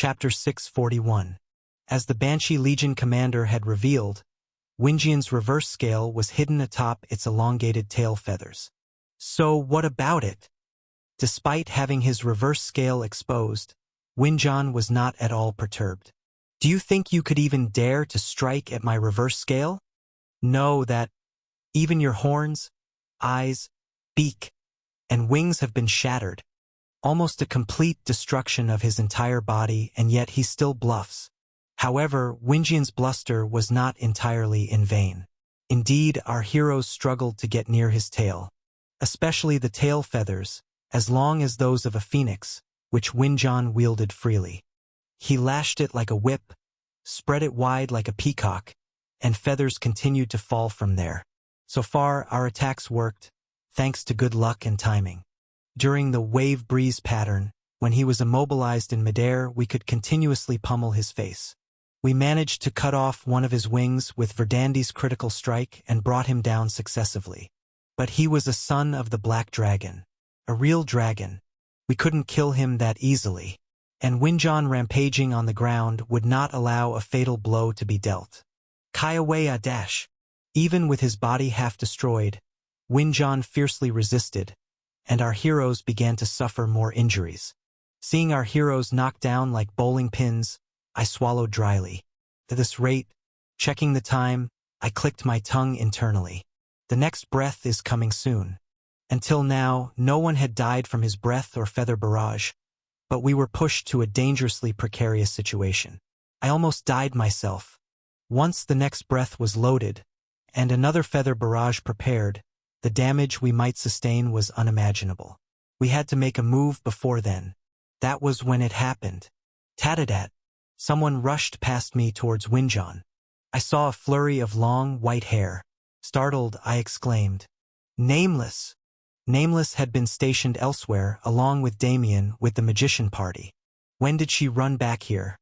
Chapter 641. As the Banshee Legion commander had revealed, Winjian's reverse scale was hidden atop its elongated tail feathers. So what about it? Despite having his reverse scale exposed, Winjian was not at all perturbed. Do you think you could even dare to strike at my reverse scale? Know that even your horns, eyes, beak, and wings have been shattered. Almost a complete destruction of his entire body, and yet he still bluffs. However, Winjian's bluster was not entirely in vain. Indeed, our heroes struggled to get near his tail, especially the tail feathers, as long as those of a phoenix, which Winjian wielded freely. He lashed it like a whip, spread it wide like a peacock, and feathers continued to fall from there. So far, our attacks worked, thanks to good luck and timing. During the wave breeze pattern, when he was immobilized in midair, we could continuously pummel his face. We managed to cut off one of his wings with Verdandie's critical strike and brought him down successively. But he was a son of the Black Dragon, a real dragon. We couldn't kill him that easily, and Winjian rampaging on the ground would not allow a fatal blow to be dealt. Kaiawea dash. Even with his body half destroyed, Winjian fiercely resisted, and our heroes began to suffer more injuries. Seeing our heroes knocked down like bowling pins, I swallowed dryly. At this rate, checking the time, I clicked my tongue internally. The next breath is coming soon. Until now, no one had died from his breath or feather barrage, but we were pushed to a dangerously precarious situation. I almost died myself. Once the next breath was loaded, and another feather barrage prepared, the damage we might sustain was unimaginable. We had to make a move before then. That was when it happened. Tatadat. Someone rushed past me towards Winjian. I saw a flurry of long, white hair. Startled, I exclaimed, "Nameless!" Nameless had been stationed elsewhere, along with Damien, with the magician party. When did she run back here?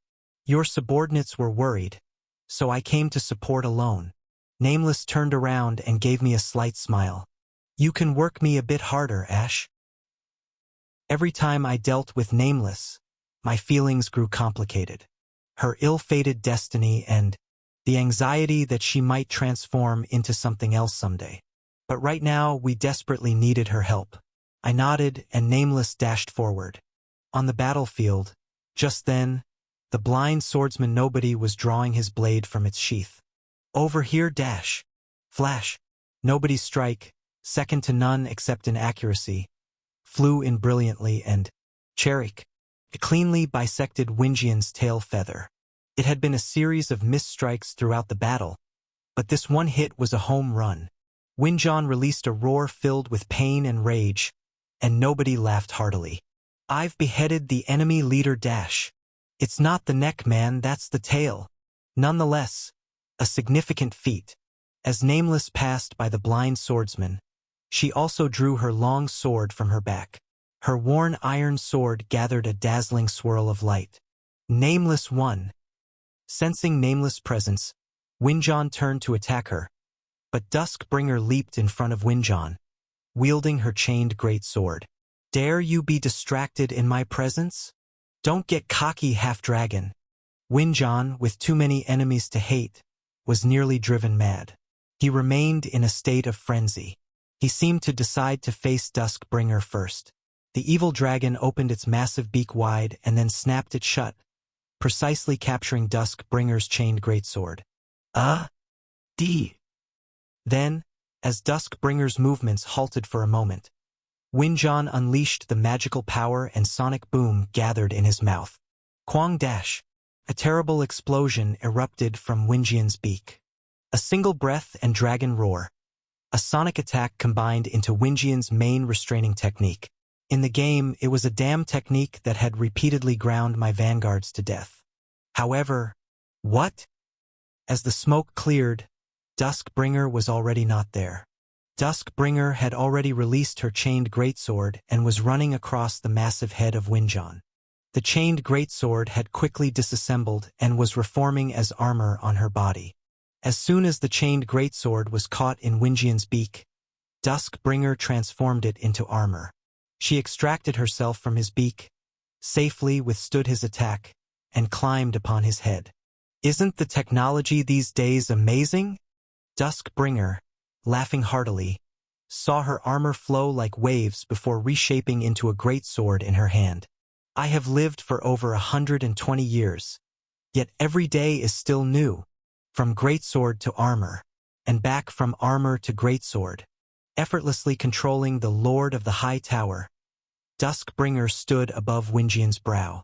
Your subordinates were worried, so I came to support alone. Nameless turned around and gave me a slight smile. You can work me a bit harder, Ash. Every time I dealt with Nameless, my feelings grew complicated. Her ill-fated destiny and the anxiety that she might transform into something else someday. But right now, we desperately needed her help. I nodded, and Nameless dashed forward. On the battlefield, just then, the blind swordsman Nobody was drawing his blade from its sheath. Over here, dash. Flash. Nobody's strike, second to none except in accuracy, flew in brilliantly and, Cherik, it cleanly bisected Winjian's tail feather. It had been a series of missed strikes throughout the battle, but this one hit was a home run. Winjian released a roar filled with pain and rage, and Nobody laughed heartily. I've beheaded the enemy leader, dash. It's not the neck, man, that's the tail. Nonetheless, a significant feat. As Nameless passed by the blind swordsman, she also drew her long sword from her back. Her worn iron sword gathered a dazzling swirl of light. Nameless won. Sensing Nameless' presence, Winjian turned to attack her, but Duskbringer leaped in front of Winjian, wielding her chained greatsword. Dare you be distracted in my presence? Don't get cocky, half-dragon. Winjian, with too many enemies to hate, was nearly driven mad. He remained in a state of frenzy. He seemed to decide to face Duskbringer first. The evil dragon opened its massive beak wide and then snapped it shut, precisely capturing Duskbringer's chained greatsword. Then, as Duskbringer's movements halted for a moment, Winjian unleashed the magical power and sonic boom gathered in his mouth. Quang dash! A terrible explosion erupted from Winjian's beak. A single breath and dragon roar. A sonic attack combined into Winjian's main restraining technique. In the game, it was a damn technique that had repeatedly ground my vanguards to death. However, what? As the smoke cleared, Duskbringer was already not there. Duskbringer had already released her chained greatsword and was running across the massive head of Winjian. The chained greatsword had quickly disassembled and was reforming as armor on her body. As soon as the chained greatsword was caught in Winjian's beak, Duskbringer transformed it into armor. She extracted herself from his beak, safely withstood his attack, and climbed upon his head. Isn't the technology these days amazing? Duskbringer, laughing heartily, saw her armor flow like waves before reshaping into a greatsword in her hand. I have lived for over 120 years, yet every day is still new, from greatsword to armor, and back from armor to greatsword. Effortlessly controlling the Lord of the High Tower, Duskbringer stood above Winjian's brow.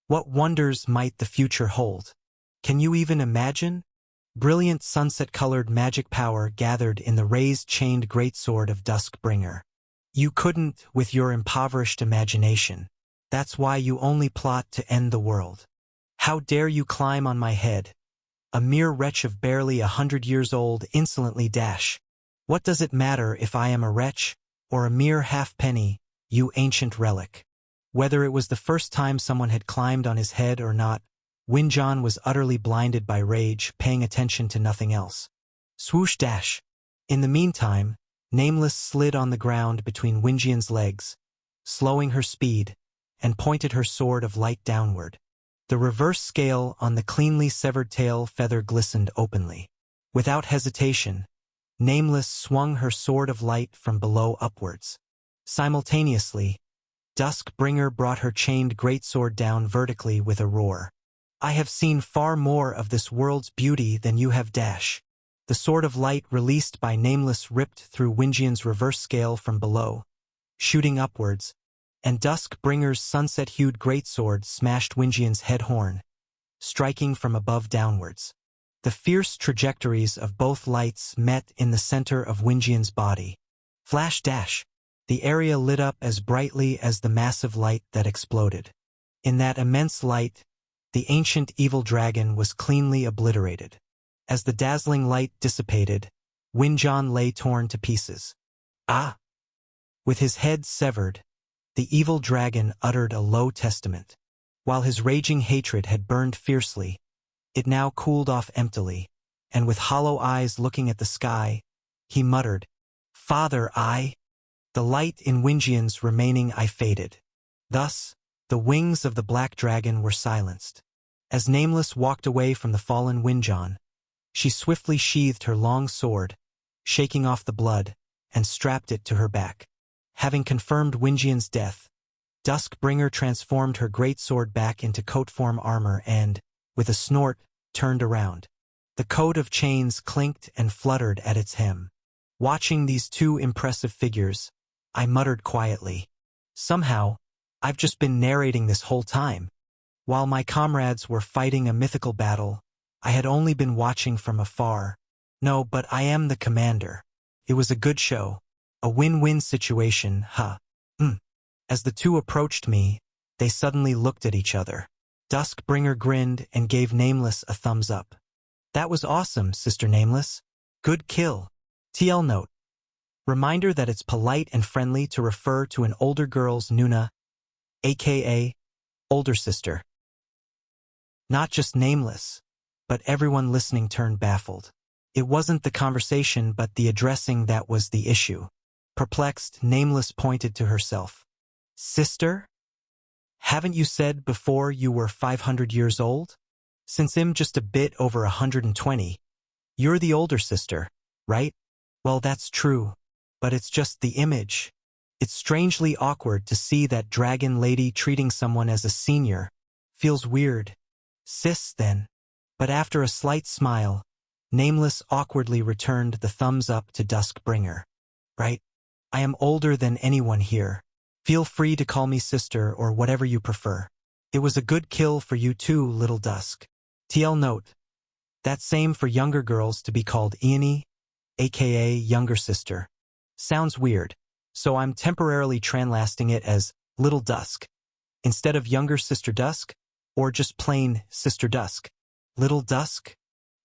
What wonders might the future hold? Can you even imagine? Brilliant sunset-colored magic power gathered in the raised chained greatsword of Duskbringer. You couldn't with your impoverished imagination. That's why you only plot to end the world. How dare you climb on my head? A mere wretch of barely 100 years old insolently dash. What does it matter if I am a wretch, or a mere halfpenny, you ancient relic? Whether it was the first time someone had climbed on his head or not, Winjian was utterly blinded by rage, paying attention to nothing else. Swoosh dash! In the meantime, Nameless slid on the ground between Winjian's legs, slowing her speed, and pointed her sword of light downward. The reverse scale on the cleanly severed tail feather glistened openly. Without hesitation, Nameless swung her sword of light from below upwards. Simultaneously, Duskbringer brought her chained greatsword down vertically with a roar. I have seen far more of this world's beauty than you have dash. The sword of light released by Nameless ripped through Winjian's reverse scale from below, shooting upwards, and Duskbringer's sunset-hued greatsword smashed Winjian's head horn, striking from above downwards. The fierce trajectories of both lights met in the center of Winjian's body. Flash dash! The area lit up as brightly as the massive light that exploded. In that immense light, the ancient evil dragon was cleanly obliterated. As the dazzling light dissipated, Winjian lay torn to pieces. Ah! With his head severed, the evil dragon uttered a low testament. While his raging hatred had burned fiercely, it now cooled off emptily, and with hollow eyes looking at the sky, he muttered, "Father, I..." The light in Winjian's remaining eye faded. Thus, the wings of the black dragon were silenced. As Nameless walked away from the fallen Winjian, she swiftly sheathed her long sword, shaking off the blood, and strapped it to her back. Having confirmed Winjian's death, Duskbringer transformed her greatsword back into coat-form armor and, with a snort, turned around. The coat of chains clinked and fluttered at its hem. Watching these two impressive figures, I muttered quietly, "Somehow, I've just been narrating this whole time. While my comrades were fighting a mythical battle, I had only been watching from afar. No, but I am the commander. It was a good show. A win-win situation, huh?" As the two approached me, they suddenly looked at each other. Duskbringer grinned and gave Nameless a thumbs up. "That was awesome, Sister Nameless. Good kill." TL note. Reminder that it's polite and friendly to refer to an older girl's Nuna, aka older sister. Not just Nameless, but everyone listening turned baffled. It wasn't the conversation but the addressing that was the issue. Perplexed, Nameless pointed to herself. "Sister? Haven't you said before you were 500 years old? Since I'm just a bit over 120. You're the older sister, right?" "Well, that's true, but it's just the image. It's strangely awkward to see that dragon lady treating someone as a senior. Feels weird. Sis, then." But after a slight smile, Nameless awkwardly returned the thumbs up to Duskbringer. "Right? I am older than anyone here. Feel free to call me sister or whatever you prefer. It was a good kill for you too, little Dusk." TL note. That same for younger girls to be called Iani, aka younger sister. Sounds weird, so I'm temporarily translasting it as Little Dusk, instead of younger sister Dusk, or just plain Sister Dusk. Little Dusk?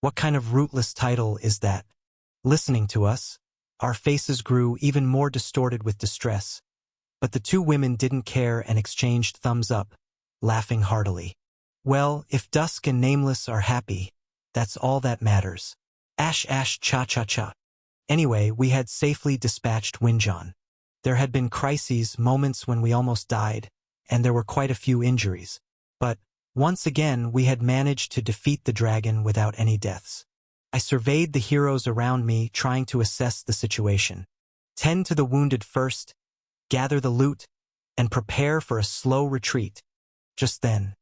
What kind of rootless title is that? Listening to us, our faces grew even more distorted with distress. But the two women didn't care and exchanged thumbs up, laughing heartily. Well, if Dusk and Nameless are happy, that's all that matters. Ash ash cha cha cha. Anyway, we had safely dispatched Winjian. There had been crises, moments when we almost died, and there were quite a few injuries. But, Once again, we had managed to defeat the dragon without any deaths. I surveyed the heroes around me, trying to assess the situation. Tend to the wounded first, gather the loot, and prepare for a slow retreat. Just then,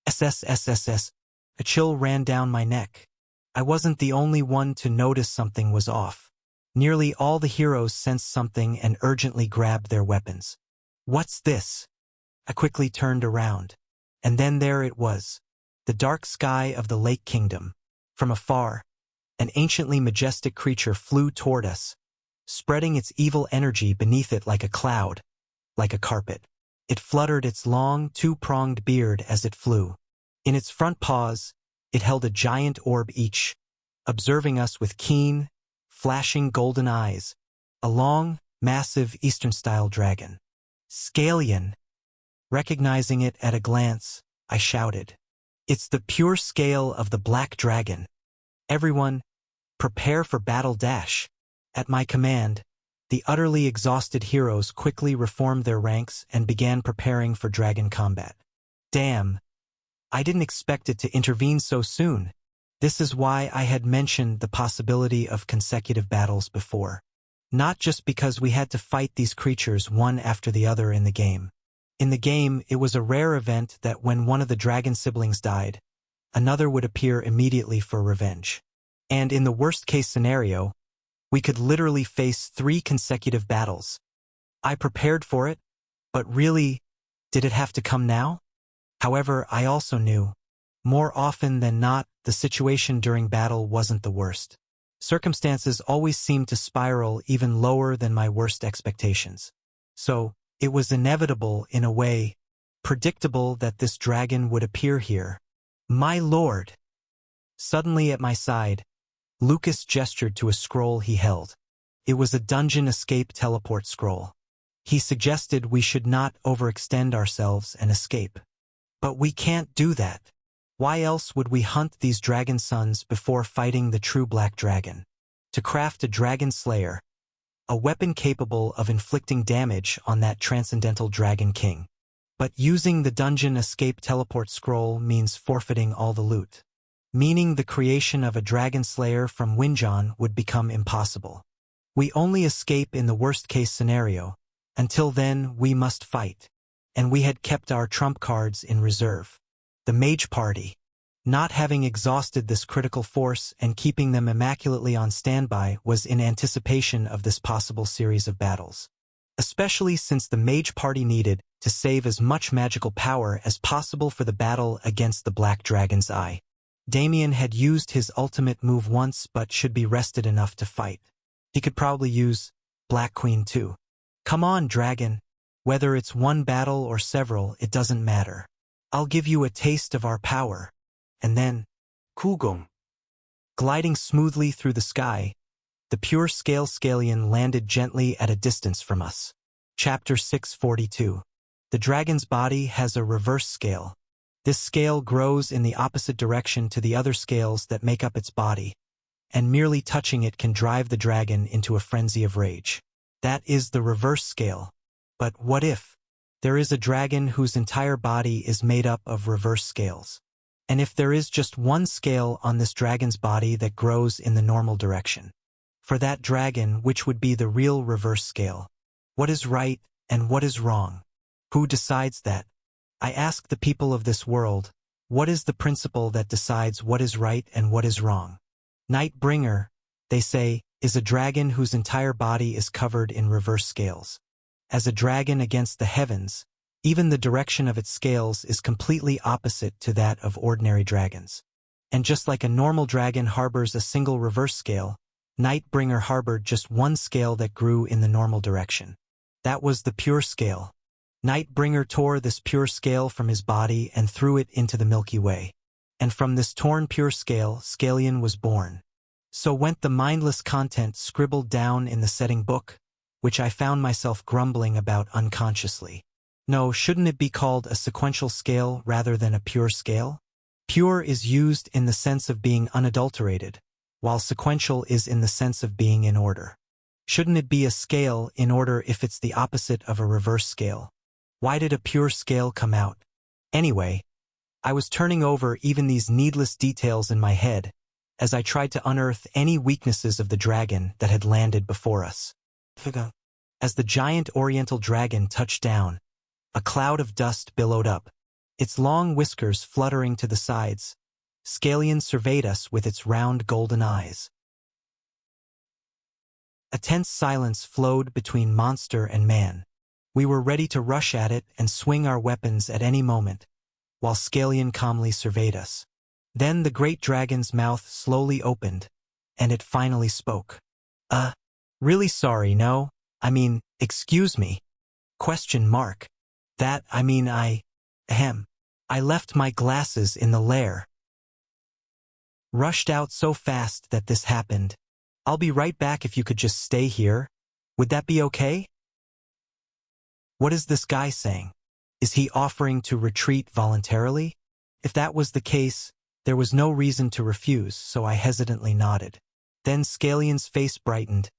SSSSS, a chill ran down my neck. I wasn't the only one to notice something was off. Nearly all the heroes sensed something and urgently grabbed their weapons. What's this? I quickly turned around. And then there it was, the dark sky of the Lake Kingdom. From afar, an anciently majestic creature flew toward us, spreading its evil energy beneath it like a cloud, like a carpet. It fluttered its long, two-pronged beard as it flew. In its front paws, it held a giant orb each, observing us with keen, flashing golden eyes, a long, massive Eastern-style dragon. Scalian! Recognizing it at a glance, I shouted. It's the pure scale of the Black Dragon. Everyone, prepare for battle dash. At my command, the utterly exhausted heroes quickly reformed their ranks and began preparing for dragon combat. Damn, I didn't expect it to intervene so soon. This is why I had mentioned the possibility of consecutive battles before. Not just because we had to fight these creatures one after the other in the game. In the game, it was a rare event that when one of the dragon siblings died, another would appear immediately for revenge. And in the worst-case scenario, we could literally face 3 consecutive battles. I prepared for it, but really, did it have to come now? However, I also knew, more often than not, the situation during battle wasn't the worst. Circumstances always seemed to spiral even lower than my worst expectations. So, it was inevitable, in a way, predictable that this dragon would appear here. My lord! Suddenly at my side, Lucas gestured to a scroll he held. It was a dungeon escape teleport scroll. He suggested we should not overextend ourselves and escape. But we can't do that. Why else would we hunt these dragon sons before fighting the true Black Dragon? To craft a dragon slayer, a weapon capable of inflicting damage on that transcendental dragon king. But using the dungeon escape teleport scroll means forfeiting all the loot. Meaning the creation of a dragon slayer from Winjan would become impossible. We only escape in the worst-case scenario. Until then, we must fight. And we had kept our trump cards in reserve. The mage party. Not having exhausted this critical force and keeping them immaculately on standby was in anticipation of this possible series of battles. Especially since the mage party needed to save as much magical power as possible for the battle against the Black Dragon's Eye. Damien had used his ultimate move once but should be rested enough to fight. He could probably use Black Queen too. Come on, dragon. Whether it's one battle or several, it doesn't matter. I'll give you a taste of our power. And then, Kugong. Gliding smoothly through the sky, the pure scale Scalian landed gently at a distance from us. Chapter 642. The dragon's body has a reverse scale. This scale grows in the opposite direction to the other scales that make up its body, and merely touching it can drive the dragon into a frenzy of rage. That is the reverse scale. But what if there is a dragon whose entire body is made up of reverse scales? And if there is just one scale on this dragon's body that grows in the normal direction? For that dragon, which would be the real reverse scale? What is right and what is wrong? Who decides that? I ask the people of this world, what is the principle that decides what is right and what is wrong? Nightbringer, they say, is a dragon whose entire body is covered in reverse scales. As a dragon against the heavens, even the direction of its scales is completely opposite to that of ordinary dragons. And just like a normal dragon harbors a single reverse scale, Nightbringer harbored just one scale that grew in the normal direction. That was the pure scale. Nightbringer tore this pure scale from his body and threw it into the Milky Way. And from this torn pure scale, Scalian was born. So went the mindless content scribbled down in the setting book, which I found myself grumbling about unconsciously. No, shouldn't it be called a sequential scale rather than a pure scale? Pure is used in the sense of being unadulterated, while sequential is in the sense of being in order. Shouldn't it be a scale in order if it's the opposite of a reverse scale? Why did a pure scale come out? Anyway, I was turning over even these needless details in my head as I tried to unearth any weaknesses of the dragon that had landed before us. As the giant oriental dragon touched down, a cloud of dust billowed up, its long whiskers fluttering to the sides. Scalian surveyed us with its round golden eyes. A tense silence flowed between monster and man. We were ready to rush at it and swing our weapons at any moment, while Scalian calmly surveyed us. Then the great dragon's mouth slowly opened, and it finally spoke. Really sorry, no? Excuse me? Question mark. I left my glasses in the lair. Rushed out so fast that this happened. I'll be right back if you could just stay here. Would that be okay? What is this guy saying? Is he offering to retreat voluntarily? If that was the case, there was no reason to refuse, so I hesitantly nodded. Then Scalian's face brightened,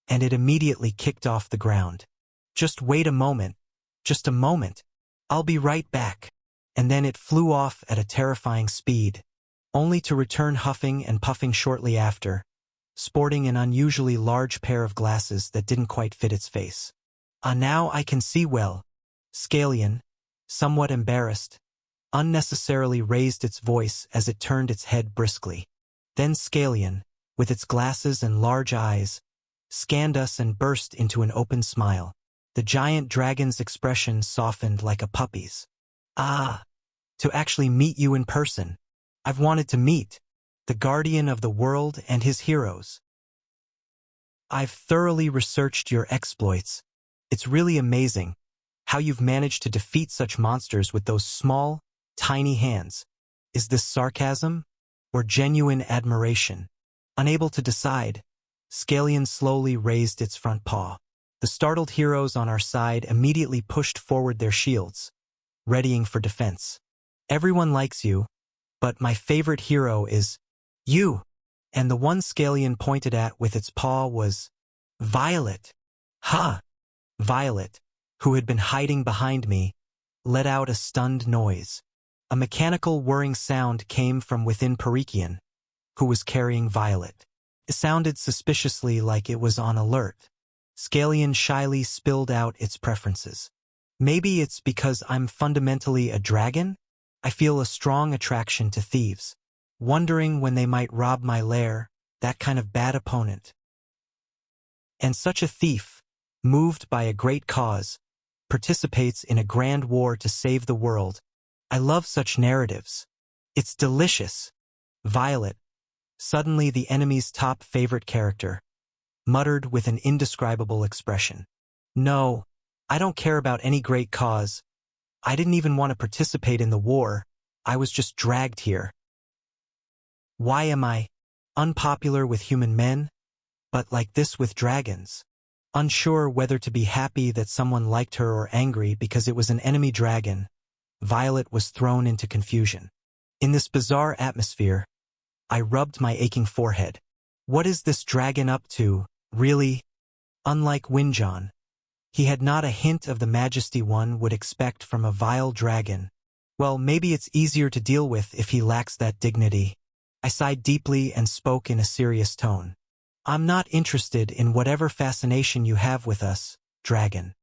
and it immediately kicked off the ground. Just wait a moment. Just a moment. I'll be right back. And then it flew off at a terrifying speed, only to return huffing and puffing shortly after, sporting an unusually large pair of glasses that didn't quite fit its face. Now I can see well. Scalian, somewhat embarrassed, unnecessarily raised its voice as it turned its head briskly. Then Scalian, with its glasses and large eyes, scanned us and burst into an open smile. The giant dragon's expression softened like a puppy's. To actually meet you in person. I've wanted to meet the guardian of the world and his heroes. I've thoroughly researched your exploits. It's really amazing how you've managed to defeat such monsters with those small, tiny hands. Is this sarcasm or genuine admiration? Unable to decide, Scalian slowly raised its front paw. The startled heroes on our side immediately pushed forward their shields, readying for defense. Everyone likes you, but my favorite hero is you. And the one Scalian pointed at with its paw was Violet. Violet, who had been hiding behind me, let out a stunned noise. A mechanical whirring sound came from within Perikian, who was carrying Violet. It sounded suspiciously like it was on alert. Scalian shyly spilled out its preferences. Maybe it's because I'm fundamentally a dragon? I feel a strong attraction to thieves, wondering when they might rob my lair, that kind of bad opponent. And such a thief, moved by a great cause, participates in a grand war to save the world. I love such narratives. It's delicious. Violet, suddenly the enemy's top favorite character, muttered with an indescribable expression. No, I don't care about any great cause. I didn't even want to participate in the war. I was just dragged here. Why am I unpopular with human men, but like this with dragons? Unsure whether to be happy that someone liked her or angry because it was an enemy dragon, Violet was thrown into confusion. In this bizarre atmosphere, I rubbed my aching forehead. What is this dragon up to, really? Unlike Winjon, he had not a hint of the majesty one would expect from a vile dragon. Well, maybe it's easier to deal with if he lacks that dignity. I sighed deeply and spoke in a serious tone. I'm not interested in whatever fascination you have with us, dragon.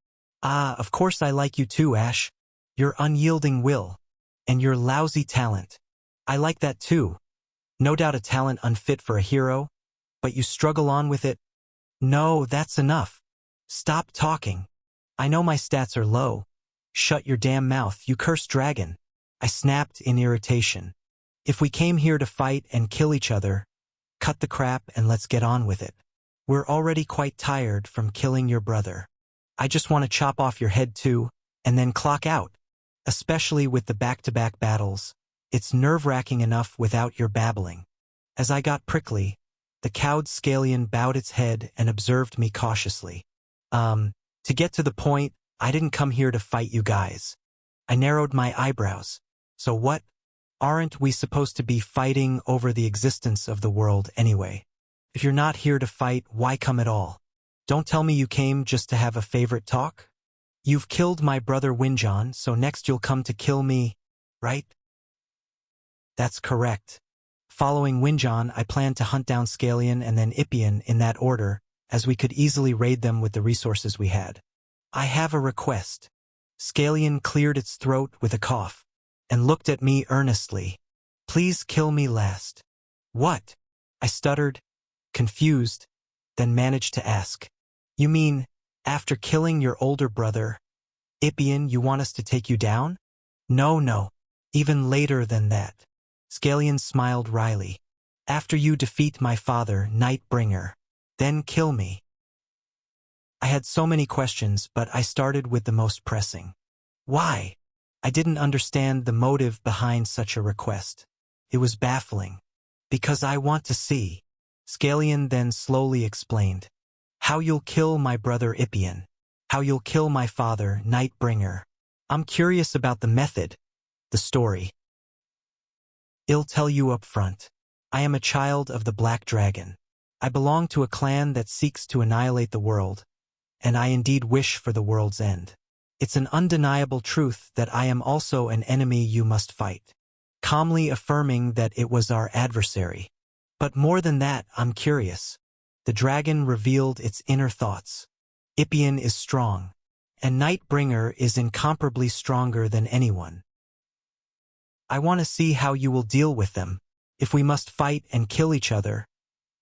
Of course I like you too, Ash. Your unyielding will, and your lousy talent. I like that too. No doubt a talent unfit for a hero, but you struggle on with it. No, that's enough. Stop talking. I know my stats are low. Shut your damn mouth, you cursed dragon. I snapped in irritation. If we came here to fight and kill each other, cut the crap and let's get on with it. We're already quite tired from killing your brother. I just want to chop off your head too, and then clock out. Especially with the back-to-back battles. It's nerve-wracking enough without your babbling. As I got prickly, the cowed Scalian bowed its head and observed me cautiously. To get to the point, I didn't come here to fight you guys. I narrowed my eyebrows. So what? Aren't we supposed to be fighting over the existence of the world anyway? If you're not here to fight, why come at all? Don't tell me you came just to have a favorite talk? You've killed my brother Winjon, so next you'll come to kill me, right? That's correct. Following Winjan, I planned to hunt down Scalian and then Ippian in that order, as we could easily raid them with the resources we had. I have a request. Scalian cleared its throat with a cough and looked at me earnestly. Please kill me last. What? I stuttered, confused, then managed to ask. You mean, after killing your older brother, Ippian, you want us to take you down? No. Even later than that. Scalian smiled wryly. After you defeat my father, Nightbringer, then kill me. I had so many questions, but I started with the most pressing. Why? I didn't understand the motive behind such a request. It was baffling. Because I want to see. Scalian then slowly explained. How you'll kill my brother Ippian. How you'll kill my father, Nightbringer. I'm curious about the method, the story. I'll tell you up front. I am a child of the Black Dragon. I belong to a clan that seeks to annihilate the world, and I indeed wish for the world's end. It's an undeniable truth that I am also an enemy you must fight. Calmly affirming that it was our adversary. But more than that, I'm curious. The dragon revealed its inner thoughts. Ippian is strong, and Nightbringer is incomparably stronger than anyone. I want to see how you will deal with them. If we must fight and kill each other,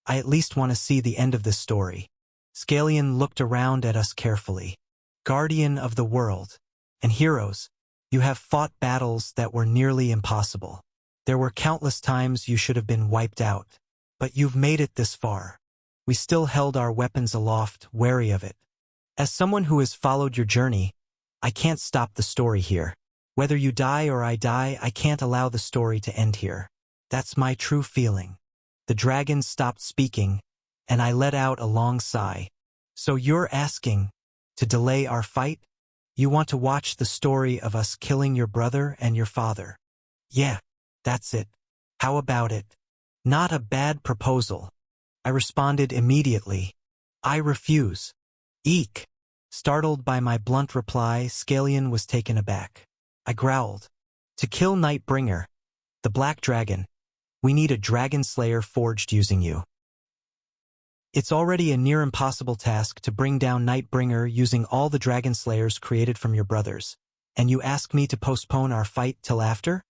I at least want to see the end of this story. Scalian looked around at us carefully. Guardian of the world, and heroes, you have fought battles that were nearly impossible. There were countless times you should have been wiped out, but you've made it this far. We still held our weapons aloft, wary of it. As someone who has followed your journey, I can't stop the story here. Whether you die or I die, I can't allow the story to end here. That's my true feeling. The dragon stopped speaking, and I let out a long sigh. So you're asking to delay our fight? You want to watch the story of us killing your brother and your father? Yeah, that's it. How about it? Not a bad proposal. I responded immediately. I refuse. Eek. Startled by my blunt reply, Scalian was taken aback. I growled. To kill Nightbringer, the Black Dragon, we need a dragon slayer forged using you. It's already a near impossible task to bring down Nightbringer using all the dragon slayers created from your brothers, and you ask me to postpone our fight till after?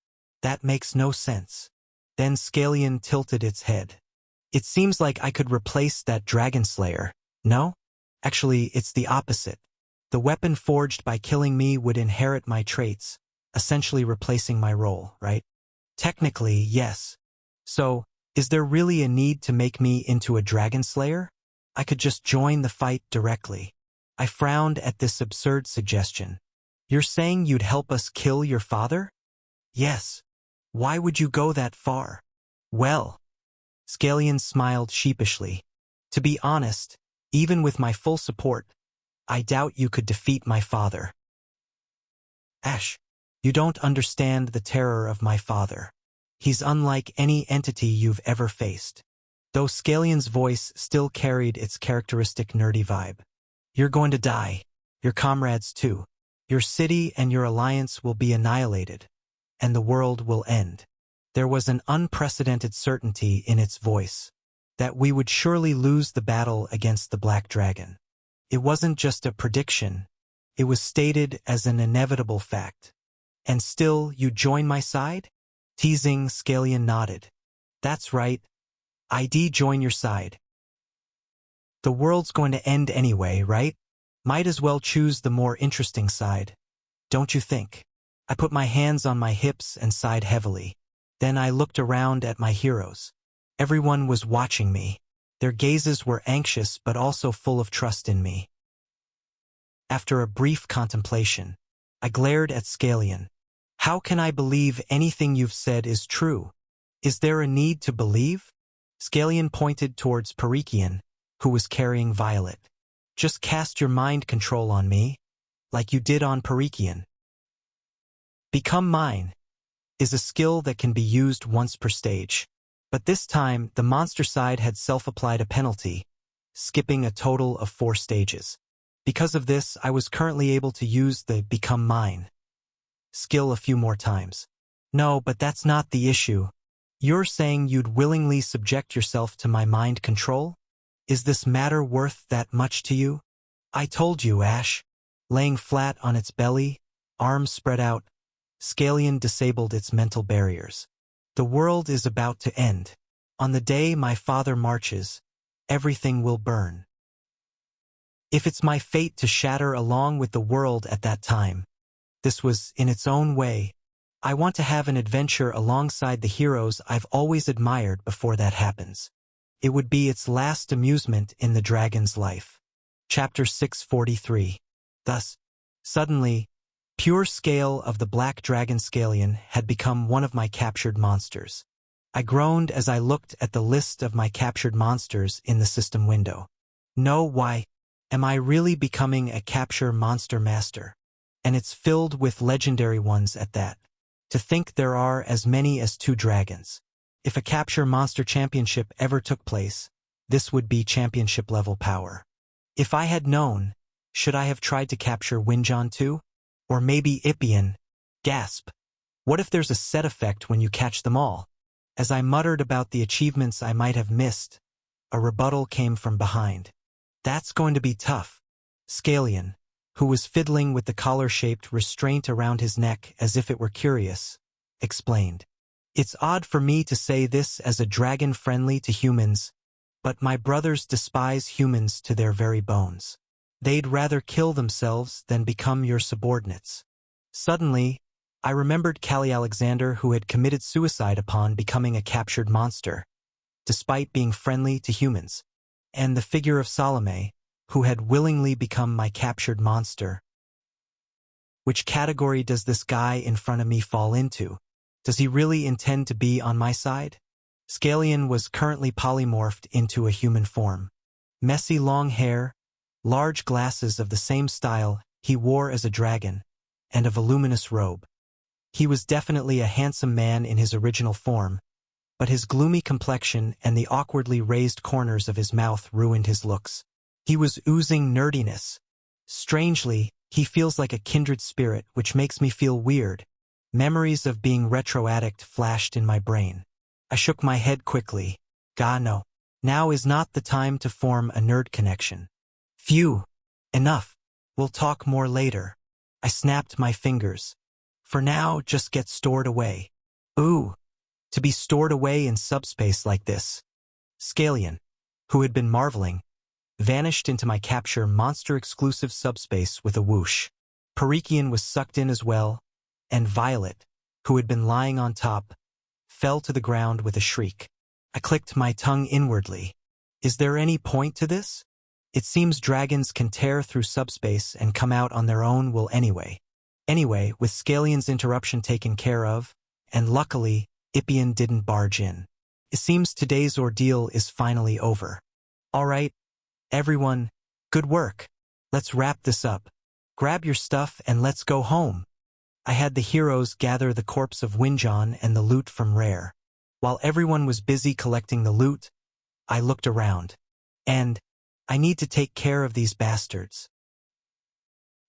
That makes no sense. Then Scalian tilted its head. It seems like I could replace that dragon slayer, no? Actually, it's the opposite. The weapon forged by killing me would inherit my traits, essentially replacing my role, right? Technically, yes. So, is there really a need to make me into a dragon slayer? I could just join the fight directly. I frowned at this absurd suggestion. You're saying you'd help us kill your father? Yes. Why would you go that far? Well, Scalian smiled sheepishly. To be honest, even with my full support, I doubt you could defeat my father. Ash, you don't understand the terror of my father. He's unlike any entity you've ever faced. Though Scalian's voice still carried its characteristic nerdy vibe. You're going to die. Your comrades too. Your city and your alliance will be annihilated, and the world will end. There was an unprecedented certainty in its voice, that we would surely lose the battle against the Black Dragon. It wasn't just a prediction, it was stated as an inevitable fact. And still, you join my side? Teasing, Scalian nodded. That's right. I'd join your side. The world's going to end anyway, right? Might as well choose the more interesting side. Don't you think? I put my hands on my hips and sighed heavily. Then I looked around at my heroes. Everyone was watching me. Their gazes were anxious but also full of trust in me. After a brief contemplation, I glared at Scalian. How can I believe anything you've said is true? Is there a need to believe? Scalian pointed towards Parikian, who was carrying Violet. Just cast your mind control on me, like you did on Parikian. Become mine is a skill that can be used once per stage. But this time, the monster side had self-applied a penalty, skipping a total of 4 stages. Because of this, I was currently able to use the Become Mine skill a few more times. No, but that's not the issue, You're saying you'd willingly subject yourself to my mind control? Is this matter worth that much to you? I told you, Ash. Laying flat on its belly, arms spread out, Scalian disabled its mental barriers. The world is about to end. On the day my father marches, everything will burn. If it's my fate to shatter along with the world at that time, this was, in its own way, I want to have an adventure alongside the heroes I've always admired before that happens. It would be its last amusement in the dragon's life. Chapter 643. Thus, suddenly, pure scale of the black dragon Scalian had become one of my captured monsters. I groaned as I looked at the list of my captured monsters in the system window. No, why, am I really becoming a capture monster master? And it's filled with legendary ones at that. To think there are as many as 2 dragons. If a capture monster championship ever took place, this would be championship level power. If I had known, should I have tried to capture Winjon too? Or maybe Ippian? Gasp. What if there's a set effect when you catch them all? As I muttered about the achievements I might have missed, a rebuttal came from behind. That's going to be tough. Scalian, who was fiddling with the collar-shaped restraint around his neck as if it were curious, explained. It's odd for me to say this as a dragon friendly to humans, but my brothers despise humans to their very bones. They'd rather kill themselves than become your subordinates. Suddenly, I remembered Callie Alexander, who had committed suicide upon becoming a captured monster, despite being friendly to humans, and the figure of Salome, who had willingly become my captured monster. Which category does this guy in front of me fall into? Does he really intend to be on my side? Scalian was currently polymorphed into a human form. Messy long hair, large glasses of the same style he wore as a dragon, and a voluminous robe. He was definitely a handsome man in his original form, but his gloomy complexion and the awkwardly raised corners of his mouth ruined his looks. He was oozing nerdiness. Strangely, he feels like a kindred spirit, which makes me feel weird. Memories of being retro-addict flashed in my brain. I shook my head quickly. No. Now is not the time to form a nerd connection. Phew. Enough. We'll talk more later. I snapped my fingers. For now, just get stored away. Ooh. To be stored away in subspace like this. Scalian, who had been marveling, vanished into my capture monster-exclusive subspace with a whoosh. Parikian was sucked in as well, and Violet, who had been lying on top, fell to the ground with a shriek. I clicked my tongue inwardly. Is there any point to this? It seems dragons can tear through subspace and come out on their own will anyway. Anyway, with Scalian's interruption taken care of, and luckily, Ippian didn't barge in. It seems today's ordeal is finally over. All right, everyone, good work. Let's wrap this up. Grab your stuff and let's go home. I had the heroes gather the corpse of Winjon and the loot from Rare. While everyone was busy collecting the loot, I looked around. And I need to take care of these bastards.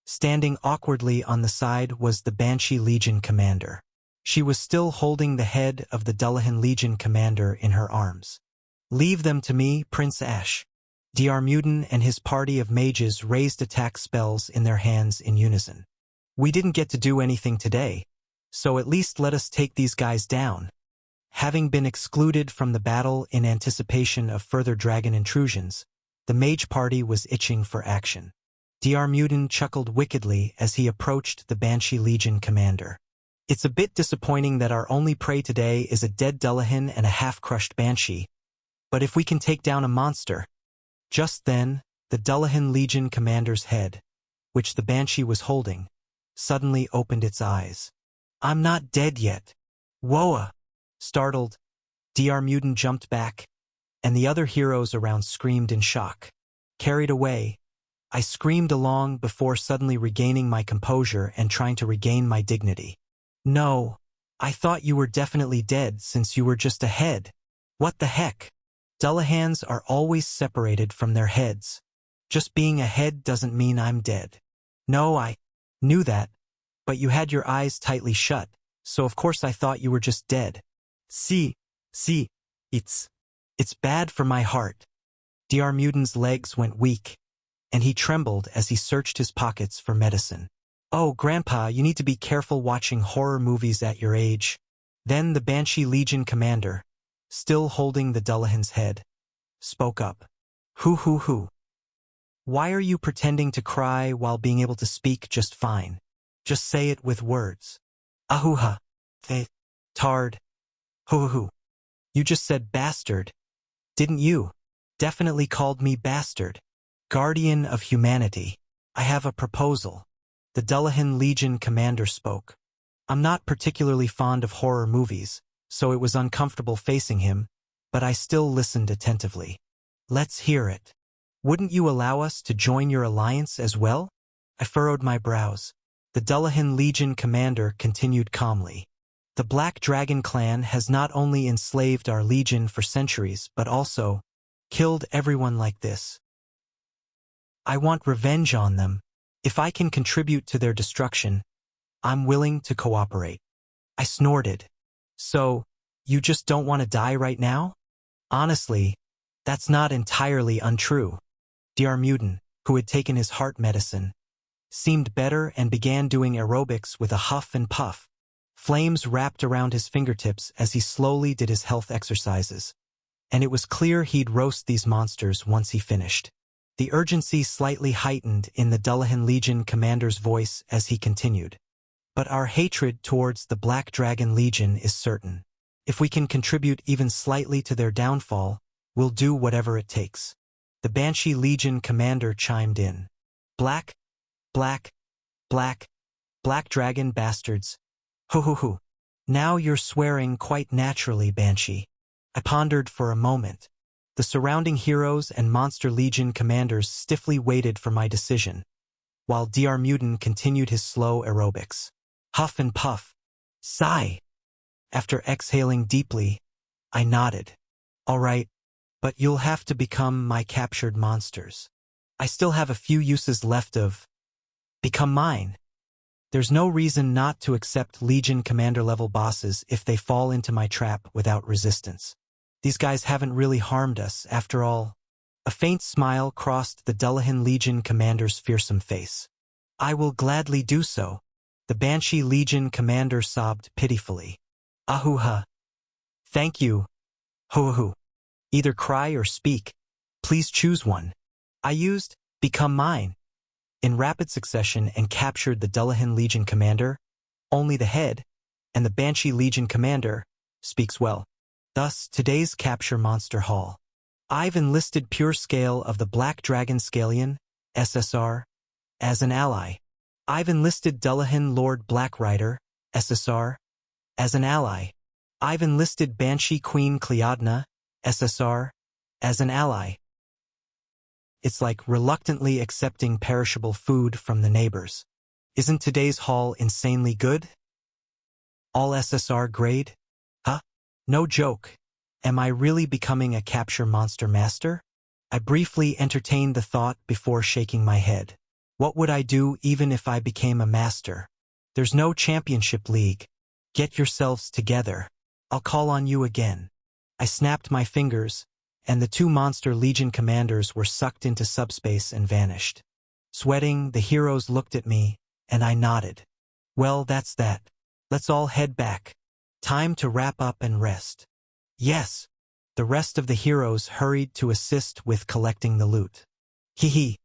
Standing awkwardly on the side was the Banshee Legion commander. She was still holding the head of the Dullahan Legion commander in her arms. Leave them to me, Prince Ash. Diarmuiden and his party of mages raised attack spells in their hands in unison. We didn't get to do anything today, so at least let us take these guys down. Having been excluded from the battle in anticipation of further dragon intrusions, the mage party was itching for action. Diarmuiden chuckled wickedly as he approached the Banshee Legion commander. It's a bit disappointing that our only prey today is a dead Dullahan and a half-crushed Banshee, but if we can take down a monster. Just then, the Dullahan Legion commander's head, which the Banshee was holding, suddenly opened its eyes. I'm not dead yet. Whoa! Startled, Diarmuiden jumped back, and the other heroes around screamed in shock. Carried away, I screamed along before suddenly regaining my composure and trying to regain my dignity. No, I thought you were definitely dead since you were just a head. What the heck? Dullahans are always separated from their heads. Just being a head doesn't mean I'm dead. No, I knew that, but you had your eyes tightly shut, so of course I thought you were just dead. See, See, it's bad for my heart. Dr. Mutin's legs went weak, and he trembled as he searched his pockets for medicine. Oh, Grandpa, you need to be careful watching horror movies at your age. Then the Banshee Legion commander, still holding the Dullahan's head, spoke up. Hoo. Why are you pretending to cry while being able to speak just fine? Just say it with words. Ahuha. Tard. Hoo. You just said bastard, didn't you? Definitely called me bastard. Guardian of humanity. I have a proposal. The Dullahan Legion commander spoke. I'm not particularly fond of horror movies, so it was uncomfortable facing him, but I still listened attentively. Let's hear it. Wouldn't you allow us to join your alliance as well? I furrowed my brows. The Dullahan Legion commander continued calmly. The Black Dragon clan has not only enslaved our legion for centuries, but also killed everyone like this. I want revenge on them. If I can contribute to their destruction, I'm willing to cooperate. I snorted. So, you just don't want to die right now? Honestly, that's not entirely untrue. Dr. Mutin, who had taken his heart medicine, seemed better and began doing aerobics with a huff and puff. Flames wrapped around his fingertips as he slowly did his health exercises, and it was clear he'd roast these monsters once he finished. The urgency slightly heightened in the Dullahan Legion commander's voice as he continued. But our hatred towards the Black Dragon Legion is certain. If we can contribute even slightly to their downfall, we'll do whatever it takes. The Banshee Legion commander chimed in. Black Dragon bastards. Hoo. Now you're swearing quite naturally, Banshee. I pondered for a moment. The surrounding heroes and Monster Legion commanders stiffly waited for my decision, while Dr. Mutin continued his slow aerobics. Huff and puff. Sigh. After exhaling deeply, I nodded. All right, but you'll have to become my captured monsters. I still have a few uses left of become mine. There's no reason not to accept Legion commander-level bosses if they fall into my trap without resistance. These guys haven't really harmed us, after all. A faint smile crossed the Dullahan Legion commander's fearsome face. I will gladly do so. The Banshee Legion commander sobbed pitifully. Ahuha. Thank you. Hoo. Either cry or speak. Please choose one. I used become mine in rapid succession and captured the Dullahan Legion commander, only the head, and the Banshee Legion commander speaks well. Thus, today's capture monster haul. I've enlisted Pure Scale of the Black Dragon Scalian, SSR, as an ally. I've enlisted Dullahan Lord Black Rider, SSR, as an ally. I've enlisted Banshee Queen Cleodna, SSR, as an ally. It's like reluctantly accepting perishable food from the neighbors. Isn't today's haul insanely good? All SSR grade? Huh? No joke. Am I really becoming a capture monster master? I briefly entertained the thought before shaking my head. What would I do even if I became a master? There's no championship league. Get yourselves together. I'll call on you again. I snapped my fingers, and the two Monster Legion commanders were sucked into subspace and vanished. Sweating, the heroes looked at me, and I nodded. Well, that's that. Let's all head back. Time to wrap up and rest. Yes. The rest of the heroes hurried to assist with collecting the loot. Hee.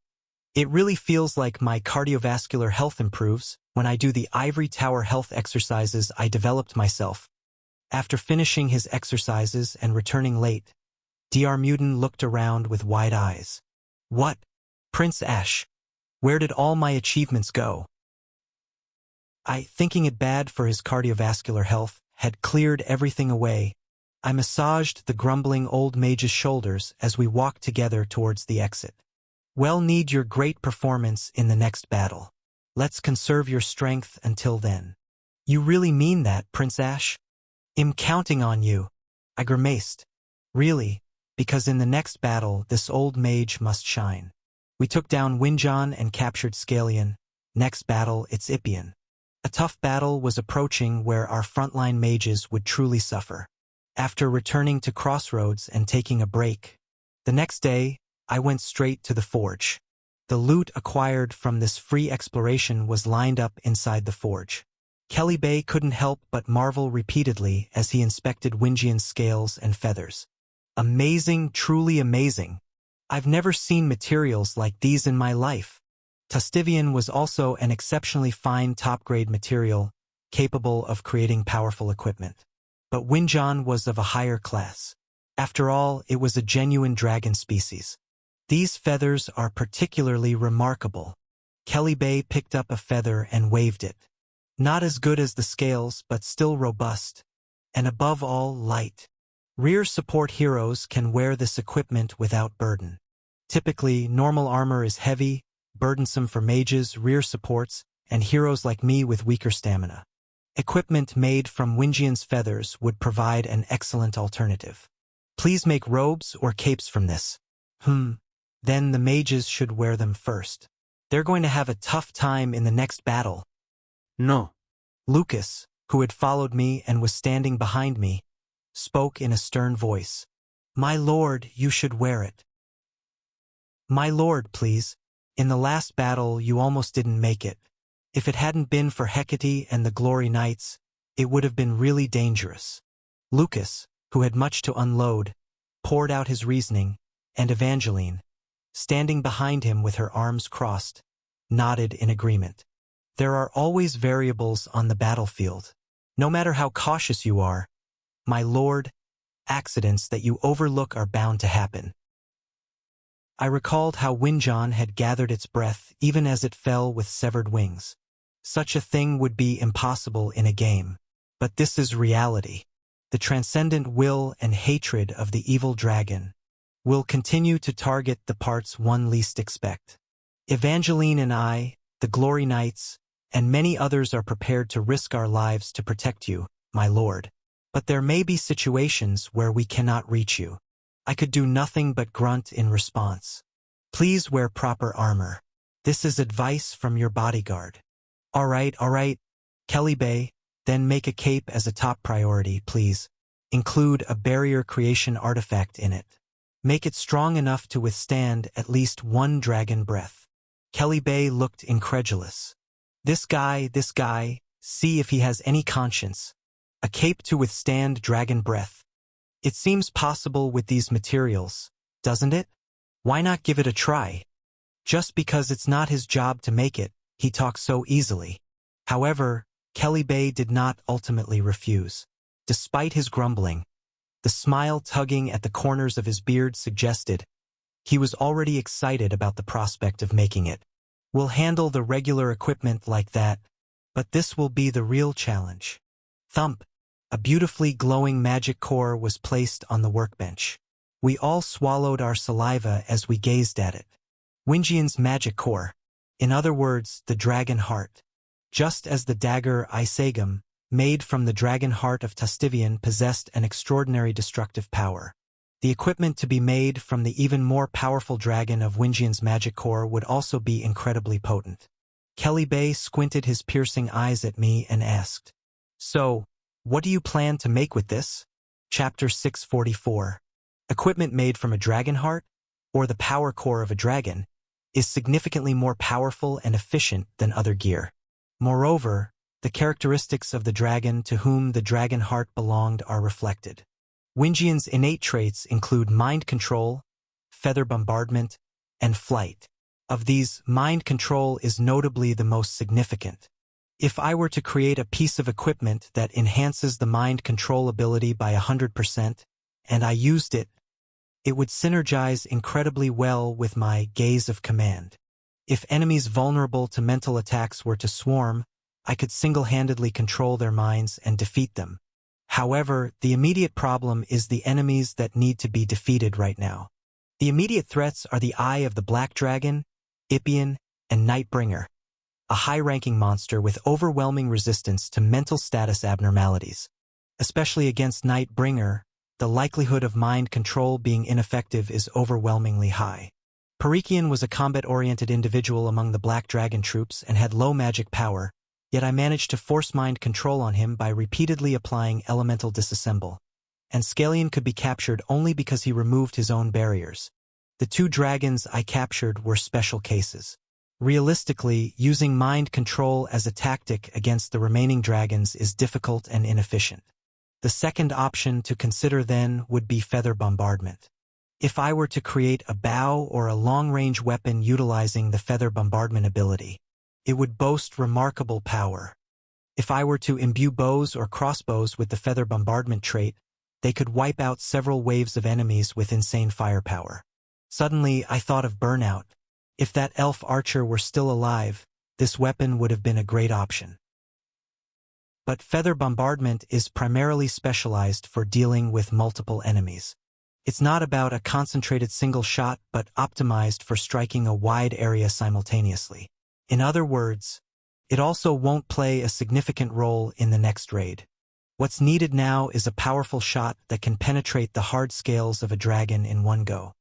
It really feels like my cardiovascular health improves when I do the ivory tower health exercises I developed myself. After finishing his exercises and returning late, Dr. Mutin looked around with wide eyes. What? Prince Ash? Where did all my achievements go? Thinking it bad for his cardiovascular health, had cleared everything away. I massaged the grumbling old mage's shoulders as we walked together towards the exit. Well, need your great performance in the next battle. Let's conserve your strength until then. You really mean that, Prince Ash? I'm counting on you. I grimaced. Really, because in the next battle, this old mage must shine. We took down Winjon and captured Scalian. Next battle, it's Ippian. A tough battle was approaching where our frontline mages would truly suffer. after returning to Crossroads and taking a break. The next day, I went straight to the forge. The loot acquired from this free exploration was lined up inside the forge. Kelly Bay couldn't help but marvel repeatedly as he inspected Winjian's scales and feathers. Amazing, truly amazing. I've never seen materials like these in my life. Tustivian was also an exceptionally fine top-grade material, capable of creating powerful equipment. But Winjian was of a higher class. After all, it was a genuine dragon species. These feathers are particularly remarkable. Kelly Bay picked up a feather and waved it. Not as good as the scales, but still robust. And above all, light. Rear support heroes can wear this equipment without burden. Typically, normal armor is heavy, burdensome for mages, rear supports, and heroes like me with weaker stamina. Equipment made from Winjian's feathers would provide an excellent alternative. Please make robes or capes from this. Then the mages should wear them first. They're going to have a tough time in the next battle. No. Lucas, who had followed me and was standing behind me, spoke in a stern voice. My lord, you should wear it. My lord, please. In the last battle, you almost didn't make it. If it hadn't been for Hecate and the Glory Knights, it would have been really dangerous. Lucas, who had much to unload, poured out his reasoning, and Evangeline, standing behind him with her arms crossed, nodded in agreement. There are always variables on the battlefield. No matter how cautious you are, my lord, accidents that you overlook are bound to happen. I recalled how Winjian had gathered its breath even as it fell with severed wings. Such a thing would be impossible in a game. But this is reality. The transcendent will and hatred of the evil dragon will continue to target the parts one least expect. Evangeline and I, the Glory Knights, and many others are prepared to risk our lives to protect you, my lord. But there may be situations where we cannot reach you. I could do nothing but grunt in response. Please wear proper armor. This is advice from your bodyguard. All right, Kelly Bay, then make a cape as a top priority, please. Include a barrier creation artifact in it. Make it strong enough to withstand at least one dragon breath. Kelly Bay looked incredulous. This guy, see if he has any conscience. A cape to withstand dragon breath. It seems possible with these materials, doesn't it? Why not give it a try? Just because it's not his job to make it, he talks so easily. However, Kelly Bay did not ultimately refuse. Despite his grumbling, the smile tugging at the corners of his beard suggested he was already excited about the prospect of making it. We'll handle the regular equipment like that, but this will be the real challenge. Thump! A beautifully glowing magic core was placed on the workbench. We all swallowed our saliva as we gazed at it. Winjian's magic core. In other words, the dragon heart. Just as the dagger Isagam, made from the dragon heart of Tustivian, possessed an extraordinary destructive power. The equipment to be made from the even more powerful dragon of Winjian's magic core would also be incredibly potent. Kelly Bay squinted his piercing eyes at me and asked, So, what do you plan to make with this? Chapter 644. Equipment made from a dragon heart, or the power core of a dragon, is significantly more powerful and efficient than other gear. Moreover, the characteristics of the dragon to whom the dragon heart belonged are reflected. Winjian's innate traits include mind control, feather bombardment, and flight. Of these, mind control is notably the most significant. If I were to create a piece of equipment that enhances the mind control ability by 100%, and I used it, it would synergize incredibly well with my gaze of command. If enemies vulnerable to mental attacks were to swarm, I could single-handedly control their minds and defeat them. However, the immediate problem is the enemies that need to be defeated right now. The immediate threats are the Eye of the Black Dragon, Ipian, and Nightbringer, a high-ranking monster with overwhelming resistance to mental status abnormalities. Especially against Nightbringer, the likelihood of mind control being ineffective is overwhelmingly high. Parikian was a combat-oriented individual among the Black Dragon troops and had low magic power, yet I managed to force mind control on him by repeatedly applying elemental disassemble. and Scalian could be captured only because he removed his own barriers. The 2 dragons I captured were special cases. Realistically, using mind control as a tactic against the remaining dragons is difficult and inefficient. The second option to consider then would be feather bombardment. If I were to create a bow or a long-range weapon utilizing the feather bombardment ability, it would boast remarkable power. If I were to imbue bows or crossbows with the feather bombardment trait, they could wipe out several waves of enemies with insane firepower. Suddenly, I thought of Burnout. If that elf archer were still alive, this weapon would have been a great option. But feather bombardment is primarily specialized for dealing with multiple enemies. It's not about a concentrated single shot but optimized for striking a wide area simultaneously. In other words, it also won't play a significant role in the next raid. What's needed now is a powerful shot that can penetrate the hard scales of a dragon in one go.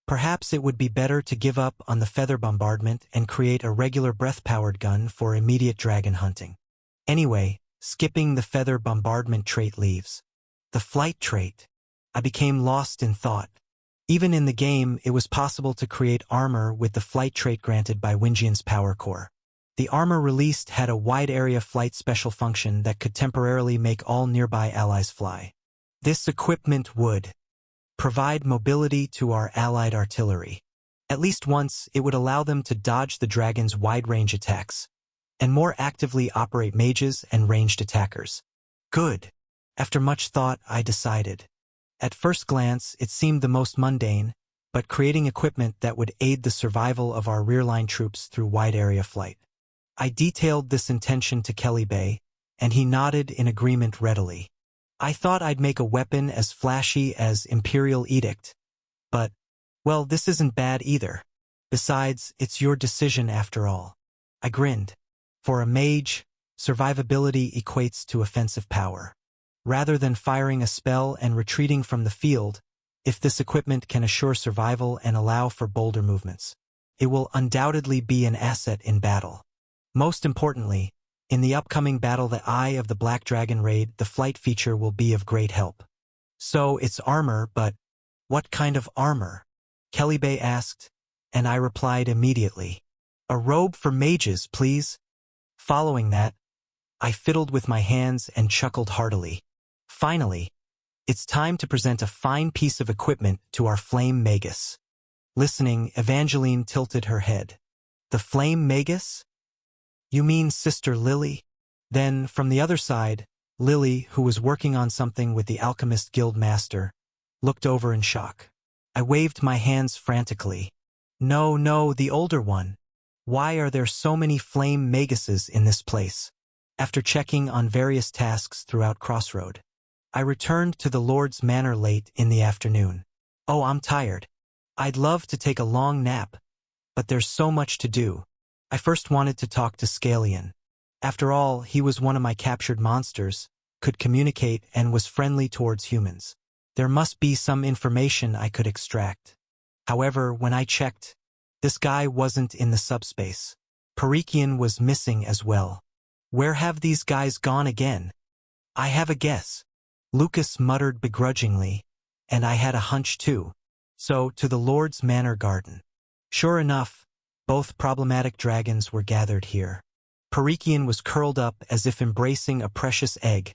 Perhaps it would be better to give up on the feather bombardment and create a regular breath-powered gun for immediate dragon hunting. Anyway, skipping the feather bombardment trait leaves the flight trait. I became lost in thought. Even in the game, it was possible to create armor with the flight trait granted by Winjian's power core. The armor released had a wide-area flight special function that could temporarily make all nearby allies fly. This equipment would provide mobility to our allied artillery. At least once, it would allow them to dodge the dragon's wide-range attacks, and more actively operate mages and ranged attackers. Good. After much thought, I decided. At first glance, it seemed the most mundane, but creating equipment that would aid the survival of our rear-line troops through wide-area flight. I detailed this intention to Kelly Bay, and he nodded in agreement readily. I thought I'd make a weapon as flashy as Imperial Edict, but, well, this isn't bad either. Besides, it's your decision after all. I grinned. For a mage, survivability equates to offensive power. Rather than firing a spell and retreating from the field, if this equipment can assure survival and allow for bolder movements, it will undoubtedly be an asset in battle. Most importantly, in the upcoming battle the Eye of the Black Dragon raid, the flight feature will be of great help. So it's armor, but what kind of armor? Kelly Bay asked, and I replied immediately. A robe for mages, please. Following that, I fiddled with my hands and chuckled heartily. Finally, it's time to present a fine piece of equipment to our Flame Magus. Listening, Evangeline tilted her head. The Flame Magus? You mean Sister Lily? Then, from the other side, Lily, who was working on something with the Alchemist Guild Master, looked over in shock. I waved my hands frantically. No, the older one. Why are there so many Flame Maguses in this place? After checking on various tasks throughout Crossroad, I returned to the Lord's Manor late in the afternoon. Oh, I'm tired. I'd love to take a long nap, but there's so much to do. I first wanted to talk to Scalian. After all, he was one of my captured monsters, could communicate and was friendly towards humans. There must be some information I could extract. However, when I checked, this guy wasn't in the subspace. Parikian was missing as well. Where have these guys gone again? I have a guess. Lucas muttered begrudgingly, and I had a hunch too. So, to the Lord's Manor garden. Sure enough, both problematic dragons were gathered here. Parikian was curled up as if embracing a precious egg,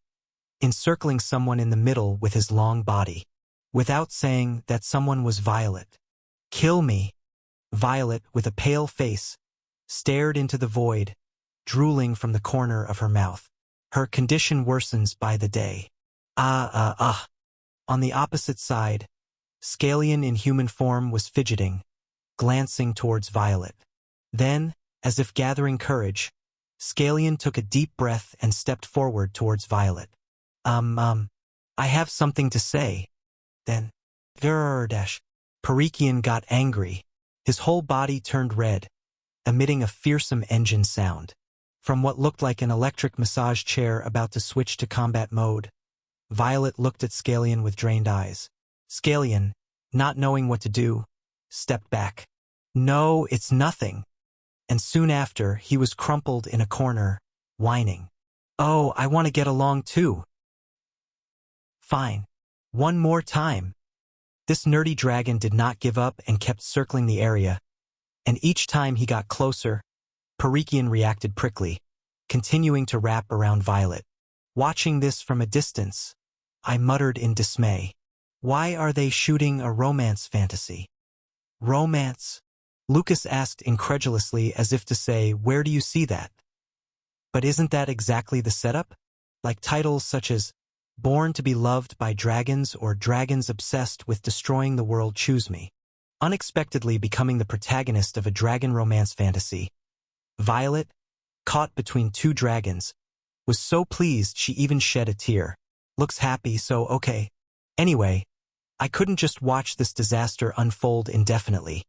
encircling someone in the middle with his long body. Without saying, that someone was Violet. Kill me. Violet, with a pale face, stared into the void, drooling from the corner of her mouth. Her condition worsens by the day. On the opposite side, Scalian in human form was fidgeting, glancing towards Violet. Then, as if gathering courage, Scalian took a deep breath and stepped forward towards Violet. I have something to say. Then, Parikian got angry. His whole body turned red, emitting a fearsome engine sound. From what looked like an electric massage chair about to switch to combat mode, Violet looked at Scalian with drained eyes. Scalian, not knowing what to do, stepped back. No, it's nothing. And soon after, he was crumpled in a corner, whining. Oh, I want to get along too. Fine. One more time. This nerdy dragon did not give up and kept circling the area, and each time he got closer, Parikian reacted prickly, continuing to wrap around Violet. Watching this from a distance, I muttered in dismay. Why are they shooting a romance fantasy? Romance? Lucas asked incredulously as if to say, where do you see that? But isn't that exactly the setup? Like titles such as Born to be Loved by Dragons or Dragons Obsessed with Destroying the World Choose Me. Unexpectedly becoming the protagonist of a dragon romance fantasy, Violet, caught between two dragons, was so pleased she even shed a tear. Looks happy, so okay. Anyway, I couldn't just watch this disaster unfold indefinitely,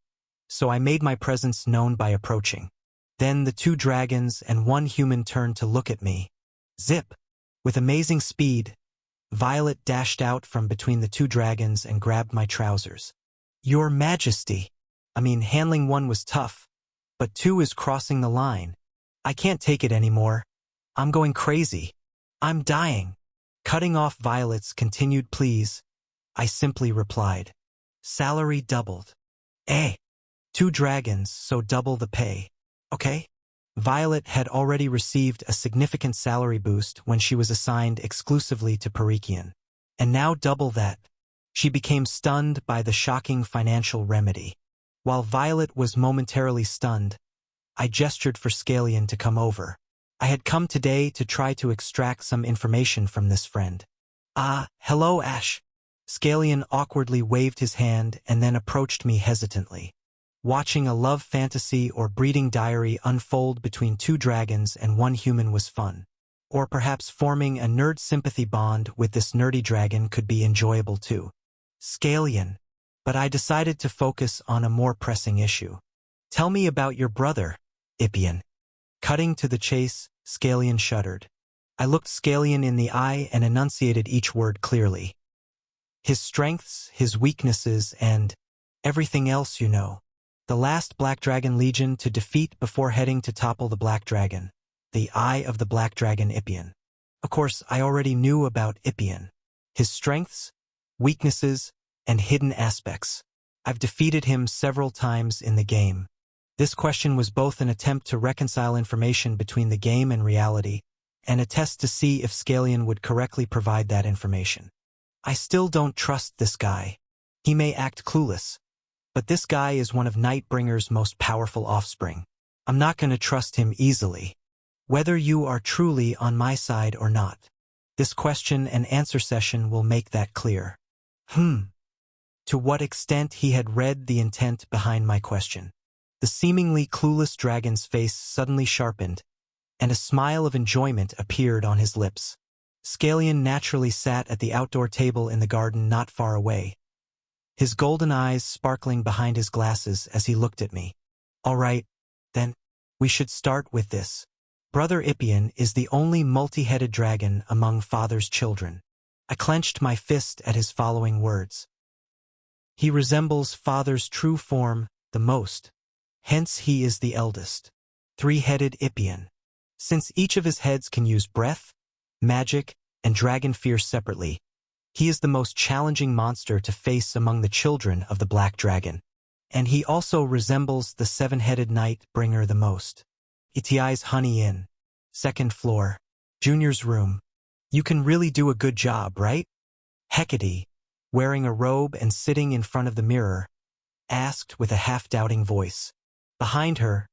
so I made my presence known by approaching. Then the two dragons and one human turned to look at me. Zip! With amazing speed, Violet dashed out from between the two dragons and grabbed my trousers. Your Majesty! Handling one was tough, but two is crossing the line. I can't take it anymore. I'm going crazy. I'm dying. Cutting off Violet's continued pleas, I simply replied. Salary doubled. Eh? Two dragons, so double the pay. Okay? Violet had already received a significant salary boost when she was assigned exclusively to Parikian. And now double that. She became stunned by the shocking financial remedy. While Violet was momentarily stunned, I gestured for Scalian to come over. I had come today to try to extract some information from this friend. Hello, Ash. Scalian awkwardly waved his hand and then approached me hesitantly. Watching a love fantasy or breeding diary unfold between two dragons and one human was fun. Or perhaps forming a nerd sympathy bond with this nerdy dragon could be enjoyable too. Scalian. But I decided to focus on a more pressing issue. Tell me about your brother, Ippian. Cutting to the chase, Scalian shuddered. I looked Scalian in the eye and enunciated each word clearly. His strengths, his weaknesses, and everything else you know. The last Black Dragon Legion to defeat before heading to topple the Black Dragon. The Eye of the Black Dragon Ippian. Of course, I already knew about Ippian. His strengths, weaknesses, and hidden aspects. I've defeated him several times in the game. This question was both an attempt to reconcile information between the game and reality, and a test to see if Scalian would correctly provide that information. I still don't trust this guy. He may act clueless, but this guy is one of Nightbringer's most powerful offspring. I'm not going to trust him easily, whether you are truly on my side or not. This question and answer session will make that clear. To what extent he had read the intent behind my question. The seemingly clueless dragon's face suddenly sharpened, and a smile of enjoyment appeared on his lips. Scalian naturally sat at the outdoor table in the garden not far away, his golden eyes sparkling behind his glasses as he looked at me. All right, then, we should start with this. Brother Ippian is the only multi-headed dragon among father's children. I clenched my fist at his following words. He resembles father's true form the most, hence he is the eldest. Three-headed Ippian. Since each of his heads can use breath, magic, and dragon fear separately, he is the most challenging monster to face among the children of the Black Dragon. And he also resembles the seven-headed Nightbringer the most. Itiai's Honey Inn. Second floor. Junior's room. You can really do a good job, right? Hecate, wearing a robe and sitting in front of the mirror, asked with a half-doubting voice. Behind her,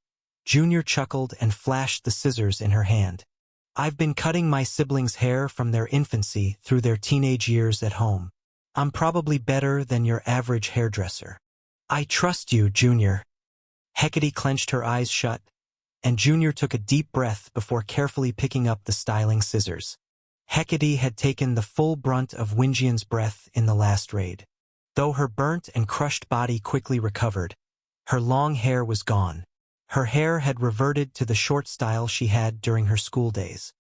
Junior chuckled and flashed the scissors in her hand. I've been cutting my siblings' hair from their infancy through their teenage years at home. I'm probably better than your average hairdresser. I trust you, Junior. Hecate clenched her eyes shut, and Junior took a deep breath before carefully picking up the styling scissors. Hecate had taken the full brunt of Winjian's breath in the last raid. Though her burnt and crushed body quickly recovered, her long hair was gone. Her hair had reverted to the short style she had during her school days.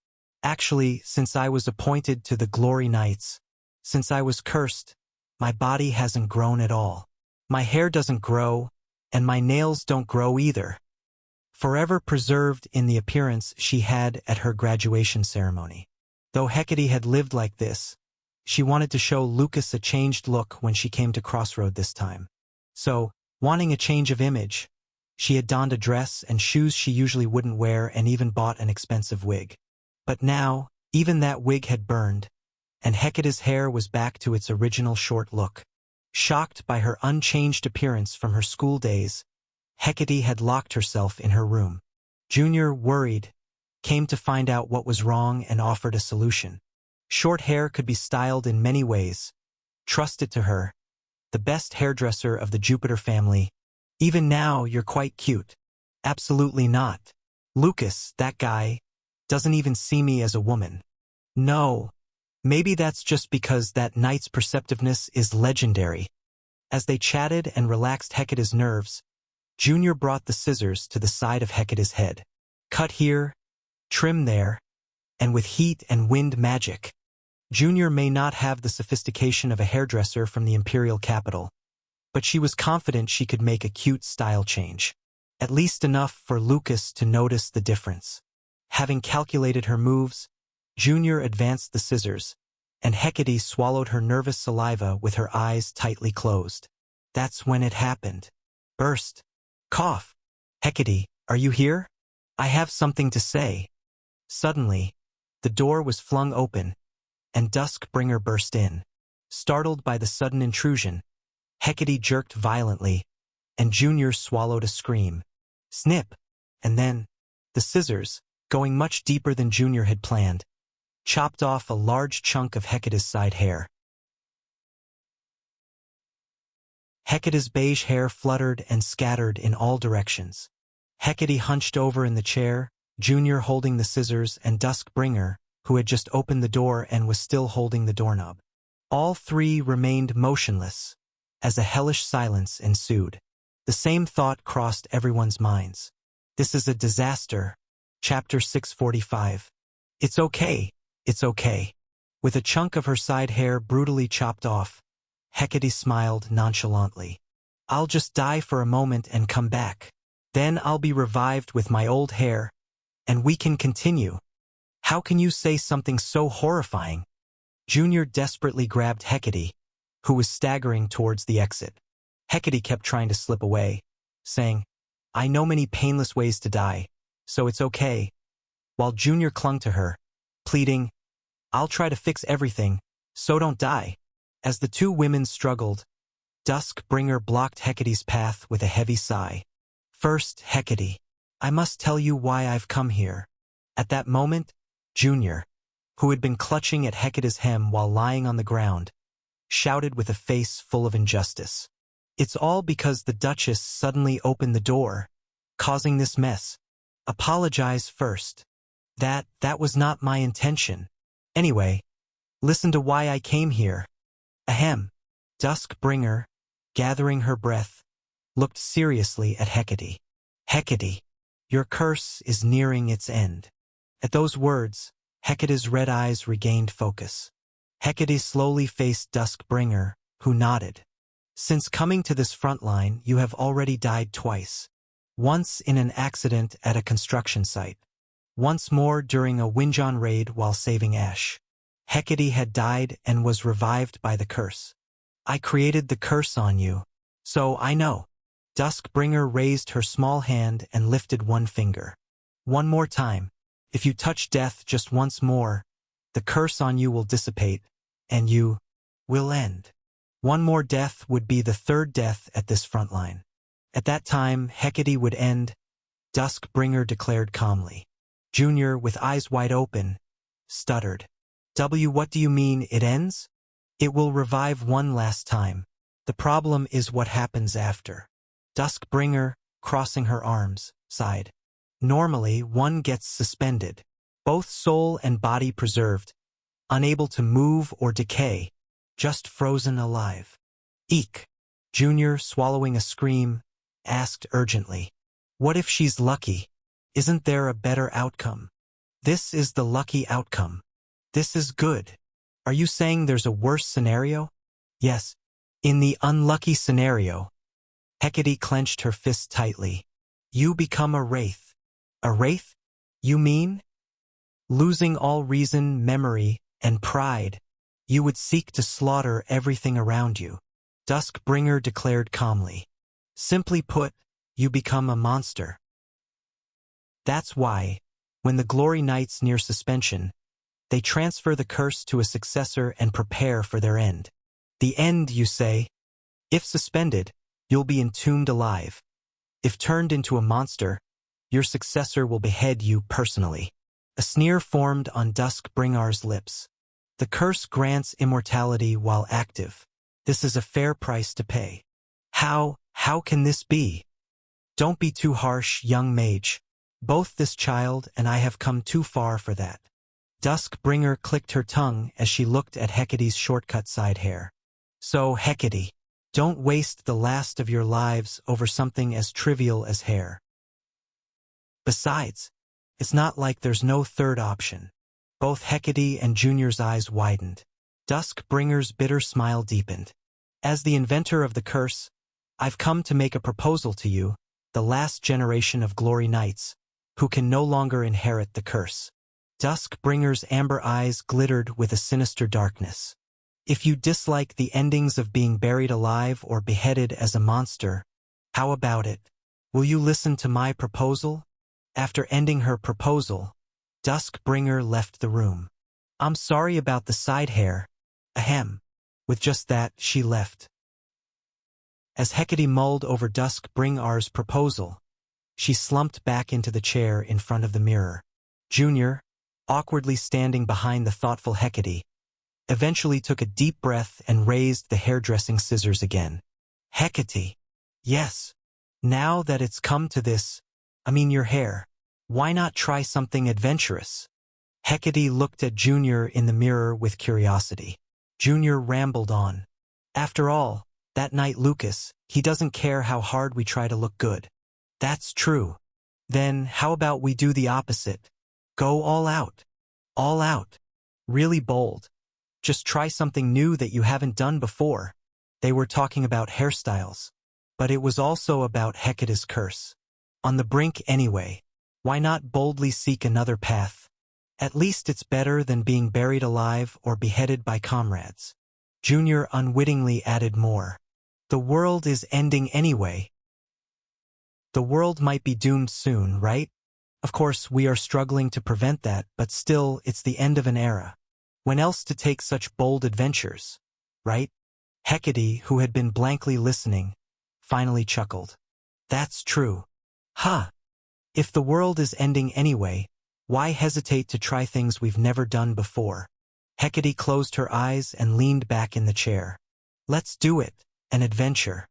Actually, since I was appointed to the Glory Knights, since I was cursed, my body hasn't grown at all. My hair doesn't grow, and my nails don't grow either. Forever preserved in the appearance she had at her graduation ceremony. Though Hecate had lived like this, She wanted to show Lucas a changed look when she came to Crossroad this time. So, wanting a change of image, she had donned a dress and shoes she usually wouldn't wear and even bought an expensive wig. But now, even that wig had burned, and Hecate's hair was back to its original short look. Shocked by her unchanged appearance from her school days, Hecate had locked herself in her room. Junior, worried, came to find out what was wrong and offered a solution. Short hair could be styled in many ways. Trust it to her, the best hairdresser of the Jupiter family. Even now, you're quite cute. Absolutely not. Lucas, that guy, doesn't even see me as a woman. No. Maybe that's just because that knight's perceptiveness is legendary. As they chatted and relaxed Hecate's nerves, Junior brought the scissors to the side of Hecate's head. Cut here, trim there, and with heat and wind magic. Junior may not have the sophistication of a hairdresser from the imperial capital, but she was confident she could make a cute style change. At least enough for Lucas to notice the difference. Having calculated her moves, Junior advanced the scissors, and Hecate swallowed her nervous saliva with her eyes tightly closed. That's when it happened. Burst. Cough. Hecate, are you here? I have something to say. Suddenly, the door was flung open, and Duskbringer burst in. Startled by the sudden intrusion, Hecate jerked violently, and Junior swallowed a scream. Snip! And then, the scissors, going much deeper than Junior had planned, chopped off a large chunk of Hecate's side hair. Hecate's beige hair fluttered and scattered in all directions. Hecate hunched over in the chair, Junior holding the scissors and Duskbringer, who had just opened the door and was still holding the doorknob. All three remained motionless, as a hellish silence ensued. The same thought crossed everyone's minds. This is a disaster. Chapter 645. It's okay. It's okay. With a chunk of her side hair brutally chopped off, Hecate smiled nonchalantly. I'll just die for a moment and come back. Then I'll be revived with my old hair, and we can continue. How can you say something so horrifying? Junior desperately grabbed Hecate, who was staggering towards the exit. Hecate kept trying to slip away, saying, I know many painless ways to die, so it's okay, while Junior clung to her, pleading, I'll try to fix everything, so don't die. As the two women struggled, Duskbringer blocked Hecate's path with a heavy sigh. First, Hecate, I must tell you why I've come here. At that moment, Junior, who had been clutching at Hecate's hem while lying on the ground, shouted with a face full of injustice. It's all because the Duchess suddenly opened the door, causing this mess. Apologize first. That was not my intention. Anyway, listen to why I came here. Ahem. Duskbringer, gathering her breath, looked seriously at Hecate. Hecate, your curse is nearing its end. At those words, Hecate's red eyes regained focus. Hecate slowly faced Duskbringer, who nodded. Since coming to this front line, you have already died twice. Once in an accident at a construction site. Once more during a Winjon raid while saving Ash. Hecate had died and was revived by the curse. I created the curse on you, so I know. Duskbringer raised her small hand and lifted one finger. One more time. If you touch death just once more, the curse on you will dissipate, and you will end. One more death would be the third death at this front line. At that time, Hecate would end, Duskbringer declared calmly. Junior, with eyes wide open, stuttered. What do you mean it ends? It will revive one last time. The problem is what happens after. Duskbringer, crossing her arms, sighed. Normally, one gets suspended, both soul and body preserved, unable to move or decay, just frozen alive. Eek! Junior, swallowing a scream, asked urgently. What if she's lucky? Isn't there a better outcome? This is the lucky outcome. This is good. Are you saying there's a worse scenario? Yes. In the unlucky scenario, Hecate clenched her fist tightly. You become a wraith. A wraith? You mean? Losing all reason, memory, and pride. You would seek to slaughter everything around you, Duskbringer declared calmly. Simply put, you become a monster. That's why, when the Glory Knights near suspension, they transfer the curse to a successor and prepare for their end. The end, you say? If suspended, you'll be entombed alive. If turned into a monster, your successor will behead you personally. A sneer formed on Duskbringer's lips. The curse grants immortality while active. This is a fair price to pay. How can this be? Don't be too harsh, young mage. Both this child and I have come too far for that. Duskbringer clicked her tongue as she looked at Hecate's shortcut side hair. So, Hecate, don't waste the last of your lives over something as trivial as hair. Besides, it's not like there's no third option. Both Hecate and Junior's eyes widened. Duskbringer's bitter smile deepened. As the inventor of the curse, I've come to make a proposal to you, the last generation of Glory Knights, who can no longer inherit the curse. Duskbringer's amber eyes glittered with a sinister darkness. If you dislike the endings of being buried alive or beheaded as a monster, how about it? Will you listen to my proposal? After ending her proposal, Duskbringer left the room. I'm sorry about the side hair. Ahem. With just that, she left. As Hecate mulled over Duskbringer's proposal, she slumped back into the chair in front of the mirror. Junior, awkwardly standing behind the thoughtful Hecate, eventually took a deep breath and raised the hairdressing scissors again. Hecate. Yes. Now that it's come to this, your hair, why not try something adventurous? Hecate looked at Junior in the mirror with curiosity. Junior rambled on. After all, that night Lucas, he doesn't care how hard we try to look good. That's true. Then how about we do the opposite? Go all out. All out. Really bold. Just try something new that you haven't done before. They were talking about hairstyles. But it was also about Hecate's curse. On the brink anyway. Why not boldly seek another path? At least it's better than being buried alive or beheaded by comrades. Junior unwittingly added more. The world is ending anyway. The world might be doomed soon, right? Of course, we are struggling to prevent that, but still, it's the end of an era. When else to take such bold adventures, right? Hecate, who had been blankly listening, finally chuckled. That's true. Huh. If the world is ending anyway, why hesitate to try things we've never done before? Hecate closed her eyes and leaned back in the chair. Let's do it, an adventure.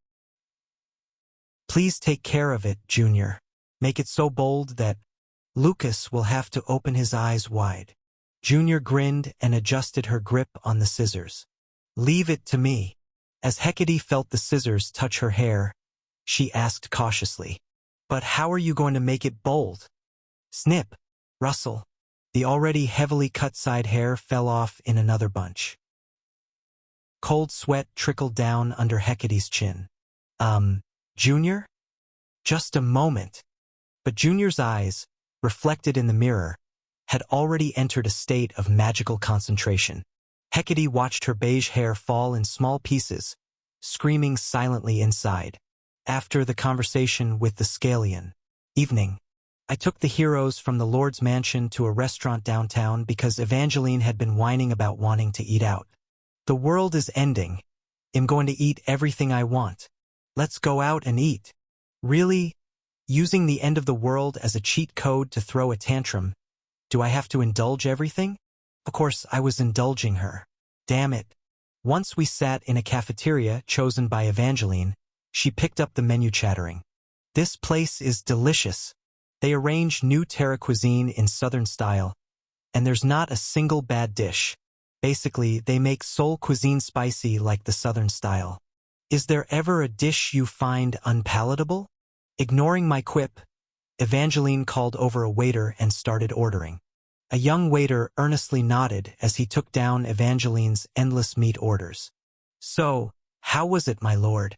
Please take care of it, Junior. Make it so bold that Lucas will have to open his eyes wide. Junior grinned and adjusted her grip on the scissors. Leave it to me. As Hecate felt the scissors touch her hair, she asked cautiously. But how are you going to make it bold? Snip, rustle. The already heavily cut side hair fell off in another bunch. Cold sweat trickled down under Hecate's chin. Junior? Just a moment. But Junior's eyes, reflected in the mirror, had already entered a state of magical concentration. Hecate watched her beige hair fall in small pieces, screaming silently inside. After the conversation with the Scalian evening, I took the heroes from the Lord's mansion to a restaurant downtown because Evangeline had been whining about wanting to eat out. The world is ending. I'm going to eat everything I want. Let's go out and eat. Really? Using the end of the world as a cheat code to throw a tantrum, do I have to indulge everything? Of course, I was indulging her. Damn it. Once we sat in a cafeteria chosen by Evangeline, she picked up the menu chattering. This place is delicious. They arrange new terra cuisine in Southern style, and there's not a single bad dish. Basically, they make Seoul cuisine spicy like the Southern style. Is there ever a dish you find unpalatable? Ignoring my quip, Evangeline called over a waiter and started ordering. A young waiter earnestly nodded as he took down Evangeline's endless meat orders. So, how was it, my lord?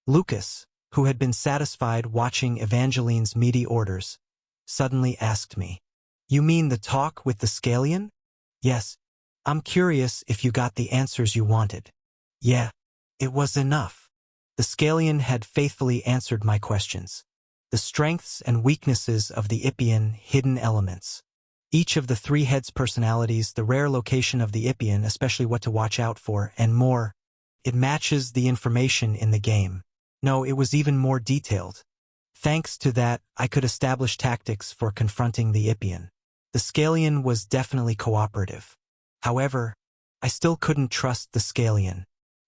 Lucas, who had been satisfied watching Evangeline's meaty orders, suddenly asked me. You mean the talk with the Scalian? Yes. I'm curious if you got the answers you wanted. Yeah, it was enough. The Scalian had faithfully answered my questions. The strengths and weaknesses of the Ippian hidden elements. Each of the three heads' personalities, the rare location of the Ippian, especially what to watch out for, and more. It matches the information in the game. No, it was even more detailed. Thanks to that, I could establish tactics for confronting the Ippian. The Scalian was definitely cooperative. However, I still couldn't trust the Scalian.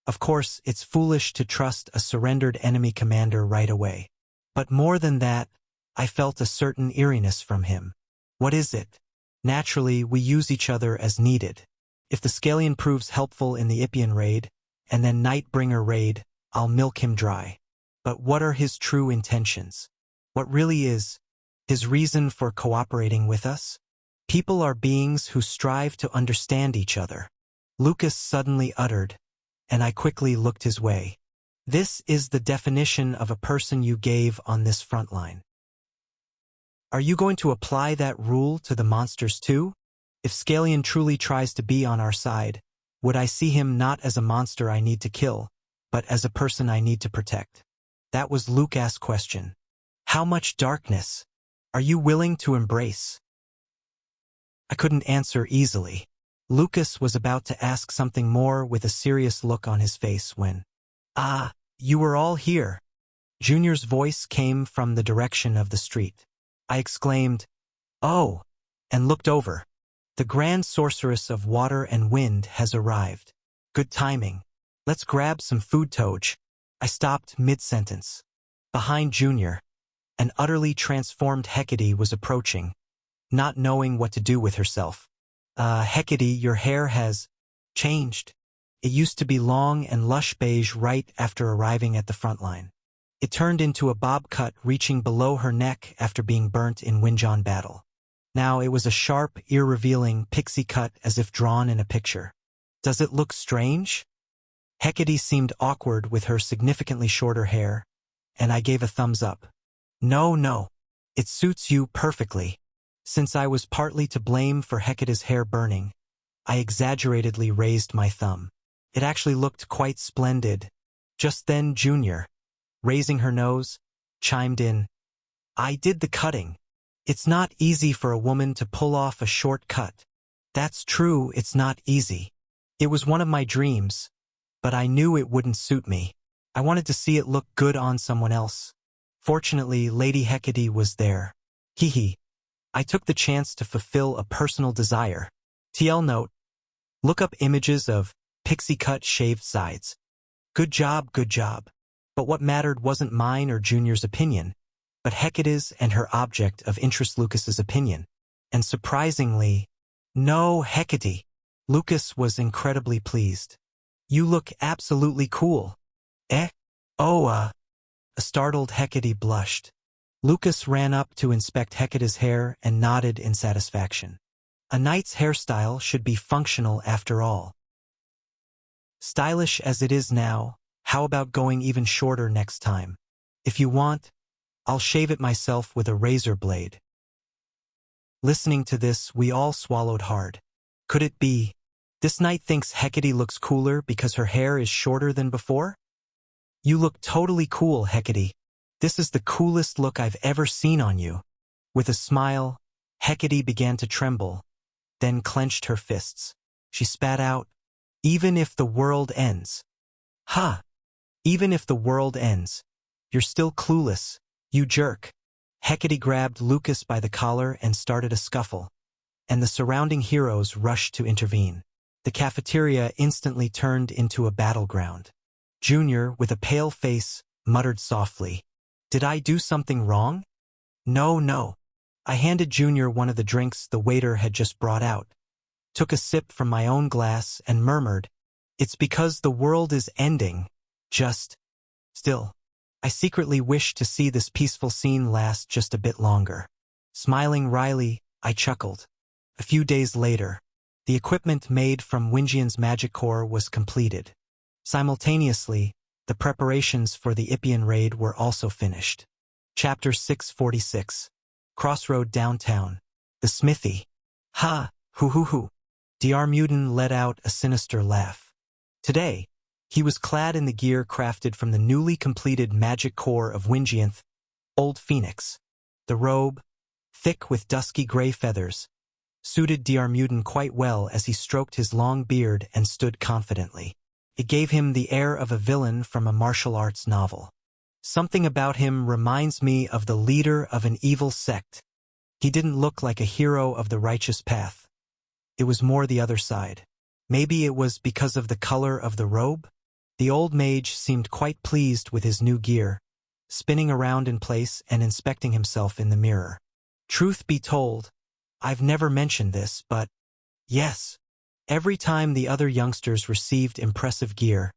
Of course, it's foolish to trust a surrendered enemy commander right away. But more than that, I felt a certain eeriness from him. What is it? Naturally, we use each other as needed. If the Scalian proves helpful in the Ippian raid, and then Nightbringer raid, I'll milk him dry. But what are his true intentions? What really is his reason for cooperating with us? People are beings who strive to understand each other. Lucas suddenly uttered, and I quickly looked his way. This is the definition of a person you gave on this front line. Are you going to apply that rule to the monsters too? If Scalian truly tries to be on our side, would I see him not as a monster I need to kill, but as a person I need to protect? That was Lucas' question. How much darkness are you willing to embrace? I couldn't answer easily. Lucas was about to ask something more with a serious look on his face when, you were all here. Junior's voice came from the direction of the street. I exclaimed, "Oh," and looked over. The Grand Sorceress of Water and Wind has arrived. Good timing. Let's grab some food, Toj. I stopped mid-sentence. Behind Junior, an utterly transformed Hecate was approaching, not knowing what to do with herself. Hecate, your hair has changed. It used to be long and lush beige right after arriving at the front line. It turned into a bob cut reaching below her neck after being burnt in Winjon battle. Now it was a sharp, ear-revealing pixie cut as if drawn in a picture. Does it look strange? Hecate seemed awkward with her significantly shorter hair, and I gave a thumbs up. No, it suits you perfectly. Since I was partly to blame for Hecate's hair burning, I exaggeratedly raised my thumb. It actually looked quite splendid. Just then Junior, raising her nose, chimed in. I did the cutting. It's not easy for a woman to pull off a short cut. That's true, it's not easy. It was one of my dreams, but I knew it wouldn't suit me. I wanted to see it look good on someone else. Fortunately, Lady Hecate was there. Hee. I took the chance to fulfill a personal desire. TL note. Look up images of pixie-cut shaved sides. Good job. But what mattered wasn't mine or Junior's opinion, but Hecate's and her object of interest Lucas's opinion. And surprisingly, no, Hecate. Lucas was incredibly pleased. You look absolutely cool. A startled Hecate blushed. Lucas ran up to inspect Hecate's hair and nodded in satisfaction. A knight's hairstyle should be functional after all. Stylish as it is now, how about going even shorter next time? If you want, I'll shave it myself with a razor blade. Listening to this, we all swallowed hard. Could it be? This knight thinks Hecate looks cooler because her hair is shorter than before? You look totally cool, Hecate. This is the coolest look I've ever seen on you. With a smile, Hecate began to tremble, then clenched her fists. She spat out, even if the world ends. Even if the world ends. You're still clueless, you jerk. Hecate grabbed Lucas by the collar and started a scuffle, and the surrounding heroes rushed to intervene. The cafeteria instantly turned into a battleground. Junior, with a pale face, muttered softly, "Did I do something wrong?" No. I handed Junior one of the drinks the waiter had just brought out, took a sip from my own glass and murmured, "It's because the world is ending. Still, I secretly wish to see this peaceful scene last just a bit longer." Smiling wryly, I chuckled. A few days later, the equipment made from Winjian's magic core was completed. Simultaneously, the preparations for the Ippian raid were also finished. Chapter 646. Crossroad downtown. The smithy. Hoo. Diarmuiden let out a sinister laugh. Today, he was clad in the gear crafted from the newly completed magic core of Wingianth, Old Phoenix. The robe, thick with dusky gray feathers, suited Diarmuiden quite well as he stroked his long beard and stood confidently. It gave him the air of a villain from a martial arts novel. Something about him reminds me of the leader of an evil sect. He didn't look like a hero of the righteous path. It was more the other side. Maybe it was because of the color of the robe? The old mage seemed quite pleased with his new gear, spinning around in place and inspecting himself in the mirror. Truth be told, I've never mentioned this, but yes, every time the other youngsters received impressive gear,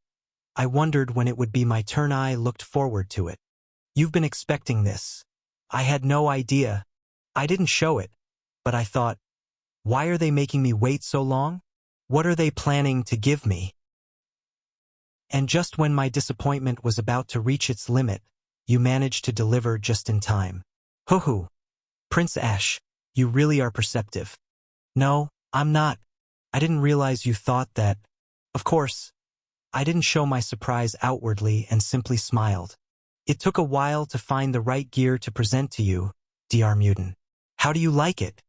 I wondered when it would be my turn. I looked forward to it. You've been expecting this. I had no idea. I didn't show it, but I thought, why are they making me wait so long? What are they planning to give me? And just when my disappointment was about to reach its limit, you managed to deliver just in time. Hoo-hoo. Prince Ash, you really are perceptive. No, I'm not. I didn't realize you thought that. Of course, I didn't show my surprise outwardly and simply smiled. It took a while to find the right gear to present to you, Diarmuiden. How do you like it?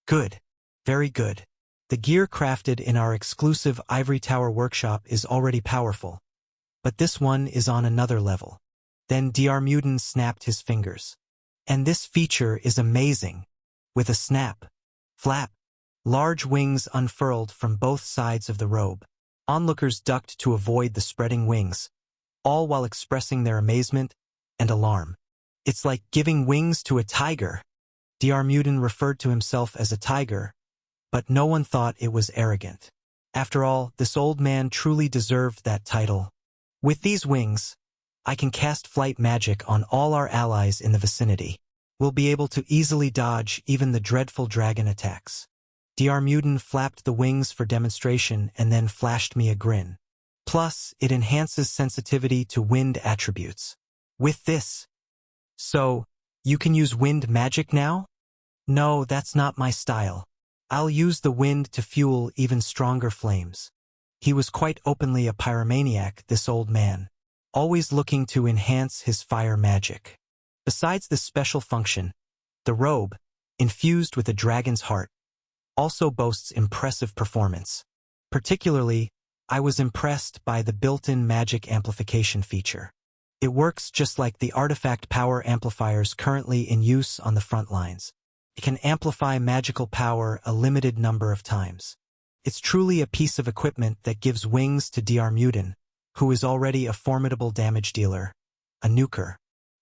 Good. Very good. The gear crafted in our exclusive Ivory Tower workshop is already powerful, but this one is on another level. Then Diarmuiden snapped his fingers. And this feature is amazing. With a snap, flap, large wings unfurled from both sides of the robe. Onlookers ducked to avoid the spreading wings, all while expressing their amazement and alarm. It's like giving wings to a tiger. Diarmuiden referred to himself as a tiger, but no one thought it was arrogant. After all, this old man truly deserved that title. With these wings, I can cast flight magic on all our allies in the vicinity. We'll be able to easily dodge even the dreadful dragon attacks. Diarmuiden flapped the wings for demonstration and then flashed me a grin. Plus, it enhances sensitivity to wind attributes. With this. So, you can use wind magic now? No, that's not my style. I'll use the wind to fuel even stronger flames. He was quite openly a pyromaniac, this old man, always looking to enhance his fire magic. Besides this special function, the robe, infused with a dragon's heart, also boasts impressive performance. Particularly, I was impressed by the built-in magic amplification feature. It works just like the artifact power amplifiers currently in use on the front lines. It can amplify magical power a limited number of times. It's truly a piece of equipment that gives wings to Diarmuiden, who is already a formidable damage dealer, a nuker.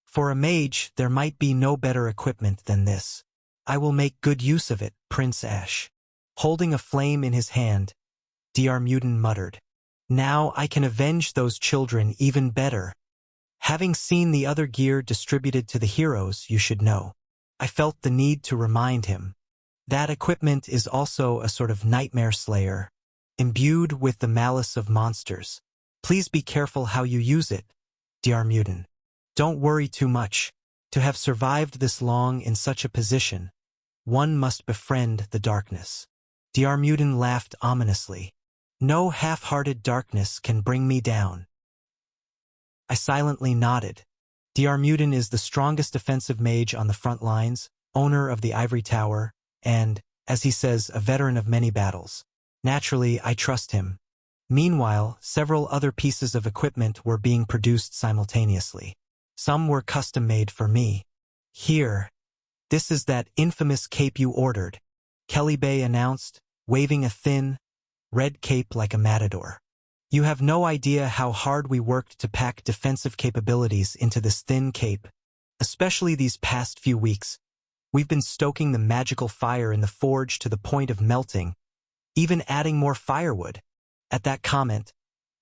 For a mage, there might be no better equipment than this. I will make good use of it, Prince Ash. Holding a flame in his hand, Diarmuiden muttered. Now I can avenge those children even better. Having seen the other gear distributed to the heroes, you should know. I felt the need to remind him. That equipment is also a sort of nightmare slayer, imbued with the malice of monsters. Please be careful how you use it, Diarmuiden. Don't worry too much. To have survived this long in such a position, one must befriend the darkness. Diarmuiden laughed ominously. No half-hearted darkness can bring me down. I silently nodded. Diarmuiden is the strongest defensive mage on the front lines, owner of the Ivory Tower, and, as he says, a veteran of many battles. Naturally, I trust him. Meanwhile, several other pieces of equipment were being produced simultaneously. Some were custom-made for me. Here. This is that infamous cape you ordered, Kelly Bay announced, waving a thin, red cape like a matador. You have no idea how hard we worked to pack defensive capabilities into this thin cape, especially these past few weeks. We've been stoking the magical fire in the forge to the point of melting, even adding more firewood. At that comment,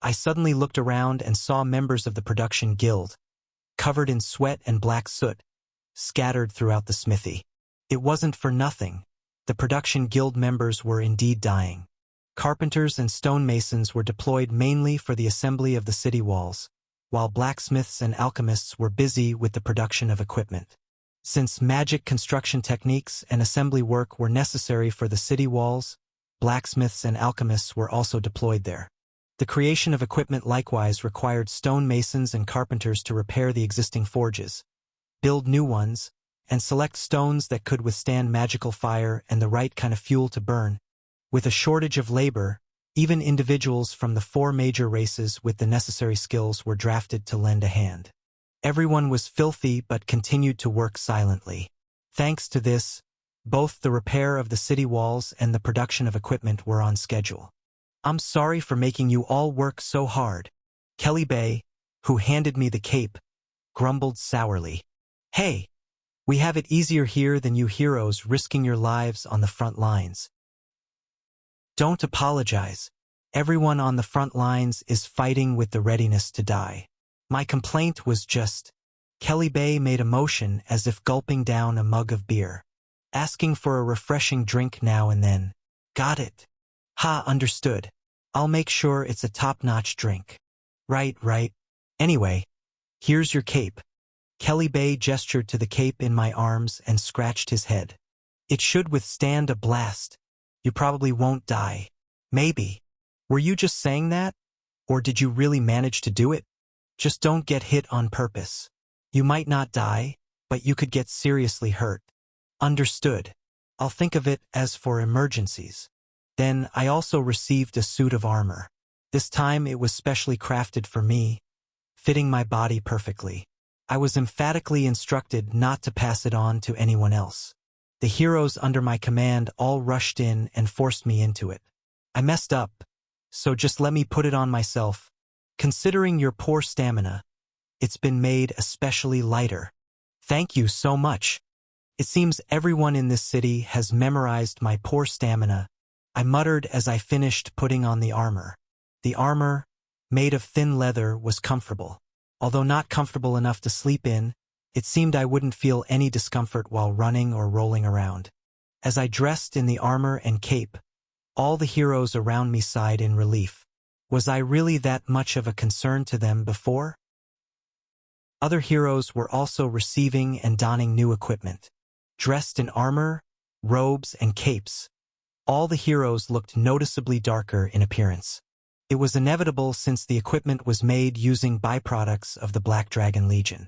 I suddenly looked around and saw members of the production guild, covered in sweat and black soot, scattered throughout the smithy. It wasn't for nothing. The production guild members were indeed dying. Carpenters and stonemasons were deployed mainly for the assembly of the city walls, while blacksmiths and alchemists were busy with the production of equipment. Since magic construction techniques and assembly work were necessary for the city walls, blacksmiths and alchemists were also deployed there. The creation of equipment likewise required stonemasons and carpenters to repair the existing forges, build new ones, and select stones that could withstand magical fire and the right kind of fuel to burn. With a shortage of labor, even individuals from the 4 major races with the necessary skills were drafted to lend a hand. Everyone was filthy but continued to work silently. Thanks to this, both the repair of the city walls and the production of equipment were on schedule. "I'm sorry for making you all work so hard," Kelly Bay, who handed me the cape, grumbled sourly. "Hey, we have it easier here than you heroes risking your lives on the front lines." "Don't apologize. Everyone on the front lines is fighting with the readiness to die. My complaint was just—" Kelly Bay made a motion as if gulping down a mug of beer. "Asking for a refreshing drink now and then. Got it. Ha, understood. I'll make sure it's a top-notch drink." Right. Anyway, here's your cape." Kelly Bay gestured to the cape in my arms and scratched his head. "It should withstand a blast. You probably won't die." "Maybe. Were you just saying that? Or did you really manage to do it? Just don't get hit on purpose. You might not die, but you could get seriously hurt." "Understood. I'll think of it as for emergencies." Then I also received a suit of armor. This time it was specially crafted for me, fitting my body perfectly. I was emphatically instructed not to pass it on to anyone else. The heroes under my command all rushed in and forced me into it. I messed up, so just let me put it on myself. Considering your poor stamina, it's been made especially lighter. Thank you so much. It seems everyone in this city has memorized my poor stamina, I muttered as I finished putting on the armor. The armor, made of thin leather, was comfortable. Although not comfortable enough to sleep in, it seemed I wouldn't feel any discomfort while running or rolling around. As I dressed in the armor and cape, all the heroes around me sighed in relief. Was I really that much of a concern to them before? Other heroes were also receiving and donning new equipment. Dressed in armor, robes, and capes, all the heroes looked noticeably darker in appearance. It was inevitable since the equipment was made using byproducts of the Black Dragon Legion.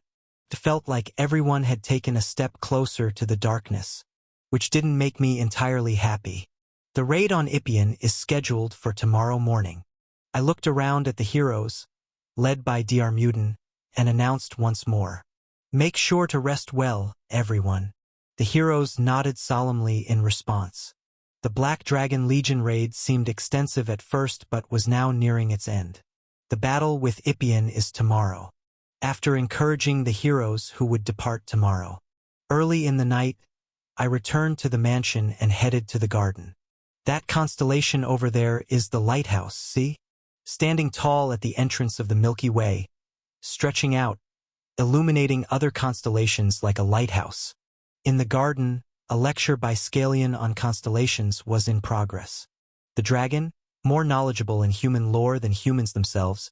It felt like everyone had taken a step closer to the darkness, which didn't make me entirely happy. The raid on Ippian is scheduled for tomorrow morning. I looked around at the heroes, led by Dr. Muden, and announced once more, "Make sure to rest well, everyone." The heroes nodded solemnly in response. The Black Dragon Legion raid seemed extensive at first but was now nearing its end. The battle with Ippian is tomorrow. After encouraging the heroes who would depart tomorrow. Early in the night, I returned to the mansion and headed to the garden. That constellation over there is the lighthouse, see? Standing tall at the entrance of the Milky Way, stretching out, illuminating other constellations like a lighthouse. In the garden, a lecture by Scalian on constellations was in progress. The dragon, more knowledgeable in human lore than humans themselves,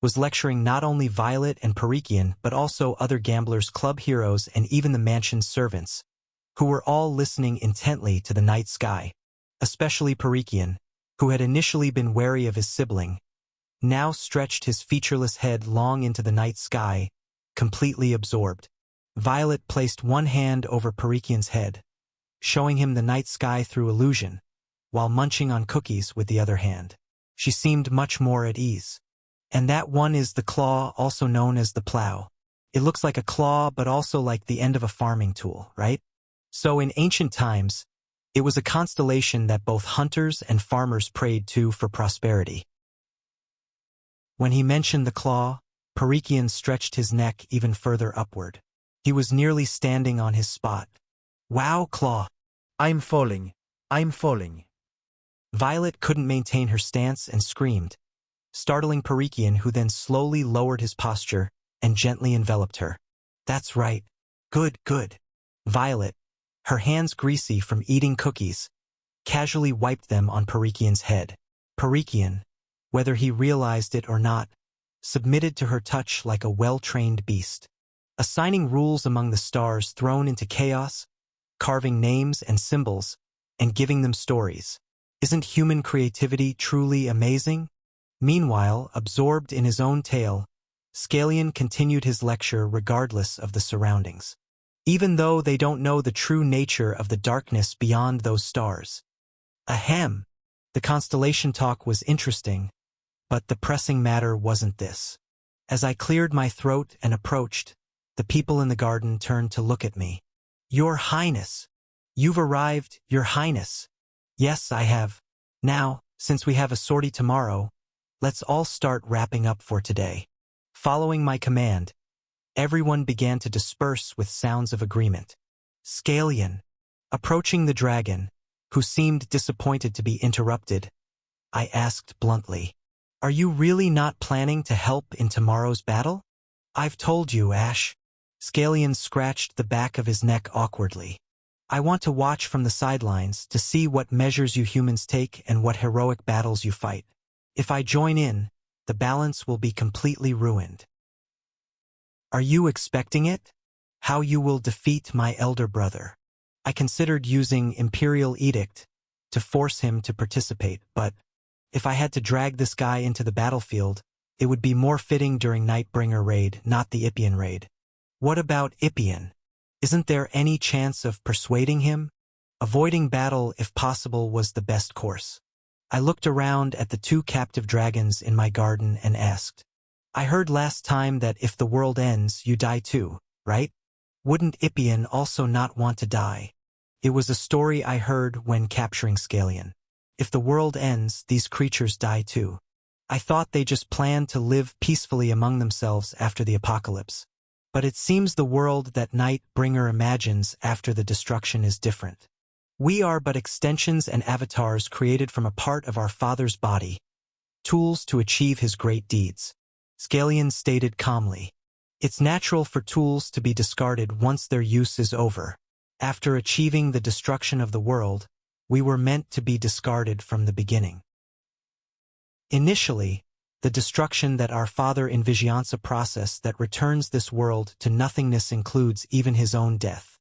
was lecturing not only Violet and Perikian but also other gamblers, club heroes, and even the mansion's servants, who were all listening intently to the night sky, especially Perikian, who had initially been wary of his sibling, now stretched his featureless head long into the night sky, completely absorbed. Violet placed one hand over Perikian's head, showing him the night sky through illusion, while munching on cookies with the other hand. She seemed much more at ease. "And that one is the claw, also known as the plow. It looks like a claw but also like the end of a farming tool, right? So in ancient times, it was a constellation that both hunters and farmers prayed to for prosperity." When he mentioned the claw, Perikian stretched his neck even further upward. He was nearly standing on his spot. "Wow, claw! I'm falling. I'm falling." Violet couldn't maintain her stance and screamed, startling Perikian, who then slowly lowered his posture and gently enveloped her. "That's right. Good. Violet, her hands greasy from eating cookies, casually wiped them on Perikian's head. Perikian, whether he realized it or not, submitted to her touch like a well-trained beast, assigning rules among the stars thrown into chaos, carving names and symbols, and giving them stories. Isn't human creativity truly amazing? Meanwhile, absorbed in his own tale, Scalian continued his lecture regardless of the surroundings. Even though they don't know the true nature of the darkness beyond those stars. Ahem. The constellation talk was interesting, but the pressing matter wasn't this. As I cleared my throat and approached, the people in the garden turned to look at me. Your Highness. You've arrived, Your Highness. Yes, I have. Now, since we have a sortie tomorrow, let's all start wrapping up for today. Following my command, everyone began to disperse with sounds of agreement. Scalian. Approaching the dragon, who seemed disappointed to be interrupted, I asked bluntly, "Are you really not planning to help in tomorrow's battle?" "I've told you, Ash." Scalian scratched the back of his neck awkwardly. "I want to watch from the sidelines to see what measures you humans take and what heroic battles you fight. If I join in, the balance will be completely ruined." "Are you expecting it? How you will defeat my elder brother?" I considered using Imperial Edict to force him to participate, but if I had to drag this guy into the battlefield, it would be more fitting during Nightbringer raid, not the Ippian raid. What about Ippian? Isn't there any chance of persuading him? Avoiding battle, if possible, was the best course. I looked around at the 2 captive dragons in my garden and asked, "I heard last time that if the world ends, you die too, right? Wouldn't Ippian also not want to die?" It was a story I heard when capturing Scalian. If the world ends, these creatures die too. I thought they just planned to live peacefully among themselves after the apocalypse. But it seems the world that Nightbringer imagines after the destruction is different. We are but extensions and avatars created from a part of our Father's body, tools to achieve his great deeds. Scalian stated calmly, "It's natural for tools to be discarded once their use is over. After achieving the destruction of the world, we were meant to be discarded from the beginning. Initially, the destruction that our Father envisions a process that returns this world to nothingness includes even his own death.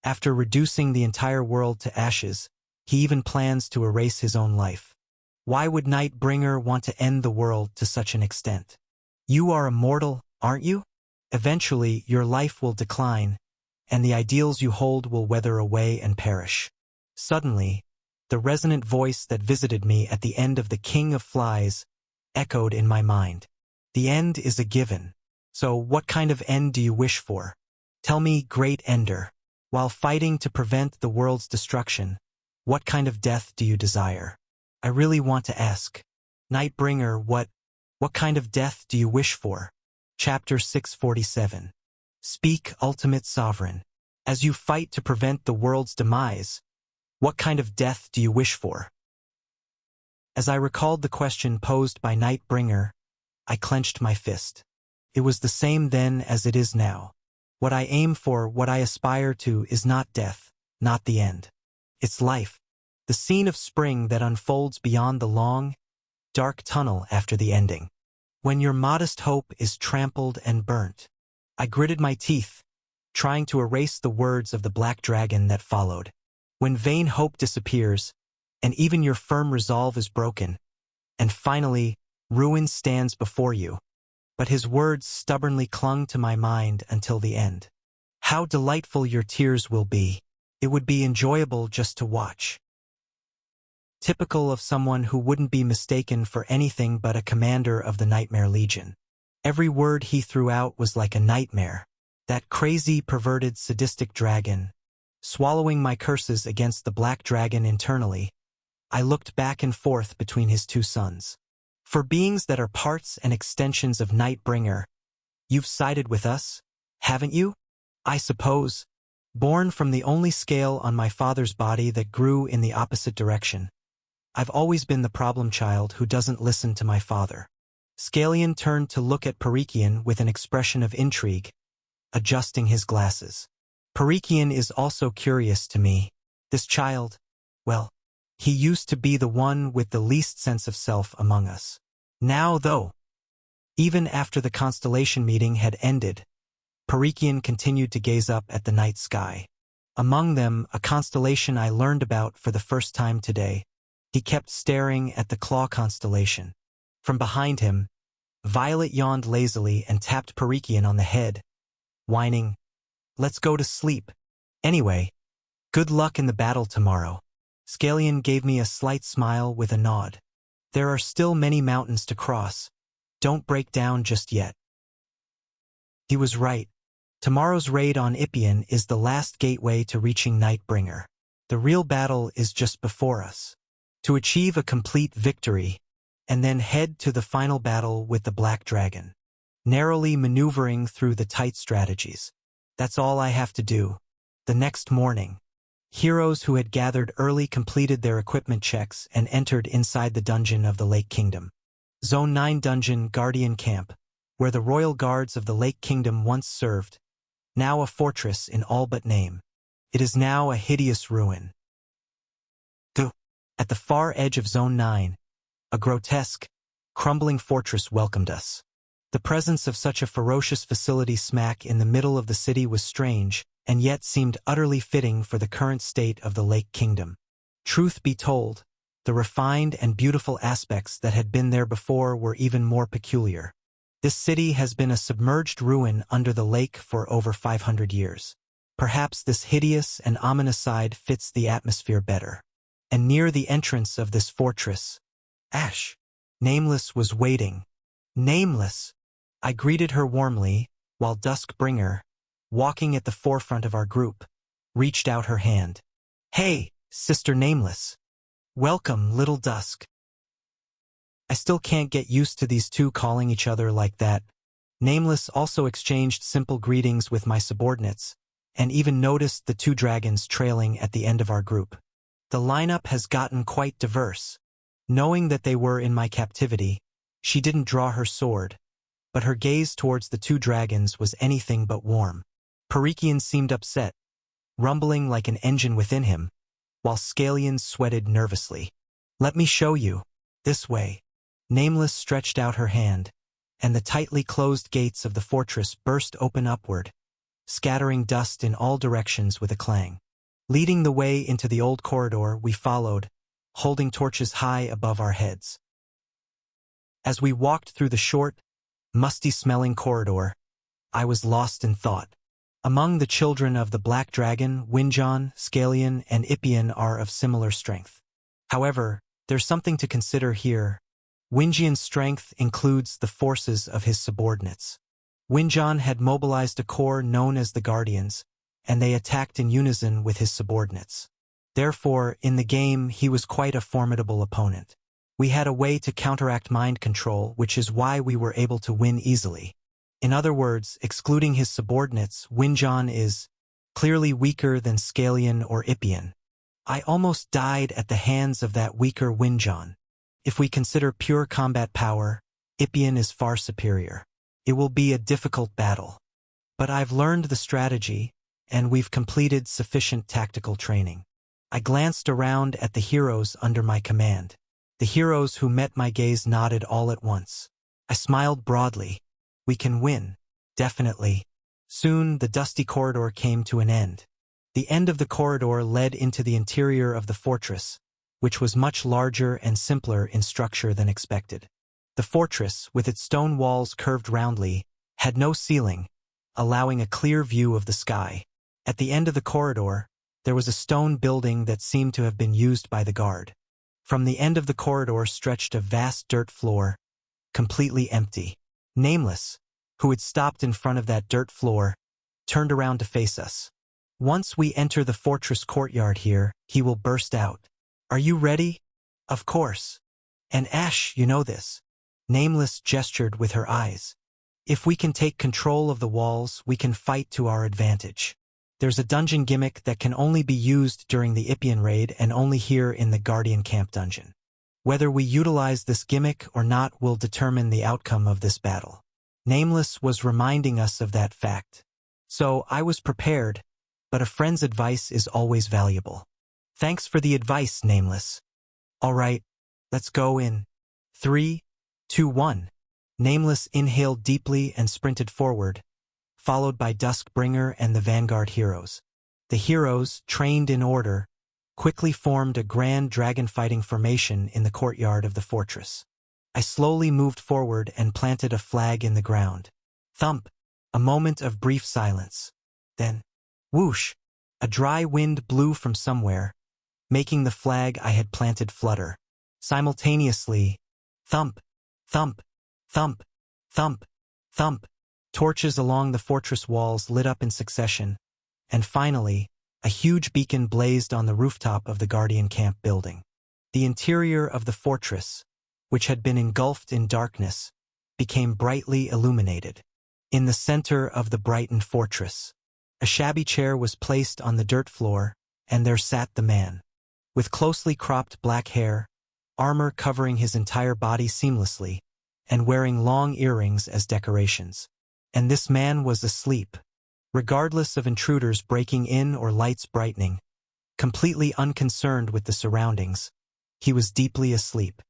After reducing the entire world to ashes, he even plans to erase his own life. Why would Nightbringer want to end the world to such an extent? You are immortal, aren't you? Eventually, your life will decline, and the ideals you hold will wither away and perish." Suddenly, the resonant voice that visited me at the end of The King of Flies echoed in my mind. The end is a given. So what kind of end do you wish for? Tell me, Great Ender. While fighting to prevent the world's destruction, what kind of death do you desire? I really want to ask. Nightbringer, what kind of death do you wish for? Chapter 647. Speak, Ultimate Sovereign. As you fight to prevent the world's demise, what kind of death do you wish for? As I recalled the question posed by Nightbringer, I clenched my fist. It was the same then as it is now. What I aim for, what I aspire to, is not death, not the end. It's life, the scene of spring that unfolds beyond the long, dark tunnel after the ending. When your modest hope is trampled and burnt. I gritted my teeth, trying to erase the words of the black dragon that followed. When vain hope disappears, and even your firm resolve is broken, and finally, ruin stands before you. But his words stubbornly clung to my mind until the end. How delightful your tears will be. It would be enjoyable just to watch. Typical of someone who wouldn't be mistaken for anything but a commander of the Nightmare Legion. Every word he threw out was like a nightmare. That crazy, perverted, sadistic dragon. Swallowing my curses against the black dragon internally, I looked back and forth between his 2 sons. For beings that are parts and extensions of Nightbringer, you've sided with us, haven't you? I suppose. Born from the only scale on my father's body that grew in the opposite direction. I've always been the problem child who doesn't listen to my father. Scalian turned to look at Parikian with an expression of intrigue, adjusting his glasses. Parikian is also curious to me. This child, well, he used to be the one with the least sense of self among us. Now, though, even after the constellation meeting had ended, Parikian continued to gaze up at the night sky. Among them, a constellation I learned about for the first time today, He kept staring at the claw constellation. From behind him, Violet yawned lazily and tapped Parikian on the head, whining, "Let's go to sleep. Anyway, good luck in the battle tomorrow." Scalian gave me a slight smile with a nod. "There are still many mountains to cross. Don't break down just yet." He was right. Tomorrow's raid on Ippian is the last gateway to reaching Nightbringer. The real battle is just before us. To achieve a complete victory, and then head to the final battle with the Black Dragon, narrowly maneuvering through the tight strategies. That's all I have to do. The next morning, heroes who had gathered early completed their equipment checks and entered inside the dungeon of the Lake Kingdom. Zone 9 Dungeon Guardian Camp, where the royal guards of the Lake Kingdom once served, now a fortress in all but name. It is now a hideous ruin. At the far edge of Zone 9, a grotesque, crumbling fortress welcomed us. The presence of such a ferocious facility smack in the middle of the city was strange, and yet seemed utterly fitting for the current state of the Lake Kingdom. Truth be told, the refined and beautiful aspects that had been there before were even more peculiar. This city has been a submerged ruin under the lake for over 500 years. Perhaps this hideous and ominous side fits the atmosphere better. And near the entrance of this fortress, Nameless was waiting. Nameless! I greeted her warmly, while Duskbringer, walking at the forefront of our group, reached out her hand. "Hey, Sister Nameless. Welcome, Little Dusk." I still can't get used to these two calling each other like that. Nameless also exchanged simple greetings with my subordinates, and even noticed the two dragons trailing at the end of our group. The lineup has gotten quite diverse. Knowing that they were in my captivity, she didn't draw her sword, but her gaze towards the two dragons was anything but warm. Parikian seemed upset, rumbling like an engine within him, while Scalian sweated nervously. "Let me show you. This way." Nameless stretched out her hand, and the tightly closed gates of the fortress burst open upward, scattering dust in all directions with a clang. Leading the way into the old corridor, we followed, holding torches high above our heads. As we walked through the short, musty-smelling corridor, I was lost in thought. Among the children of the Black Dragon, Winjon, Scalian, and Ippian are of similar strength. However, there's something to consider here. Winjian's strength includes the forces of his subordinates. Winjon had mobilized a corps known as the Guardians, and they attacked in unison with his subordinates. Therefore, in the game, he was quite a formidable opponent. We had a way to counteract mind control, which is why we were able to win easily. In other words, excluding his subordinates, Winjon is clearly weaker than Scalian or Ippian. I almost died at the hands of that weaker Winjon. If we consider pure combat power, Ippian is far superior. It will be a difficult battle. But I've learned the strategy, and we've completed sufficient tactical training. I glanced around at the heroes under my command. The heroes who met my gaze nodded all at once. I smiled broadly. We can win. Definitely. Soon the dusty corridor came to an end. The end of the corridor led into the interior of the fortress, which was much larger and simpler in structure than expected. The fortress, with its stone walls curved roundly, had no ceiling, allowing a clear view of the sky. At the end of the corridor, there was a stone building that seemed to have been used by the guard. From the end of the corridor stretched a vast dirt floor, completely empty. Nameless, who had stopped in front of that dirt floor, turned around to face us. "Once we enter the fortress courtyard here, he will burst out. Are you ready?" "Of course. And you know this." Nameless gestured with her eyes. "If we can take control of the walls, we can fight to our advantage. There's a dungeon gimmick that can only be used during the Ippian raid and only here in the Guardian Camp dungeon. Whether we utilize this gimmick or not will determine the outcome of this battle." Nameless was reminding us of that fact. So I was prepared, but a friend's advice is always valuable. "Thanks for the advice, Nameless." "All right, let's go in 3, 2, 1. Nameless inhaled deeply and sprinted forward, followed by Duskbringer and the Vanguard heroes. The heroes, trained in order, quickly formed a grand dragon-fighting formation in the courtyard of the fortress. I slowly moved forward and planted a flag in the ground. Thump! A moment of brief silence. Then, whoosh! A dry wind blew from somewhere, making the flag I had planted flutter. Simultaneously, thump! Thump! Thump! Thump! Thump! Torches along the fortress walls lit up in succession, and finally, a huge beacon blazed on the rooftop of the Guardian Camp building. The interior of the fortress, which had been engulfed in darkness, became brightly illuminated. In the center of the brightened fortress, a shabby chair was placed on the dirt floor, and there sat the man. With closely cropped black hair, armor covering his entire body seamlessly, and wearing long earrings as decorations. And this man was asleep, regardless of intruders breaking in or lights brightening. Completely unconcerned with the surroundings, he was deeply asleep.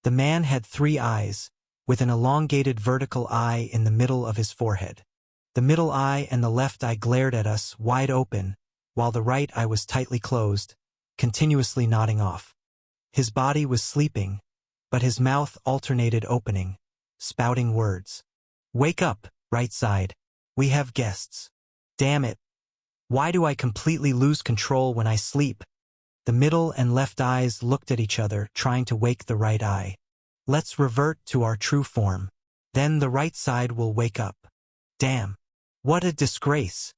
The man had 3 eyes, with an elongated vertical eye in the middle of his forehead. The middle eye and the left eye glared at us wide open, while the right eye was tightly closed, continuously nodding off. His body was sleeping, but his mouth alternated opening, spouting words. "Wake up, right side. We have guests. Damn it. Why do I completely lose control when I sleep?" The middle and left eyes looked at each other, trying to wake the right eye. "Let's revert to our true form. Then the right side will wake up. Damn. What a disgrace."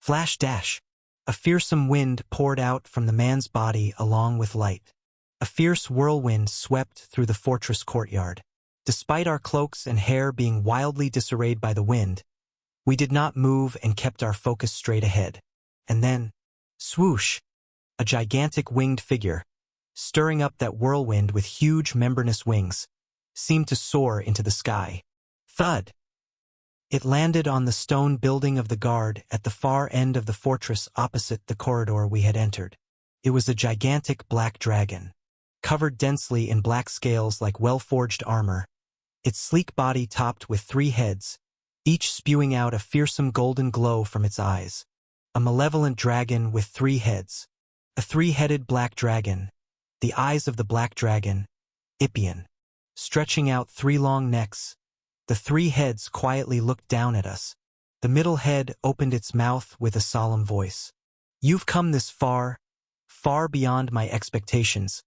Flash dash. A fearsome wind poured out from the man's body along with light. A fierce whirlwind swept through the fortress courtyard. Despite our cloaks and hair being wildly disarrayed by the wind, we did not move and kept our focus straight ahead. And then, swoosh! A gigantic winged figure, stirring up that whirlwind with huge membranous wings, seemed to soar into the sky. Thud! It landed on the stone building of the guard at the far end of the fortress opposite the corridor we had entered. It was a gigantic black dragon, covered densely in black scales like well-forged armor, its sleek body topped with 3 heads, each spewing out a fearsome golden glow from its eyes. A malevolent dragon with 3 heads. A 3-headed black dragon. The eyes of the black dragon, Ippian, stretching out 3 long necks. The 3 heads quietly looked down at us. The middle head opened its mouth with a solemn voice. "You've come this far, far beyond my expectations,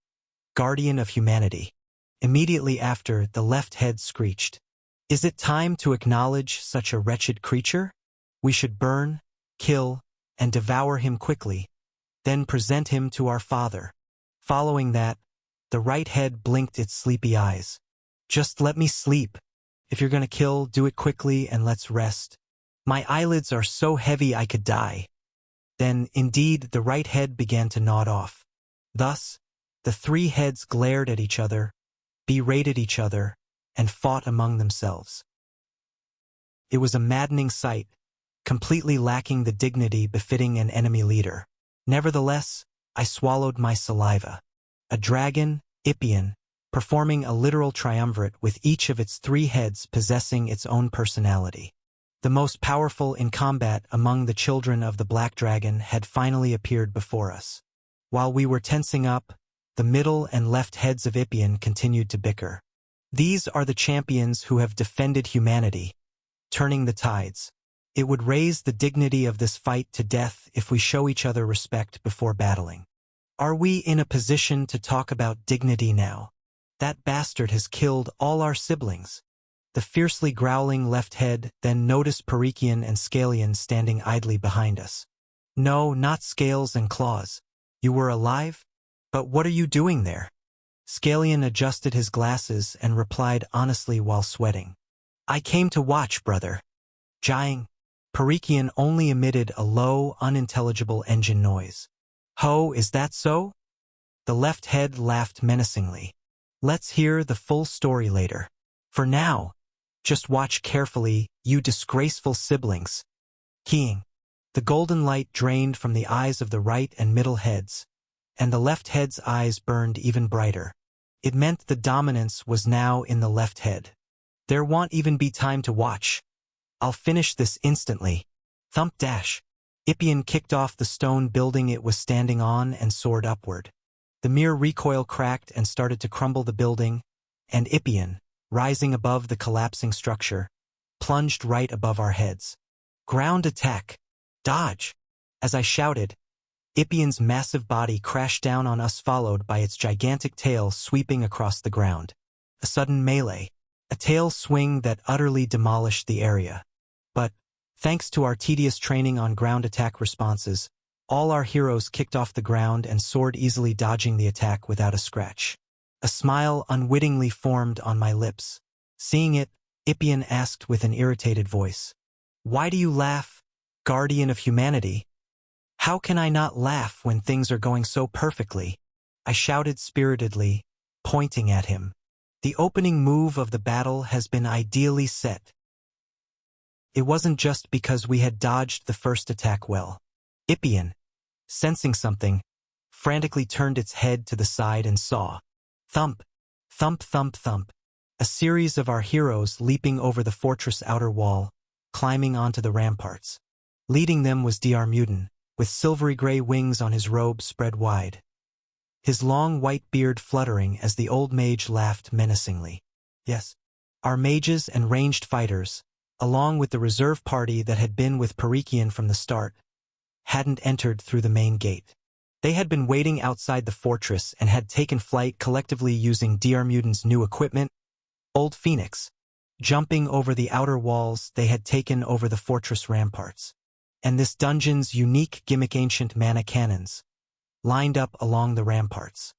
guardian of humanity." Immediately after, the left head screeched. "Is it time to acknowledge such a wretched creature? We should burn, kill, and devour him quickly, then present him to our father." Following that, the right head blinked its sleepy eyes. "Just let me sleep. If you're gonna kill, do it quickly and let's rest. My eyelids are so heavy I could die." Then, indeed, the right head began to nod off. Thus, the 3 heads glared at each other, berated each other, and fought among themselves. It was a maddening sight, completely lacking the dignity befitting an enemy leader. Nevertheless, I swallowed my saliva. A dragon, Ippian, performing a literal triumvirate with each of its 3 heads possessing its own personality. The most powerful in combat among the children of the Black Dragon had finally appeared before us. While we were tensing up, the middle and left heads of Ippian continued to bicker. These are the champions who have defended humanity, turning the tides. It would raise the dignity of this fight to death if we show each other respect before battling. Are we in a position to talk about dignity now? That bastard has killed all our siblings. The fiercely growling left head then noticed Perikian and Scalian standing idly behind us. "No, not Scales and Claws. You were alive? But what are you doing there?" Scalian adjusted his glasses and replied honestly while sweating. "I came to watch, brother." Jying. Perikian only emitted a low, unintelligible engine noise. "Ho, is that so?" The left head laughed menacingly. "Let's hear the full story later. For now, just watch carefully, you disgraceful siblings." Keying. The golden light drained from the eyes of the right and middle heads, and the left head's eyes burned even brighter. It meant the dominance was now in the left head. "There won't even be time to watch. I'll finish this instantly." Thump dash. Ippian kicked off the stone building it was standing on and soared upward. The mere recoil cracked and started to crumble the building, and Ippian, rising above the collapsing structure, plunged right above our heads. Ground attack! Dodge! As I shouted, Ippian's massive body crashed down on us, followed by its gigantic tail sweeping across the ground. A sudden melee, a tail swing that utterly demolished the area. But, thanks to our tedious training on ground attack responses, all our heroes kicked off the ground and soared easily, dodging the attack without a scratch. A smile unwittingly formed on my lips. Seeing it, Ippian asked with an irritated voice, "Why do you laugh, guardian of humanity?" "How can I not laugh when things are going so perfectly?" I shouted spiritedly, pointing at him. "The opening move of the battle has been ideally set." It wasn't just because we had dodged the first attack well. Ippian, sensing something, frantically turned its head to the side and saw, thump, thump, thump, thump, a series of our heroes leaping over the fortress outer wall, climbing onto the ramparts. Leading them was Tyrant, with silvery gray wings on his robe spread wide, his long white beard fluttering as the old mage laughed menacingly. Yes, our mages and ranged fighters, along with the reserve party that had been with Perikian from the start, hadn't entered through the main gate. They had been waiting outside the fortress and had taken flight collectively using Tyrant's new equipment, Old Phoenix. Jumping over the outer walls, they had taken over the fortress ramparts. And this dungeon's unique gimmick, ancient mana cannons, lined up along the ramparts.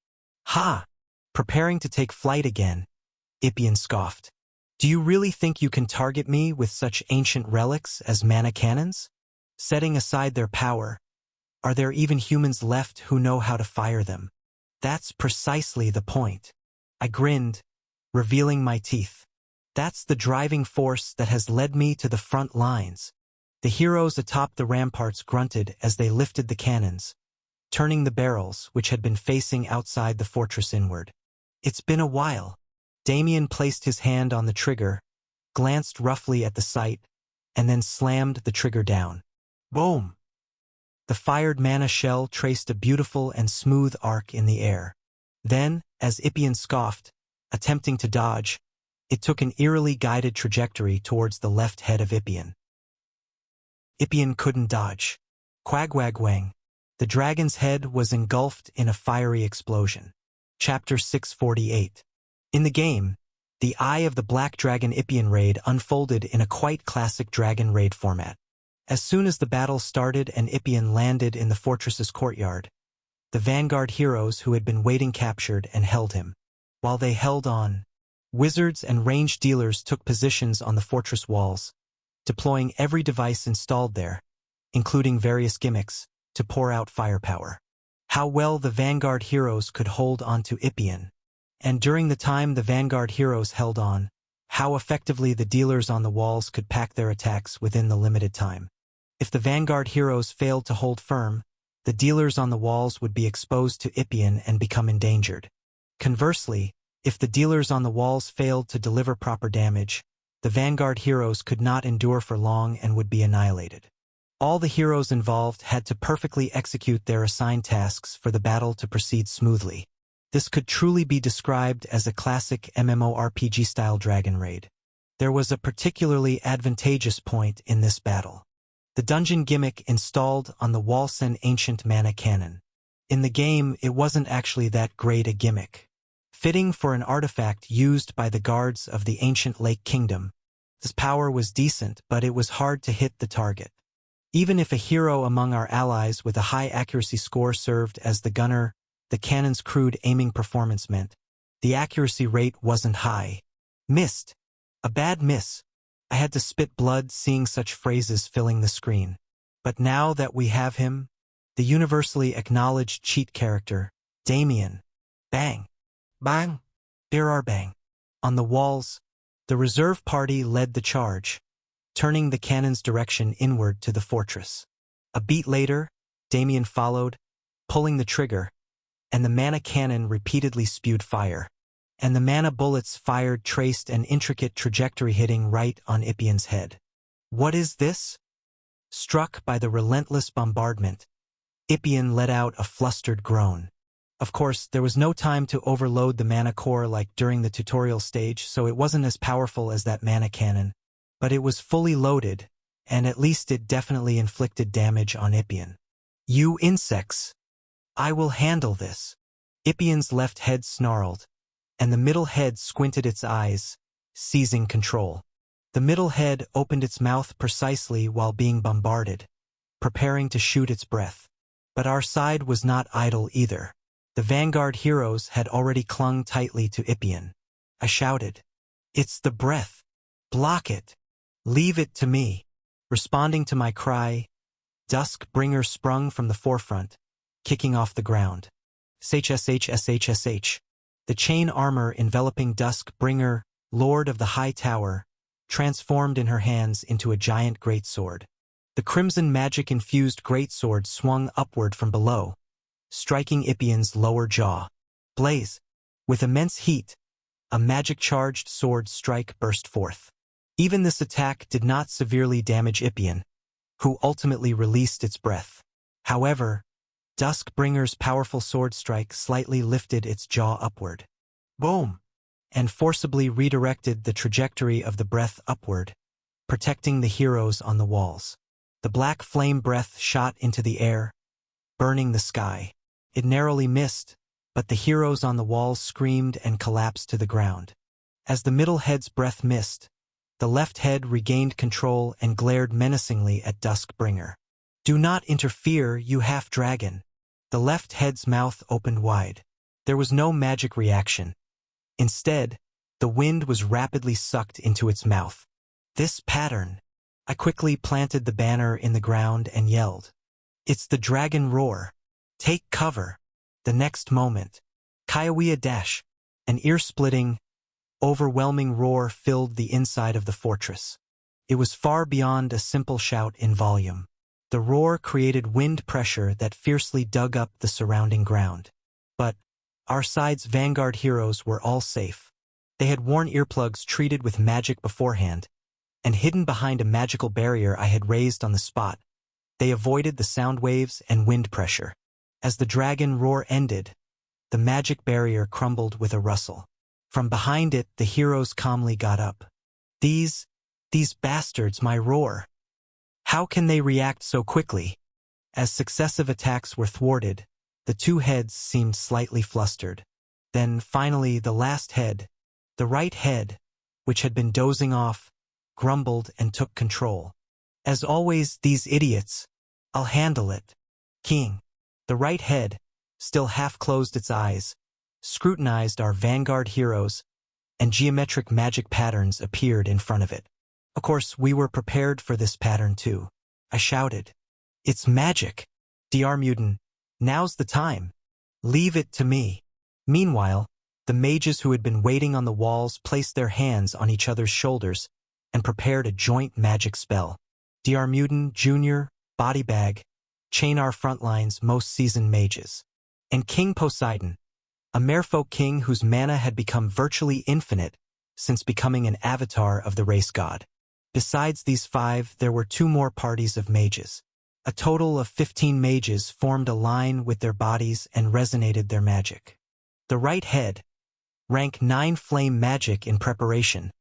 "Ha! Preparing to take flight again," Ippian scoffed. "Do you really think you can target me with such ancient relics as mana cannons? Setting aside their power, are there even humans left who know how to fire them?" "That's precisely the point." I grinned, revealing my teeth. "That's the driving force that has led me to the front lines." The heroes atop the ramparts grunted as they lifted the cannons, turning the barrels, which had been facing outside the fortress, inward. "It's been a while." Damien placed his hand on the trigger, glanced roughly at the sight, and then slammed the trigger down. Boom! The fired mana shell traced a beautiful and smooth arc in the air. Then, as Ippian scoffed, attempting to dodge, it took an eerily guided trajectory towards the left head of Ippian. Ippian couldn't dodge. Quagwagwang. The dragon's head was engulfed in a fiery explosion. Chapter 648. In the game, the Eye of the Black Dragon Ippian raid unfolded in a quite classic dragon raid format. As soon as the battle started and Ippian landed in the fortress's courtyard, the vanguard heroes who had been waiting captured and held him. While they held on, wizards and ranged dealers took positions on the fortress walls, deploying every device installed there, including various gimmicks, to pour out firepower. How well the vanguard heroes could hold on to Ippian, and during the time the vanguard heroes held on, how effectively the dealers on the walls could pack their attacks within the limited time. If the vanguard heroes failed to hold firm, the dealers on the walls would be exposed to Ippian and become endangered. Conversely, if the dealers on the walls failed to deliver proper damage, the vanguard heroes could not endure for long and would be annihilated. All the heroes involved had to perfectly execute their assigned tasks for the battle to proceed smoothly. This could truly be described as a classic MMORPG-style dragon raid. There was a particularly advantageous point in this battle. The dungeon gimmick installed on the Walsen ancient mana cannon. In the game, it wasn't actually that great a gimmick. Fitting for an artifact used by the guards of the ancient Lake Kingdom, this power was decent, but it was hard to hit the target. Even if a hero among our allies with a high accuracy score served as the gunner, the cannon's crude aiming performance meant the accuracy rate wasn't high. Missed. A bad miss. I had to spit blood seeing such phrases filling the screen. But now that we have him, the universally acknowledged cheat character, Damien. Bang. Bang. Bang. On the walls, the reserve party led the charge, turning the cannon's direction inward to the fortress. A beat later, Damien followed, pulling the trigger, and the mana cannon repeatedly spewed fire. And the mana bullets fired traced an intricate trajectory hitting right on Ippian's head. "What is this?" Struck by the relentless bombardment, Ippian let out a flustered groan. Of course, there was no time to overload the mana core like during the tutorial stage, so it wasn't as powerful as that mana cannon, but it was fully loaded, and at least it definitely inflicted damage on Ippian. "You insects! I will handle this." Ippian's left head snarled, and the middle head squinted its eyes, seizing control. The middle head opened its mouth precisely while being bombarded, preparing to shoot its breath. But our side was not idle either. The vanguard heroes had already clung tightly to Ippian. I shouted, "It's the breath! Block it! Leave it to me!" Responding to my cry, Duskbringer sprung from the forefront, kicking off the ground. SHSH. The chain armor enveloping Duskbringer, Lord of the High Tower, transformed in her hands into a giant greatsword. The crimson magic-infused greatsword swung upward from below, striking Ippian's lower jaw. Blaze! With immense heat, a magic-charged sword strike burst forth. Even this attack did not severely damage Ippian, who ultimately released its breath. However, Duskbringer's powerful sword strike slightly lifted its jaw upward. Boom! And forcibly redirected the trajectory of the breath upward, protecting the heroes on the walls. The black flame breath shot into the air, burning the sky. It narrowly missed, but the heroes on the walls screamed and collapsed to the ground. As the middle head's breath missed, the left head regained control and glared menacingly at Duskbringer. "Do not interfere, you half-dragon." The left head's mouth opened wide. There was no magic reaction. Instead, the wind was rapidly sucked into its mouth. "This pattern." I quickly planted the banner in the ground and yelled, "It's the dragon roar. Take cover." The next moment, Kaiawea dash, an ear-splitting, overwhelming roar filled the inside of the fortress. It was far beyond a simple shout in volume. The roar created wind pressure that fiercely dug up the surrounding ground. But our side's vanguard heroes were all safe. They had worn earplugs treated with magic beforehand, and hidden behind a magical barrier I had raised on the spot, they avoided the sound waves and wind pressure. As the dragon roar ended, the magic barrier crumbled with a rustle. From behind it, the heroes calmly got up. These bastards, my roar. How can they react so quickly?" As successive attacks were thwarted, the two heads seemed slightly flustered. Then, finally, the last head, the right head, which had been dozing off, grumbled and took control. "As always, these idiots. I'll handle it." "King." The right head, still half-closed its eyes, scrutinized our vanguard heroes, and geometric magic patterns appeared in front of it. Of course, we were prepared for this pattern too. I shouted, "It's magic! Dr. Mutant, now's the time. Leave it to me." Meanwhile, the mages who had been waiting on the walls placed their hands on each other's shoulders and prepared a joint magic spell. Dr. Mutant, Jr., Body Bag, chain our frontline's most seasoned mages. And King Poseidon, a merfolk king whose mana had become virtually infinite since becoming an avatar of the race god. Besides these 5, there were 2 more parties of mages. A total of 15 mages formed a line with their bodies and resonated their magic. The right head, rank 9 flame magic in preparation.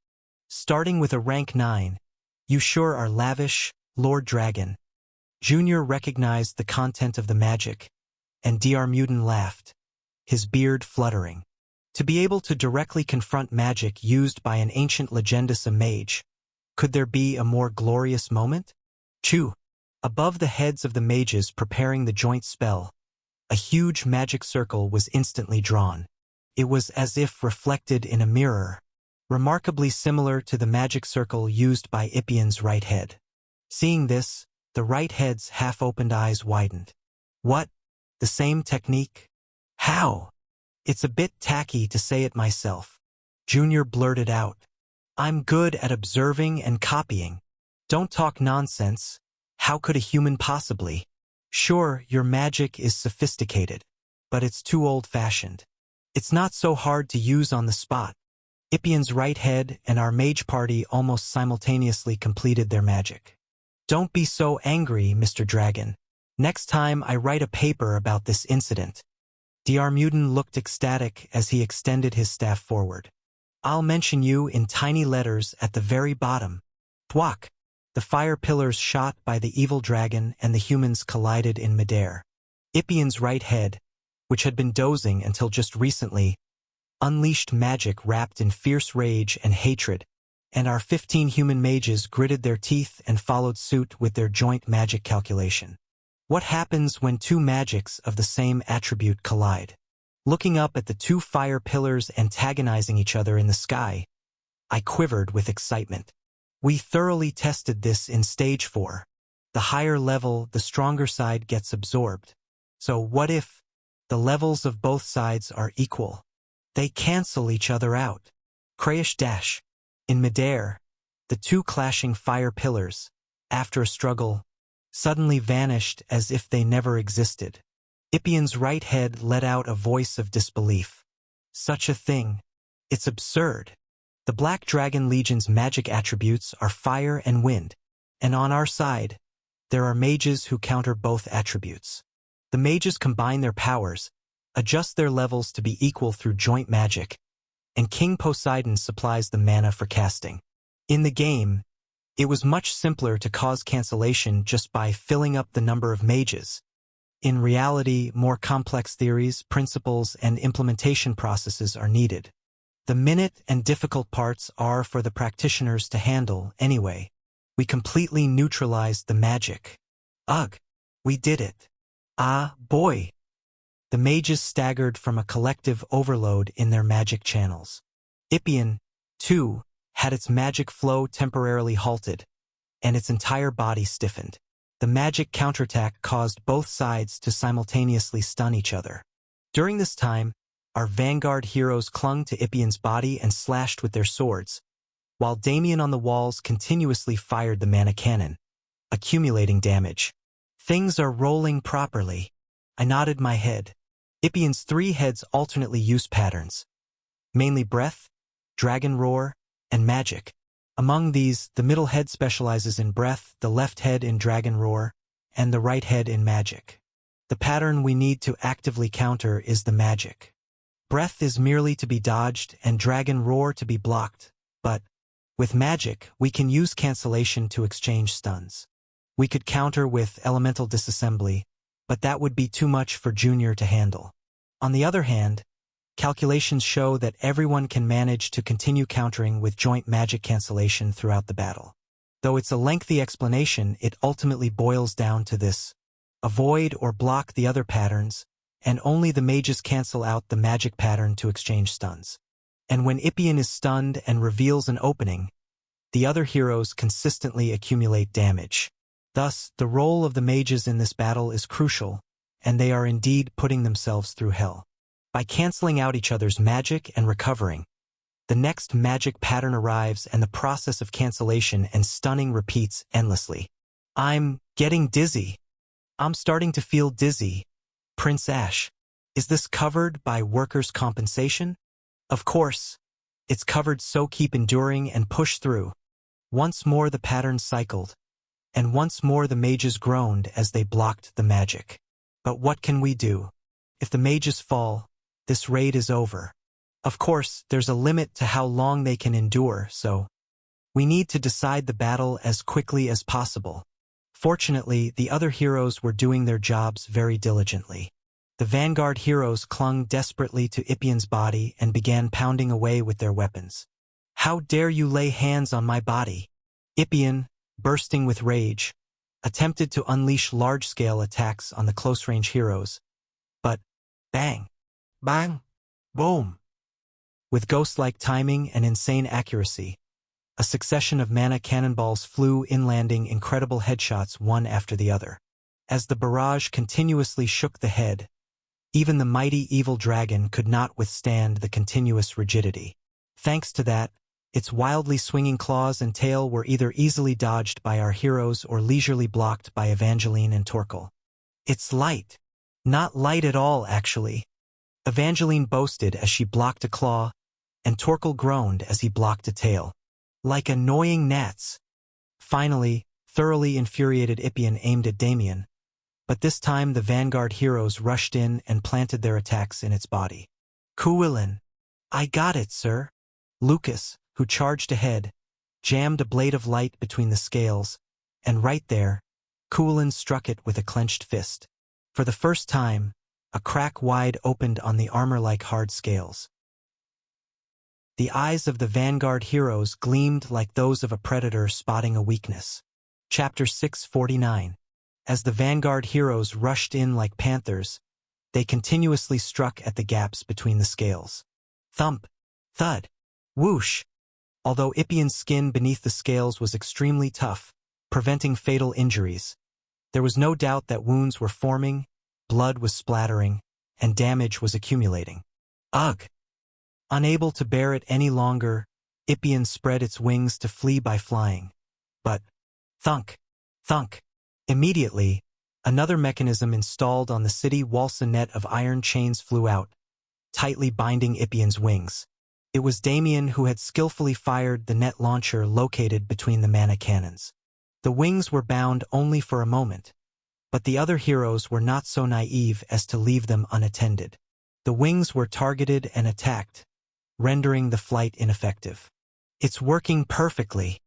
Starting with a rank 9, "You sure are lavish, Lord Dragon." Junior recognized the content of the magic, and Dr. Mutant laughed, his beard fluttering. To be able to directly confront magic used by an ancient legendus, a mage, could there be a more glorious moment? Chew! Above the heads of the mages preparing the joint spell, a huge magic circle was instantly drawn. It was as if reflected in a mirror, remarkably similar to the magic circle used by Ippian's right head. Seeing this, the right head's half-opened eyes widened. "What? The same technique? How?" "It's a bit tacky to say it myself," Junior blurted out. "I'm good at observing and copying. Don't talk nonsense. How could a human possibly? Sure, your magic is sophisticated, but it's too old-fashioned. It's not so hard to use on the spot." Ippian's right head and our mage party almost simultaneously completed their magic. Don't be so angry, Mr. Dragon. Next time I write a paper about this incident. Diarmuiden looked ecstatic as he extended his staff forward. I'll mention you in tiny letters at the very bottom. Thwack! The fire pillars shot by the evil dragon and the humans collided in midair. Ipien's right head, which had been dozing until just recently, unleashed magic wrapped in fierce rage and hatred, and our 15 human mages gritted their teeth and followed suit with their joint magic calculation. What happens when two magics of the same attribute collide? Looking up at the two fire pillars antagonizing each other in the sky, I quivered with excitement. We thoroughly tested this in Stage 4. The higher level, the stronger side gets absorbed. So what if the levels of both sides are equal? They cancel each other out. Crash dash. In midair, the two clashing fire pillars, after a struggle, suddenly vanished as if they never existed. Ipien's right head let out a voice of disbelief. Such a thing. It's absurd. The Black Dragon Legion's magic attributes are fire and wind, and on our side, there are mages who counter both attributes. The mages combine their powers, adjust their levels to be equal through joint magic, and King Poseidon supplies the mana for casting. In the game, it was much simpler to cause cancellation just by filling up the number of mages. In reality, more complex theories, principles, and implementation processes are needed. The minute and difficult parts are for the practitioners to handle anyway. We completely neutralized the magic. Ugh, we did it. Ah, boy. The mages staggered from a collective overload in their magic channels. Ipien, too, had its magic flow temporarily halted, and its entire body stiffened. The magic counterattack caused both sides to simultaneously stun each other. During this time, our vanguard heroes clung to Ipien's body and slashed with their swords, while Damien on the walls continuously fired the mana cannon, accumulating damage. Things are rolling properly. I nodded my head. Ipien's 3 heads alternately use patterns, mainly breath, dragon roar, and magic. Among these, the middle head specializes in breath, the left head in dragon roar, and the right head in magic. The pattern we need to actively counter is the magic. Breath is merely to be dodged and dragon roar to be blocked, but with magic, we can use cancellation to exchange stuns. We could counter with elemental disassembly, but that would be too much for Junior to handle. On the other hand, calculations show that everyone can manage to continue countering with joint magic cancellation throughout the battle. Though it's a lengthy explanation, it ultimately boils down to this: avoid or block the other patterns, and only the mages cancel out the magic pattern to exchange stuns. And when Ipien is stunned and reveals an opening, the other heroes consistently accumulate damage. Thus, the role of the mages in this battle is crucial, and they are indeed putting themselves through hell. By canceling out each other's magic and recovering, the next magic pattern arrives and the process of cancellation and stunning repeats endlessly. I'm getting dizzy. I'm starting to feel dizzy. Prince Ash, is this covered by workers' compensation? Of course. It's covered, so keep enduring and push through. Once more the pattern cycled, and once more the mages groaned as they blocked the magic. But what can we do? If the mages fall, this raid is over. Of course, there's a limit to how long they can endure, so we need to decide the battle as quickly as possible. Fortunately, the other heroes were doing their jobs very diligently. The vanguard heroes clung desperately to Ipien's body and began pounding away with their weapons. How dare you lay hands on my body? Ipien, bursting with rage, attempted to unleash large-scale attacks on the close-range heroes, but bang, bang, boom. With ghost-like timing and insane accuracy, a succession of mana cannonballs flew in, landing incredible headshots one after the other. As the barrage continuously shook the head, even the mighty evil dragon could not withstand the continuous rigidity. Thanks to that, its wildly swinging claws and tail were either easily dodged by our heroes or leisurely blocked by Evangeline and Torkel. It's light. Not light at all, actually. Evangeline boasted as she blocked a claw, and Torkel groaned as he blocked a tail. Like annoying gnats. Finally, thoroughly infuriated Ippian aimed at Damien, but this time the vanguard heroes rushed in and planted their attacks in its body. Cuillin. I got it, sir. Lucas, who charged ahead, jammed a blade of light between the scales, and right there, Cuillin struck it with a clenched fist. For the first time, a crack wide opened on the armor-like hard scales. The eyes of the vanguard heroes gleamed like those of a predator spotting a weakness. Chapter 649. As the vanguard heroes rushed in like panthers, they continuously struck at the gaps between the scales. Thump, thud, whoosh. Although Ippian's skin beneath the scales was extremely tough, preventing fatal injuries, there was no doubt that wounds were forming, blood was splattering, and damage was accumulating. Ugh! Unable to bear it any longer, Ippian spread its wings to flee by flying. But, thunk, thunk. Immediately, another mechanism installed on the city walls, a net of iron chains flew out, tightly binding Ippian's wings. It was Damien who had skillfully fired the net launcher located between the mana cannons. The wings were bound only for a moment, but the other heroes were not so naive as to leave them unattended. The wings were targeted and attacked, rendering the flight ineffective. It's working perfectly.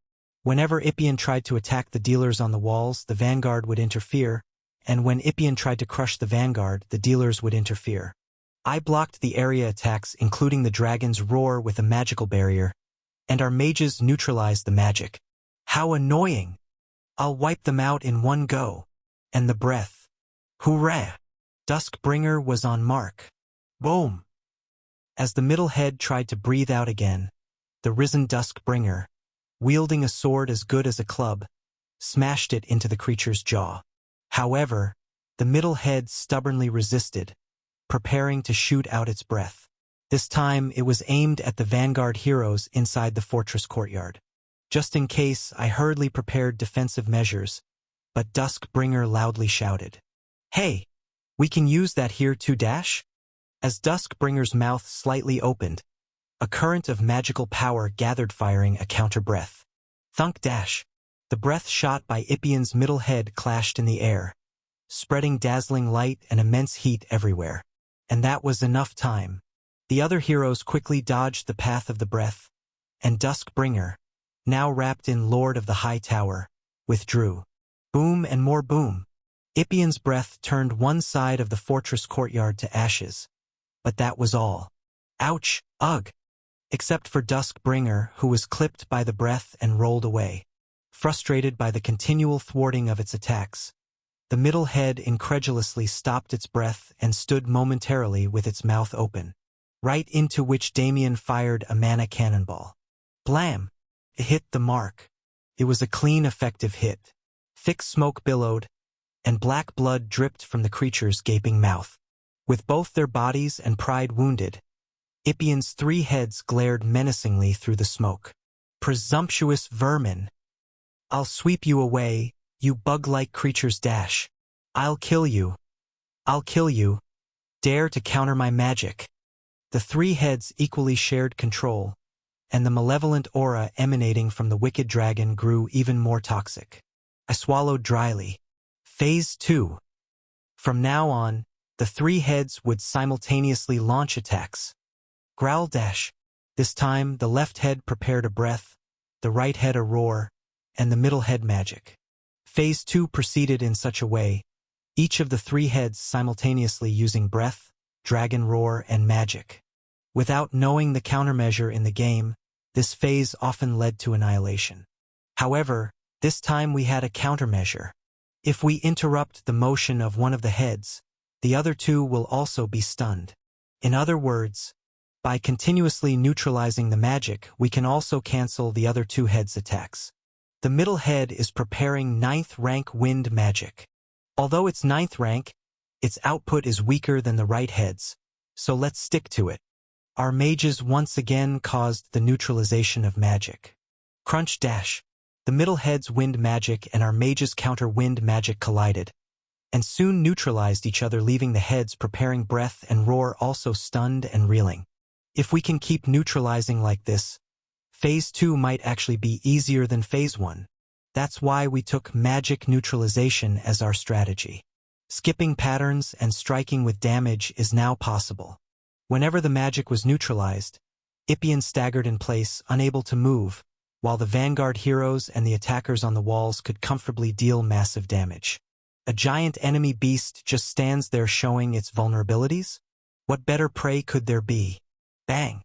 Whenever Ippian tried to attack the dealers on the walls, the vanguard would interfere, and when Ippian tried to crush the vanguard, the dealers would interfere. I blocked the area attacks, including the dragon's roar, with a magical barrier, and our mages neutralized the magic. How annoying! I'll wipe them out in one go. And the breath. Hooray! Duskbringer was on mark. Boom! As the middle head tried to breathe out again, the risen Duskbringer, wielding a sword as good as a club, smashed it into the creature's jaw. However, the middle head stubbornly resisted, preparing to shoot out its breath. This time it was aimed at the vanguard heroes inside the fortress courtyard. Just in case, I hurriedly prepared defensive measures, but Duskbringer loudly shouted, "Hey, we can use that here too, dash?" As Duskbringer's mouth slightly opened, a current of magical power gathered, firing a counter breath. Thunk dash. The breath shot by Ippian's middle head clashed in the air, spreading dazzling light and immense heat everywhere. And that was enough time. The other heroes quickly dodged the path of the breath, and Duskbringer, now wrapped in Lord of the High Tower, withdrew. Boom and more boom. Ippian's breath turned one side of the fortress courtyard to ashes. But that was all. Ouch, ugh! Except for Duskbringer, who was clipped by the breath and rolled away. Frustrated by the continual thwarting of its attacks, the middle head incredulously stopped its breath and stood momentarily with its mouth open, right into which Damien fired a mana cannonball. Blam! It hit the mark. It was a clean, effective hit. Thick smoke billowed, and black blood dripped from the creature's gaping mouth. With both their bodies and pride wounded, Ippian's three heads glared menacingly through the smoke. Presumptuous vermin! I'll sweep you away, you bug-like creatures, dash. I'll kill you. I'll kill you. Dare to counter my magic. The three heads equally shared control, and the malevolent aura emanating from the wicked dragon grew even more toxic. I swallowed dryly. Phase 2. From now on, the three heads would simultaneously launch attacks. Growl dash. This time, the left head prepared a breath, the right head a roar, and the middle head magic. Phase 2 proceeded in such a way, each of the three heads simultaneously using breath, dragon roar, and magic. Without knowing the countermeasure in the game, this phase often led to annihilation. However, this time we had a countermeasure. If we interrupt the motion of one of the heads, the other two will also be stunned. In other words, by continuously neutralizing the magic, we can also cancel the other two heads' attacks. The middle head is preparing 9th rank wind magic. Although it's 9th rank, its output is weaker than the right head's, so let's stick to it. Our mages once again caused the neutralization of magic. Crunch dash. The middle head's wind magic and our mages' counter wind magic collided, and soon neutralized each other, leaving the heads preparing breath and roar also stunned and reeling. If we can keep neutralizing like this, Phase 2 might actually be easier than Phase 1. That's why we took magic neutralization as our strategy. Skipping patterns and striking with damage is now possible. Whenever the magic was neutralized, Ippian staggered in place, unable to move, while the vanguard heroes and the attackers on the walls could comfortably deal massive damage. A giant enemy beast just stands there showing its vulnerabilities? What better prey could there be? Bang!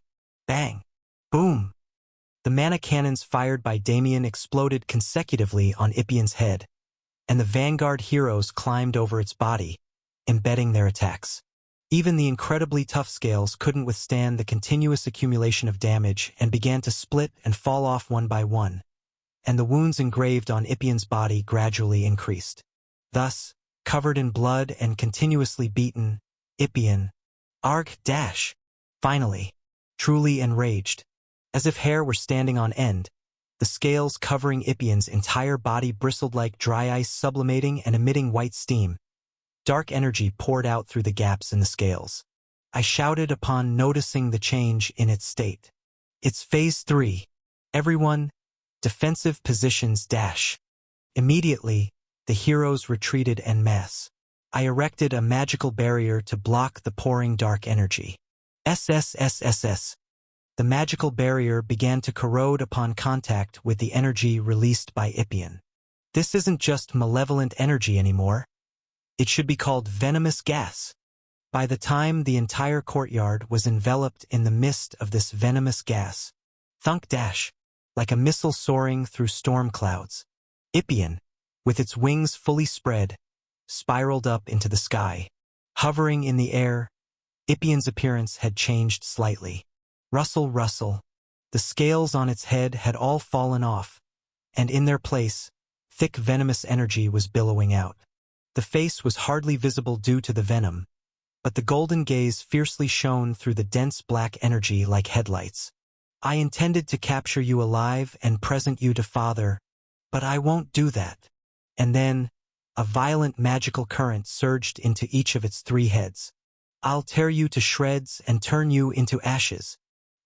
Bang! Boom! The mana cannons fired by Damien exploded consecutively on Ippian's head, and the vanguard heroes climbed over its body, embedding their attacks. Even the incredibly tough scales couldn't withstand the continuous accumulation of damage and began to split and fall off one by one, and the wounds engraved on Ippian's body gradually increased. Thus, covered in blood and continuously beaten, Ippian, finally, truly enraged. As if hair were standing on end, the scales covering Ippian's entire body bristled like dry ice, sublimating and emitting white steam. Dark energy poured out through the gaps in the scales. I shouted upon noticing the change in its state. It's phase 3. Everyone, defensive positions dash. Immediately, the heroes retreated en masse. I erected a magical barrier to block the pouring dark energy. SSSSS. The magical barrier began to corrode upon contact with the energy released by Ippian. This isn't just malevolent energy anymore. It should be called venomous gas. By the time the entire courtyard was enveloped in the mist of this venomous gas, thunk dash, like a missile soaring through storm clouds, Ippian, with its wings fully spread, spiraled up into the sky. Hovering in the air, Ippian's appearance had changed slightly. Rustle, rustle. The scales on its head had all fallen off, and in their place, thick venomous energy was billowing out. The face was hardly visible due to the venom, but the golden gaze fiercely shone through the dense black energy like headlights. I intended to capture you alive and present you to Father, but I won't do that. And then, a violent magical current surged into each of its 3 heads. I'll tear you to shreds and turn you into ashes.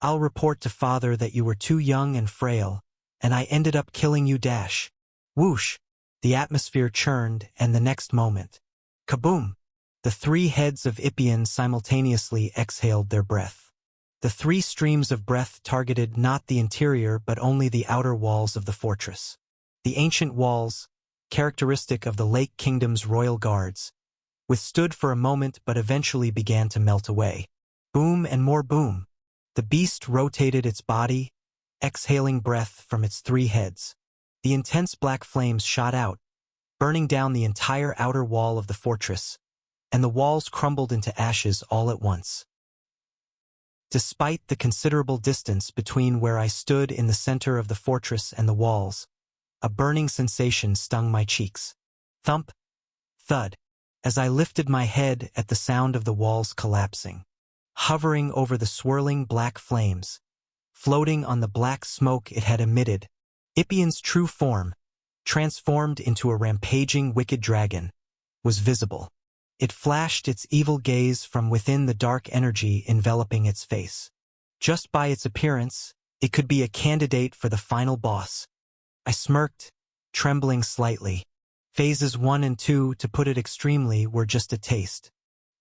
I'll report to Father that you were too young and frail, and I ended up killing you dash. Whoosh! The atmosphere churned, and the next moment, kaboom! The 3 heads of Ippian simultaneously exhaled their breath. The 3 streams of breath targeted not the interior but only the outer walls of the fortress. The ancient walls, characteristic of the Lake Kingdom's royal guards, withstood for a moment but eventually began to melt away. Boom and more boom. The beast rotated its body, exhaling breath from its 3 heads. The intense black flames shot out, burning down the entire outer wall of the fortress, and the walls crumbled into ashes all at once. Despite the considerable distance between where I stood in the center of the fortress and the walls, a burning sensation stung my cheeks. Thump, thud, as I lifted my head at the sound of the walls collapsing. Hovering over the swirling black flames, floating on the black smoke it had emitted, Ippian's true form, transformed into a rampaging wicked dragon, was visible. It flashed its evil gaze from within the dark energy enveloping its face. Just by its appearance, it could be a candidate for the final boss. I smirked, trembling slightly. Phases 1 and 2, to put it extremely, were just a taste.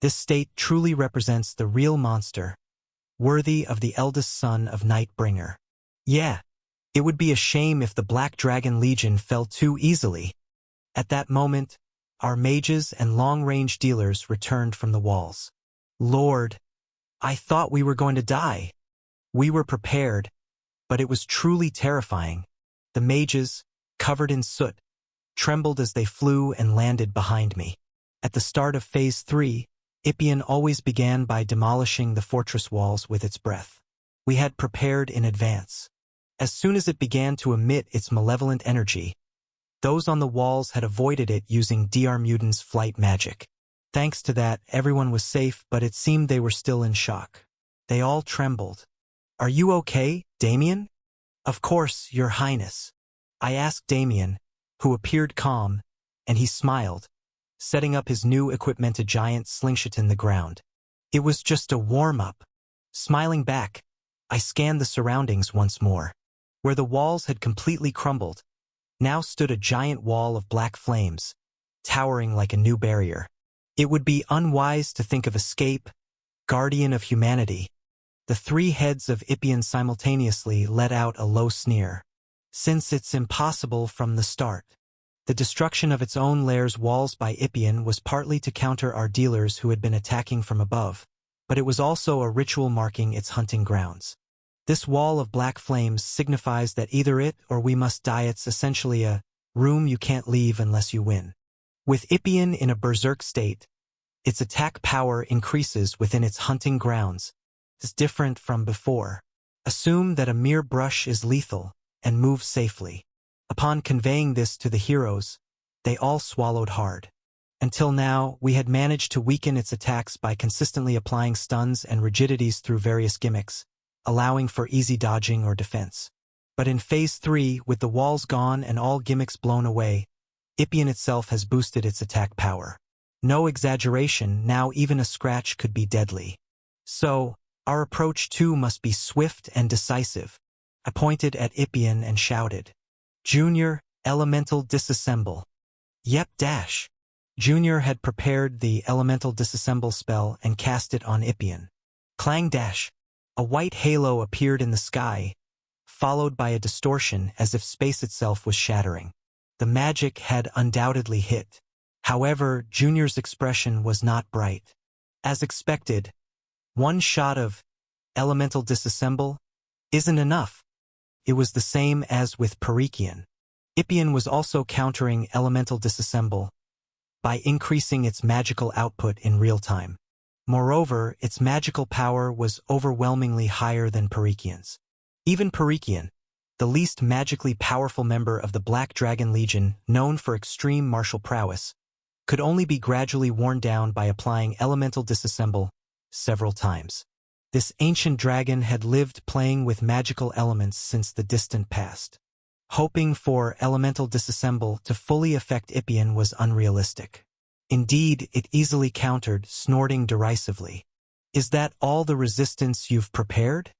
This state truly represents the real monster, worthy of the eldest son of Nightbringer. Yeah, it would be a shame if the Black Dragon Legion fell too easily. At that moment, our mages and long-range dealers returned from the walls. Lord, I thought we were going to die. We were prepared, but it was truly terrifying. The mages, covered in soot, trembled as they flew and landed behind me. At the start of Phase 3, Ippian always began by demolishing the fortress walls with its breath. We had prepared in advance. As soon as it began to emit its malevolent energy, those on the walls had avoided it using Dr. Mutan's flight magic. Thanks to that, everyone was safe, but it seemed they were still in shock. They all trembled. "Are you okay, Damien?" "Of course, Your Highness." I asked Damien, who appeared calm, and he smiled, setting up his new equipment, a giant slingshot in the ground. "It was just a warm-up." Smiling back, I scanned the surroundings once more. Where the walls had completely crumbled, now stood a giant wall of black flames, towering like a new barrier. It would be unwise to think of escape, guardian of humanity. The three heads of Ippian simultaneously let out a low sneer. Since it's impossible from the start. The destruction of its own lair's walls by Ippian was partly to counter our dealers who had been attacking from above, but it was also a ritual marking its hunting grounds. This wall of black flames signifies that either it or we must die. It's essentially a room you can't leave unless you win. With Ippian in a berserk state, its attack power increases within its hunting grounds. It's different from before. Assume that a mere brush is lethal, and move safely. Upon conveying this to the heroes, they all swallowed hard. Until now, we had managed to weaken its attacks by consistently applying stuns and rigidities through various gimmicks, allowing for easy dodging or defense. But in Phase 3, with the walls gone and all gimmicks blown away, Ippian itself has boosted its attack power. No exaggeration, now even a scratch could be deadly. So, our approach too must be swift and decisive. I pointed at Ippian and shouted, "Junior, elemental disassemble." Yep, dash. Junior had prepared the elemental disassemble spell and cast it on Ippian. Clang dash. A white halo appeared in the sky, followed by a distortion as if space itself was shattering. The magic had undoubtedly hit. However, Junior's expression was not bright. As expected, one shot of elemental disassemble isn't enough. It was the same as with Perikian. Ippian was also countering elemental disassemble by increasing its magical output in real time. Moreover, its magical power was overwhelmingly higher than Perikian's. Even Perikian, the least magically powerful member of the Black Dragon Legion, known for extreme martial prowess, could only be gradually worn down by applying elemental disassemble several times. This ancient dragon had lived playing with magical elements since the distant past. Hoping for elemental disassemble to fully affect Ippian was unrealistic. Indeed, it easily countered, snorting derisively. "Is that all the resistance you've prepared?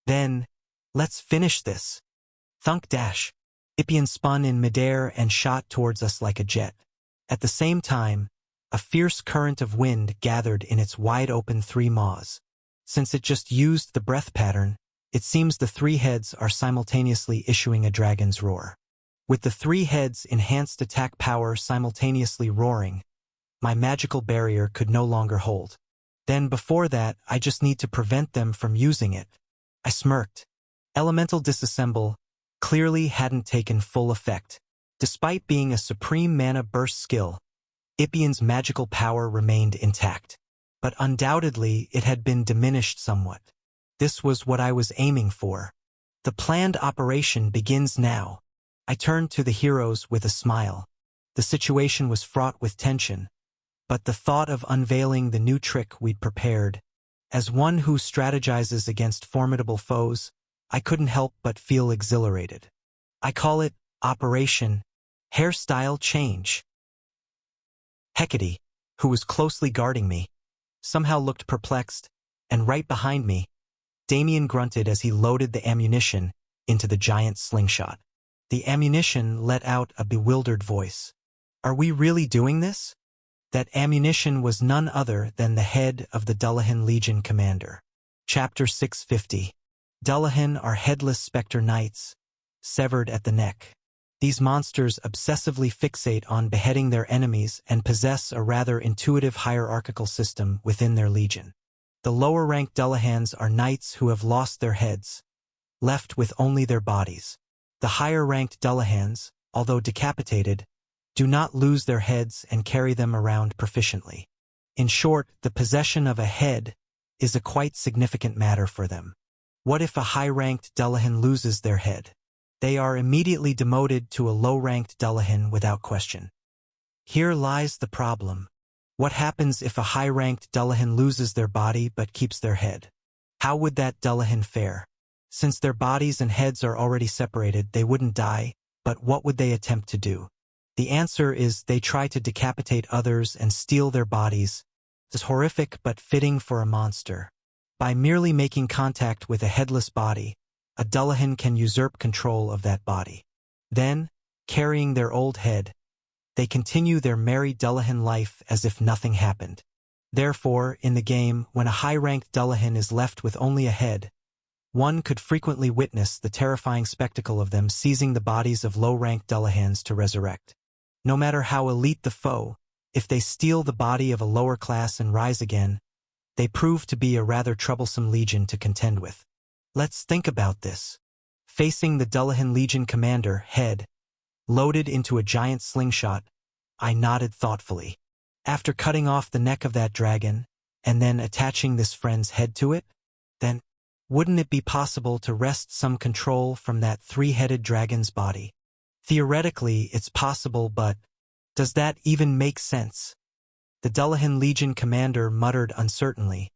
Then, let's finish this." Thunk dash. Ippian spun in midair and shot towards us like a jet. At the same time, a fierce current of wind gathered in its wide-open three maws. Since it just used the breath pattern, it seems the three heads are simultaneously issuing a dragon's roar. With the three heads' enhanced attack power simultaneously roaring, my magical barrier could no longer hold. Then before that, I just need to prevent them from using it. I smirked. Elemental disassemble clearly hadn't taken full effect. Despite being a supreme mana burst skill, Ippian's magical power remained intact. But undoubtedly it had been diminished somewhat. This was what I was aiming for. The planned operation begins now. I turned to the heroes with a smile. The situation was fraught with tension, but the thought of unveiling the new trick we'd prepared, as one who strategizes against formidable foes, I couldn't help but feel exhilarated. I call it Operation Hairstyle Change. Hecate, who was closely guarding me, somehow looked perplexed, and right behind me, Damien grunted as he loaded the ammunition into the giant slingshot. The ammunition let out a bewildered voice. "Are we really doing this?" That ammunition was none other than the head of the Dullahan Legion commander. Chapter 650. Dullahan are headless specter knights, severed at the neck. These monsters obsessively fixate on beheading their enemies and possess a rather intuitive hierarchical system within their legion. The lower-ranked Dullahans are knights who have lost their heads, left with only their bodies. The higher-ranked Dullahans, although decapitated, do not lose their heads and carry them around proficiently. In short, the possession of a head is a quite significant matter for them. What if a high-ranked Dullahan loses their head? They are immediately demoted to a low-ranked Dullahan without question. Here lies the problem. What happens if a high-ranked Dullahan loses their body but keeps their head? How would that Dullahan fare? Since their bodies and heads are already separated, they wouldn't die, but what would they attempt to do? The answer is they try to decapitate others and steal their bodies. It's horrific but fitting for a monster. By merely making contact with a headless body, a Dullahan can usurp control of that body. Then, carrying their old head, they continue their merry Dullahan life as if nothing happened. Therefore, in the game, when a high-ranked Dullahan is left with only a head, one could frequently witness the terrifying spectacle of them seizing the bodies of low-ranked Dullahans to resurrect. No matter how elite the foe, if they steal the body of a lower class and rise again, they prove to be a rather troublesome legion to contend with. Let's think about this. Facing the Dullahan Legion commander, head, loaded into a giant slingshot, I nodded thoughtfully. After cutting off the neck of that dragon, and then attaching this friend's head to it, then, wouldn't it be possible to wrest some control from that three-headed dragon's body? Theoretically, it's possible, but does that even make sense? The Dullahan Legion commander muttered uncertainly,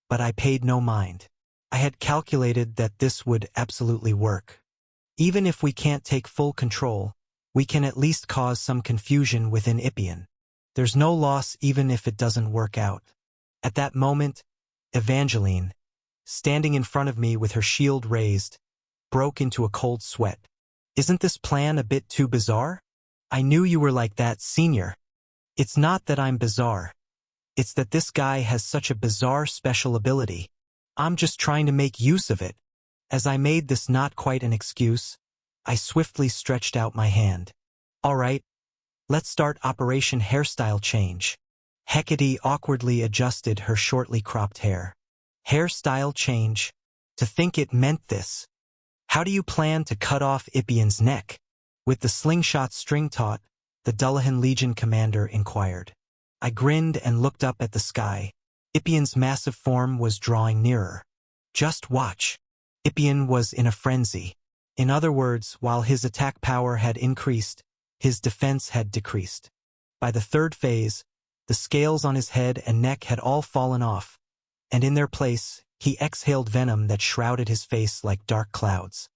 but I paid no mind. I had calculated that this would absolutely work. Even if we can't take full control, we can at least cause some confusion within Ippian. There's no loss even if it doesn't work out. At that moment, Evangeline, standing in front of me with her shield raised, broke into a cold sweat. Isn't this plan a bit too bizarre? I knew you were like that, Senior. It's not that I'm bizarre. It's that this guy has such a bizarre special ability. I'm just trying to make use of it. As I made this not quite an excuse, I swiftly stretched out my hand. All right, let's start Operation Hairstyle Change. Hecate awkwardly adjusted her shortly cropped hair. Hairstyle change? To think it meant this. How do you plan to cut off Ippian's neck? With the slingshot string taut, the Dullahan Legion commander inquired. I grinned and looked up at the sky. Ippian's massive form was drawing nearer. Just watch. Ippian was in a frenzy. In other words, while his attack power had increased, his defense had decreased. By the third phase, the scales on his head and neck had all fallen off, and in their place, he exhaled venom that shrouded his face like dark clouds.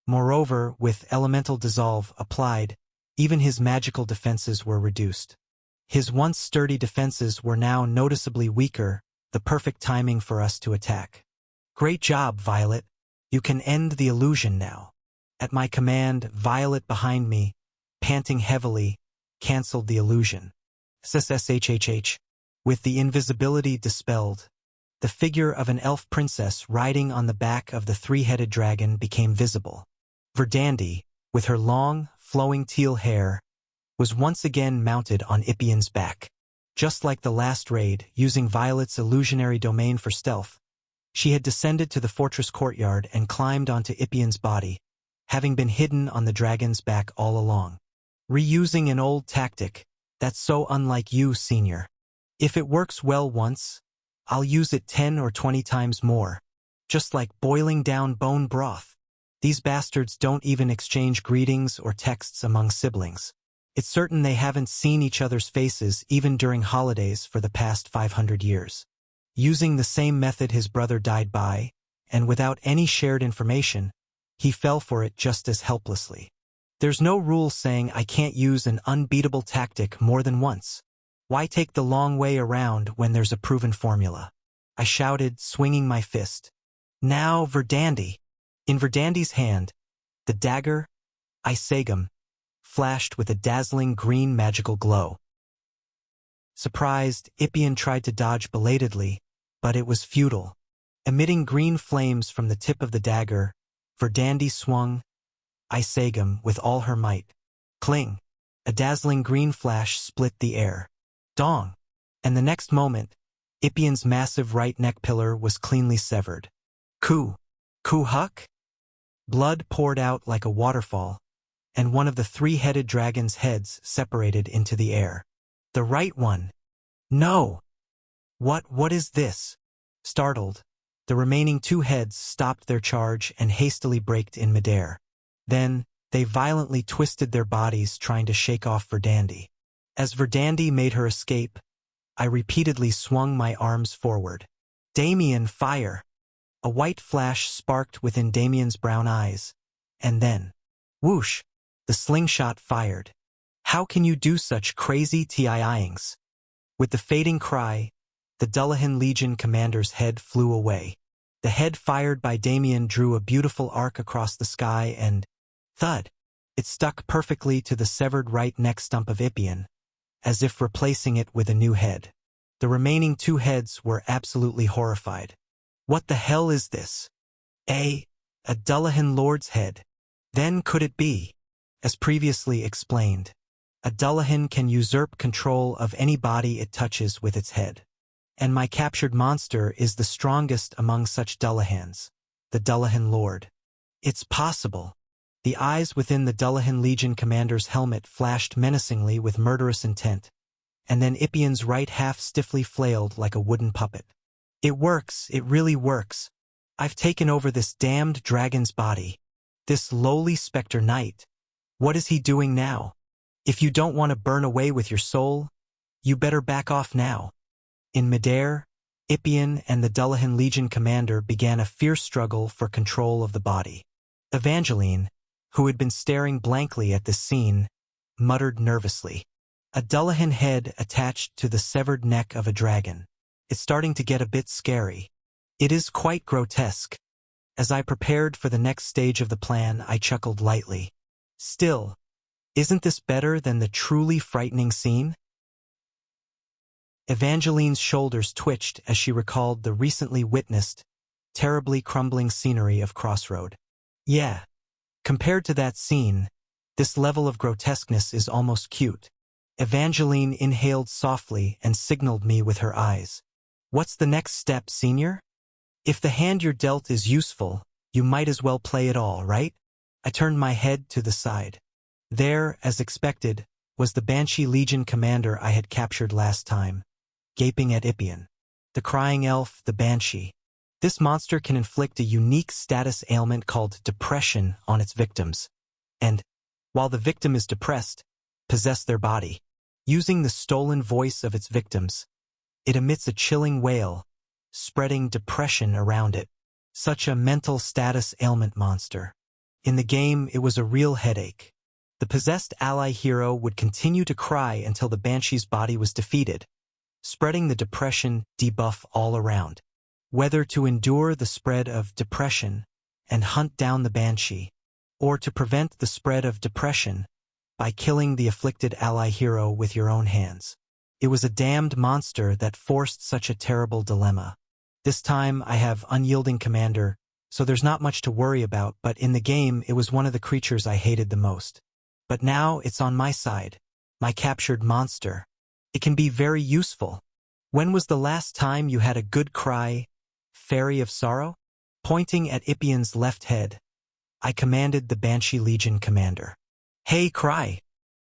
Moreover, with elemental dissolve applied, even his magical defenses were reduced. His once sturdy defenses were now noticeably weaker, the perfect timing for us to attack. Great job, Violet. You can end the illusion now. At my command, Violet behind me, panting heavily, cancelled the illusion. SSHHH. With the invisibility dispelled, the figure of an elf princess riding on the back of the three-headed dragon became visible. Verdandi, with her long, flowing teal hair, was once again mounted on Ippian's back. Just like the last raid, using Violet's illusionary domain for stealth, she had descended to the fortress courtyard and climbed onto Ippian's body, having been hidden on the dragon's back all along. Reusing an old tactic, that's so unlike you, Senior. If it works well once, I'll use it 10 or 20 times more. Just like boiling down bone broth. These bastards don't even exchange greetings or texts among siblings. It's certain they haven't seen each other's faces even during holidays for the past 500 years. Using the same method his brother died by, and without any shared information, he fell for it just as helplessly. There's no rule saying I can't use an unbeatable tactic more than once. Why take the long way around when there's a proven formula? I shouted, swinging my fist. Now, Verdandi. In Verdandi's hand, the dagger, Isegam, flashed with a dazzling green magical glow. Surprised, Ippian tried to dodge belatedly, but it was futile. Emitting green flames from the tip of the dagger, Verdandi swung Isegam with all her might. Cling! A dazzling green flash split the air. Dong! And the next moment, Ippian's massive right neck pillar was cleanly severed. Ku-huck? Blood poured out like a waterfall, and one of the three-headed dragon's heads separated into the air. The right one. No! What is this? Startled, the remaining two heads stopped their charge and hastily braked in midair. Then, they violently twisted their bodies trying to shake off Verdandi. As Verdandi made her escape, I repeatedly swung my arms forward. Damien, fire! A white flash sparked within Damien's brown eyes, and then, whoosh, the slingshot fired. How can you do such crazy TIIings? With the fading cry, the Dullahan Legion commander's head flew away. The head fired by Damien drew a beautiful arc across the sky and, thud, It stuck perfectly to the severed right neck stump of Ippian, as if replacing it with a new head. The remaining two heads were absolutely horrified. What the hell is this? A Dullahan Lord's head. Then could it be? As previously explained, a Dullahan can usurp control of any body it touches with its head. And my captured monster is the strongest among such Dullahans, the Dullahan Lord. It's possible. The eyes within the Dullahan Legion commander's helmet flashed menacingly with murderous intent, and then Ippian's right half stiffly flailed like a wooden puppet. It works, it really works. I've taken over this damned dragon's body. This lowly specter knight. What is he doing now? If you don't want to burn away with your soul, you better back off now. In midair, Ippian and the Dullahan Legion commander began a fierce struggle for control of the body. Evangeline, who had been staring blankly at this scene, muttered nervously. A Dullahan head attached to the severed neck of a dragon. It's starting to get a bit scary. It is quite grotesque. As I prepared for the next stage of the plan, I chuckled lightly. Still, isn't this better than the truly frightening scene? Evangeline's shoulders twitched as she recalled the recently witnessed, terribly crumbling scenery of Crossroad. Yeah, compared to that scene, this level of grotesqueness is almost cute. Evangeline inhaled softly and signaled me with her eyes. What's the next step, senior? If the hand you're dealt is useful, you might as well play it all, right? I turned my head to the side. There, as expected, was the Banshee Legion commander I had captured last time, gaping at Ippian. The crying elf, the Banshee. This monster can inflict a unique status ailment called depression on its victims, and, while the victim is depressed, possess their body. Using the stolen voice of its victims, it emits a chilling wail, spreading depression around it. Such a mental status ailment monster. In the game, it was a real headache. The possessed ally hero would continue to cry until the Banshee's body was defeated, spreading the depression debuff all around. Whether to endure the spread of depression and hunt down the Banshee, or to prevent the spread of depression by killing the afflicted ally hero with your own hands. It was a damned monster that forced such a terrible dilemma. This time I have unyielding commander, so there's not much to worry about, but in the game it was one of the creatures I hated the most. But now it's on my side, my captured monster. It can be very useful. When was the last time you had a good cry, Fairy of Sorrow? Pointing at Ippian's left head, I commanded the Banshee Legion commander. Hey, cry!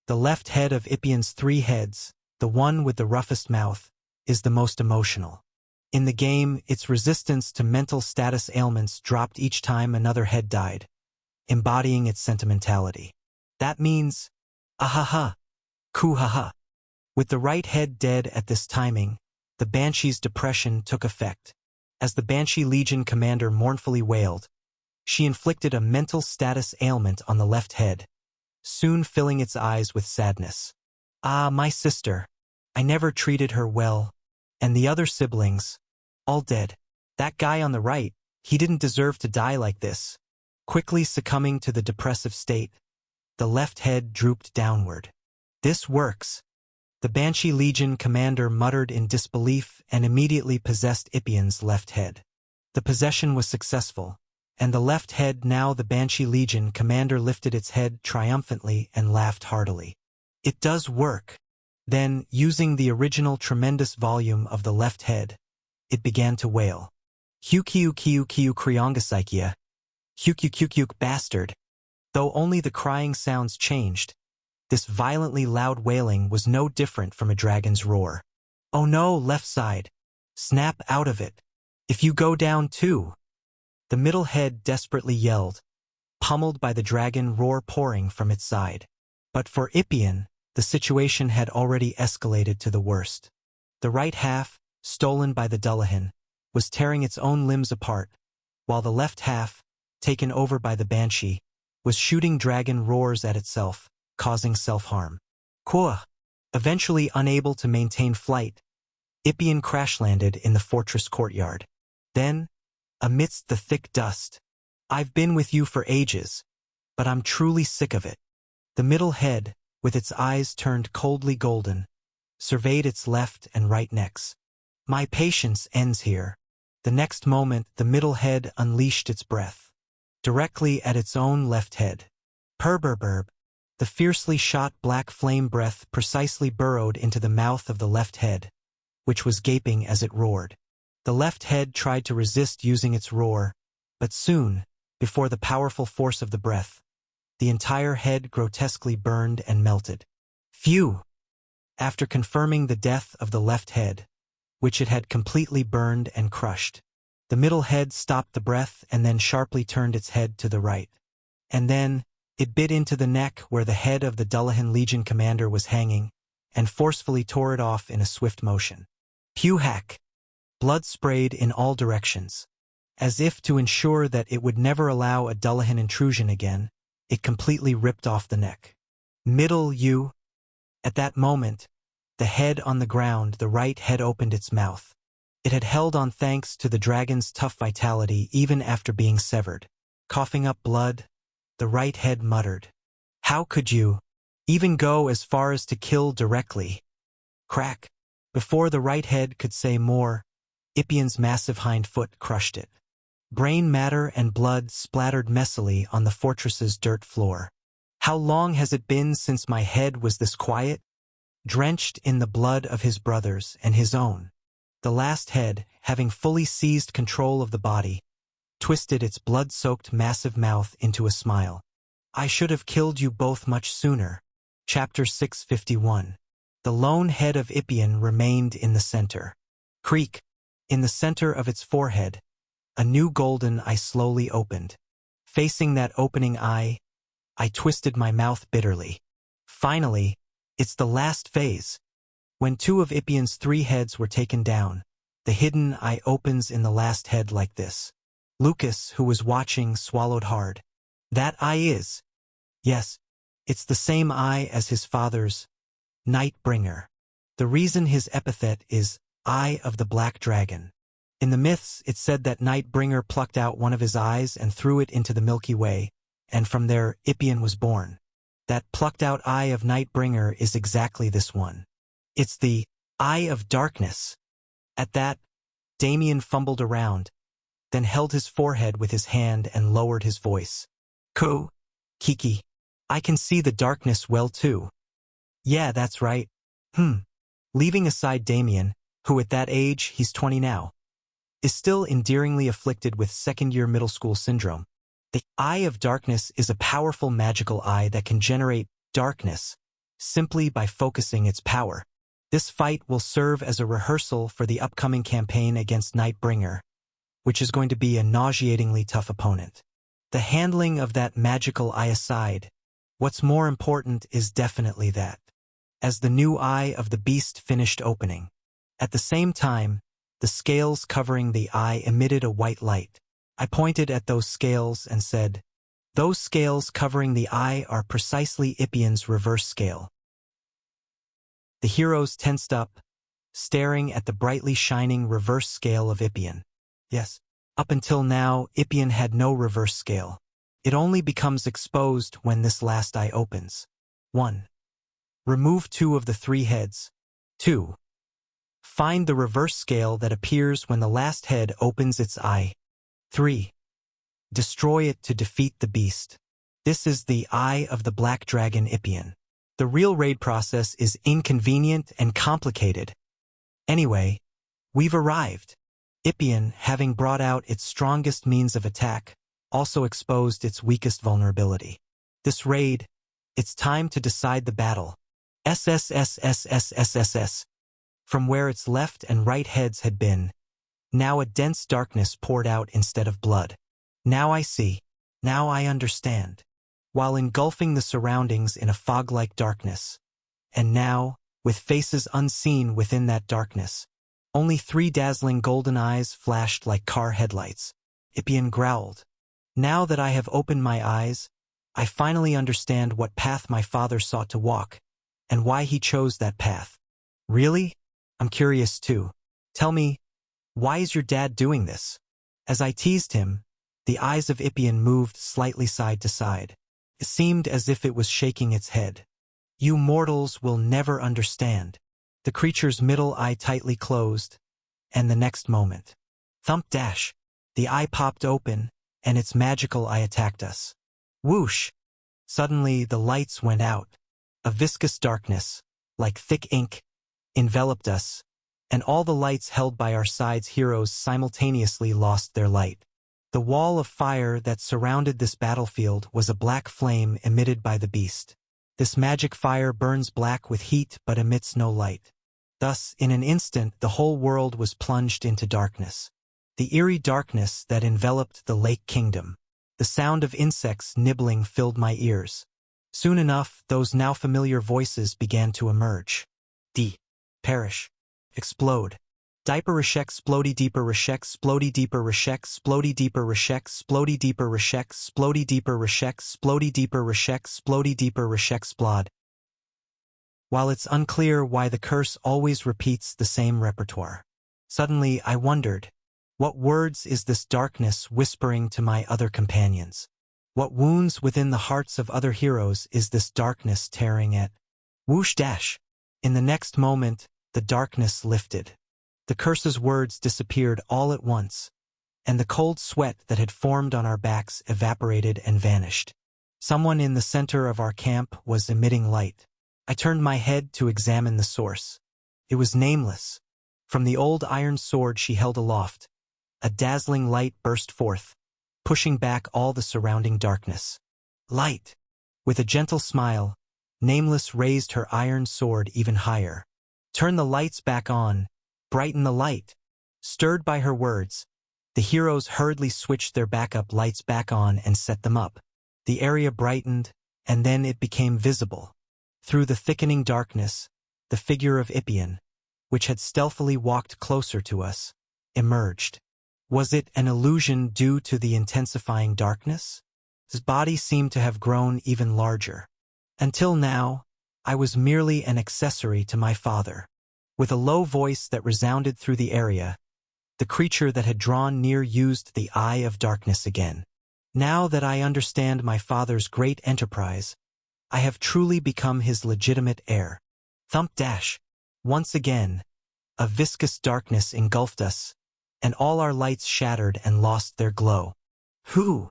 The left head of Ippian's three heads, the one with the roughest mouth, is the most emotional. In the game, its resistance to mental status ailments dropped each time another head died, embodying its sentimentality. That means, ahaha, koo-ha-ha. With the right head dead at this timing, the Banshee's depression took effect. As the Banshee Legion commander mournfully wailed, she inflicted a mental status ailment on the left head, soon filling its eyes with sadness. Ah, my sister. I never treated her well. And the other siblings, all dead. That guy on the right, he didn't deserve to die like this. Quickly succumbing to the depressive state, the left head drooped downward. This works. The Banshee Legion commander muttered in disbelief and immediately possessed Ippian's left head. The possession was successful, and the left head, now the Banshee Legion commander, lifted its head triumphantly and laughed heartily. It does work. Then, using the original tremendous volume of the left head, it began to wail. Hukiu Kriongasikia. Hukiuk bastard. Though only the crying sounds changed, this violently loud wailing was no different from a dragon's roar. Oh no, left side. Snap out of it. If you go down too. The middle head desperately yelled, pummeled by the dragon roar pouring from its side. But for Ippian, the situation had already escalated to the worst. The right half, stolen by the Dullahan, was tearing its own limbs apart, while the left half, taken over by the Banshee, was shooting dragon roars at itself, causing self-harm. Quah! Eventually unable to maintain flight, Ippian crash-landed in the fortress courtyard. Then, amidst the thick dust, I've been with you for ages, but I'm truly sick of it. The middle head, with its eyes turned coldly golden, surveyed its left and right necks. My patience ends here. The next moment, the middle head unleashed its breath, directly at its own left head. Perberberb. The fiercely shot black flame breath precisely burrowed into the mouth of the left head, which was gaping as it roared. The left head tried to resist using its roar, but soon, before the powerful force of the breath, the entire head grotesquely burned and melted. Phew! After confirming the death of the left head, which it had completely burned and crushed, the middle head stopped the breath and then sharply turned its head to the right. And then, it bit into the neck where the head of the Dullahan Legion commander was hanging, and forcefully tore it off in a swift motion. Pew-hack! Blood sprayed in all directions. As if to ensure that it would never allow a Dullahan intrusion again, it completely ripped off the neck. Middle you. At that moment, the head on the ground, the right head opened its mouth. It had held on thanks to the dragon's tough vitality even after being severed. Coughing up blood, the right head muttered, "How could you even go as far as to kill directly?" Crack! Before the right head could say more, Ipian's massive hind foot crushed it. Brain matter and blood splattered messily on the fortress's dirt floor. How long has it been since my head was this quiet? Drenched in the blood of his brothers and his own, the last head, having fully seized control of the body, twisted its blood-soaked massive mouth into a smile. "I should have killed you both much sooner." Chapter 651. The lone head of Ipian remained in the center. Creak! In the center of its forehead, a new golden eye slowly opened. Facing that opening eye, I twisted my mouth bitterly. Finally, it's the last phase. When two of Ipian's 3 heads were taken down, the hidden eye opens in the last head like this. Lucas, who was watching, swallowed hard. That eye is. Yes, it's the same eye as his father's, Nightbringer. The reason his epithet is Eye of the Black Dragon. In the myths, it said that Nightbringer plucked out one of his eyes and threw it into the Milky Way, and from there, Ipian was born. That plucked out eye of Nightbringer is exactly this one. It's the Eye of Darkness. At that, Damien fumbled around, then held his forehead with his hand and lowered his voice. "Ko, Kiki, I can see the darkness well too." "Yeah, that's right." Leaving aside Damien, who at that age, he's 20 now, is still endearingly afflicted with second-year middle school syndrome. The Eye of Darkness is a powerful magical eye that can generate darkness simply by focusing its power. This fight will serve as a rehearsal for the upcoming campaign against Nightbringer, which is going to be a nauseatingly tough opponent. The handling of that magical eye aside, what's more important is definitely that. As the new eye of the beast finished opening, at the same time, the scales covering the eye emitted a white light. I pointed at those scales and said, "Those scales covering the eye are precisely Ipian's reverse scale." The heroes tensed up, staring at the brightly shining reverse scale of Ipian. Yes, up until now, Ipian had no reverse scale. It only becomes exposed when this last eye opens. 1. Remove 2 of the 3 heads. 2. Find the reverse scale that appears when the last head opens its eye. 3. Destroy it to defeat the beast. This is the Eye of the Black Dragon Ipian. The real raid process is inconvenient and complicated. Anyway, we've arrived. Ipian, having brought out its strongest means of attack, also exposed its weakest vulnerability. This raid, it's time to decide the battle. SSSSSSSS. From where its left and right heads had been, now a dense darkness poured out instead of blood. Now I see. Now I understand. While engulfing the surroundings in a fog-like darkness. And now, with faces unseen within that darkness, only 3 dazzling golden eyes flashed like car headlights. Ipian growled. "Now that I have opened my eyes, I finally understand what path my father sought to walk, and why he chose that path." "Really? I'm curious too. Tell me, why is your dad doing this?" As I teased him, the eyes of Ipian moved slightly side to side. It seemed as if it was shaking its head. You mortals will never understand. The creature's middle eye tightly closed, and the next moment, thump dash, the eye popped open, and its magical eye attacked us. Whoosh! Suddenly the lights went out. A viscous darkness, like thick ink, enveloped us, and all the lights held by our side's heroes simultaneously lost their light. The wall of fire that surrounded this battlefield was a black flame emitted by the beast. This magic fire burns black with heat but emits no light. Thus, in an instant, the whole world was plunged into darkness. The eerie darkness that enveloped the Lake Kingdom. The sound of insects nibbling filled my ears. Soon enough, those now familiar voices began to emerge. Perish. Explode. Diaper reshek splody deeper reshek splody deeper reshek splody deeper reshek splody deeper reshek splody deeper reshek splody deeper reshek splody deeper reshek splod. While it's unclear why the curse always repeats the same repertoire. Suddenly I wondered, what words is this darkness whispering to my other companions? What wounds within the hearts of other heroes is this darkness tearing at? Whoosh dash. In the next moment, the darkness lifted. The curse's words disappeared all at once, and the cold sweat that had formed on our backs evaporated and vanished. Someone in the center of our camp was emitting light. I turned my head to examine the source. It was Nameless. From the old iron sword she held aloft, a dazzling light burst forth, pushing back all the surrounding darkness. Light! With a gentle smile, Nameless raised her iron sword even higher. Turn the lights back on. Brighten the light. Stirred by her words, the heroes hurriedly switched their backup lights back on and set them up. The area brightened, and then it became visible. Through the thickening darkness, the figure of Ippian, which had stealthily walked closer to us, emerged. Was it an illusion due to the intensifying darkness? His body seemed to have grown even larger. Until now, I was merely an accessory to my father. With a low voice that resounded through the area, the creature that had drawn near used the Eye of Darkness again. Now that I understand my father's great enterprise, I have truly become his legitimate heir. Thump dash. Once again, a viscous darkness engulfed us, and all our lights shattered and lost their glow. Who?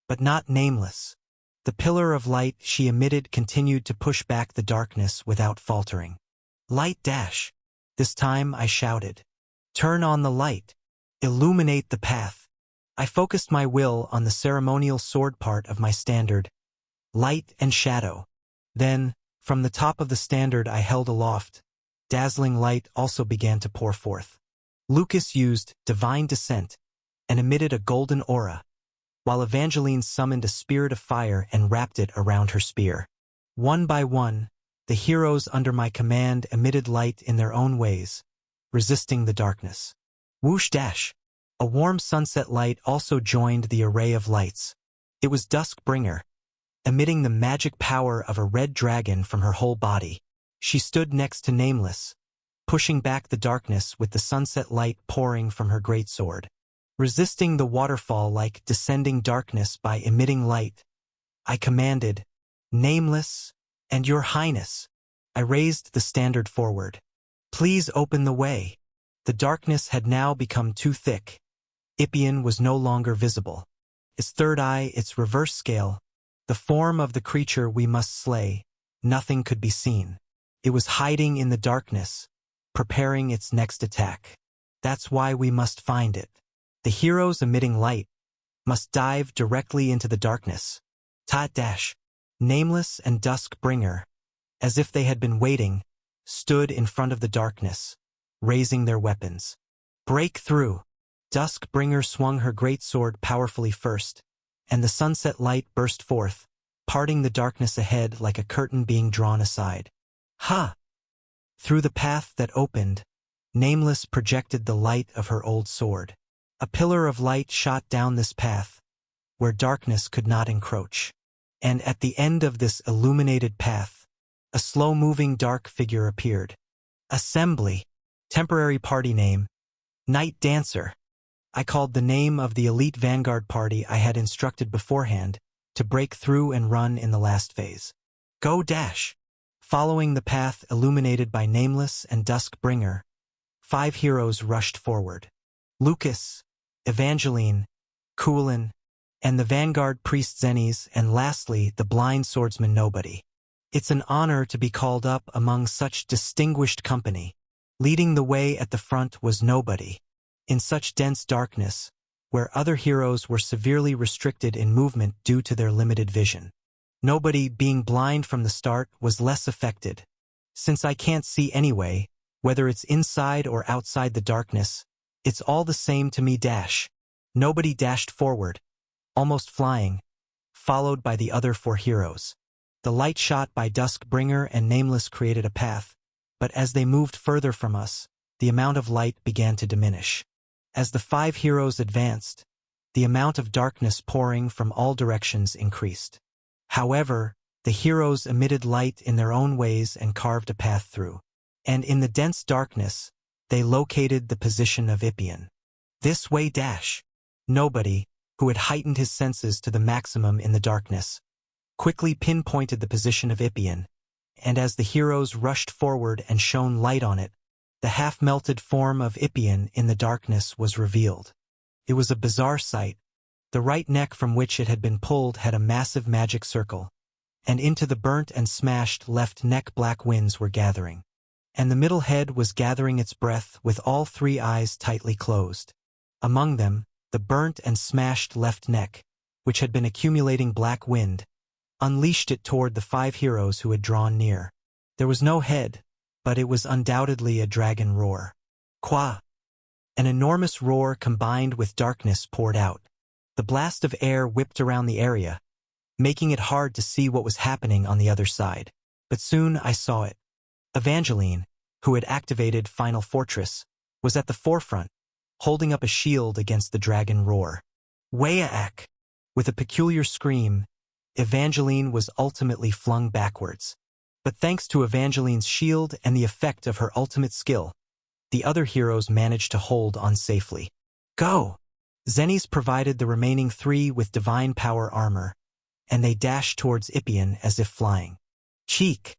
But not Nameless. The pillar of light she emitted continued to push back the darkness without faltering. Light dash. This time I shouted. Turn on the light. Illuminate the path. I focused my will on the ceremonial sword part of my standard. Light and shadow. Then, from the top of the standard I held aloft, dazzling light also began to pour forth. Lucas used divine descent and emitted a golden aura, while Evangeline summoned a spirit of fire and wrapped it around her spear. One by one, the heroes under my command emitted light in their own ways, resisting the darkness. Whoosh dash. A warm sunset light also joined the array of lights. It was Duskbringer, emitting the magic power of a red dragon from her whole body. She stood next to Nameless, pushing back the darkness with the sunset light pouring from her greatsword. Resisting the waterfall like descending darkness by emitting light, I commanded, Nameless, and Your Highness. I raised the standard forward. Please open the way. The darkness had now become too thick. Ippian was no longer visible. Its third eye, its reverse scale, the form of the creature we must slay, nothing could be seen. It was hiding in the darkness, preparing its next attack. That's why we must find it. The heroes emitting light must dive directly into the darkness. Tot dash. Nameless and Duskbringer, as if they had been waiting, stood in front of the darkness, raising their weapons. Break through. Duskbringer swung her greatsword powerfully first, and the sunset light burst forth, parting the darkness ahead like a curtain being drawn aside. Ha! Through the path that opened, Nameless projected the light of her old sword. A pillar of light shot down this path, where darkness could not encroach. And at the end of this illuminated path, a slow-moving dark figure appeared. Assembly. Temporary party name. Night Dancer. I called the name of the elite vanguard party I had instructed beforehand, to break through and run in the last phase. Go dash! Following the path illuminated by Nameless and Duskbringer, 5 heroes rushed forward. Lucas, Evangeline, Kuelin, and the vanguard priest Xennies, and lastly the blind swordsman Nobody. It's an honor to be called up among such distinguished company. Leading the way at the front was Nobody. In such dense darkness, where other heroes were severely restricted in movement due to their limited vision. Nobody, being blind from the start, was less affected. Since I can't see anyway, whether it's inside or outside the darkness, it's all the same to me dash. Nobody dashed forward, almost flying, followed by the other 4 heroes. The light shot by Duskbringer and Nameless created a path, but as they moved further from us, the amount of light began to diminish. As the 5 heroes advanced, the amount of darkness pouring from all directions increased. However, the heroes emitted light in their own ways and carved a path through. And in the dense darkness, they located the position of Ippian. This way dash! Nobody, who had heightened his senses to the maximum in the darkness, quickly pinpointed the position of Ippian, and as the heroes rushed forward and shone light on it, the half-melted form of Ippian in the darkness was revealed. It was a bizarre sight. The right neck from which it had been pulled had a massive magic circle, and into the burnt and smashed left neck black winds were gathering. And the middle head was gathering its breath with all 3 eyes tightly closed. Among them, the burnt and smashed left neck, which had been accumulating black wind, unleashed it toward the 5 heroes who had drawn near. There was no head, but it was undoubtedly a dragon roar. Qua! An enormous roar combined with darkness poured out. The blast of air whipped around the area, making it hard to see what was happening on the other side. But soon I saw it. Evangeline, who had activated Final Fortress, was at the forefront, holding up a shield against the dragon roar. Wayaak! With a peculiar scream, Evangeline was ultimately flung backwards. But thanks to Evangeline's shield and the effect of her ultimate skill, the other heroes managed to hold on safely. Go! Xennies provided the remaining 3 with divine power armor, and they dashed towards Ippian as if flying. Cheek!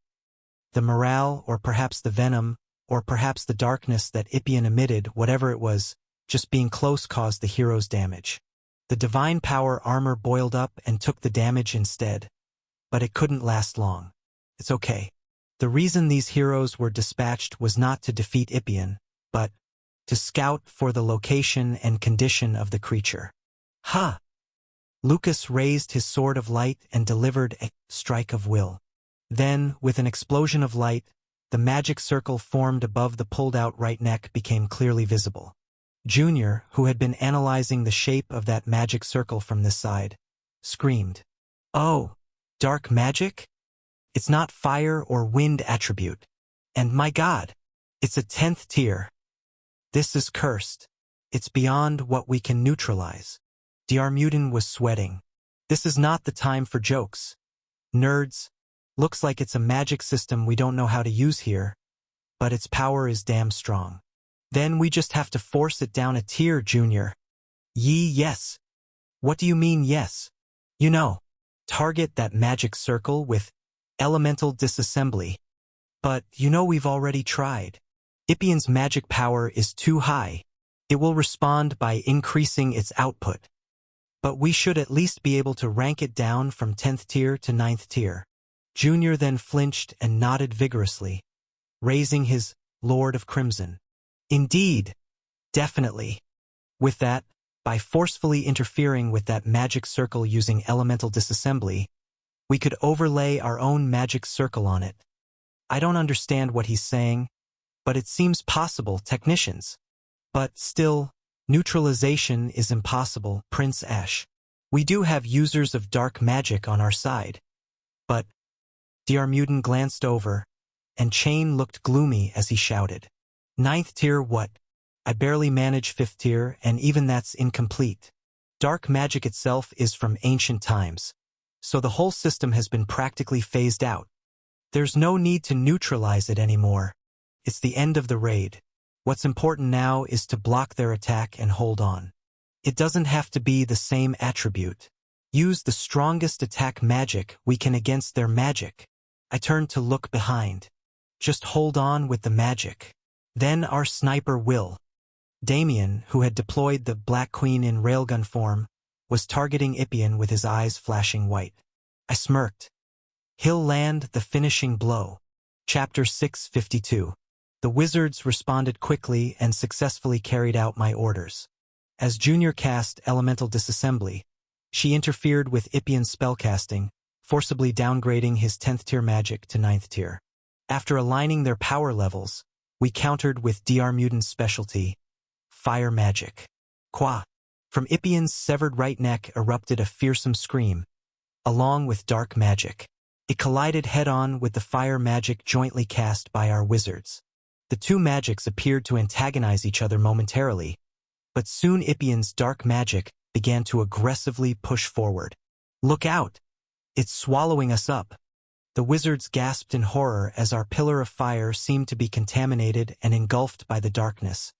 The morale, or perhaps the venom, or perhaps the darkness that Ippian emitted, whatever it was, just being close caused the heroes damage. The divine power armor boiled up and took the damage instead, but it couldn't last long. It's okay. The reason these heroes were dispatched was not to defeat Ippian, but to scout for the location and condition of the creature. Ha! Lucas raised his sword of light and delivered a strike of will. Then, with an explosion of light, the magic circle formed above the pulled-out right neck became clearly visible. Junior, who had been analyzing the shape of that magic circle from this side, screamed, "Oh, dark magic? It's not fire or wind attribute. And my God, it's a 10th tier. This is cursed. It's beyond what we can neutralize." Diarmutin was sweating. This is not the time for jokes. Nerds, looks like it's a magic system we don't know how to use here, but its power is damn strong. Then we just have to force it down a tier, Junior. Yes. What do you mean yes? You know, target that magic circle with elemental disassembly. But you know we've already tried. Ippian's magic power is too high. It will respond by increasing its output. But we should at least be able to rank it down from 10th tier to 9th tier. Junior then flinched and nodded vigorously, raising his Lord of Crimson. Indeed, definitely. With that, by forcefully interfering with that magic circle using elemental disassembly, we could overlay our own magic circle on it. I don't understand what he's saying, but it seems possible, technicians. But still, neutralization is impossible, Prince Ash. We do have users of dark magic on our side. But Diarmutin glanced over, and Chain looked gloomy as he shouted. 9th tier what? I barely manage 5th tier, and even that's incomplete. Dark magic itself is from ancient times, so the whole system has been practically phased out. There's no need to neutralize it anymore. It's the end of the raid. What's important now is to block their attack and hold on. It doesn't have to be the same attribute. Use the strongest attack magic we can against their magic. I turned to look behind. Just hold on with the magic. Then our sniper will. Damien, who had deployed the Black Queen in railgun form, was targeting Ippian with his eyes flashing white. I smirked. He'll land the finishing blow. Chapter 652. The wizards responded quickly and successfully carried out my orders. As Junior cast Elemental Disassembly, she interfered with Ippian's spellcasting, forcibly downgrading his 10th tier magic to 9th tier. After aligning their power levels, we countered with DR Mutant's specialty, Fire Magic. Qua. From Ippian's severed right neck erupted a fearsome scream, along with dark magic. It collided head-on with the fire magic jointly cast by our wizards. The two magics appeared to antagonize each other momentarily, but soon Ippian's dark magic began to aggressively push forward. Look out! It's swallowing us up. The wizards gasped in horror as our pillar of fire seemed to be contaminated and engulfed by the darkness,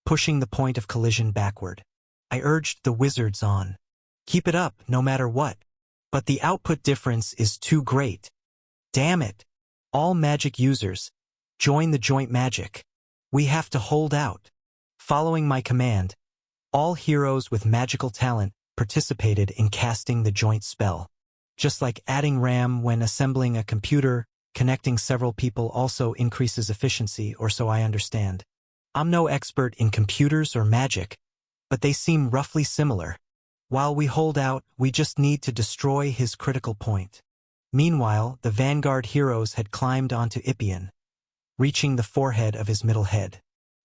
pushing the point of collision backward. I urged the wizards on. Keep it up, no matter what. But the output difference is too great. Damn it. All magic users, join the joint magic. We have to hold out. Following my command, all heroes with magical talent participated in casting the joint spell. Just like adding RAM when assembling a computer, connecting several people also increases efficiency, or so I understand. I'm no expert in computers or magic, but they seem roughly similar. While we hold out, we just need to destroy his critical point. Meanwhile, the vanguard heroes had climbed onto Ippian, reaching the forehead of his middle head.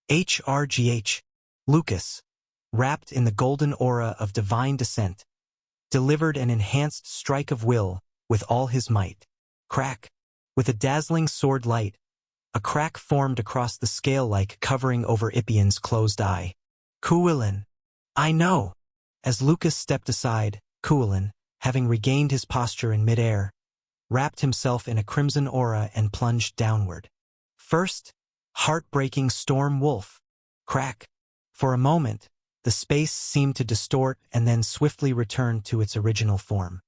HRGH. Lucas, wrapped in the golden aura of divine descent, delivered an enhanced strike of will with all his might. Crack. With a dazzling sword light, a crack formed across the scale-like covering over Ippian's closed eye. Kuilin. I know. As Lucas stepped aside, Kuilin, having regained his posture in midair, wrapped himself in a crimson aura and plunged downward. First, heartbreaking storm wolf. Crack. For a moment, the space seemed to distort and then swiftly returned to its original form.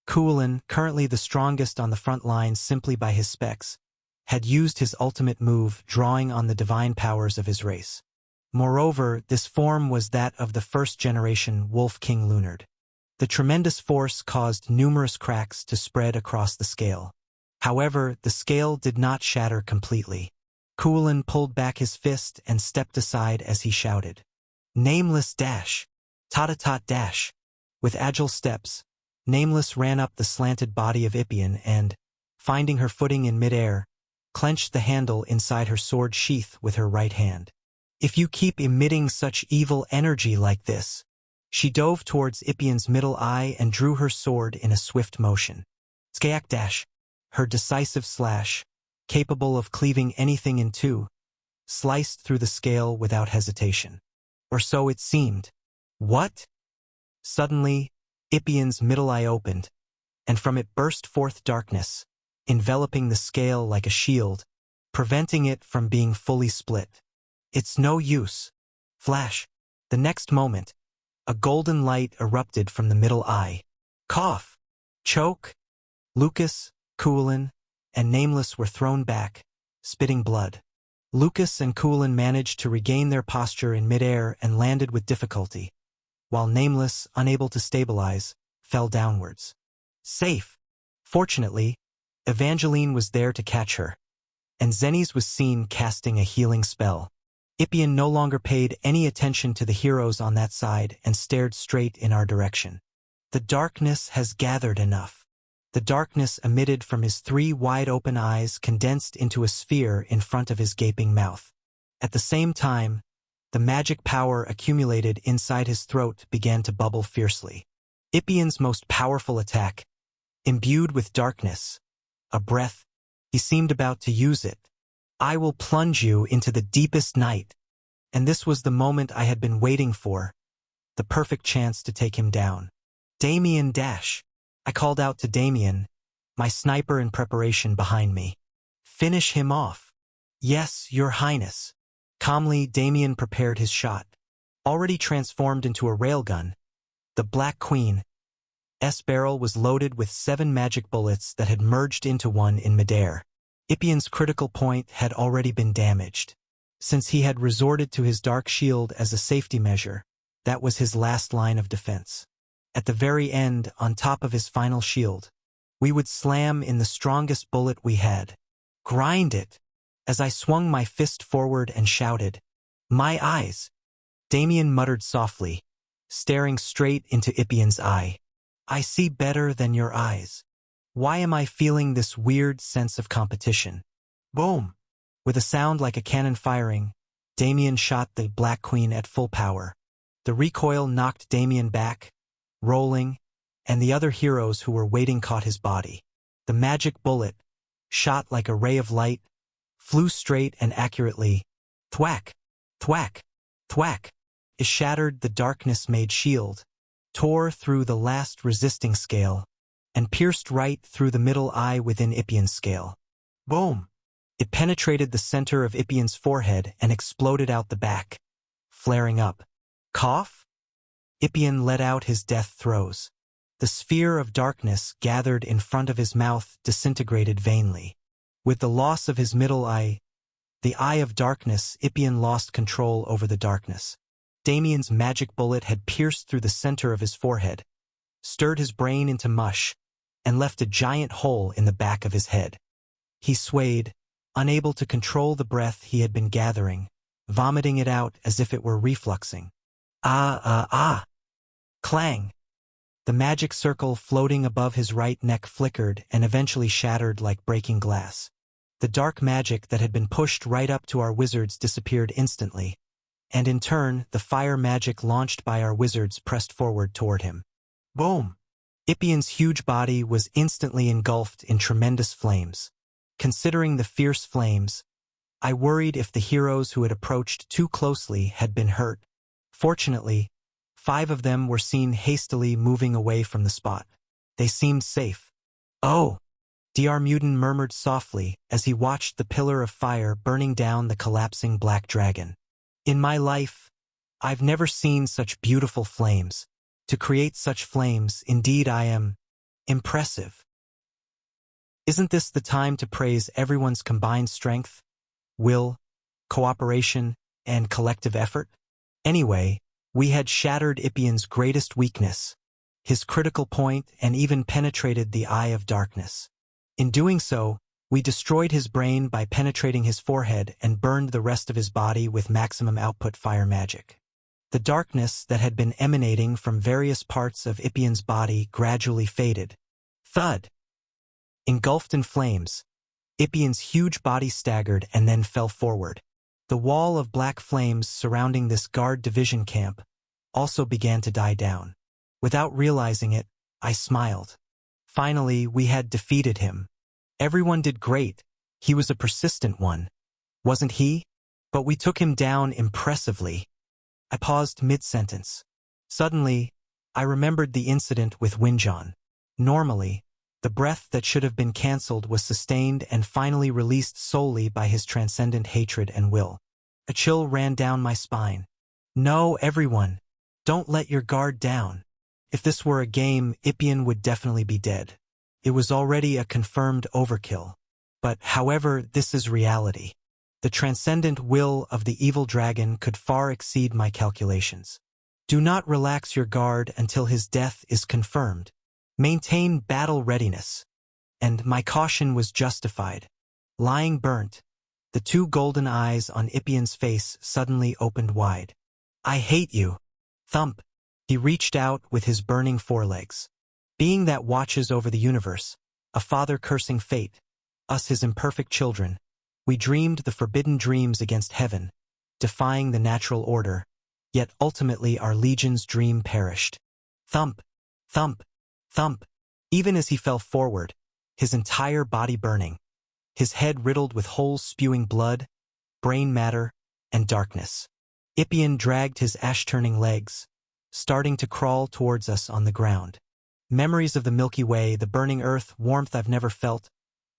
Kuilin, currently the strongest on the front lines simply by his specs, had used his ultimate move, drawing on the divine powers of his race. Moreover, this form was that of the first-generation Wolf King Lunard. The tremendous force caused numerous cracks to spread across the scale. However, the scale did not shatter completely. Kuilin pulled back his fist and stepped aside as he shouted, "Nameless dash! Tot-a-tot dash!" With agile steps, Nameless ran up the slanted body of Ippian and, finding her footing in midair, clenched the handle inside her sword sheath with her right hand. If you keep emitting such evil energy like this. She dove towards Ippian's middle eye and drew her sword in a swift motion. Skayak dash. Her decisive slash, capable of cleaving anything in two, sliced through the scale without hesitation. Or so it seemed. What? Suddenly, Ippian's middle eye opened, and from it burst forth darkness, enveloping the scale like a shield, preventing it from being fully split. It's no use. Flash. The next moment, a golden light erupted from the middle eye. Cough. Choke. Lucas, Kuilin, and Nameless were thrown back, spitting blood. Lucas and Kuilin managed to regain their posture in midair and landed with difficulty, while Nameless, unable to stabilize, fell downwards. Safe. Fortunately, Evangeline was there to catch her, and Zennies was seen casting a healing spell. Ippian no longer paid any attention to the heroes on that side and stared straight in our direction. The darkness has gathered enough. The darkness emitted from his 3 wide-open eyes condensed into a sphere in front of his gaping mouth. At the same time, the magic power accumulated inside his throat began to bubble fiercely. Ippian's most powerful attack, imbued with darkness, a breath, he seemed about to use it. I will plunge you into the deepest night. And this was the moment I had been waiting for, the perfect chance to take him down. Damien dash. I called out to Damien, my sniper in preparation behind me. Finish him off. Yes, Your Highness. Calmly, Damien prepared his shot. Already transformed into a railgun, the Black Queen, barrel was loaded with 7 magic bullets that had merged into one in midair. Ipion's critical point had already been damaged. Since he had resorted to his dark shield as a safety measure, that was his last line of defense. At the very end, on top of his final shield, we would slam in the strongest bullet we had. Grind it! As I swung my fist forward and shouted, "My eyes!" Damien muttered softly, staring straight into Ipion's eye. "I see better than your eyes. Why am I feeling this weird sense of competition?" Boom! With a sound like a cannon firing, Damien shot the Black Queen at full power. The recoil knocked Damien back, rolling, and the other heroes who were waiting caught his body. The magic bullet, shot like a ray of light, flew straight and accurately. Thwack! Thwack! Thwack! It shattered the darkness-made shield, tore through the last resisting scale, and pierced right through the middle eye within Ipion's scale. Boom! It penetrated the center of Ipion's forehead and exploded out the back, flaring up. Cough? Ipion let out his death throes. The sphere of darkness gathered in front of his mouth disintegrated vainly. With the loss of his middle eye, the eye of darkness, Ipion lost control over the darkness. Damien's magic bullet had pierced through the center of his forehead, stirred his brain into mush, and left a giant hole in the back of his head. He swayed, unable to control the breath he had been gathering, vomiting it out as if it were refluxing. Clang! The magic circle floating above his right neck flickered and eventually shattered like breaking glass. The dark magic that had been pushed right up to our wizards disappeared instantly, and in turn, the fire magic launched by our wizards pressed forward toward him. Boom! Ipion's huge body was instantly engulfed in tremendous flames. Considering the fierce flames, I worried if the heroes who had approached too closely had been hurt. Fortunately, 5 of them were seen hastily moving away from the spot. They seemed safe. "Oh!" Dr. Muden murmured softly as he watched the pillar of fire burning down the collapsing black dragon. "In my life, I've never seen such beautiful flames. To create such flames, indeed I am impressive." Isn't this the time to praise everyone's combined strength, will, cooperation, and collective effort? Anyway, we had shattered Ipion's greatest weakness, his critical point, and even penetrated the eye of darkness. In doing so, we destroyed his brain by penetrating his forehead and burned the rest of his body with maximum output fire magic. The darkness that had been emanating from various parts of Ipion's body gradually faded. Thud! Engulfed in flames, Ipion's huge body staggered and then fell forward. The wall of black flames surrounding this guard division camp also began to die down. Without realizing it, I smiled. Finally, we had defeated him. Everyone did great. He was a persistent one, wasn't he? But we took him down impressively. I paused mid-sentence. Suddenly, I remembered the incident with Winjon. Normally, the breath that should have been cancelled was sustained and finally released solely by his transcendent hatred and will. A chill ran down my spine. No, everyone, don't let your guard down. If this were a game, Ipion would definitely be dead. It was already a confirmed overkill. But, however, this is reality. The transcendent will of the evil dragon could far exceed my calculations. Do not relax your guard until his death is confirmed. Maintain battle readiness. And my caution was justified. Lying burnt, the 2 golden eyes on Ipion's face suddenly opened wide. "I hate you." Thump. He reached out with his burning forelegs. Being that watches over the universe, a father cursing fate, us his imperfect children, we dreamed the forbidden dreams against heaven, defying the natural order, yet ultimately our legion's dream perished. Thump, thump, thump. Even as he fell forward, his entire body burning, his head riddled with holes spewing blood, brain matter, and darkness. Ipion dragged his ash-turning legs, starting to crawl towards us on the ground. Memories of the Milky Way, the burning earth, warmth I've never felt,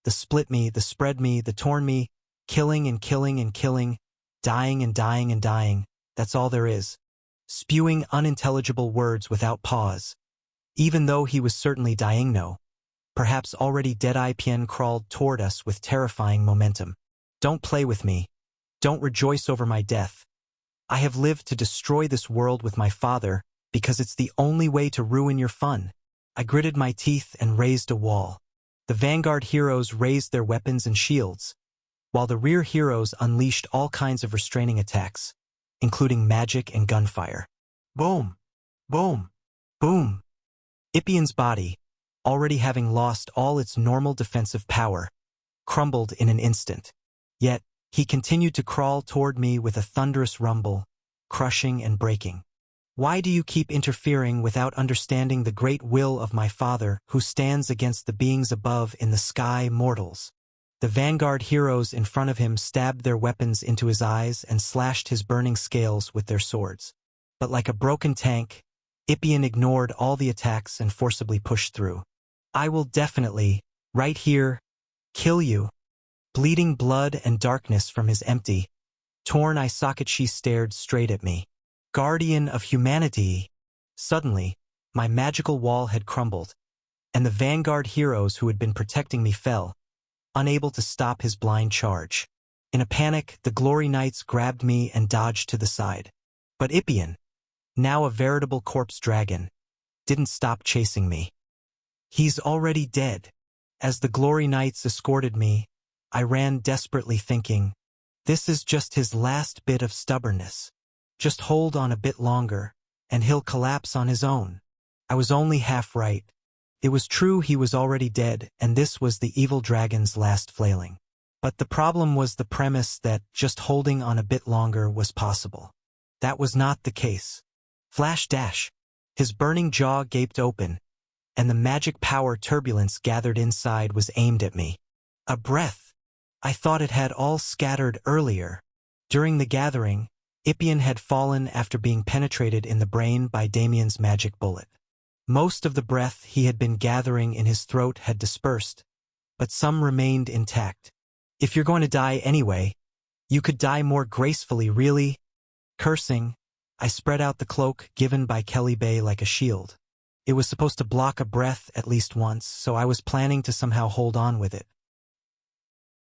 the split me, the spread me, the torn me, killing and killing and killing, dying and dying and dying, that's all there is. Spewing unintelligible words without pause. Even though he was certainly dying, no. Perhaps already dead, Ipien crawled toward us with terrifying momentum. Don't play with me. Don't rejoice over my death. I have lived to destroy this world with my father because it's the only way to ruin your fun. I gritted my teeth and raised a wall. The vanguard heroes raised their weapons and shields, while the rear heroes unleashed all kinds of restraining attacks, including magic and gunfire. Boom! Boom! Boom! Ipien's body, already having lost all its normal defensive power, crumbled in an instant. Yet, he continued to crawl toward me with a thunderous rumble, crushing and breaking. Why do you keep interfering without understanding the great will of my father who stands against the beings above in the sky, mortals? The vanguard heroes in front of him stabbed their weapons into his eyes and slashed his burning scales with their swords. But like a broken tank, Ipien ignored all the attacks and forcibly pushed through. I will definitely, right here, kill you. Bleeding blood and darkness from his empty, torn eye socket, she stared straight at me. Guardian of humanity! Suddenly, my magical wall had crumbled, and the vanguard heroes who had been protecting me fell, unable to stop his blind charge. In a panic, the Glory Knights grabbed me and dodged to the side. But Ipien, now a veritable corpse dragon, didn't stop chasing me. He's already dead. As the Glory Knights escorted me, I ran desperately, thinking, this is just his last bit of stubbornness. Just hold on a bit longer, and he'll collapse on his own. I was only half right. It was true, he was already dead, and this was the evil dragon's last flailing. But the problem was the premise that just holding on a bit longer was possible. That was not the case. Flash dash! His burning jaw gaped open, and the magic power turbulence gathered inside was aimed at me. A breath! I thought it had all scattered earlier. During the gathering, Ipien had fallen after being penetrated in the brain by Damien's magic bullet. Most of the breath he had been gathering in his throat had dispersed, but some remained intact. If you're going to die anyway, you could die more gracefully, really. Cursing, I spread out the cloak given by Kelly Bay like a shield. It was supposed to block a breath at least once, so I was planning to somehow hold on with it.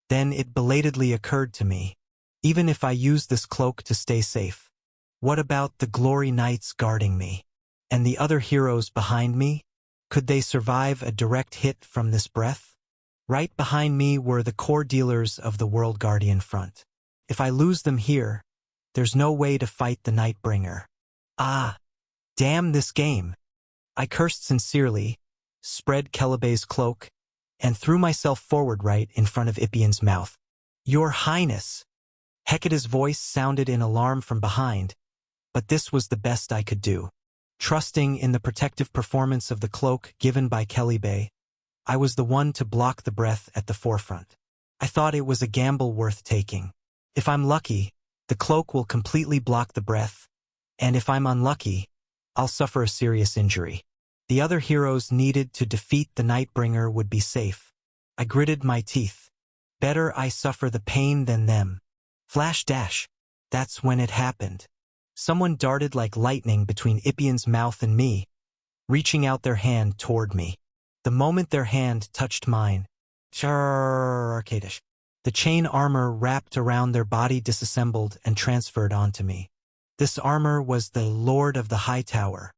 Then it belatedly occurred to me, even if I use this cloak to stay safe, what about the Glory Knights guarding me? And the other heroes behind me? Could they survive a direct hit from this breath? Right behind me were the core dealers of the World Guardian front. If I lose them here, there's no way to fight the Nightbringer. Ah, damn this game. I cursed sincerely, spread Kellebay's cloak, and threw myself forward right in front of Ipien's mouth. Your Highness! Hecate's voice sounded in alarm from behind, but this was the best I could do. Trusting in the protective performance of the cloak given by Kelly Bay, I was the one to block the breath at the forefront. I thought it was a gamble worth taking. If I'm lucky, the cloak will completely block the breath, and if I'm unlucky, I'll suffer a serious injury. The other heroes needed to defeat the Nightbringer would be safe. I gritted my teeth. Better I suffer the pain than them. Flash dash. That's when it happened. Someone darted like lightning between Ipien's mouth and me, reaching out their hand toward me. The moment their hand touched mine, Arcadish, the chain armor wrapped around their body disassembled and transferred onto me. This armor was the Lord of the High Tower.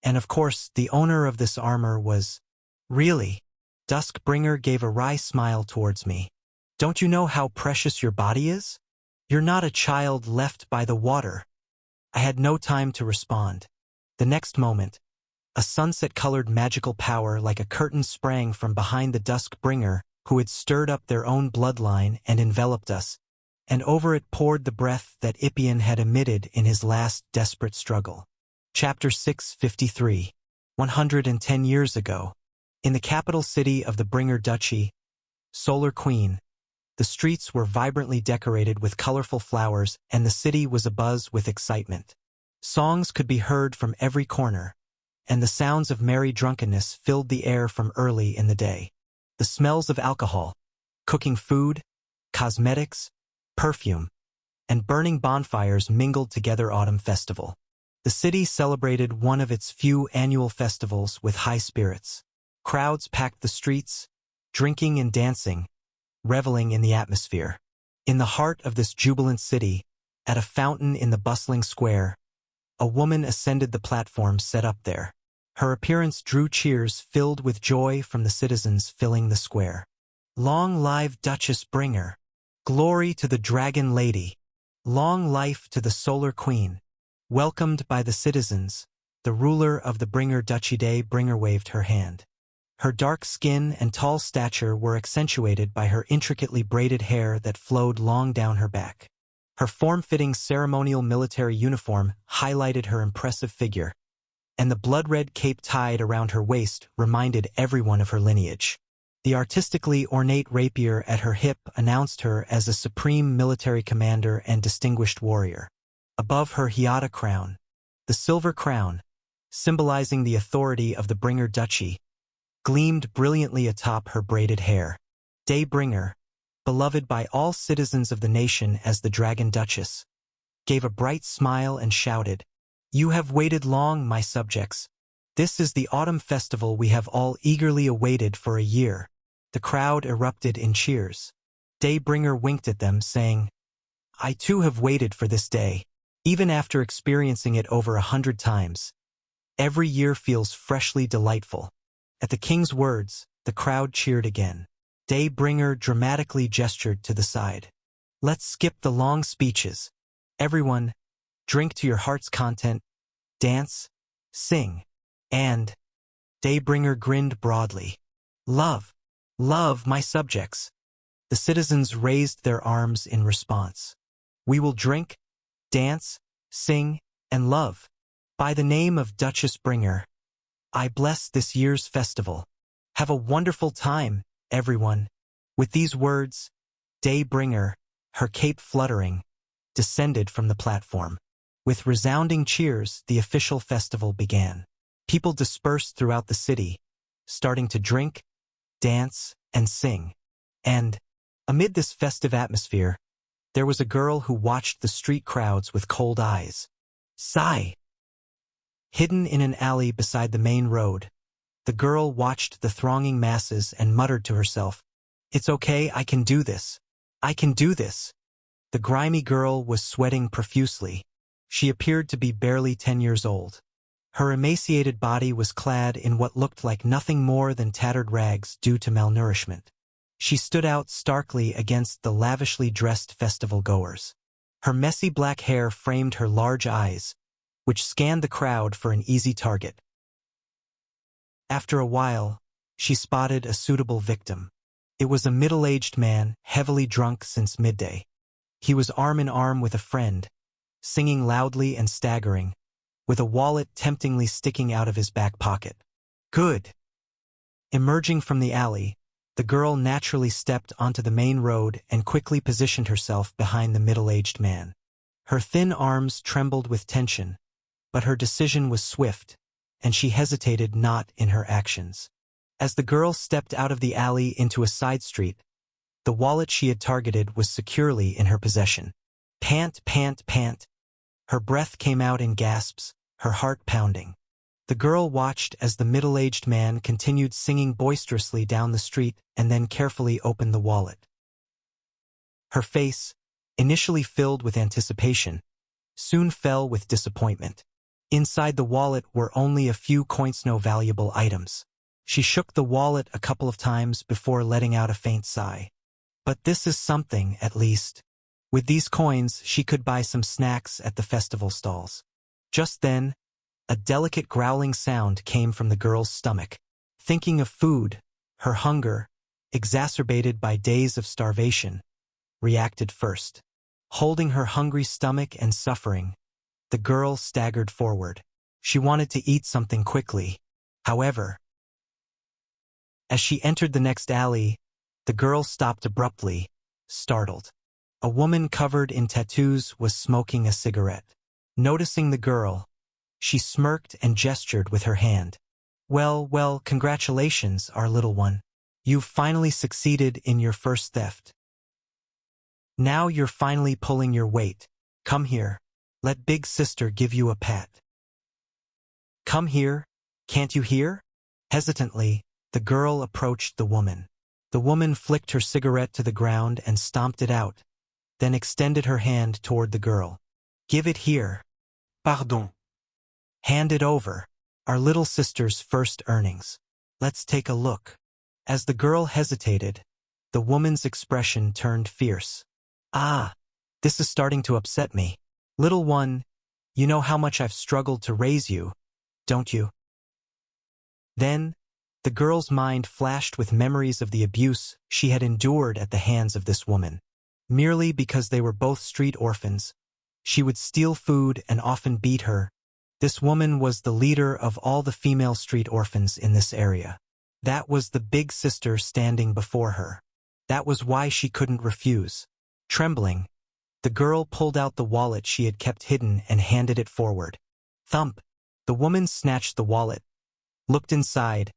And of course, the owner of this armor was... Really? Duskbringer gave a wry smile towards me. Don't you know how precious your body is? You're not a child left by the water. I had no time to respond. The next moment, a sunset-colored magical power like a curtain sprang from behind the Duskbringer, who had stirred up their own bloodline and enveloped us, and over it poured the breath that Ipien had emitted in his last desperate struggle. Chapter 653. 110 years ago, in the capital city of the Bringer Duchy, Solar Queen, the streets were vibrantly decorated with colorful flowers and the city was abuzz with excitement. Songs could be heard from every corner, and the sounds of merry drunkenness filled the air from early in the day. The smells of alcohol, cooking food, cosmetics, perfume, and burning bonfires mingled together. Autumn festival. The city celebrated one of its few annual festivals with high spirits. Crowds packed the streets, drinking and dancing, reveling in the atmosphere. In the heart of this jubilant city, at a fountain in the bustling square, a woman ascended the platform set up there. Her appearance drew cheers filled with joy from the citizens filling the square. Long live Duchess Bringer! Glory to the Dragon Lady! Long life to the Solar Queen! Welcomed by the citizens, the ruler of the Bringer Duchy Day Bringer waved her hand. Her dark skin and tall stature were accentuated by her intricately braided hair that flowed long down her back. Her form-fitting ceremonial military uniform highlighted her impressive figure, and the blood-red cape tied around her waist reminded everyone of her lineage. The artistically ornate rapier at her hip announced her as a supreme military commander and distinguished warrior. Above her Hiata crown, the silver crown, symbolizing the authority of the Bringer Duchy, gleamed brilliantly atop her braided hair. Daybringer, beloved by all citizens of the nation as the Dragon Duchess, gave a bright smile and shouted, "You have waited long, my subjects. This is the autumn festival we have all eagerly awaited for a year." The crowd erupted in cheers. Daybringer winked at them, saying, "I too have waited for this day. Even after experiencing it over 100 times, every year feels freshly delightful." At the king's words, the crowd cheered again. Daybringer dramatically gestured to the side. "Let's skip the long speeches. Everyone, drink to your heart's content, dance, sing, and..." Daybringer grinned broadly. "Love, love, my subjects." The citizens raised their arms in response. "We will drink, dance, sing, and love. By the name of Duchess Bringer, I bless this year's festival. Have a wonderful time, everyone." With these words, Daybringer, her cape fluttering, descended from the platform. With resounding cheers, the official festival began. People dispersed throughout the city, starting to drink, dance, and sing. And, amid this festive atmosphere, there was a girl who watched the street crowds with cold eyes. Sigh. Hidden in an alley beside the main road, the girl watched the thronging masses and muttered to herself, "It's okay, I can do this. I can do this." The grimy girl was sweating profusely. She appeared to be barely 10 years old. Her emaciated body was clad in what looked like nothing more than tattered rags due to malnourishment. She stood out starkly against the lavishly dressed festival-goers. Her messy black hair framed her large eyes, which scanned the crowd for an easy target. After a while, she spotted a suitable victim. It was a middle-aged man, heavily drunk since midday. He was arm in arm with a friend, singing loudly and staggering, with a wallet temptingly sticking out of his back pocket. Good. Emerging from the alley, the girl naturally stepped onto the main road and quickly positioned herself behind the middle-aged man. Her thin arms trembled with tension, but her decision was swift, and she hesitated not in her actions. As the girl stepped out of the alley into a side street, the wallet she had targeted was securely in her possession. Pant, pant, pant. Her breath came out in gasps, her heart pounding. The girl watched as the middle-aged man continued singing boisterously down the street and then carefully opened the wallet. Her face, initially filled with anticipation, soon fell with disappointment. Inside the wallet were only a few coins, no valuable items. She shook the wallet a couple of times before letting out a faint sigh. But this is something, at least. With these coins, she could buy some snacks at the festival stalls. Just then, a delicate growling sound came from the girl's stomach. Thinking of food, her hunger, exacerbated by days of starvation, reacted first. Holding her hungry stomach and suffering, the girl staggered forward. She wanted to eat something quickly. However, as she entered the next alley, the girl stopped abruptly, startled. A woman covered in tattoos was smoking a cigarette. Noticing the girl, she smirked and gestured with her hand. Well, well, congratulations, our little one. You've finally succeeded in your first theft. Now you're finally pulling your weight. Come here. Let big sister give you a pat." Come here, can't you hear? Hesitantly, the girl approached the woman. The woman flicked her cigarette to the ground and stomped it out, then extended her hand toward the girl. Give it here. Pardon. Hand it over. Our little sister's first earnings. Let's take a look. As the girl hesitated, the woman's expression turned fierce. Ah, this is starting to upset me. Little one, you know how much I've struggled to raise you, don't you? Then, the girl's mind flashed with memories of the abuse she had endured at the hands of this woman. Merely because they were both street orphans, she would steal food and often beat her. This woman was the leader of all the female street orphans in this area. That was the big sister standing before her. That was why she couldn't refuse. Trembling, the girl pulled out the wallet she had kept hidden and handed it forward. Thump! The woman snatched the wallet, looked inside,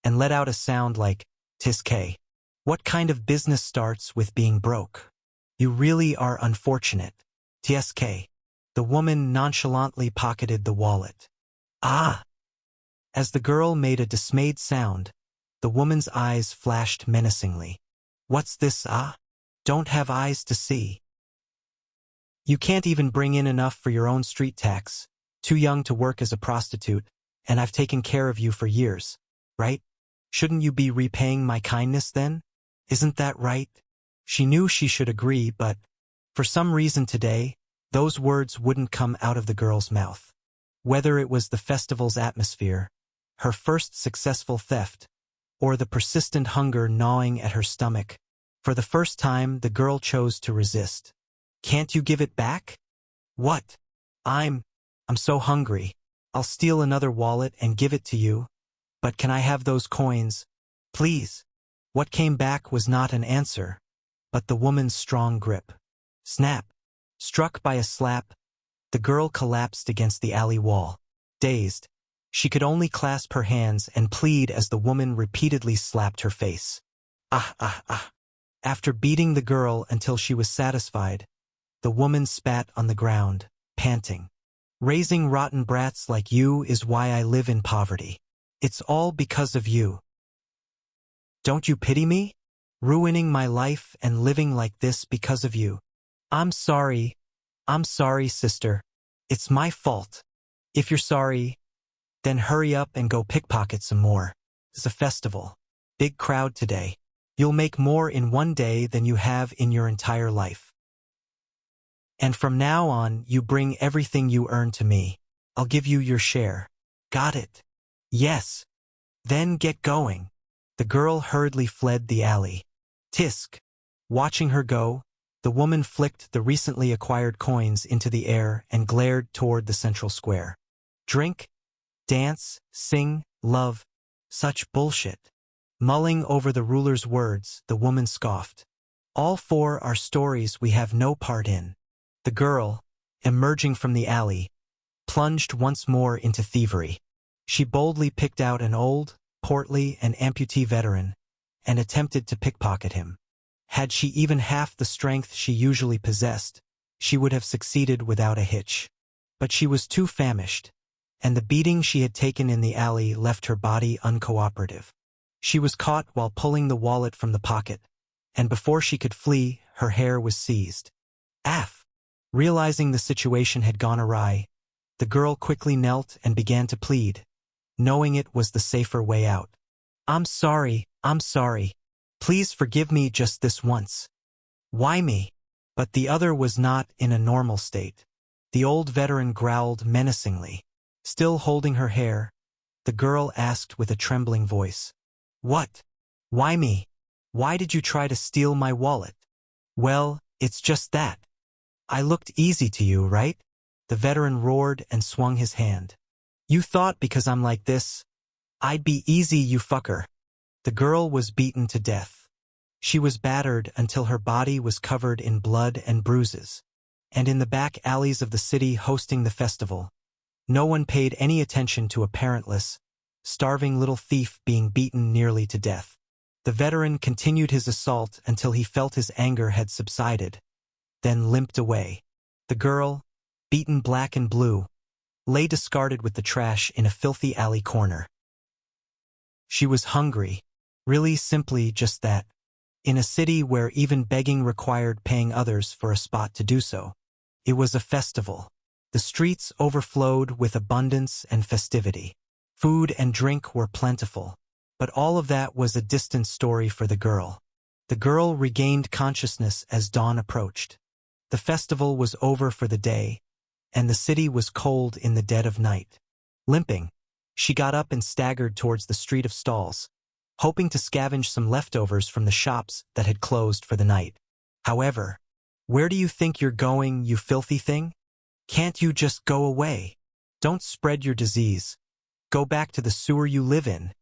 and let out a sound like, "Tisk. What kind of business starts with being broke? You really are unfortunate. Tisk." The woman nonchalantly pocketed the wallet. Ah! As the girl made a dismayed sound, the woman's eyes flashed menacingly. What's this, ah? Don't have eyes to see. You can't even bring in enough for your own street tax, too young to work as a prostitute, and I've taken care of you for years, right? Shouldn't you be repaying my kindness then? Isn't that right? She knew she should agree, but for some reason today, those words wouldn't come out of the girl's mouth. Whether it was the festival's atmosphere, her first successful theft, or the persistent hunger gnawing at her stomach, for the first time the girl chose to resist. Can't you give it back? What? I'm so hungry. I'll steal another wallet and give it to you. But can I have those coins? Please. What came back was not an answer, but the woman's strong grip. Snap. Struck by a slap, the girl collapsed against the alley wall. Dazed, she could only clasp her hands and plead as the woman repeatedly slapped her face. Ah, ah, ah. After beating the girl until she was satisfied, the woman spat on the ground, panting. Raising rotten brats like you is why I live in poverty. It's all because of you. Don't you pity me? Ruining my life and living like this because of you. I'm sorry, sister. It's my fault. If you're sorry, then hurry up and go pickpocket some more. It's a festival. Big crowd today. You'll make more in one day than you have in your entire life. And from now on, you bring everything you earn to me. I'll give you your share. Got it? Yes. Then get going. The girl hurriedly fled the alley. Tisk. Watching her go, the woman flicked the recently acquired coins into the air and glared toward the central square. Drink, dance, sing, love. Such bullshit. Mulling over the ruler's words, the woman scoffed. All four are stories we have no part in. The girl, emerging from the alley, plunged once more into thievery. She boldly picked out an old, portly, and amputee veteran and attempted to pickpocket him. Had she even half the strength she usually possessed, she would have succeeded without a hitch. But she was too famished, and the beating she had taken in the alley left her body uncooperative. She was caught while pulling the wallet from the pocket, and before she could flee, her hair was seized. Aff! Realizing the situation had gone awry, the girl quickly knelt and began to plead, knowing it was the safer way out. I'm sorry. Please forgive me just this once. Why me? But the other was not in a normal state. The old veteran growled menacingly. Still holding her hair, the girl asked with a trembling voice. What? Why me? Why did you try to steal my wallet? Well, it's just that. I looked easy to you, right? The veteran roared and swung his hand. You thought because I'm like this, I'd be easy, you fucker. The girl was beaten to death. She was battered until her body was covered in blood and bruises. And in the back alleys of the city hosting the festival, no one paid any attention to a parentless, starving little thief being beaten nearly to death. The veteran continued his assault until he felt his anger had subsided, then limped away. The girl, beaten black and blue, lay discarded with the trash in a filthy alley corner. She was hungry. Really simply just that. In a city where even begging required paying others for a spot to do so. It was a festival. The streets overflowed with abundance and festivity. Food and drink were plentiful. But all of that was a distant story for the girl. The girl regained consciousness as dawn approached. The festival was over for the day, and the city was cold in the dead of night. Limping, she got up and staggered towards the street of stalls, hoping to scavenge some leftovers from the shops that had closed for the night. However, where do you think you're going, you filthy thing? Can't you just go away? Don't spread your disease. Go back to the sewer you live in.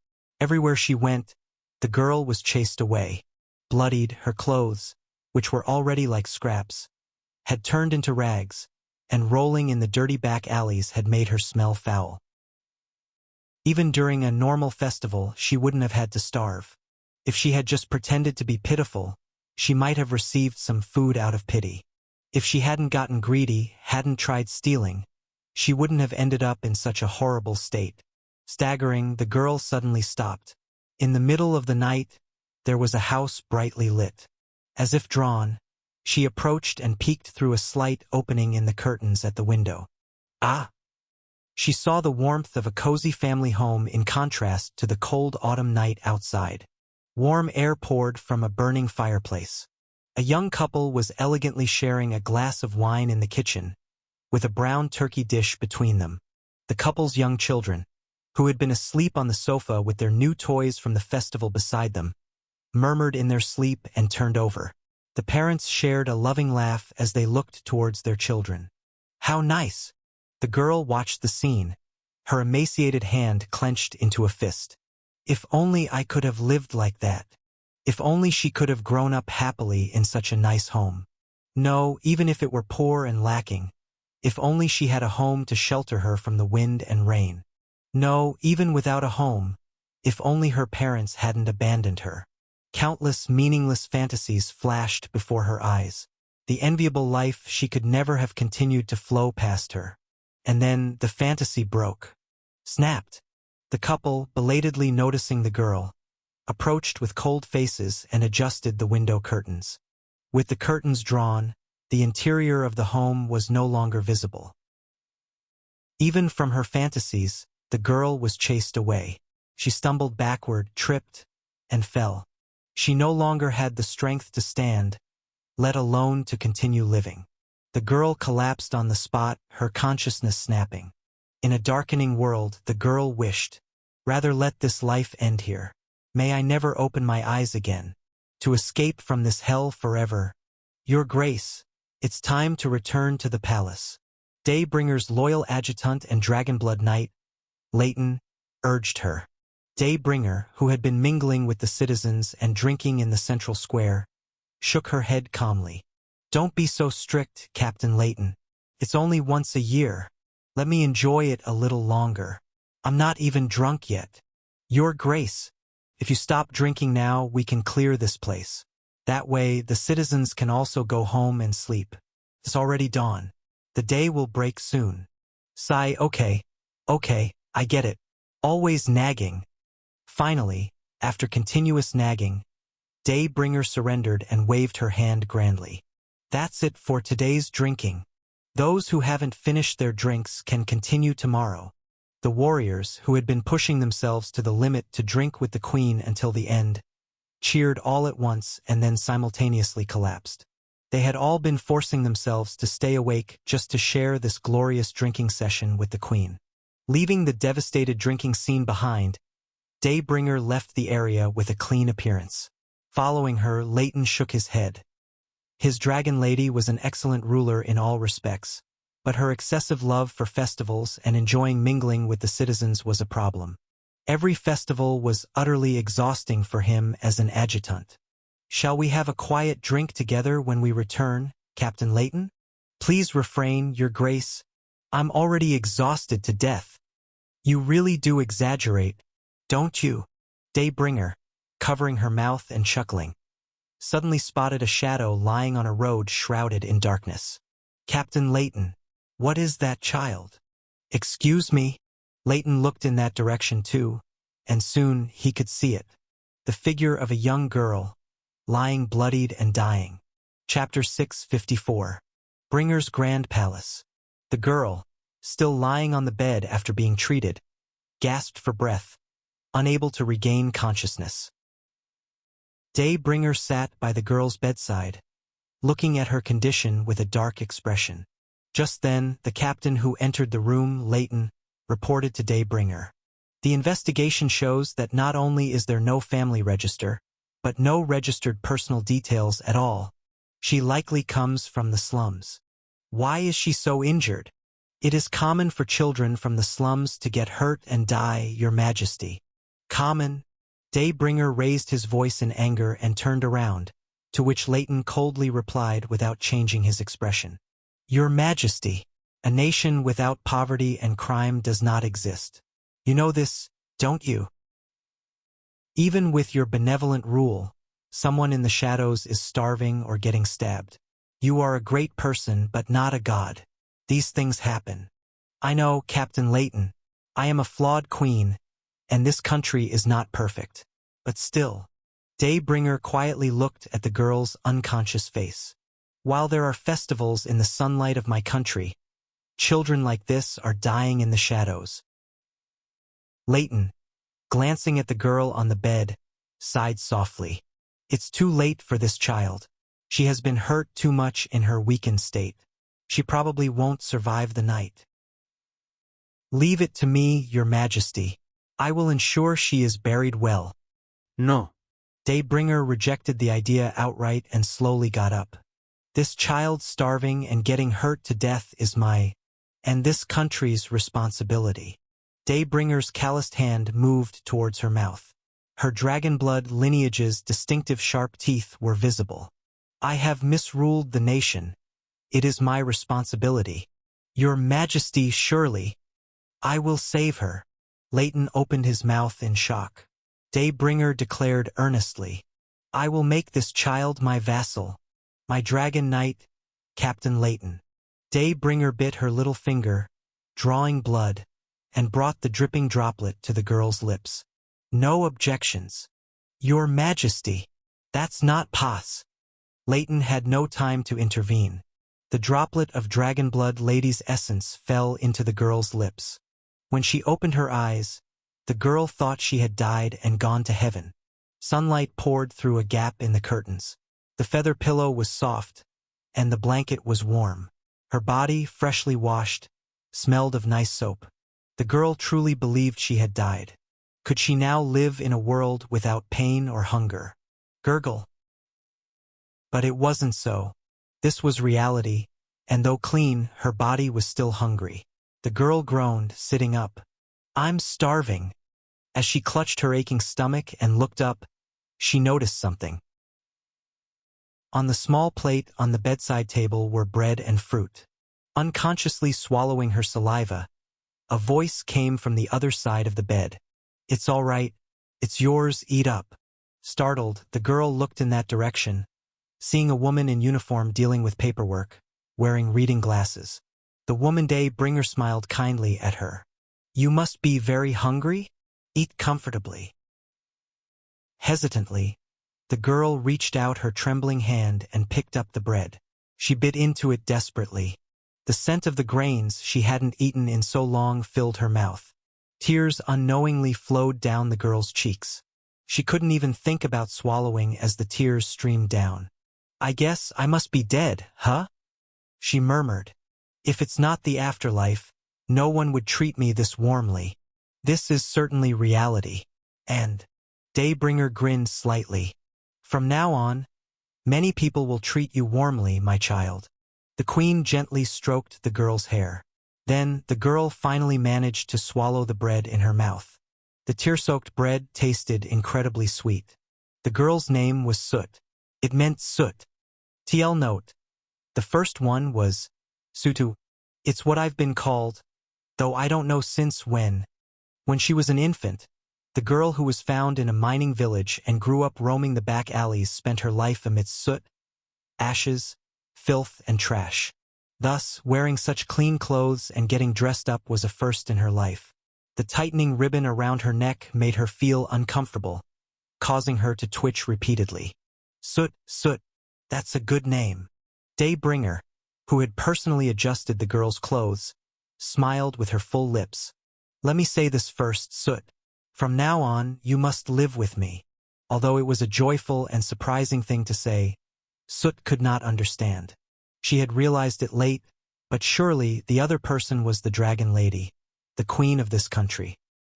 Everywhere she went, the girl was chased away. Bloodied, her clothes, which were already like scraps, had turned into rags, and rolling in the dirty back alleys had made her smell foul. Even during a normal festival, she wouldn't have had to starve. If she had just pretended to be pitiful, she might have received some food out of pity. If she hadn't gotten greedy, hadn't tried stealing, she wouldn't have ended up in such a horrible state. Staggering, the girl suddenly stopped. In the middle of the night, there was a house brightly lit. As if drawn, she approached and peeked through a slight opening in the curtains at the window. Ah! She saw the warmth of a cozy family home in contrast to the cold autumn night outside. Warm air poured from a burning fireplace. A young couple was elegantly sharing a glass of wine in the kitchen, with a brown turkey dish between them. The couple's young children, who had been asleep on the sofa with their new toys from the festival beside them, murmured in their sleep and turned over. The parents shared a loving laugh as they looked towards their children. How nice! The girl watched the scene, her emaciated hand clenched into a fist. If only I could have lived like that. If only she could have grown up happily in such a nice home. No, even if it were poor and lacking. If only she had a home to shelter her from the wind and rain. No, even without a home. If only her parents hadn't abandoned her. Countless meaningless fantasies flashed before her eyes. The enviable life she could never have continued to flow past her. And then the fantasy broke. Snapped. The couple, belatedly noticing the girl, approached with cold faces and adjusted the window curtains. With the curtains drawn, the interior of the home was no longer visible. Even from her fantasies, the girl was chased away. She stumbled backward, tripped, and fell. She no longer had the strength to stand, let alone to continue living. The girl collapsed on the spot, her consciousness snapping. In a darkening world, the girl wished, rather let this life end here. May I never open my eyes again. To escape from this hell forever. Your Grace, it's time to return to the palace. Daybringer's loyal adjutant and Dragonblood Knight, Leighton, urged her. Daybringer, who had been mingling with the citizens and drinking in the central square, shook her head calmly. Don't be so strict, Captain Leighton. It's only once a year. Let me enjoy it a little longer. I'm not even drunk yet. Your Grace, if you stop drinking now, we can clear this place. That way, the citizens can also go home and sleep. It's already dawn. The day will break soon. Sigh, okay, I get it. Always nagging. Finally, after continuous nagging, Daybringer surrendered and waved her hand grandly. That's it for today's drinking. Those who haven't finished their drinks can continue tomorrow. The warriors, who had been pushing themselves to the limit to drink with the queen until the end, cheered all at once and then simultaneously collapsed. They had all been forcing themselves to stay awake just to share this glorious drinking session with the queen. Leaving the devastated drinking scene behind, Daybringer left the area with a clean appearance. Following her, Leighton shook his head. His dragon lady was an excellent ruler in all respects, but her excessive love for festivals and enjoying mingling with the citizens was a problem. Every festival was utterly exhausting for him as an adjutant. Shall we have a quiet drink together when we return, Captain Leighton? Please refrain, Your Grace. I'm already exhausted to death. You really do exaggerate, don't you? Daybringer, covering her mouth and chuckling, suddenly spotted a shadow lying on a road shrouded in darkness. Captain Leighton, what is that child? Excuse me? Leighton looked in that direction too, and soon he could see it. The figure of a young girl, lying bloodied and dying. Chapter 654. Bringer's Grand Palace. The girl, still lying on the bed after being treated, gasped for breath, unable to regain consciousness. Daybringer sat by the girl's bedside, looking at her condition with a dark expression. Just then, the captain who entered the room, Leighton, reported to Daybringer. The investigation shows that not only is there no family register, but no registered personal details at all. She likely comes from the slums. Why is she so injured? It is common for children from the slums to get hurt and die, Your Majesty. Common? Daybringer raised his voice in anger and turned around, to which Leighton coldly replied without changing his expression. Your Majesty, a nation without poverty and crime does not exist. You know this, don't you? Even with your benevolent rule, someone in the shadows is starving or getting stabbed. You are a great person but not a god. These things happen. I know, Captain Leighton. I am a flawed queen, and this country is not perfect. But still. Daybringer quietly looked at the girl's unconscious face. While there are festivals in the sunlight of my country, children like this are dying in the shadows. Leighton, glancing at the girl on the bed, sighed softly. It's too late for this child. She has been hurt too much in her weakened state. She probably won't survive the night. Leave it to me, Your Majesty. I will ensure she is buried well. No. Daybringer rejected the idea outright and slowly got up. This child starving and getting hurt to death is my, and this country's responsibility. Daybringer's calloused hand moved towards her mouth. Her dragon blood lineage's distinctive sharp teeth were visible. I have misruled the nation. It is my responsibility. Your Majesty, surely. I will save her. Leighton opened his mouth in shock. Daybringer declared earnestly, I will make this child my vassal, my dragon knight, Captain Leighton. Daybringer bit her little finger, drawing blood, and brought the dripping droplet to the girl's lips. No objections. Your Majesty, that's not pos. Leighton had no time to intervene. The droplet of dragon blood lady's essence fell into the girl's lips. When she opened her eyes, the girl thought she had died and gone to heaven. Sunlight poured through a gap in the curtains. The feather pillow was soft, and the blanket was warm. Her body, freshly washed, smelled of nice soap. The girl truly believed she had died. Could she now live in a world without pain or hunger? Gurgle. But it wasn't so. This was reality, and though clean, her body was still hungry. The girl groaned, sitting up. I'm starving. As she clutched her aching stomach and looked up, she noticed something. On the small plate on the bedside table were bread and fruit. Unconsciously swallowing her saliva, a voice came from the other side of the bed. It's all right. It's yours, eat up. Startled, the girl looked in that direction, seeing a woman in uniform dealing with paperwork, wearing reading glasses. The woman Daybringer smiled kindly at her. You must be very hungry? Eat comfortably. Hesitantly, the girl reached out her trembling hand and picked up the bread. She bit into it desperately. The scent of the grains she hadn't eaten in so long filled her mouth. Tears unknowingly flowed down the girl's cheeks. She couldn't even think about swallowing as the tears streamed down. I guess I must be dead, huh? She murmured. If it's not the afterlife, no one would treat me this warmly. This is certainly reality. And Daybringer grinned slightly. From now on, many people will treat you warmly, my child. The queen gently stroked the girl's hair. Then, the girl finally managed to swallow the bread in her mouth. The tear-soaked bread tasted incredibly sweet. The girl's name was Soot. It meant soot. TL note. The first one was Sutu. It's what I've been called, though I don't know since when. When she was an infant, the girl who was found in a mining village and grew up roaming the back alleys spent her life amidst soot, ashes, filth, and trash. Thus, wearing such clean clothes and getting dressed up was a first in her life. The tightening ribbon around her neck made her feel uncomfortable, causing her to twitch repeatedly. Soot, Soot, that's a good name. Daybringer, who had personally adjusted the girl's clothes, smiled with her full lips. Let me say this first, Soot. From now on, you must live with me. Although it was a joyful and surprising thing to say, Soot could not understand. She had realized it late, but surely the other person was the Dragon Lady, the queen of this country.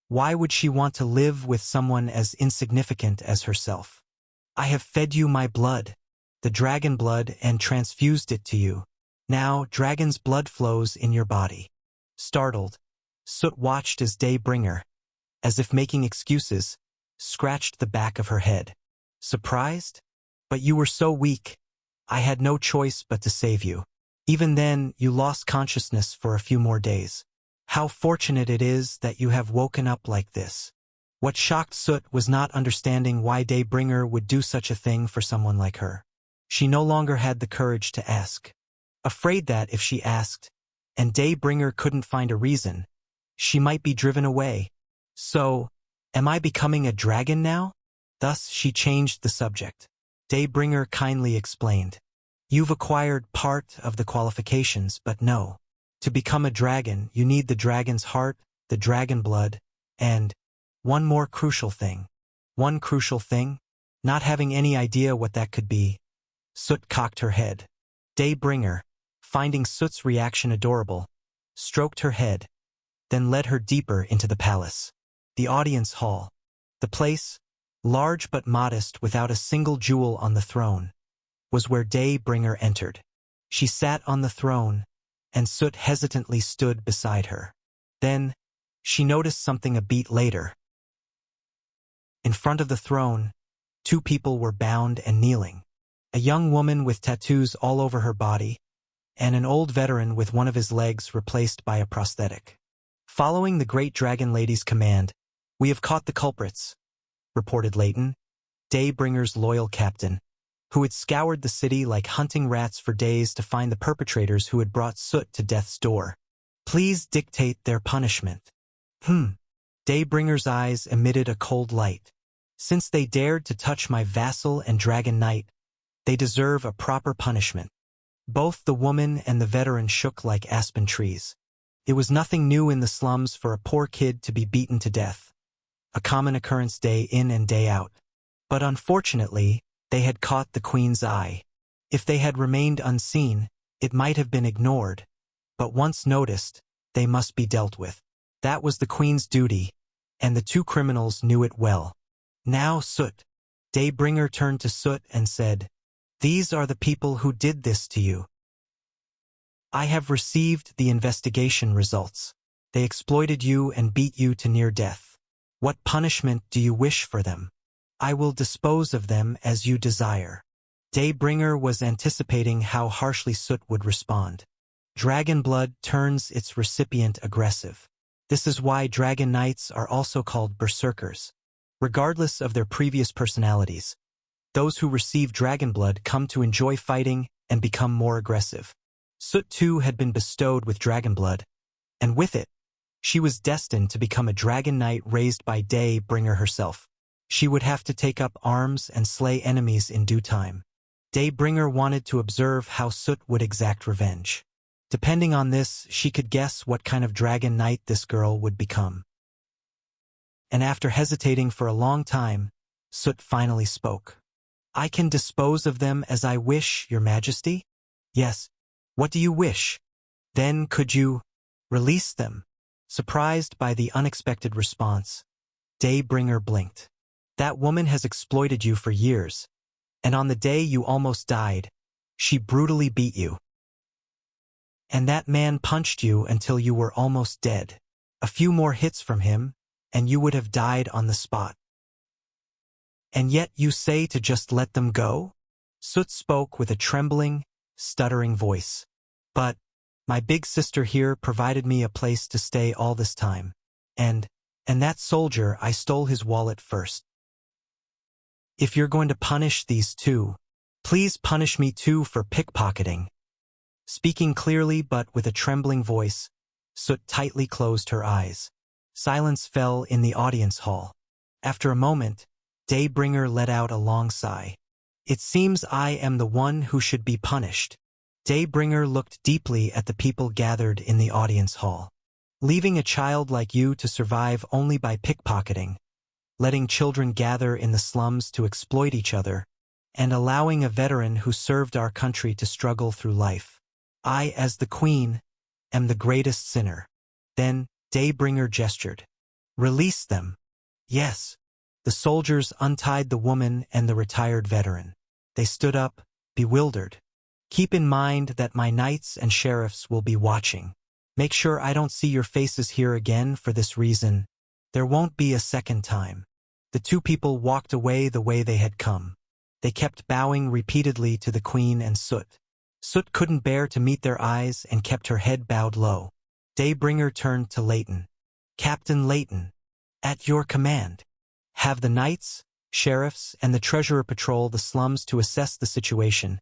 Why would she want to live with someone as insignificant as herself? I have fed you my blood, the dragon blood, and transfused it to you. Now, dragon's blood flows in your body. Startled, Soot watched as Daybringer, as if making excuses, scratched the back of her head. Surprised? But you were so weak. I had no choice but to save you. Even then, you lost consciousness for a few more days. How fortunate it is that you have woken up like this. What shocked Soot was not understanding why Daybringer would do such a thing for someone like her. She no longer had the courage to ask. Afraid that if she asked, and Daybringer couldn't find a reason, she might be driven away. So, am I becoming a dragon now? Thus she changed the subject. Daybringer kindly explained. You've acquired part of the qualifications, but no. To become a dragon, you need the dragon's heart, the dragon blood, and one more crucial thing. One crucial thing? Not having any idea what that could be, Soot cocked her head. Daybringer, finding Soot's reaction adorable, stroked her head, then led her deeper into the palace. The audience hall. The place, large but modest without a single jewel on the throne, was where Daybringer entered. She sat on the throne, and Soot hesitantly stood beside her. Then, she noticed something a beat later. In front of the throne, two people were bound and kneeling. A young woman with tattoos all over her body, and an old veteran with one of his legs replaced by a prosthetic. Following the great dragon lady's command, we have caught the culprits, reported Leighton, Daybringer's loyal captain, who had scoured the city like hunting rats for days to find the perpetrators who had brought Soot to death's door. Please dictate their punishment. Daybringer's eyes emitted a cold light. Since they dared to touch my vassal and dragon knight, they deserve a proper punishment. Both the woman and the veteran shook like aspen trees. It was nothing new in the slums for a poor kid to be beaten to death, a common occurrence day in and day out. But unfortunately, they had caught the queen's eye. If they had remained unseen, it might have been ignored, but once noticed, they must be dealt with. That was the queen's duty, and the two criminals knew it well. Now, Soot. Daybringer turned to Soot and said, "These are the people who did this to you. I have received the investigation results. They exploited you and beat you to near death. What punishment do you wish for them? I will dispose of them as you desire." Daybringer was anticipating how harshly Soot would respond. Dragon blood turns its recipient aggressive. This is why dragon knights are also called berserkers. Regardless of their previous personalities, those who receive dragon blood come to enjoy fighting and become more aggressive. Soot too had been bestowed with dragon blood, and with it, she was destined to become a dragon knight raised by Daybringer herself. She would have to take up arms and slay enemies in due time. Daybringer wanted to observe how Soot would exact revenge. Depending on this, she could guess what kind of dragon knight this girl would become. And after hesitating for a long time, Soot finally spoke. "I can dispose of them as I wish, Your Majesty?" "Yes. What do you wish?" "Then could you release them?" Surprised by the unexpected response, Daybringer blinked. "That woman has exploited you for years, and on the day you almost died, she brutally beat you. And that man punched you until you were almost dead. A few more hits from him, and you would have died on the spot. And yet you say to just let them go?" Soot spoke with a trembling, stuttering voice. "But my big sister here provided me a place to stay all this time. And that soldier, I stole his wallet first. If you're going to punish these two, please punish me too for pickpocketing." Speaking clearly but with a trembling voice, Soot tightly closed her eyes. Silence fell in the audience hall. After a moment, Daybringer let out a long sigh. It seems I am the one who should be punished. Daybringer looked deeply at the people gathered in the audience hall. Leaving a child like you to survive only by pickpocketing, letting children gather in the slums to exploit each other, and allowing a veteran who served our country to struggle through life. I, as the Queen, am the greatest sinner. Then, Daybringer gestured. Release them. Yes. The soldiers untied the woman and the retired veteran. They stood up, bewildered. Keep in mind that my knights and sheriffs will be watching. Make sure I don't see your faces here again for this reason. There won't be a second time. The two people walked away the way they had come. They kept bowing repeatedly to the Queen and Soot. Soot couldn't bear to meet their eyes and kept her head bowed low. Daybringer turned to Layton. Captain Layton, at your command. Have the knights, sheriffs, and the treasurer patrol the slums to assess the situation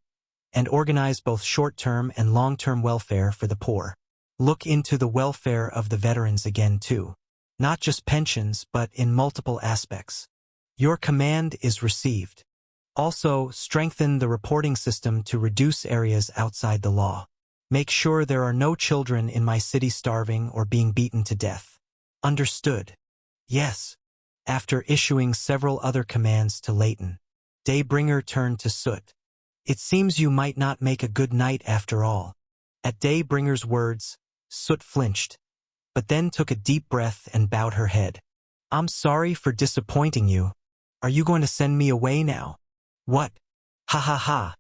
and organize both short-term and long-term welfare for the poor. Look into the welfare of the veterans again too. Not just pensions, but in multiple aspects. Your command is received. Also, strengthen the reporting system to reduce areas outside the law. Make sure there are no children in my city starving or being beaten to death. Understood? Yes. After issuing several other commands to Layton, Daybringer turned to Soot. It seems you might not make a good knight after all. At Daybringer's words, Soot flinched, but then took a deep breath and bowed her head. I'm sorry for disappointing you. Are you going to send me away now? What? Ha ha ha.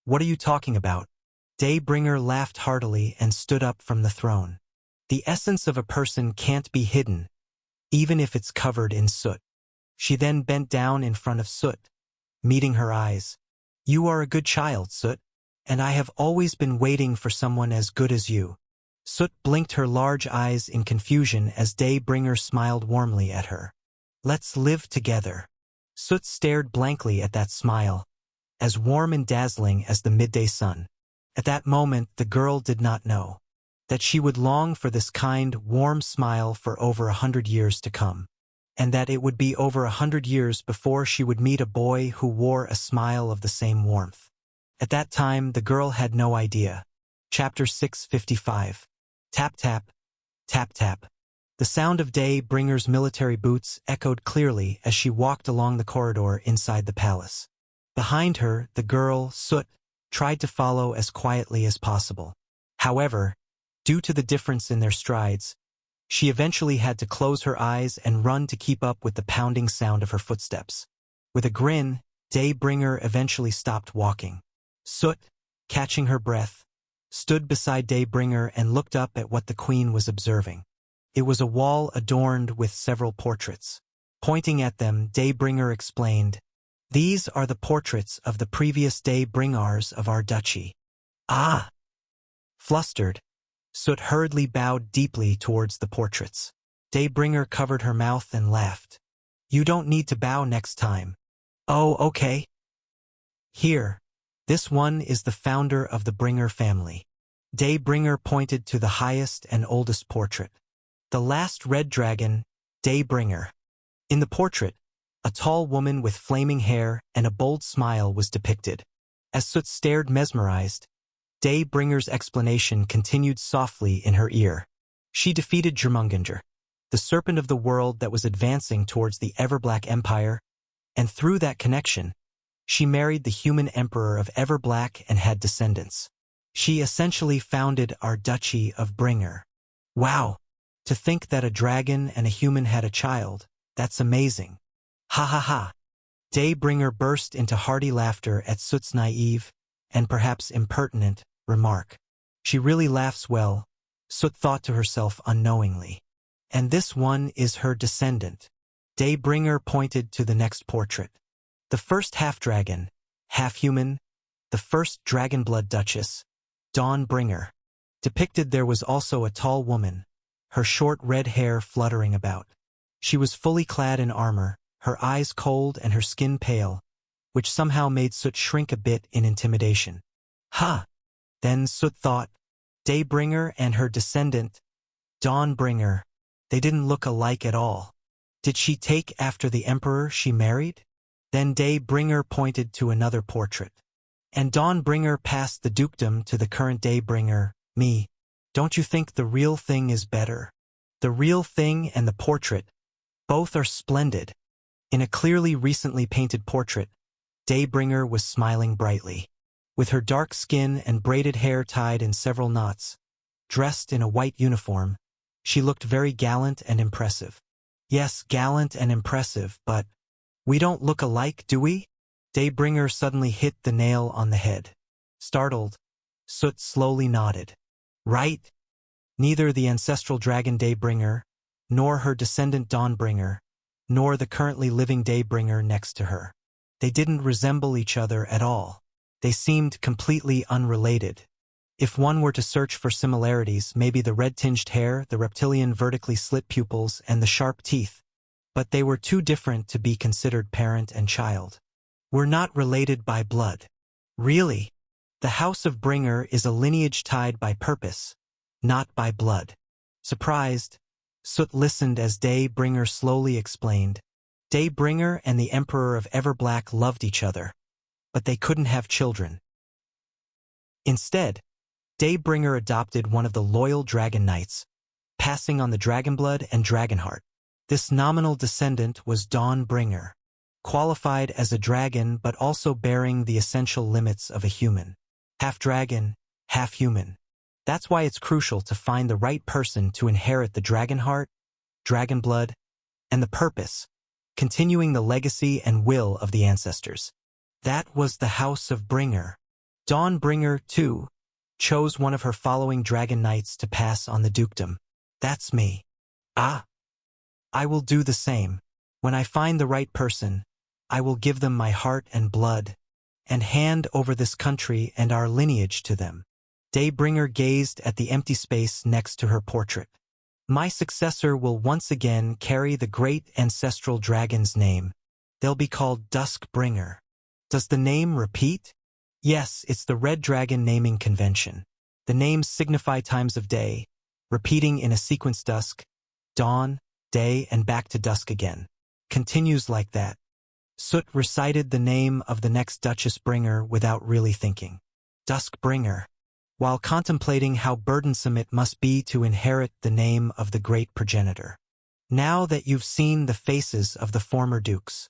What are you talking about? Daybringer laughed heartily and stood up from the throne. The essence of a person can't be hidden, even if it's covered in soot. She then bent down in front of Soot, meeting her eyes. You are a good child, Soot, and I have always been waiting for someone as good as you. Soot blinked her large eyes in confusion as Daybringer smiled warmly at her. Let's live together. Soot stared blankly at that smile, as warm and dazzling as the midday sun. At that moment, the girl did not know that she would long for this kind, warm smile for over 100 years to come, and that it would be over 100 years before she would meet a boy who wore a smile of the same warmth. At that time, the girl had no idea. Chapter 655. Tap tap, tap tap. The sound of Daybringer's military boots echoed clearly as she walked along the corridor inside the palace. Behind her, the girl, Soot, tried to follow as quietly as possible. However, due to the difference in their strides, she eventually had to close her eyes and run to keep up with the pounding sound of her footsteps. With a grin, Daybringer eventually stopped walking. Soot, catching her breath, stood beside Daybringer and looked up at what the Queen was observing. It was a wall adorned with several portraits. Pointing at them, Daybringer explained, "These are the portraits of the previous Daybringers of our duchy." Ah! Flustered, Soot hurriedly bowed deeply towards the portraits. Daybringer covered her mouth and laughed. You don't need to bow next time. Oh, okay. Here, this one is the founder of the Bringer family. Daybringer pointed to the highest and oldest portrait. The last red dragon, Daybringer. In the portrait, a tall woman with flaming hair and a bold smile was depicted. As Soot stared mesmerized, Daybringer's explanation continued softly in her ear. She defeated Jormungandr, the serpent of the world that was advancing towards the Everblack Empire, and through that connection, she married the human emperor of Everblack and had descendants. She essentially founded our duchy of Bringer. Wow! To think that a dragon and a human had a child, that's amazing. Ha ha ha. Daybringer burst into hearty laughter at Soot's naive, and perhaps impertinent, remark. She really laughs well, Soot thought to herself unknowingly. And this one is her descendant. Daybringer pointed to the next portrait. The first half-dragon, half-human, the first Dragonblood Duchess, Dawnbringer. Depicted there was also a tall woman, her short red hair fluttering about. She was fully clad in armor, her eyes cold and her skin pale, which somehow made Soot shrink a bit in intimidation. Ha! Then Soot thought, Daybringer and her descendant, Dawnbringer, they didn't look alike at all. Did she take after the emperor she married? Then Daybringer pointed to another portrait. And Dawnbringer passed the dukedom to the current Daybringer, me. Don't you think the real thing is better? The real thing and the portrait, both are splendid. In a clearly recently painted portrait, Daybringer was smiling brightly. With her dark skin and braided hair tied in several knots, dressed in a white uniform, she looked very gallant and impressive. Yes, gallant and impressive, but we don't look alike, do we? Daybringer suddenly hit the nail on the head. Startled, Soot slowly nodded. Right? Neither the ancestral dragon Daybringer, nor her descendant Dawnbringer, nor the currently living Daybringer next to her. They didn't resemble each other at all. They seemed completely unrelated. If one were to search for similarities, maybe the red-tinged hair, the reptilian vertically slit pupils, and the sharp teeth. But they were too different to be considered parent and child. We're not related by blood. Really? The House of Bringer is a lineage tied by purpose, not by blood. Surprised, Soot listened as Daybringer slowly explained. Daybringer and the Emperor of Everblack loved each other, but they couldn't have children. Instead, Daybringer adopted one of the loyal Dragon Knights, passing on the Dragonblood and Dragonheart. This nominal descendant was Dawnbringer, qualified as a dragon but also bearing the essential limits of a human. Half dragon, half human. That's why it's crucial to find the right person to inherit the Dragonheart, Dragonblood, and the purpose, continuing the legacy and will of the ancestors. That was the House of Bringer. Dawnbringer, too, chose one of her following Dragon Knights to pass on the dukedom. That's me. Ah. I will do the same. When I find the right person, I will give them my heart and blood, and hand over this country and our lineage to them. Daybringer gazed at the empty space next to her portrait. My successor will once again carry the great ancestral dragon's name. They'll be called Duskbringer. Does the name repeat? Yes, it's the Red Dragon naming convention. The names signify times of day, repeating in a sequence: dusk, dawn, day, and back to dusk again. Continues like that. Soot recited the name of the next Duchess Bringer without really thinking. Duskbringer. While contemplating how burdensome it must be to inherit the name of the great progenitor. Now that you've seen the faces of the former dukes.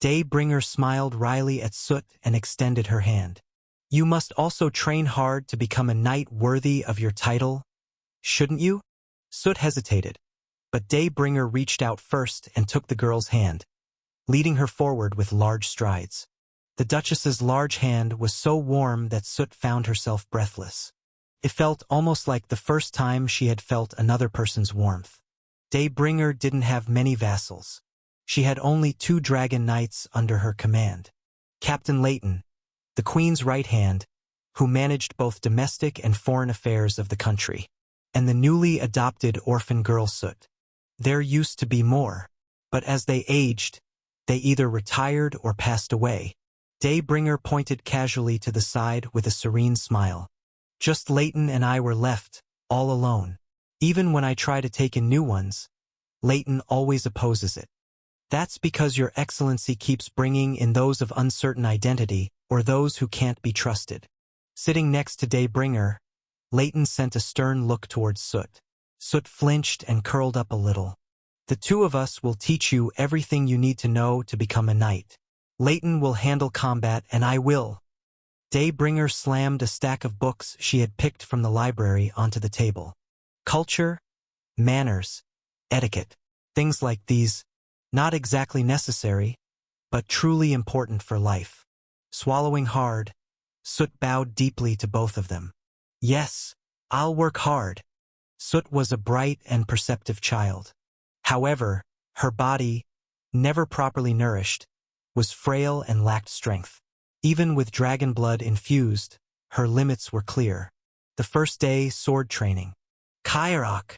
Daybringer smiled wryly at Soot and extended her hand. You must also train hard to become a knight worthy of your title, shouldn't you? Soot hesitated, but Daybringer reached out first and took the girl's hand, leading her forward with large strides. The Duchess's large hand was so warm that Soot found herself breathless. It felt almost like the first time she had felt another person's warmth. Daybringer didn't have many vassals. She had only 2 dragon knights under her command. Captain Layton, the Queen's right hand, who managed both domestic and foreign affairs of the country, and the newly adopted orphan girl Soot. There used to be more, but as they aged, they either retired or passed away. Daybringer pointed casually to the side with a serene smile. Just Layton and I were left, all alone. Even when I try to take in new ones, Layton always opposes it. That's because Your Excellency keeps bringing in those of uncertain identity or those who can't be trusted. Sitting next to Daybringer, Layton sent a stern look towards Soot. Soot flinched and curled up a little. The 2 of us will teach you everything you need to know to become a knight. Layton will handle combat and I will. Daybringer slammed a stack of books she had picked from the library onto the table. Culture, manners, etiquette, things like these, not exactly necessary, but truly important for life. Swallowing hard, Soot bowed deeply to both of them. Yes, I'll work hard. Soot was a bright and perceptive child. However, her body, never properly nourished, was frail and lacked strength. Even with dragon blood infused, her limits were clear. The first day, sword training. Kyrak!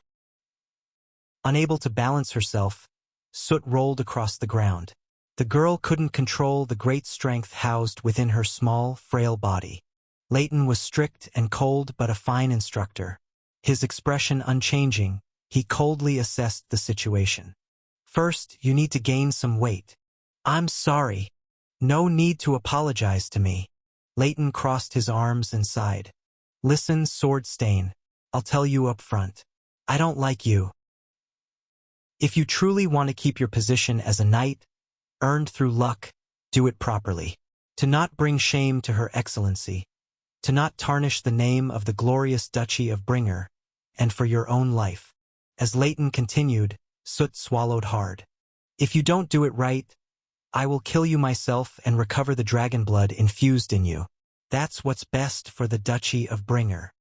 Unable to balance herself, Soot rolled across the ground. The girl couldn't control the great strength housed within her small, frail body. Leighton was strict and cold but a fine instructor. His expression unchanging, he coldly assessed the situation. First, you need to gain some weight. I'm sorry. No need to apologize to me. Leighton crossed his arms and sighed. Listen, Sword Stain. I'll tell you up front. I don't like you. If you truly want to keep your position as a knight, earned through luck, do it properly. To not bring shame to Her Excellency. To not tarnish the name of the glorious Duchy of Bringer, and for your own life. As Leighton continued, Soot swallowed hard. If you don't do it right, I will kill you myself and recover the dragon blood infused in you. That's what's best for the Duchy of Bringer.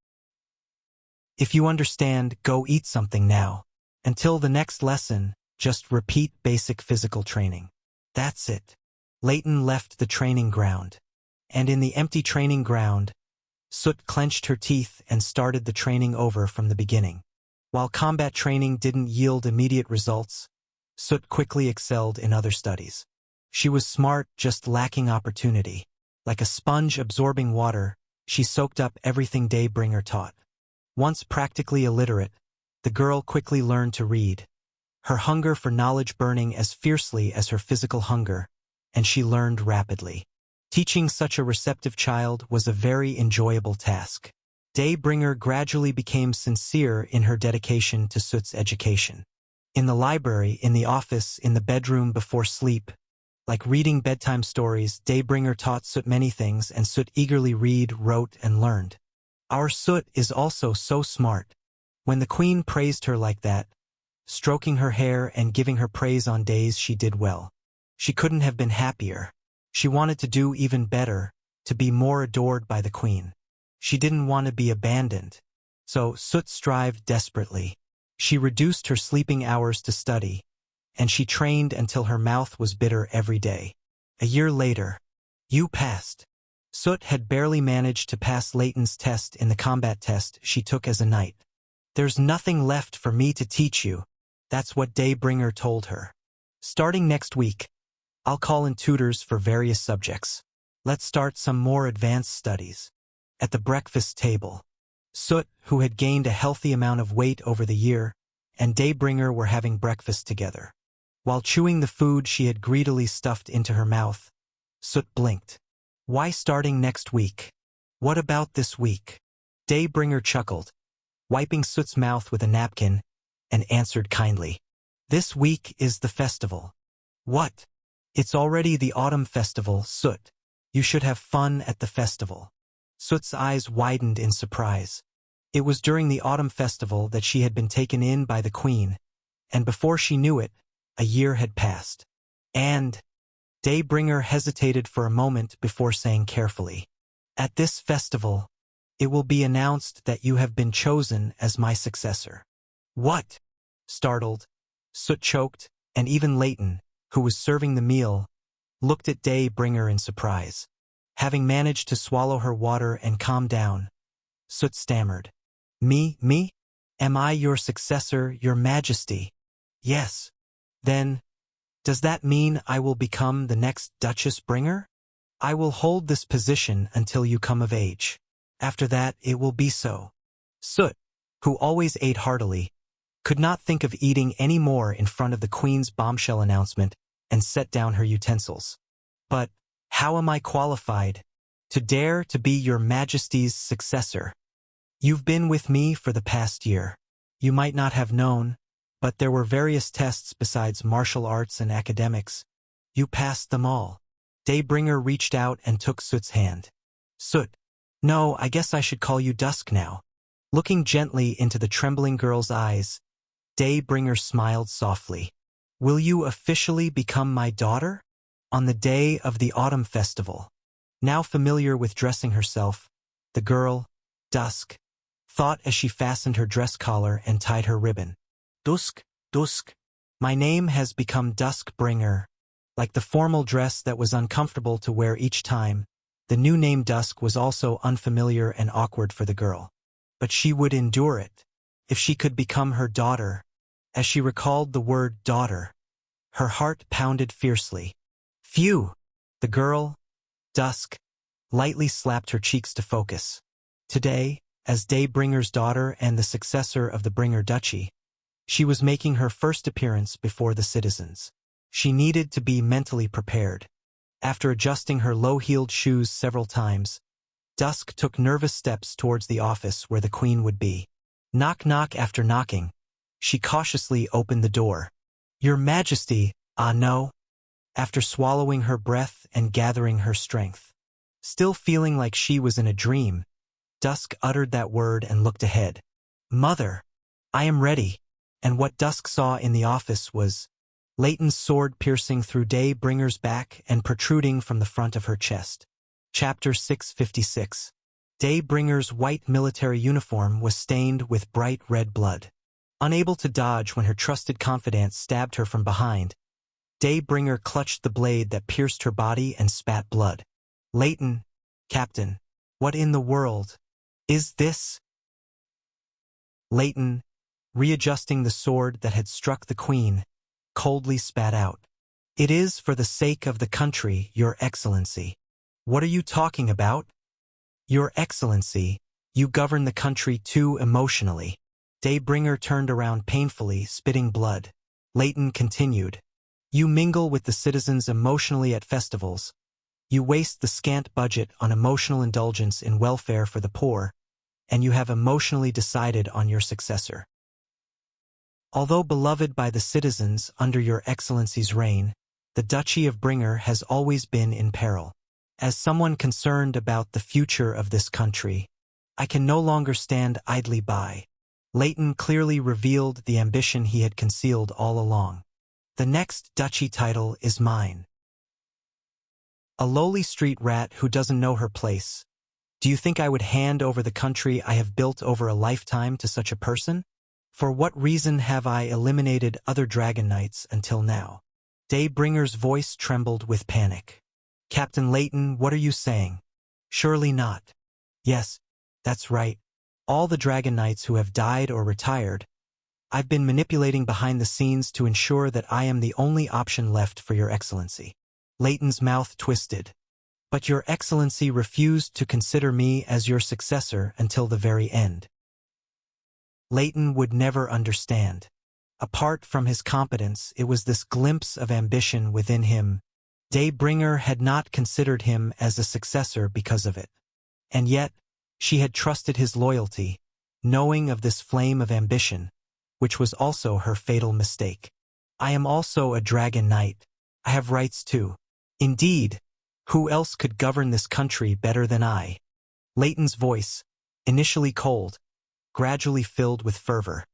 If you understand, go eat something now. Until the next lesson, just repeat basic physical training. That's it. Leighton left the training ground. And in the empty training ground, Soot clenched her teeth and started the training over from the beginning. While combat training didn't yield immediate results, Soot quickly excelled in other studies. She was smart, just lacking opportunity. Like a sponge absorbing water, she soaked up everything Daybringer taught. Once practically illiterate, the girl quickly learned to read. Her hunger for knowledge burning as fiercely as her physical hunger, and she learned rapidly. Teaching such a receptive child was a very enjoyable task. Daybringer gradually became sincere in her dedication to Soot's education. In the library, in the office, in the bedroom before sleep, like reading bedtime stories, Daybringer taught Soot many things, and Soot eagerly read, wrote, and learned. Our Soot is also so smart. When the queen praised her like that, stroking her hair and giving her praise on days she did well, she couldn't have been happier. She wanted to do even better, to be more adored by the queen. She didn't want to be abandoned. So Soot strived desperately. She reduced her sleeping hours to study, and she trained until her mouth was bitter every day. A year later, you passed. Soot had barely managed to pass Leighton's test in the combat test she took as a knight. There's nothing left for me to teach you. That's what Daybringer told her. Starting next week, I'll call in tutors for various subjects. Let's start some more advanced studies. At the breakfast table, Soot, who had gained a healthy amount of weight over the year, and Daybringer were having breakfast together. While chewing the food she had greedily stuffed into her mouth, Soot blinked. Why starting next week? What about this week? Daybringer chuckled, wiping Soot's mouth with a napkin, and answered kindly. This week is the festival. What? It's already the autumn festival, Soot. You should have fun at the festival. Soot's eyes widened in surprise. It was during the autumn festival that she had been taken in by the queen, and before she knew it, a year had passed. And Daybringer hesitated for a moment before saying carefully, at this festival, it will be announced that you have been chosen as my successor. What? Startled, Soot choked, and even Leighton, who was serving the meal, looked at Daybringer in surprise. Having managed to swallow her water and calm down, Soot stammered. Me? Am I your successor, your majesty? Yes. Then, does that mean I will become the next Duchess Bringer? I will hold this position until you come of age. After that, it will be so. Soot, who always ate heartily, could not think of eating any more in front of the queen's bombshell announcement and set down her utensils. But, how am I qualified to dare to be your majesty's successor? You've been with me for the past year. You might not have known, but there were various tests besides martial arts and academics. You passed them all. Daybringer reached out and took Soot's hand. Soot. No, I guess I should call you Dusk now. Looking gently into the trembling girl's eyes, Daybringer smiled softly. Will you officially become my daughter? On the day of the autumn festival. Now familiar with dressing herself, the girl, Dusk, thought as she fastened her dress collar and tied her ribbon. Dusk. My name has become Dusk Bringer. Like the formal dress that was uncomfortable to wear each time, the new name Dusk was also unfamiliar and awkward for the girl. But she would endure it, if she could become her daughter. As she recalled the word daughter, her heart pounded fiercely. Phew! The girl, Dusk, lightly slapped her cheeks to focus. Today, as Daybringer's daughter and the successor of the Bringer Duchy, she was making her first appearance before the citizens. She needed to be mentally prepared. After adjusting her low-heeled shoes several times, Dusk took nervous steps towards the office where the queen would be. Knock knock after knocking, she cautiously opened the door. "Your Majesty, ah no." After swallowing her breath and gathering her strength. Still feeling like she was in a dream, Dusk uttered that word and looked ahead. "Mother, I am ready." And what Dusk saw in the office was Leighton's sword piercing through Daybringer's back and protruding from the front of her chest. Chapter 656. Daybringer's white military uniform was stained with bright red blood. Unable to dodge when her trusted confidant stabbed her from behind, Daybringer clutched the blade that pierced her body and spat blood. "Leighton, Captain, what in the world is this?" Leighton, readjusting the sword that had struck the queen, coldly spat out. "It is for the sake of the country, Your Excellency." "What are you talking about?" "Your Excellency, you govern the country too emotionally." Daybringer turned around painfully, spitting blood. Leighton continued. "You mingle with the citizens emotionally at festivals. You waste the scant budget on emotional indulgence in welfare for the poor, and you have emotionally decided on your successor. Although beloved by the citizens under Your Excellency's reign, the Duchy of Bringer has always been in peril. As someone concerned about the future of this country, I can no longer stand idly by." Leighton clearly revealed the ambition he had concealed all along. "The next duchy title is mine." A lowly street rat who doesn't know her place. Do you think I would hand over the country I have built over a lifetime to such a person? For what reason have I eliminated other dragon knights until now? Daybringer's voice trembled with panic. "Captain Leighton, what are you saying? Surely not." "Yes, that's right. All the dragon knights who have died or retired. I've been manipulating behind the scenes to ensure that I am the only option left for Your Excellency." Leighton's mouth twisted. "But Your Excellency refused to consider me as your successor until the very end." Leighton would never understand. Apart from his competence, it was this glimpse of ambition within him. Daybringer had not considered him as a successor because of it. And yet, she had trusted his loyalty, knowing of this flame of ambition, which was also her fatal mistake. "I am also a dragon knight. I have rights too. Indeed, who else could govern this country better than I?" Leighton's voice, initially cold, gradually filled with fervor.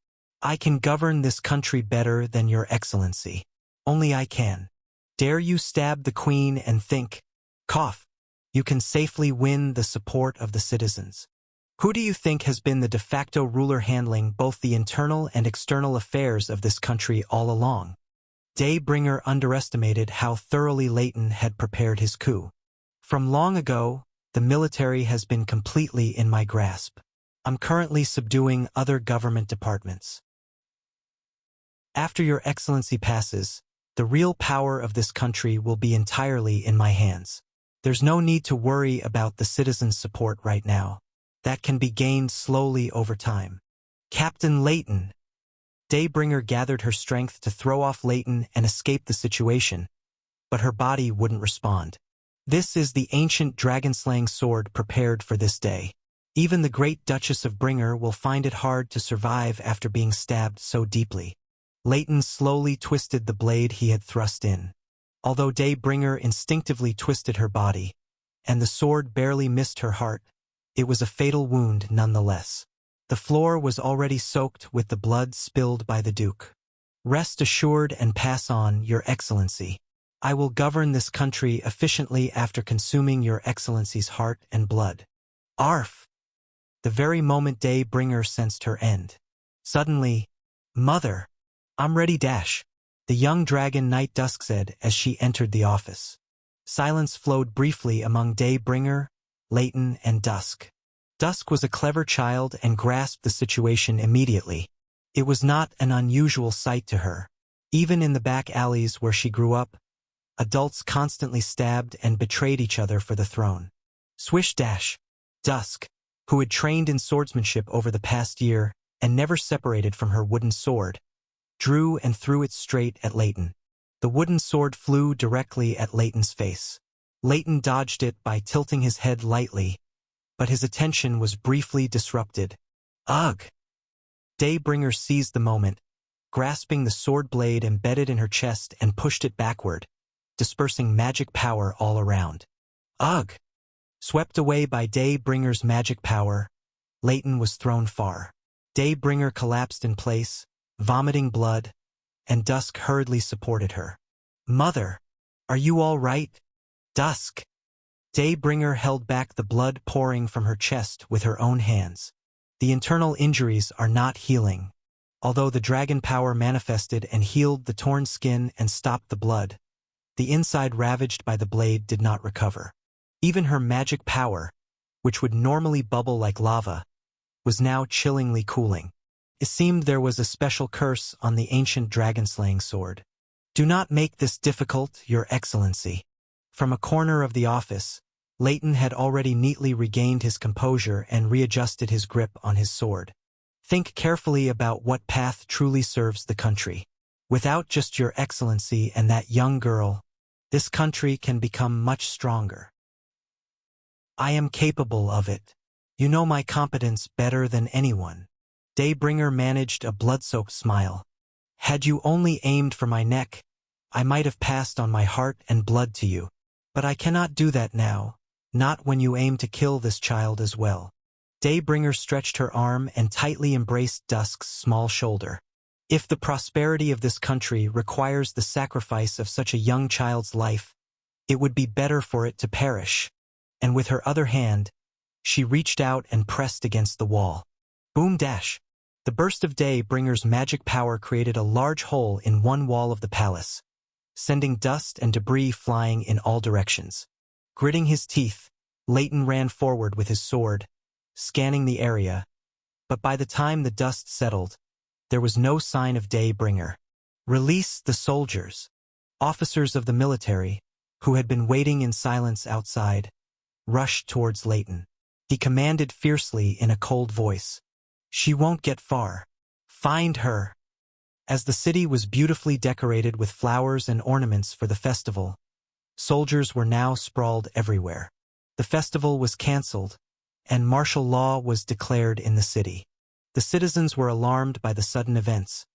"I can govern this country better than Your Excellency. Only I can. Dare you stab the queen and think, cough, you can safely win the support of the citizens? Who do you think has been the de facto ruler handling both the internal and external affairs of this country all along?" Daybringer underestimated how thoroughly Leighton had prepared his coup. "From long ago, the military has been completely in my grasp. I'm currently subduing other government departments. After Your Excellency passes, the real power of this country will be entirely in my hands. There's no need to worry about the citizens' support right now. That can be gained slowly over time." "Captain Leighton." Daybringer gathered her strength to throw off Leighton and escape the situation, but her body wouldn't respond. This is the ancient dragon-slaying sword prepared for this day. Even the great Duchess of Bringer will find it hard to survive after being stabbed so deeply. Leighton slowly twisted the blade he had thrust in. Although Daybringer instinctively twisted her body, and the sword barely missed her heart, it was a fatal wound nonetheless. The floor was already soaked with the blood spilled by the Duke. "Rest assured and pass on, Your Excellency. I will govern this country efficiently after consuming Your Excellency's heart and blood." "Arf!" The very moment Daybringer sensed her end. Suddenly, "Mother, I'm ready dash," the young dragon Knight Dusk said as she entered the office. Silence flowed briefly among Daybringer, Leighton, and Dusk. Dusk was a clever child and grasped the situation immediately. It was not an unusual sight to her. Even in the back alleys where she grew up, adults constantly stabbed and betrayed each other for the throne. Swish dash. Dusk, who had trained in swordsmanship over the past year and never separated from her wooden sword, drew and threw it straight at Leighton. The wooden sword flew directly at Leighton's face. Leighton dodged it by tilting his head lightly, but his attention was briefly disrupted. Ugh! Daybringer seized the moment, grasping the sword blade embedded in her chest and pushed it backward, dispersing magic power all around. Ugh! Swept away by Daybringer's magic power, Leighton was thrown far. Daybringer collapsed in place, vomiting blood, and Dusk hurriedly supported her. Mother, are you all right? Dusk. Daybringer held back the blood pouring from her chest with her own hands. The internal injuries are not healing. Although the dragon power manifested and healed the torn skin and stopped the blood, the inside ravaged by the blade did not recover. Even her magic power, which would normally bubble like lava, was now chillingly cooling. It seemed there was a special curse on the ancient dragon-slaying sword. Do not make this difficult, Your Excellency. From a corner of the office, Leighton had already neatly regained his composure and readjusted his grip on his sword. Think carefully about what path truly serves the country. Without just Your Excellency and that young girl, this country can become much stronger. I am capable of it. You know my competence better than anyone. Daybringer managed a blood-soaked smile. Had you only aimed for my neck, I might have passed on my heart and blood to you. But I cannot do that now, not when you aim to kill this child as well. Daybringer stretched her arm and tightly embraced Dusk's small shoulder. If the prosperity of this country requires the sacrifice of such a young child's life, it would be better for it to perish. And with her other hand, she reached out and pressed against the wall. Boom dash! The burst of Daybringer's magic power created a large hole in one wall of the palace, sending dust and debris flying in all directions. Gritting his teeth, Leighton ran forward with his sword, scanning the area, but by the time the dust settled, there was no sign of Daybringer. Release the soldiers. Officers of the military, who had been waiting in silence outside, rushed towards Leighton. He commanded fiercely in a cold voice. She won't get far. Find her. As the city was beautifully decorated with flowers and ornaments for the festival, soldiers were now sprawled everywhere. The festival was cancelled, and martial law was declared in the city. The citizens were alarmed by the sudden events,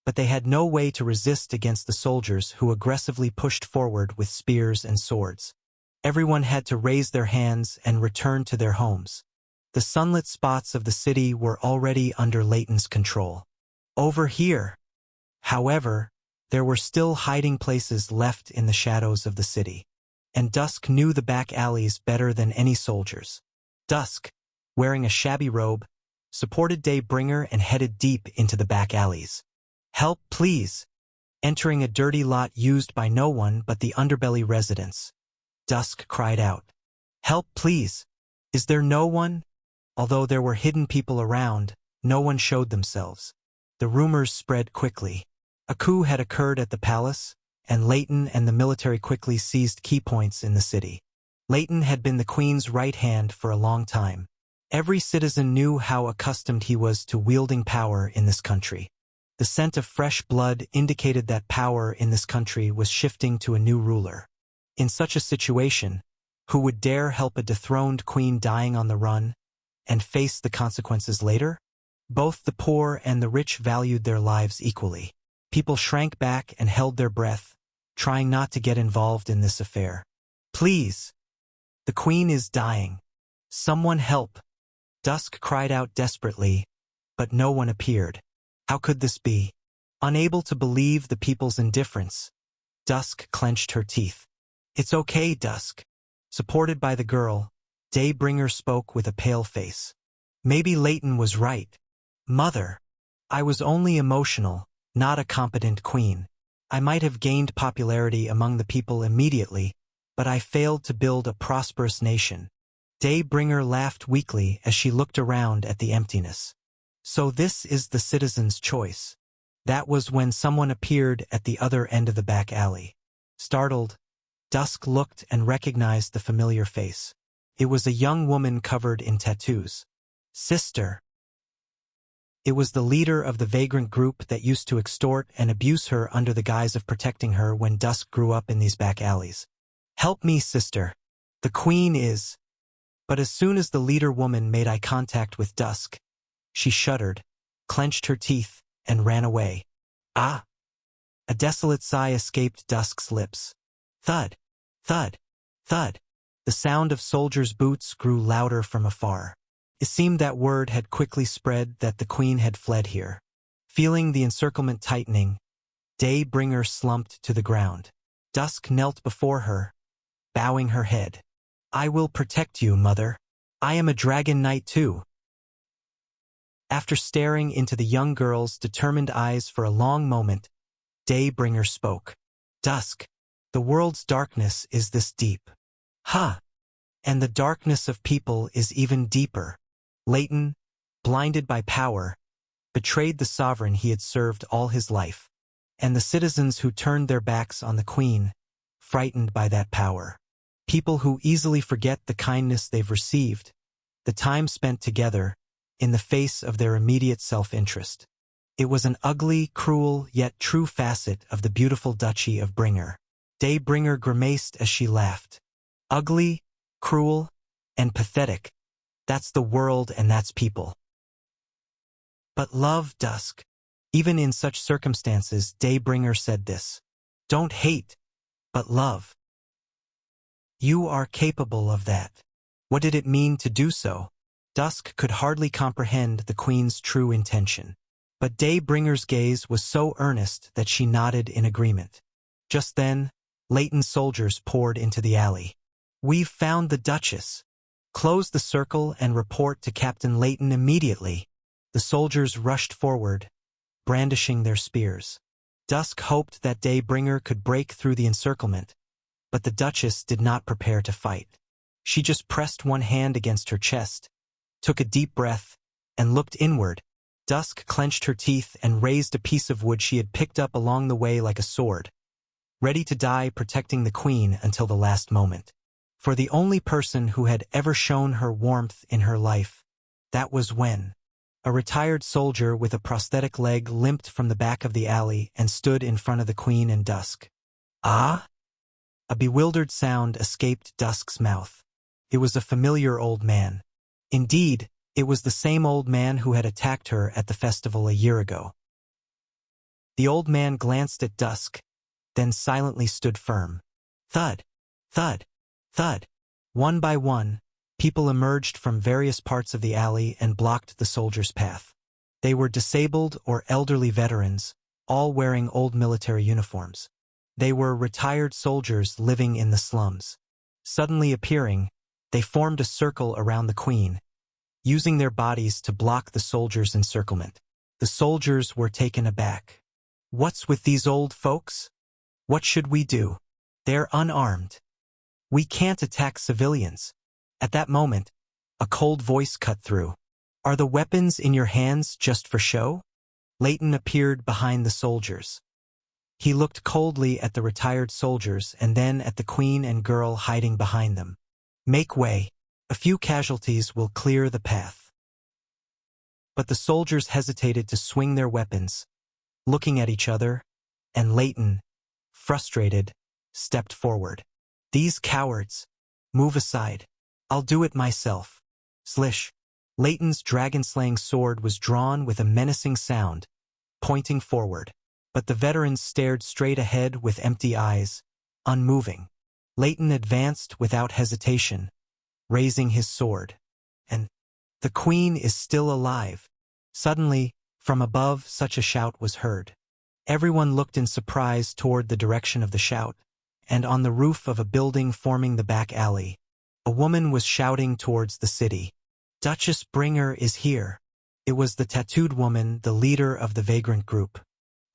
but they had no way to resist against the soldiers who aggressively pushed forward with spears and swords. Everyone had to raise their hands and return to their homes. The sunlit spots of the city were already under Leighton's control. Over here, however, there were still hiding places left in the shadows of the city, and Dusk knew the back alleys better than any soldiers. Dusk, wearing a shabby robe, supported Daybringer and headed deep into the back alleys. Help, please! Entering a dirty lot used by no one but the underbelly residents, Dusk cried out. Help, please! Is there no one? Although there were hidden people around, no one showed themselves. The rumors spread quickly. A coup had occurred at the palace, and Leighton and the military quickly seized key points in the city. Leighton had been the queen's right hand for a long time. Every citizen knew how accustomed he was to wielding power in this country. The scent of fresh blood indicated that power in this country was shifting to a new ruler. In such a situation, who would dare help a dethroned queen dying on the run and face the consequences later? Both the poor and the rich valued their lives equally. People shrank back and held their breath, trying not to get involved in this affair. Please! The queen is dying. Someone help! Dusk cried out desperately, but no one appeared. How could this be? Unable to believe the people's indifference, Dusk clenched her teeth. It's okay, Dusk. Supported by the girl, Daybringer spoke with a pale face. Maybe Leighton was right. Mother, I was only emotional, not a competent queen. I might have gained popularity among the people immediately, but I failed to build a prosperous nation. Daybringer laughed weakly as she looked around at the emptiness. So this is the citizen's choice. That was when someone appeared at the other end of the back alley. Startled, Dusk looked and recognized the familiar face. It was a young woman covered in tattoos. Sister. It was the leader of the vagrant group that used to extort and abuse her under the guise of protecting her when Dusk grew up in these back alleys. Help me, sister. The queen is... But as soon as the leader woman made eye contact with Dusk, she shuddered, clenched her teeth, and ran away. Ah! A desolate sigh escaped Dusk's lips. Thud, thud, thud. The sound of soldiers' boots grew louder from afar. It seemed that word had quickly spread that the queen had fled here. Feeling the encirclement tightening, Daybringer slumped to the ground. Dusk knelt before her, bowing her head. I will protect you, mother. I am a dragon knight too. After staring into the young girl's determined eyes for a long moment, Daybringer spoke. Dusk, the world's darkness is this deep. Ha! And the darkness of people is even deeper. Leighton, blinded by power, betrayed the sovereign he had served all his life, and the citizens who turned their backs on the queen, frightened by that power. People who easily forget the kindness they've received, the time spent together, in the face of their immediate self-interest. It was an ugly, cruel, yet true facet of the beautiful Duchy of Bringer. Daybringer grimaced as she laughed. Ugly, cruel, and pathetic. That's the world and that's people. But love, Dusk. Even in such circumstances, Daybringer said this. Don't hate, but love. You are capable of that. What did it mean to do so? Dusk could hardly comprehend the queen's true intention. But Daybringer's gaze was so earnest that she nodded in agreement. Just then, Leighton's soldiers poured into the alley. We've found the Duchess. Close the circle and report to Captain Leighton immediately. The soldiers rushed forward, brandishing their spears. Dusk hoped that Daybringer could break through the encirclement, but the Duchess did not prepare to fight. She just pressed one hand against her chest, took a deep breath, and looked inward. Dusk clenched her teeth and raised a piece of wood she had picked up along the way like a sword, ready to die protecting the queen until the last moment. For the only person who had ever shown her warmth in her life, that was when a retired soldier with a prosthetic leg limped from the back of the alley and stood in front of the queen and Dusk. Ah? A bewildered sound escaped Dusk's mouth. It was a familiar old man. Indeed, it was the same old man who had attacked her at the festival a year ago. The old man glanced at Dusk, then silently stood firm. Thud, thud, thud. One by one, people emerged from various parts of the alley and blocked the soldiers' path. They were disabled or elderly veterans, all wearing old military uniforms. They were retired soldiers living in the slums. Suddenly appearing, they formed a circle around the queen, using their bodies to block the soldiers' encirclement. The soldiers were taken aback. What's with these old folks? What should we do? They're unarmed. We can't attack civilians. At that moment, a cold voice cut through. Are the weapons in your hands just for show? Leighton appeared behind the soldiers. He looked coldly at the retired soldiers and then at the queen and girl hiding behind them. Make way. A few casualties will clear the path. But the soldiers hesitated to swing their weapons, looking at each other, and Leighton, frustrated, stepped forward. These cowards. Move aside. I'll do it myself. Slish. Leighton's dragon-slaying sword was drawn with a menacing sound, pointing forward. But the veterans stared straight ahead with empty eyes, unmoving. Leighton advanced without hesitation, raising his sword. And the queen is still alive. Suddenly, from above, such a shout was heard. Everyone looked in surprise toward the direction of the shout, and on the roof of a building forming the back alley, a woman was shouting towards the city. Duchess Bringer is here. It was the tattooed woman, the leader of the vagrant group.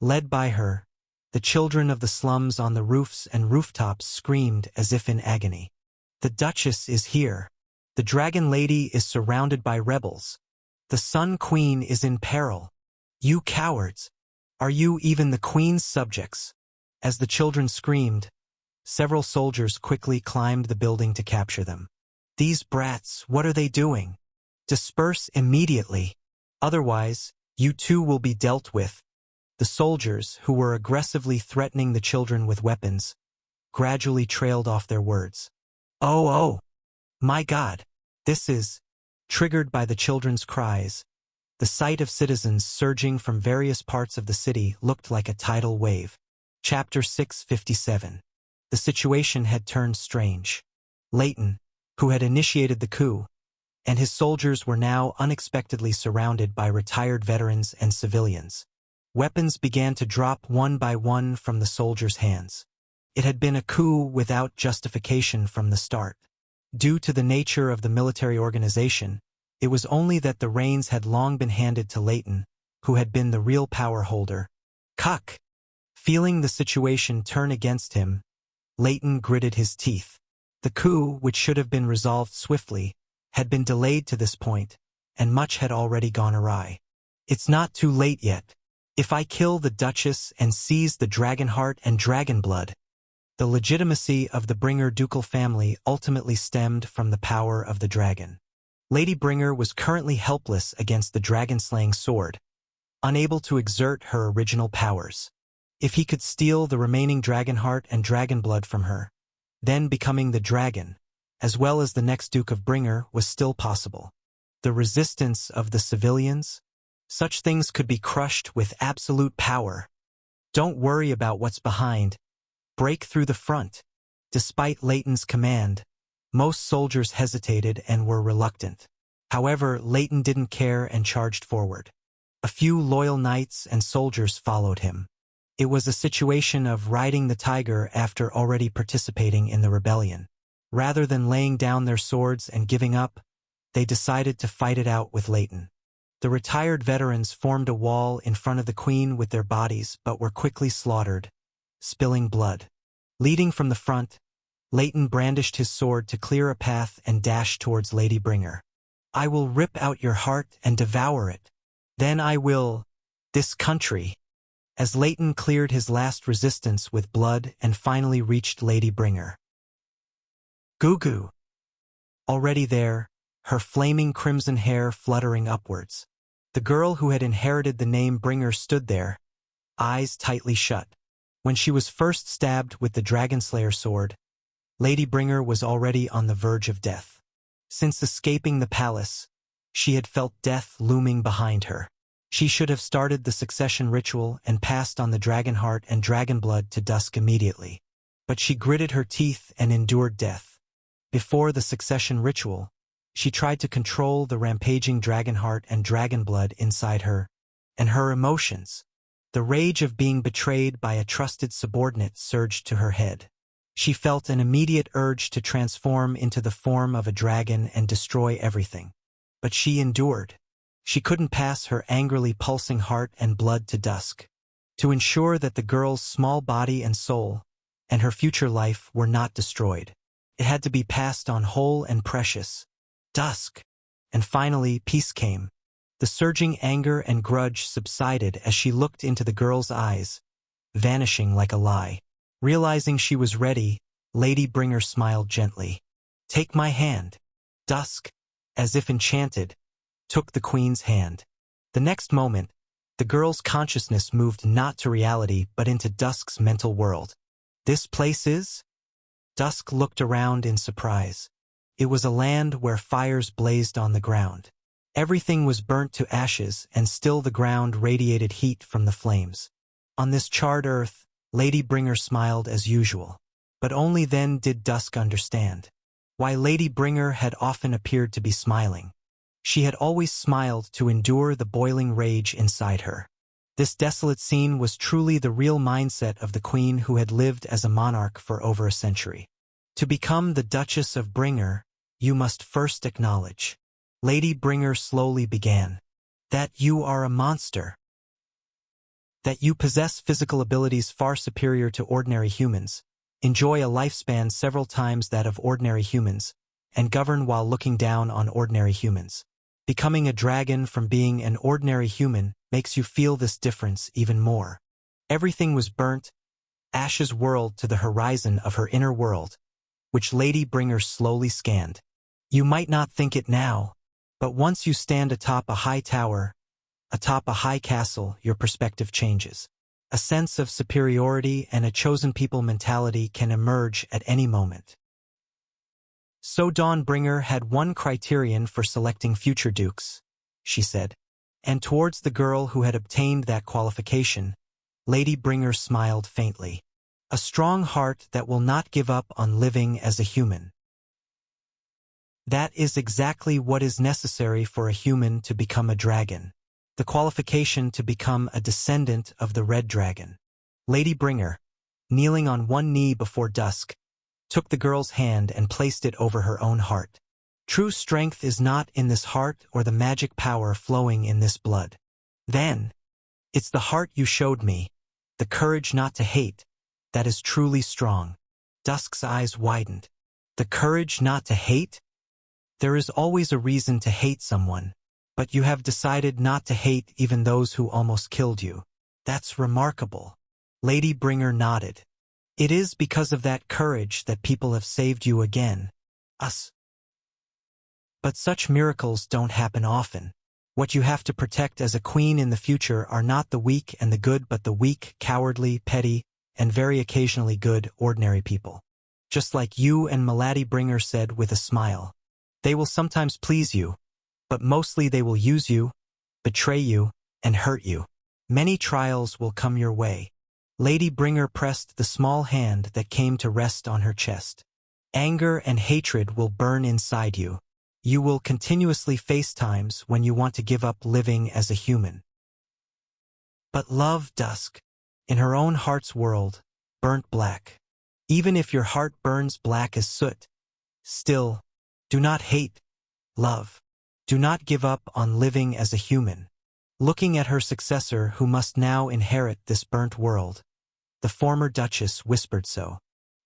Led by her, the children of the slums on the roofs and rooftops screamed as if in agony. The Duchess is here. The Dragon Lady is surrounded by rebels. The Sun Queen is in peril. You cowards! Are you even the Queen's subjects? As the children screamed, several soldiers quickly climbed the building to capture them. These brats, what are they doing? Disperse immediately. Otherwise, you too will be dealt with. The soldiers, who were aggressively threatening the children with weapons, gradually trailed off their words. Oh, my God, this is... Triggered by the children's cries, the sight of citizens surging from various parts of the city looked like a tidal wave. Chapter 657. The situation had turned strange. Leighton, who had initiated the coup, and his soldiers were now unexpectedly surrounded by retired veterans and civilians. Weapons began to drop one by one from the soldiers' hands. It had been a coup without justification from the start. Due to the nature of the military organization, it was only that the reins had long been handed to Leighton, who had been the real power holder. Cuck! Feeling the situation turn against him, Leighton gritted his teeth. The coup, which should have been resolved swiftly, had been delayed to this point, and much had already gone awry. It's not too late yet. If I kill the Duchess and seize the Dragonheart and Dragonblood, the legitimacy of the Bringer ducal family ultimately stemmed from the power of the dragon. Lady Bringer was currently helpless against the dragon-slaying sword, unable to exert her original powers. If he could steal the remaining Dragonheart and Dragonblood from her, then becoming the dragon, as well as the next Duke of Bringer, was still possible. The resistance of the civilians? Such things could be crushed with absolute power. Don't worry about what's behind. Break through the front. Despite Leighton's command, most soldiers hesitated and were reluctant. However, Leighton didn't care and charged forward. A few loyal knights and soldiers followed him. It was a situation of riding the tiger after already participating in the rebellion. Rather than laying down their swords and giving up, they decided to fight it out with Leighton. The retired veterans formed a wall in front of the queen with their bodies but were quickly slaughtered, spilling blood. Leading from the front, Leighton brandished his sword to clear a path and dashed towards Lady Bringer. I will rip out your heart and devour it. Then I will... this country. As Leighton cleared his last resistance with blood and finally reached Lady Bringer. Gugu. Already there, her flaming crimson hair fluttering upwards. The girl who had inherited the name Bringer stood there, eyes tightly shut. When she was first stabbed with the Dragonslayer sword, Lady Bringer was already on the verge of death. Since escaping the palace, she had felt death looming behind her. She should have started the succession ritual and passed on the Dragonheart and Dragonblood to Dusk immediately. But she gritted her teeth and endured death. Before the succession ritual, she tried to control the rampaging Dragonheart and Dragonblood inside her, and her emotions. The rage of being betrayed by a trusted subordinate surged to her head. She felt an immediate urge to transform into the form of a dragon and destroy everything. But she endured. She couldn't pass her angrily pulsing heart and blood to Dusk. To ensure that the girl's small body and soul, and her future life were not destroyed. It had to be passed on whole and precious. Dusk. And finally, peace came. The surging anger and grudge subsided as she looked into the girl's eyes, vanishing like a lie. Realizing she was ready, Lady Bringer smiled gently. Take my hand. Dusk, as if enchanted, took the queen's hand. The next moment, the girl's consciousness moved not to reality but into Dusk's mental world. This place is? Dusk looked around in surprise. It was a land where fires blazed on the ground. Everything was burnt to ashes and still the ground radiated heat from the flames. On this charred earth, Lady Bringer smiled as usual. But only then did Dusk understand why Lady Bringer had often appeared to be smiling. She had always smiled to endure the boiling rage inside her. This desolate scene was truly the real mindset of the queen who had lived as a monarch for over a century. To become the Duchess of Bringer, you must first acknowledge. Lady Bringer slowly began. That you are a monster. That you possess physical abilities far superior to ordinary humans, enjoy a lifespan several times that of ordinary humans, and govern while looking down on ordinary humans. Becoming a dragon from being an ordinary human makes you feel this difference even more. Everything was burnt, ashes whirled to the horizon of her inner world, which Lady Bringer slowly scanned. You might not think it now, but once you stand atop a high tower, atop a high castle, your perspective changes. A sense of superiority and a chosen people mentality can emerge at any moment. So Dawnbringer had one criterion for selecting future dukes, she said. And towards the girl who had obtained that qualification, Lady Bringer smiled faintly. A strong heart that will not give up on living as a human. That is exactly what is necessary for a human to become a dragon. The qualification to become a descendant of the Red Dragon. Lady Bringer, kneeling on one knee before Dusk, took the girl's hand and placed it over her own heart. True strength is not in this heart or the magic power flowing in this blood. Then, it's the heart you showed me, the courage not to hate, that is truly strong. Dusk's eyes widened. The courage not to hate? There is always a reason to hate someone, but you have decided not to hate even those who almost killed you. That's remarkable. Lady Bringer nodded. It is because of that courage that people have saved you again. Us. But such miracles don't happen often. What you have to protect as a queen in the future are not the weak and the good, but the weak, cowardly, petty, and very occasionally good, ordinary people. Just like you and Milady Bringer said with a smile. They will sometimes please you, but mostly they will use you, betray you, and hurt you. Many trials will come your way. Lady Bringer pressed the small hand that came to rest on her chest. Anger and hatred will burn inside you. You will continuously face times when you want to give up living as a human. But love, Dusk, in her own heart's world, burnt black. Even if your heart burns black as soot, still, do not hate, love. Do not give up on living as a human. Looking at her successor who must now inherit this burnt world, the former Duchess whispered so.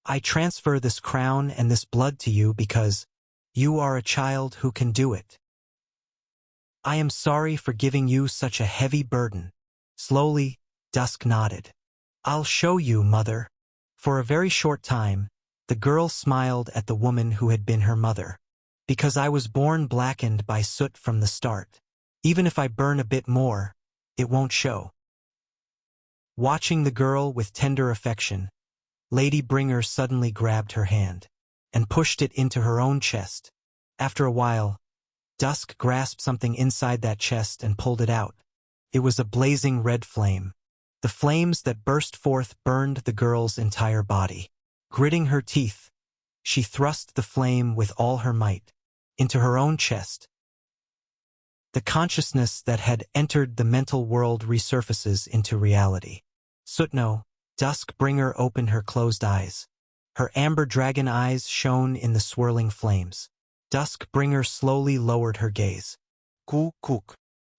I transfer this crown and this blood to you because you are a child who can do it. I am sorry for giving you such a heavy burden. Slowly, Dusk nodded. I'll show you, Mother. For a very short time, the girl smiled at the woman who had been her mother. Because I was born blackened by soot from the start. Even if I burn a bit more, it won't show. Watching the girl with tender affection, Lady Bringer suddenly grabbed her hand and pushed it into her own chest. After a while, Dusk grasped something inside that chest and pulled it out. It was a blazing red flame. The flames that burst forth burned the girl's entire body. Gritting her teeth, she thrust the flame with all her might into her own chest. The consciousness that had entered the mental world resurfaces into reality. Sutno, Duskbringer opened her closed eyes. Her amber dragon eyes shone in the swirling flames. Duskbringer slowly lowered her gaze. Cook.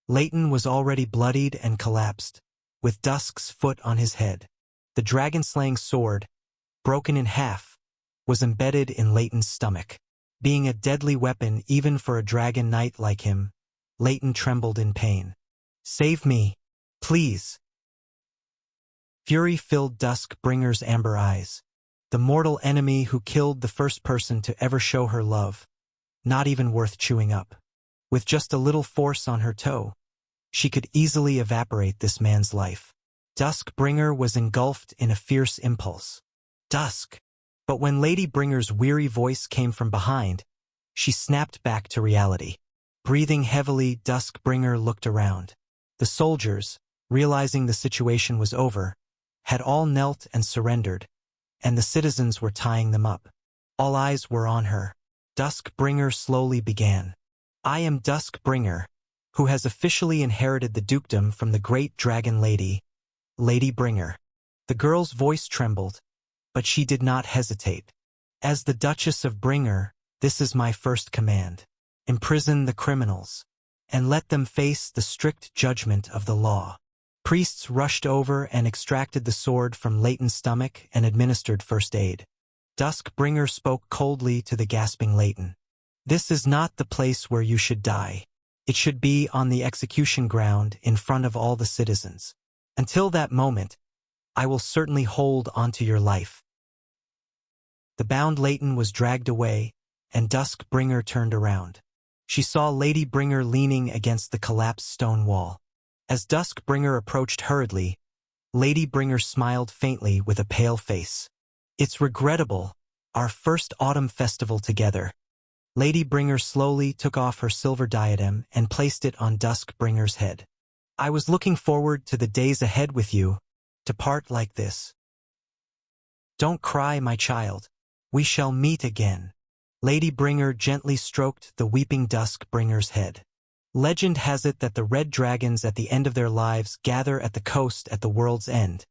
Leighton was already bloodied and collapsed, with Dusk's foot on his head. The dragon-slaying sword, broken in half, was embedded in Leighton's stomach. Being a deadly weapon even for a dragon knight like him, Leighton trembled in pain. Save me, please. Fury filled Duskbringer's amber eyes. The mortal enemy who killed the first person to ever show her love. Not even worth chewing up. With just a little force on her toe, she could easily evaporate this man's life. Duskbringer was engulfed in a fierce impulse. Dusk! But when Lady Bringer's weary voice came from behind, she snapped back to reality. Breathing heavily, Duskbringer looked around. The soldiers, realizing the situation was over, had all knelt and surrendered, and the citizens were tying them up. All eyes were on her. Duskbringer slowly began. I am Duskbringer, who has officially inherited the dukedom from the great dragon lady, Lady Bringer. The girl's voice trembled, but she did not hesitate. As the Duchess of Bringer, this is my first command. Imprison the criminals, and let them face the strict judgment of the law. Priests rushed over and extracted the sword from Leighton's stomach and administered first aid. Duskbringer spoke coldly to the gasping Leighton. This is not the place where you should die. It should be on the execution ground in front of all the citizens. Until that moment, I will certainly hold onto your life. The bound Leighton was dragged away, and Duskbringer turned around. She saw Ladybringer leaning against the collapsed stone wall. As Duskbringer approached hurriedly, Ladybringer smiled faintly with a pale face. "It's regrettable, our first autumn festival together." Ladybringer slowly took off her silver diadem and placed it on Duskbringer's head. "I was looking forward to the days ahead with you, to part like this. Don't cry, my child. We shall meet again." Ladybringer gently stroked the weeping Duskbringer's head. Legend has it that the red dragons at the end of their lives gather at the coast at the world's end,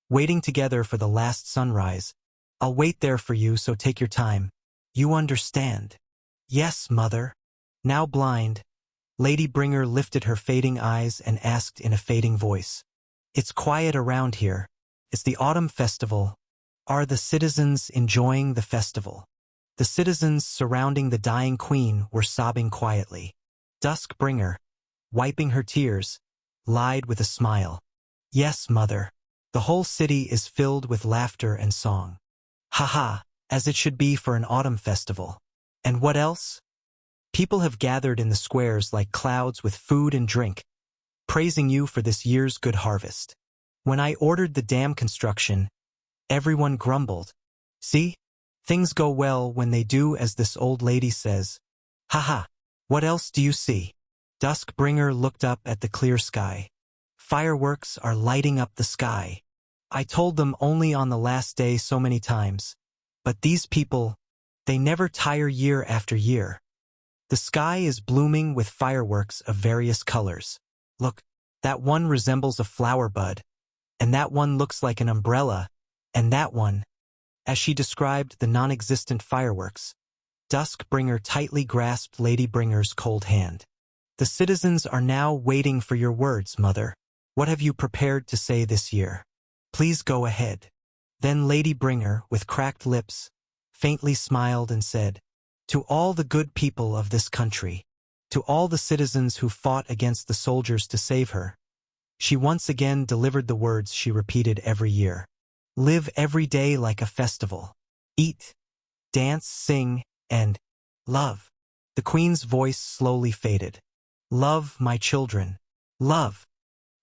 waiting together for the last sunrise. "I'll wait there for you, so take your time. You understand?" "Yes, mother." Now blind, Ladybringer lifted her fading eyes and asked in a fading voice, "It's quiet around here. It's the autumn festival. Are the citizens enjoying the festival?" The citizens surrounding the dying queen were sobbing quietly. Duskbringer, wiping her tears, lied with a smile. "Yes, mother. The whole city is filled with laughter and song. Ha ha, as it should be for an autumn festival. And what else? People have gathered in the squares like clouds with food and drink, praising you for this year's good harvest. When I ordered the dam construction, everyone grumbled. See? Things go well when they do as this old lady says. Ha ha. What else do you see?" Duskbringer looked up at the clear sky. "Fireworks are lighting up the sky. I told them only on the last day so many times. But these people, they never tire year after year. The sky is blooming with fireworks of various colors. Look, that one resembles a flower bud, and that one looks like an umbrella, and that one," as she described the non-existent fireworks. Duskbringer tightly grasped Ladybringer's cold hand. "The citizens are now waiting for your words, mother. What have you prepared to say this year? Please go ahead." Then Ladybringer, with cracked lips, faintly smiled and said, "To all the good people of this country, to all the citizens who fought against the soldiers to save her." She once again delivered the words she repeated every year. "Live every day like a festival. Eat, dance, sing, and love." The queen's voice slowly faded. "Love, my children. Love."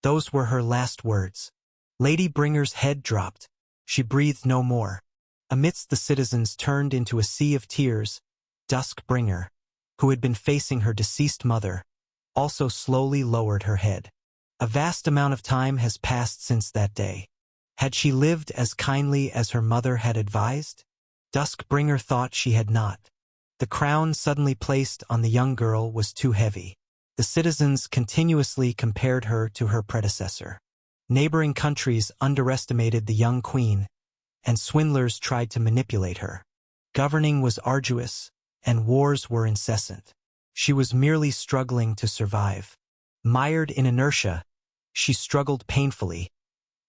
Those were her last words. Ladybringer's head dropped. She breathed no more. Amidst the citizens turned into a sea of tears. Duskbringer, who had been facing her deceased mother, also slowly lowered her head. A vast amount of time has passed since that day. Had she lived as kindly as her mother had advised? Duskbringer thought she had not. The crown suddenly placed on the young girl was too heavy. The citizens continuously compared her to her predecessor. Neighboring countries underestimated the young queen, and swindlers tried to manipulate her. Governing was arduous, and wars were incessant. She was merely struggling to survive. Mired in inertia, she struggled painfully,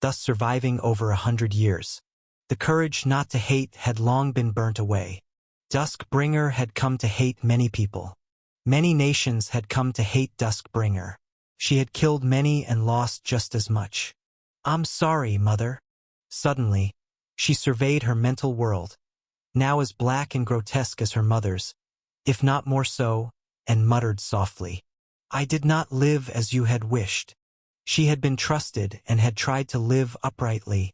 thus surviving over 100 years. The courage not to hate had long been burnt away. Duskbringer had come to hate many people. Many nations had come to hate Duskbringer. She had killed many and lost just as much. "I'm sorry, mother." Suddenly, she surveyed her mental world, now as black and grotesque as her mother's, if not more so, and muttered softly, "I did not live as you had wished." She had been trusted and had tried to live uprightly,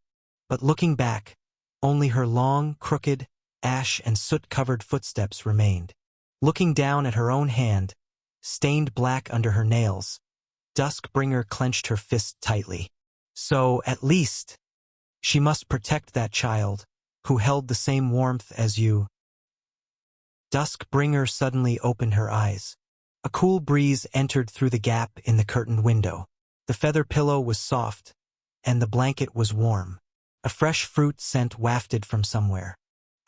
but looking back, only her long, crooked, ash and soot-covered footsteps remained. Looking down at her own hand, stained black under her nails, Duskbringer clenched her fist tightly. So, at least, she must protect that child, who held the same warmth as you. Duskbringer suddenly opened her eyes. A cool breeze entered through the gap in the curtained window. The feather pillow was soft, and the blanket was warm. A fresh fruit scent wafted from somewhere.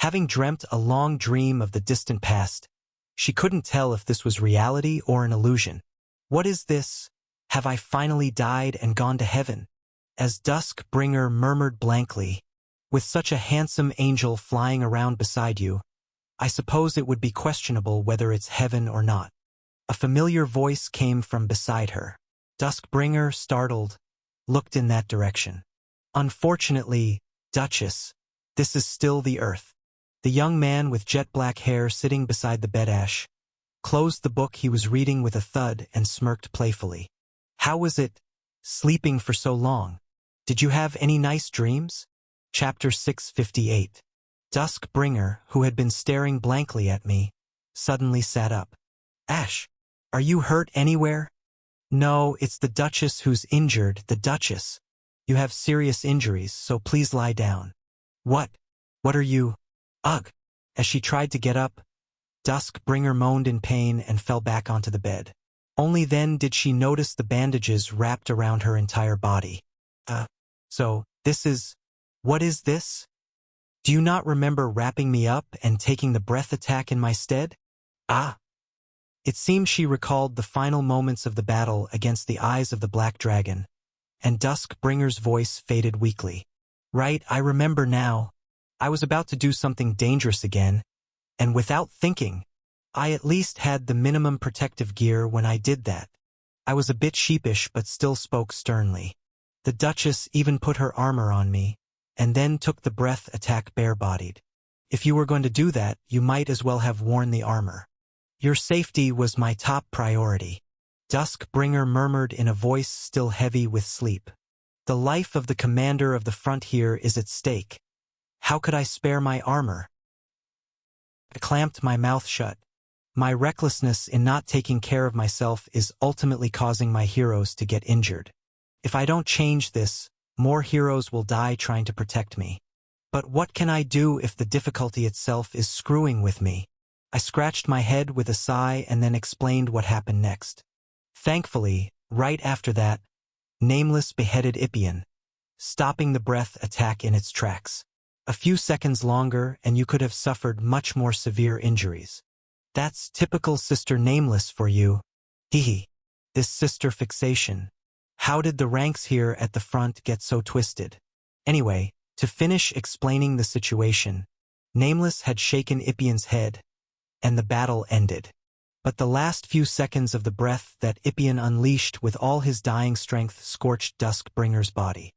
Having dreamt a long dream of the distant past, she couldn't tell if this was reality or an illusion. "What is this? Have I finally died and gone to heaven?" As Duskbringer murmured blankly, "With such a handsome angel flying around beside you, I suppose it would be questionable whether it's heaven or not." A familiar voice came from beside her. Duskbringer, startled, looked in that direction. "Unfortunately, Duchess, this is still the earth. The young man with jet-black hair sitting beside the bed Ash closed the book he was reading with a thud and smirked playfully. How was it, sleeping for so long? Did you have any nice dreams? Chapter 658. Duskbringer, who had been staring blankly at me, suddenly sat up. Ash, are you hurt anywhere? No, it's the Duchess who's injured, the Duchess. You have serious injuries, so please lie down. What? What are you? Ugh. As she tried to get up, Duskbringer moaned in pain and fell back onto the bed. Only then did she notice the bandages wrapped around her entire body. So, what is this? Do you not remember wrapping me up and taking the breath attack in my stead? Ah. It seemed she recalled the final moments of the battle against the eyes of the Black Dragon, and Duskbringer's voice faded weakly. Right, I remember now. I was about to do something dangerous again, and without thinking, I at least had the minimum protective gear when I did that. I was a bit sheepish but still spoke sternly. The Duchess even put her armor on me, and then took the breath attack bare-bodied. If you were going to do that, you might as well have worn the armor. Your safety was my top priority. Duskbringer murmured in a voice still heavy with sleep. The life of the commander of the front here is at stake. How could I spare my armor? I clamped my mouth shut. My recklessness in not taking care of myself is ultimately causing my heroes to get injured. If I don't change this, more heroes will die trying to protect me. But what can I do if the difficulty itself is screwing with me? I scratched my head with a sigh and then explained what happened next. Thankfully, right after that, Nameless beheaded Ippian, stopping the breath attack in its tracks. A few seconds longer and you could have suffered much more severe injuries. That's typical Sister Nameless for you. Hehe. This sister fixation. How did the ranks here at the front get so twisted? Anyway, to finish explaining the situation, Nameless had shaken Ippian's head, and the battle ended. But the last few seconds of the breath that Ippian unleashed with all his dying strength scorched Duskbringer's body.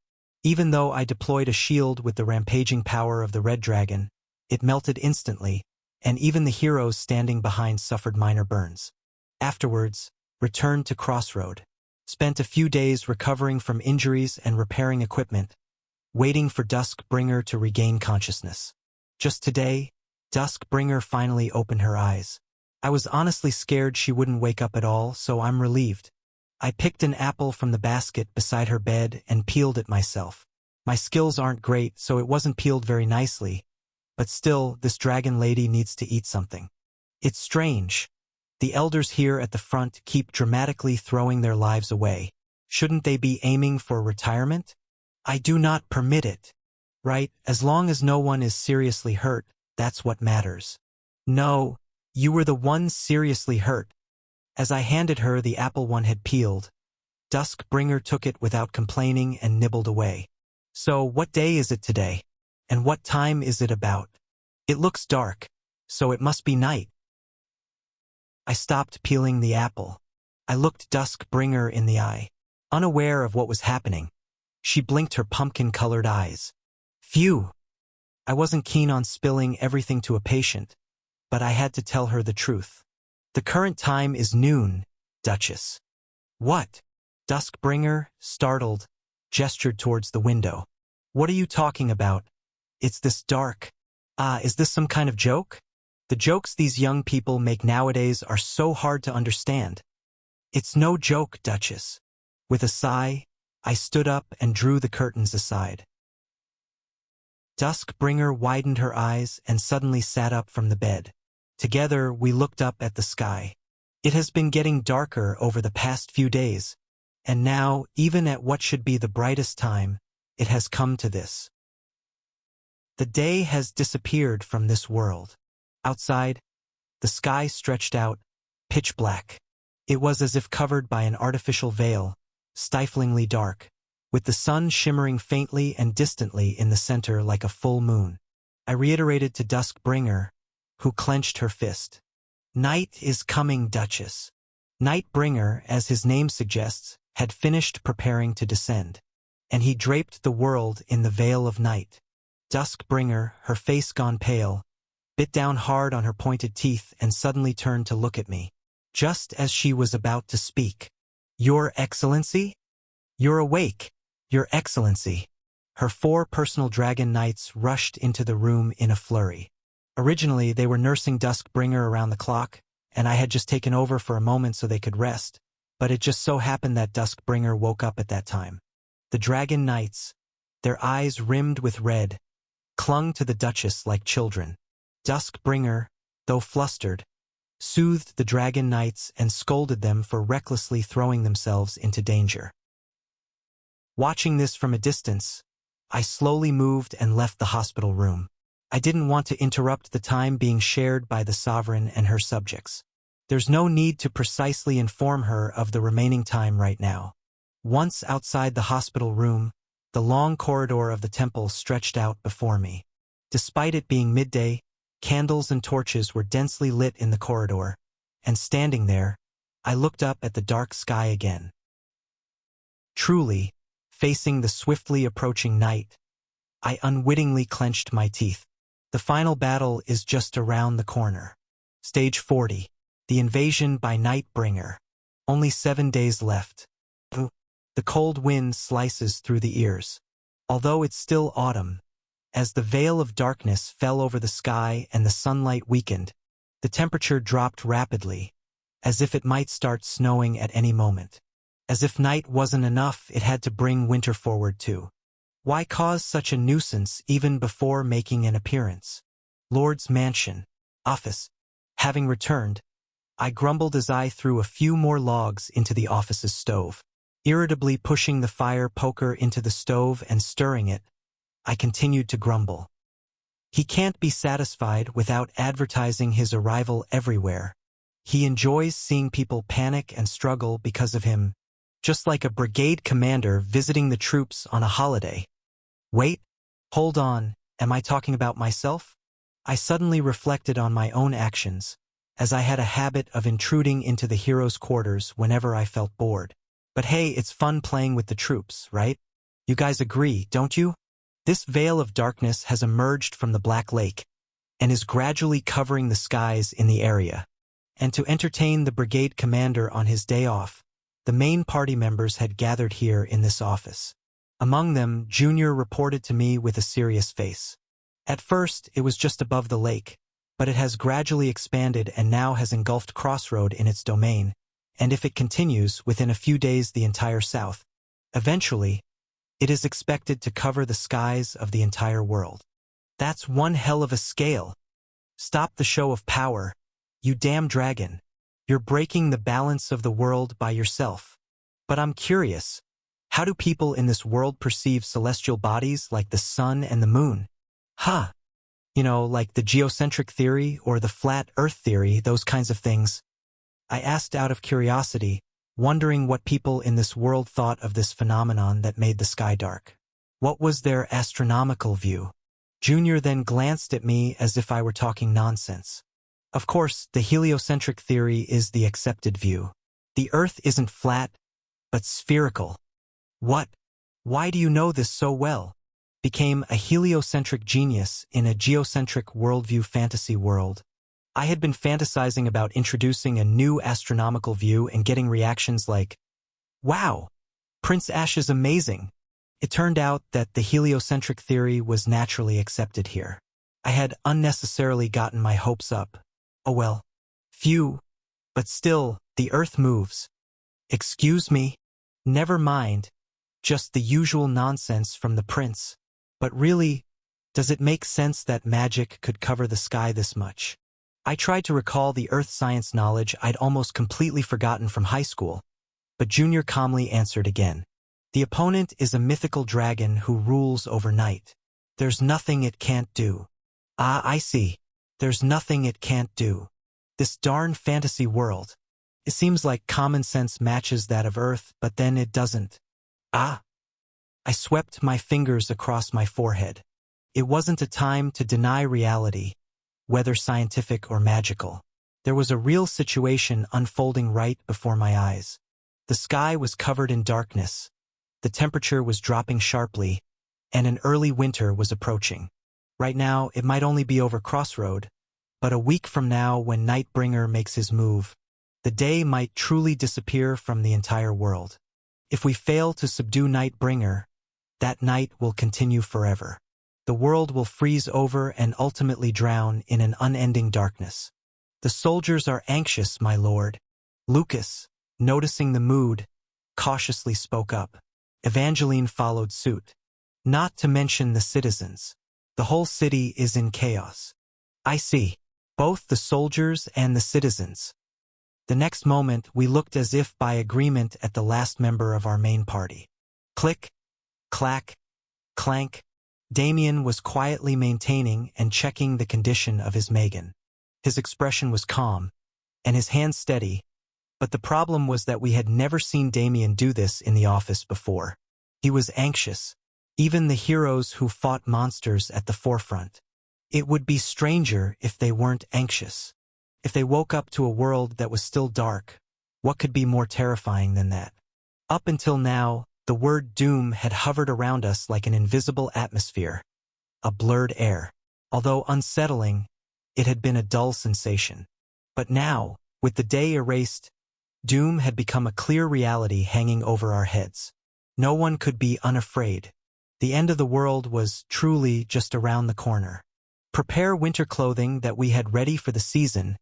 Even though I deployed a shield with the rampaging power of the Red Dragon, it melted instantly, and even the heroes standing behind suffered minor burns. Afterwards, returned to Crossroad. Spent a few days recovering from injuries and repairing equipment, waiting for Duskbringer to regain consciousness. Just today, Duskbringer finally opened her eyes. I was honestly scared she wouldn't wake up at all, so I'm relieved. I picked an apple from the basket beside her bed and peeled it myself. My skills aren't great, so it wasn't peeled very nicely, but still, this dragon lady needs to eat something. It's strange. The elders here at the front keep dramatically throwing their lives away. Shouldn't they be aiming for retirement? I do not permit it. Right, as long as no one is seriously hurt, that's what matters. No, you were the one seriously hurt. As I handed her the apple one had peeled, Duskbringer took it without complaining and nibbled away. So what day is it today? And what time is it about? It looks dark, so it must be night. I stopped peeling the apple. I looked Duskbringer in the eye, unaware of what was happening. She blinked her pumpkin-colored eyes. Phew! I wasn't keen on spilling everything to a patient, but I had to tell her the truth. The current time is noon, Duchess. What? Duskbringer, startled, gestured towards the window. What are you talking about? It's this dark. Is this some kind of joke? The jokes these young people make nowadays are so hard to understand. It's no joke, Duchess. With a sigh, I stood up and drew the curtains aside. Duskbringer widened her eyes and suddenly sat up from the bed. Together, we looked up at the sky. It has been getting darker over the past few days, and now, even at what should be the brightest time, it has come to this. The day has disappeared from this world. Outside, the sky stretched out, pitch black. It was as if covered by an artificial veil, stiflingly dark, with the sun shimmering faintly and distantly in the center like a full moon. I reiterated to Duskbringer, who clenched her fist. Night is coming, Duchess. Nightbringer, as his name suggests, had finished preparing to descend, and he draped the world in the veil of night. Duskbringer, her face gone pale, bit down hard on her pointed teeth and suddenly turned to look at me. Just as she was about to speak. "Your Excellency? You're awake, Your Excellency." Her 4 personal dragon knights rushed into the room in a flurry. Originally, they were nursing Duskbringer around the clock, and I had just taken over for a moment so they could rest, but it just so happened that Duskbringer woke up at that time. The dragon knights, their eyes rimmed with red, clung to the Duchess like children. Duskbringer, though flustered, soothed the dragon knights and scolded them for recklessly throwing themselves into danger. Watching this from a distance, I slowly moved and left the hospital room. I didn't want to interrupt the time being shared by the sovereign and her subjects. There's no need to precisely inform her of the remaining time right now. Once outside the hospital room, the long corridor of the temple stretched out before me. Despite it being midday, candles and torches were densely lit in the corridor, and standing there, I looked up at the dark sky again. Truly, facing the swiftly approaching night, I unwittingly clenched my teeth. The final battle is just around the corner. Stage 40. The invasion by Nightbringer. Only 7 days left. The cold wind slices through the ears. Although it's still autumn, as the veil of darkness fell over the sky and the sunlight weakened, the temperature dropped rapidly, as if it might start snowing at any moment. As if night wasn't enough, it had to bring winter forward too. Why cause such a nuisance even before making an appearance? Lord's mansion, office. Having returned, I grumbled as I threw a few more logs into the office's stove. Irritably pushing the fire poker into the stove and stirring it, I continued to grumble. He can't be satisfied without advertising his arrival everywhere. He enjoys seeing people panic and struggle because of him, just like a brigade commander visiting the troops on a holiday. Wait, hold on, am I talking about myself? I suddenly reflected on my own actions, as I had a habit of intruding into the heroes' quarters whenever I felt bored. But hey, it's fun playing with the troops, right? You guys agree, don't you? This veil of darkness has emerged from the Black Lake, and is gradually covering the skies in the area. And to entertain the brigade commander on his day off, the main party members had gathered here in this office. Among them, Junior reported to me with a serious face. At first, it was just above the lake, but it has gradually expanded and now has engulfed Crossroad in its domain, and if it continues, within a few days the entire South. Eventually, it is expected to cover the skies of the entire world. That's one hell of a scale. Stop the show of power, you damn dragon. You're breaking the balance of the world by yourself. But I'm curious, how do people in this world perceive celestial bodies like the sun and the moon? Huh. You know, like the geocentric theory or the flat earth theory, those kinds of things. I asked out of curiosity, wondering what people in this world thought of this phenomenon that made the sky dark. What was their astronomical view? Junior then glanced at me as if I were talking nonsense. Of course, the heliocentric theory is the accepted view. The Earth isn't flat, but spherical. What? Why do you know this so well? Became a heliocentric genius in a geocentric worldview fantasy world. I had been fantasizing about introducing a new astronomical view and getting reactions like, "Wow, Prince Ash is amazing." It turned out that the heliocentric theory was naturally accepted here. I had unnecessarily gotten my hopes up. Oh well. Phew. But still, the Earth moves. Excuse me? Never mind. Just the usual nonsense from the prince. But really, does it make sense that magic could cover the sky this much? I tried to recall the earth science knowledge I'd almost completely forgotten from high school, but Junior calmly answered again. The opponent is a mythical dragon who rules over night. There's nothing it can't do. Ah, I see. There's nothing it can't do. This darn fantasy world. It seems like common sense matches that of Earth, but then it doesn't. Ah. I swept my fingers across my forehead. It wasn't a time to deny reality, whether scientific or magical. There was a real situation unfolding right before my eyes. The sky was covered in darkness, the temperature was dropping sharply, and an early winter was approaching. Right now, it might only be over Crossroad, But a week from now, when Nightbringer makes his move, the day might truly disappear from the entire world. If we fail to subdue Nightbringer, that night will continue forever. The world will freeze over and ultimately drown in an unending darkness. The soldiers are anxious, my lord. Lucas, noticing the mood, cautiously spoke up. Evangeline followed suit. Not to mention the citizens. The whole city is in chaos. I see. Both the soldiers and the citizens. The next moment, we looked as if by agreement at the last member of our main party. Click, clack, clank. Damien was quietly maintaining and checking the condition of his Megan. His expression was calm, and his hands steady, but the problem was that we had never seen Damien do this in the office before. He was anxious, even the heroes who fought monsters at the forefront. It would be stranger if they weren't anxious. If they woke up to a world that was still dark, what could be more terrifying than that? Up until now, the word doom had hovered around us like an invisible atmosphere, a blurred air. Although unsettling, it had been a dull sensation. But now, with the day erased, doom had become a clear reality hanging over our heads. No one could be unafraid. The end of the world was truly just around the corner. Prepare winter clothing that we had ready for the season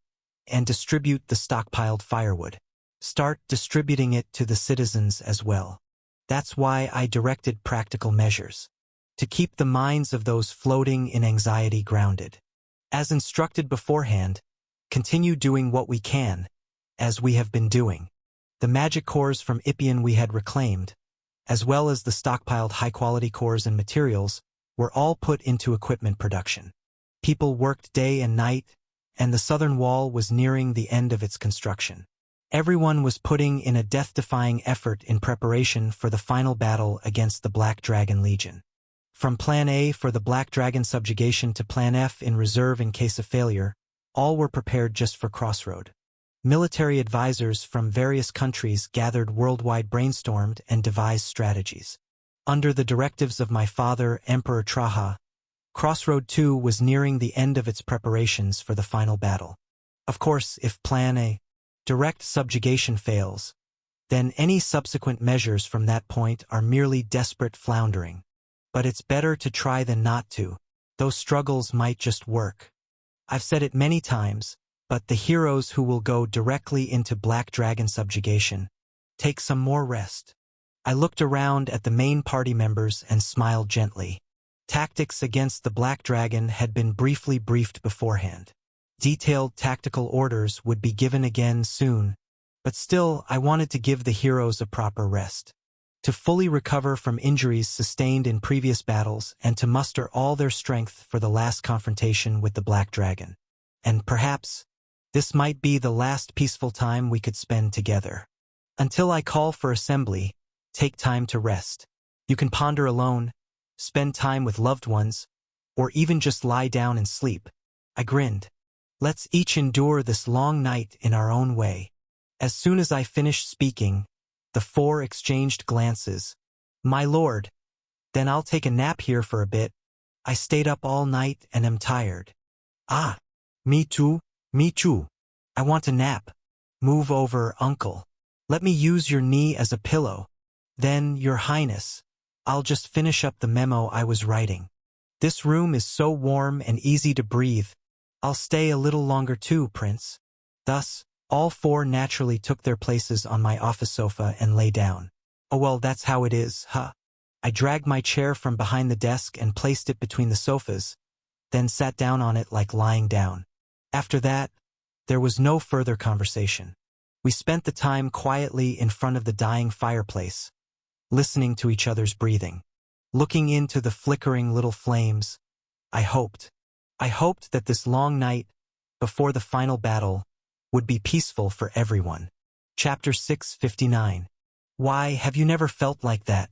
and distribute the stockpiled firewood. Start distributing it to the citizens as well. That's why I directed practical measures. To keep the minds of those floating in anxiety grounded. As instructed beforehand, continue doing what we can, as we have been doing. The magic cores from Ippian we had reclaimed, as well as the stockpiled high-quality cores and materials, were all put into equipment production. People worked day and night, and the southern wall was nearing the end of its construction. Everyone was putting in a death-defying effort in preparation for the final battle against the Black Dragon Legion. From Plan A for the Black Dragon subjugation to Plan F in reserve in case of failure, all were prepared just for Crossroad. Military advisors from various countries gathered worldwide, brainstormed, and devised strategies. Under the directives of my father, Emperor Traha, Crossroad 2 was nearing the end of its preparations for the final battle. Of course, if Plan A, direct subjugation, fails, then any subsequent measures from that point are merely desperate floundering. But it's better to try than not to. Those struggles might just work. I've said it many times, but the heroes who will go directly into Black Dragon subjugation take some more rest. I looked around at the main party members and smiled gently. Tactics against the Black Dragon had been briefly briefed beforehand. Detailed tactical orders would be given again soon, but still I wanted to give the heroes a proper rest. To fully recover from injuries sustained in previous battles and to muster all their strength for the last confrontation with the Black Dragon. And perhaps, this might be the last peaceful time we could spend together. Until I call for assembly, take time to rest. You can ponder alone, spend time with loved ones, or even just lie down and sleep. I grinned. Let's each endure this long night in our own way. As soon as I finished speaking, the four exchanged glances. My lord, then I'll take a nap here for a bit. I stayed up all night and am tired. Ah, me too, me too. I want a nap. Move over, uncle. Let me use your knee as a pillow. Then, your highness, I'll just finish up the memo I was writing. This room is so warm and easy to breathe. I'll stay a little longer too, Prince. Thus, all four naturally took their places on my office sofa and lay down. Oh well, that's how it is, huh? I dragged my chair from behind the desk and placed it between the sofas, then sat down on it like lying down. After that, there was no further conversation. We spent the time quietly in front of the dying fireplace, listening to each other's breathing, looking into the flickering little flames. I hoped that this long night, before the final battle, would be peaceful for everyone. Chapter 659. Why have you never felt like that?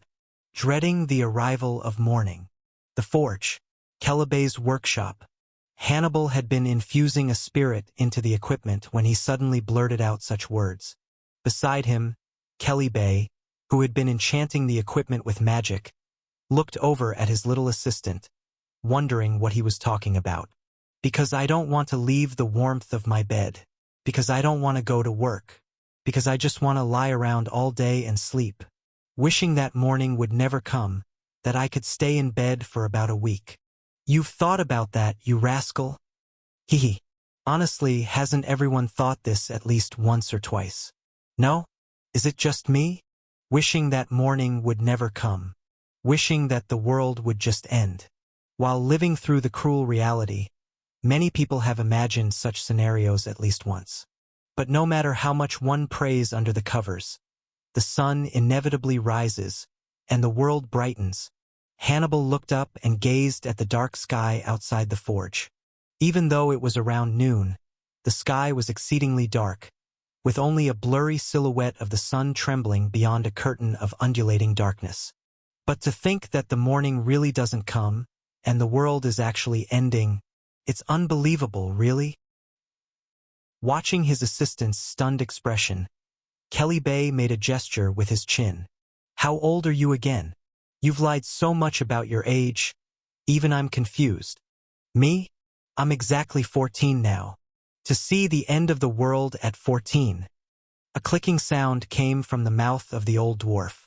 Dreading the arrival of morning. The forge, Kellebay's workshop. Hannibal had been infusing a spirit into the equipment when he suddenly blurted out such words. Beside him, Kellebay, who had been enchanting the equipment with magic, looked over at his little assistant, wondering what he was talking about. Because I don't want to leave the warmth of my bed. Because I don't want to go to work. Because I just want to lie around all day and sleep. Wishing that morning would never come, that I could stay in bed for about a week. You've thought about that, you rascal? Hee. Honestly, hasn't everyone thought this at least once or twice? No? Is it just me? Wishing that morning would never come. Wishing that the world would just end. While living through the cruel reality, many people have imagined such scenarios at least once. But no matter how much one prays under the covers, the sun inevitably rises, and the world brightens. Hannibal looked up and gazed at the dark sky outside the forge. Even though it was around noon, the sky was exceedingly dark, with only a blurry silhouette of the sun trembling beyond a curtain of undulating darkness. But to think that the morning really doesn't come, and the world is actually ending, it's unbelievable, really? Watching his assistant's stunned expression, Kelly Bay made a gesture with his chin. How old are you again? You've lied so much about your age. Even I'm confused. Me? I'm exactly 14 now. To see the end of the world at 14. A clicking sound came from the mouth of the old dwarf.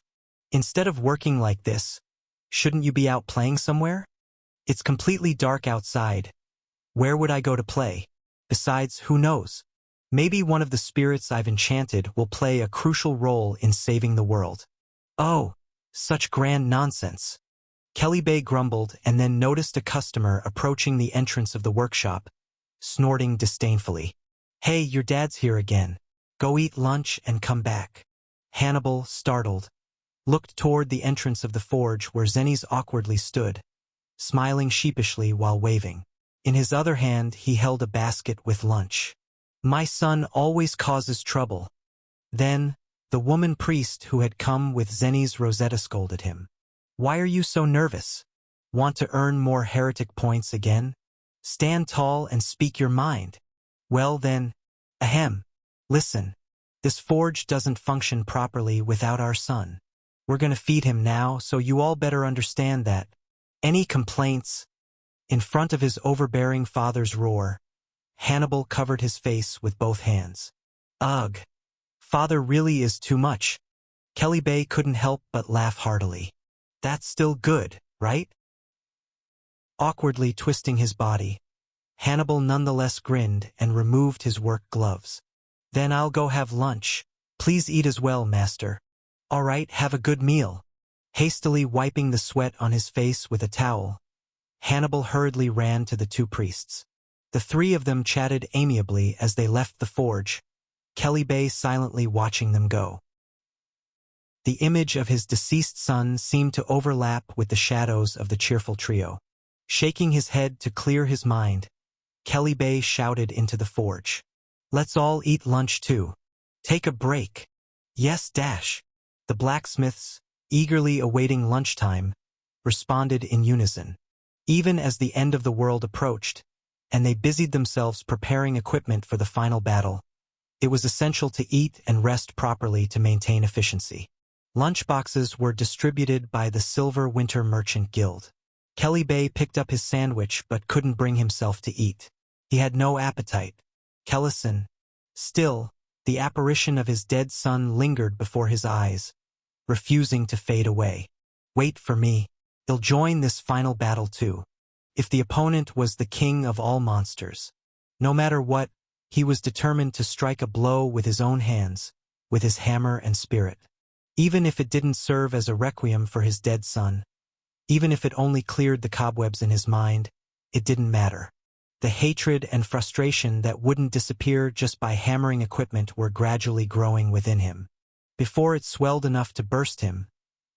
Instead of working like this, shouldn't you be out playing somewhere? It's completely dark outside. Where would I go to play? Besides, who knows? Maybe one of the spirits I've enchanted will play a crucial role in saving the world. Oh, such grand nonsense. Kelly Bay grumbled and then noticed a customer approaching the entrance of the workshop, snorting disdainfully. Hey, your dad's here again. Go eat lunch and come back. Hannibal, startled, looked toward the entrance of the forge where Zennies awkwardly stood, smiling sheepishly while waving. In his other hand, he held a basket with lunch. My son always causes trouble. Then, the woman priest who had come with Zennies Rosetta scolded him. Why are you so nervous? Want to earn more heretic points again? Stand tall and speak your mind. Well then, ahem. Listen, this forge doesn't function properly without our son. We're gonna feed him now, so you all better understand that. Any complaints? In front of his overbearing father's roar, Hannibal covered his face with both hands. Ugh. Father really is too much. Kelly Bay couldn't help but laugh heartily. That's still good, right? Awkwardly twisting his body, Hannibal nonetheless grinned and removed his work gloves. Then I'll go have lunch. Please eat as well, master. All right, have a good meal. Hastily wiping the sweat on his face with a towel, Hannibal hurriedly ran to the two priests. The three of them chatted amiably as they left the forge, Kelly Bay silently watching them go. The image of his deceased son seemed to overlap with the shadows of the cheerful trio. Shaking his head to clear his mind, Kelly Bay shouted into the forge. Let's all eat lunch too. Take a break. Yes, dash. The blacksmiths, eagerly awaiting lunchtime, responded in unison. Even as the end of the world approached, and they busied themselves preparing equipment for the final battle, it was essential to eat and rest properly to maintain efficiency. Lunchboxes were distributed by the Silver Winter Merchant Guild. Kelly Bay picked up his sandwich but couldn't bring himself to eat. He had no appetite. Kellison. Still, the apparition of his dead son lingered before his eyes, refusing to fade away. Wait for me. They'll join this final battle too. If the opponent was the king of all monsters, no matter what, he was determined to strike a blow with his own hands, with his hammer and spirit. Even if it didn't serve as a requiem for his dead son, even if it only cleared the cobwebs in his mind, it didn't matter. The hatred and frustration that wouldn't disappear just by hammering equipment were gradually growing within him. Before it swelled enough to burst him,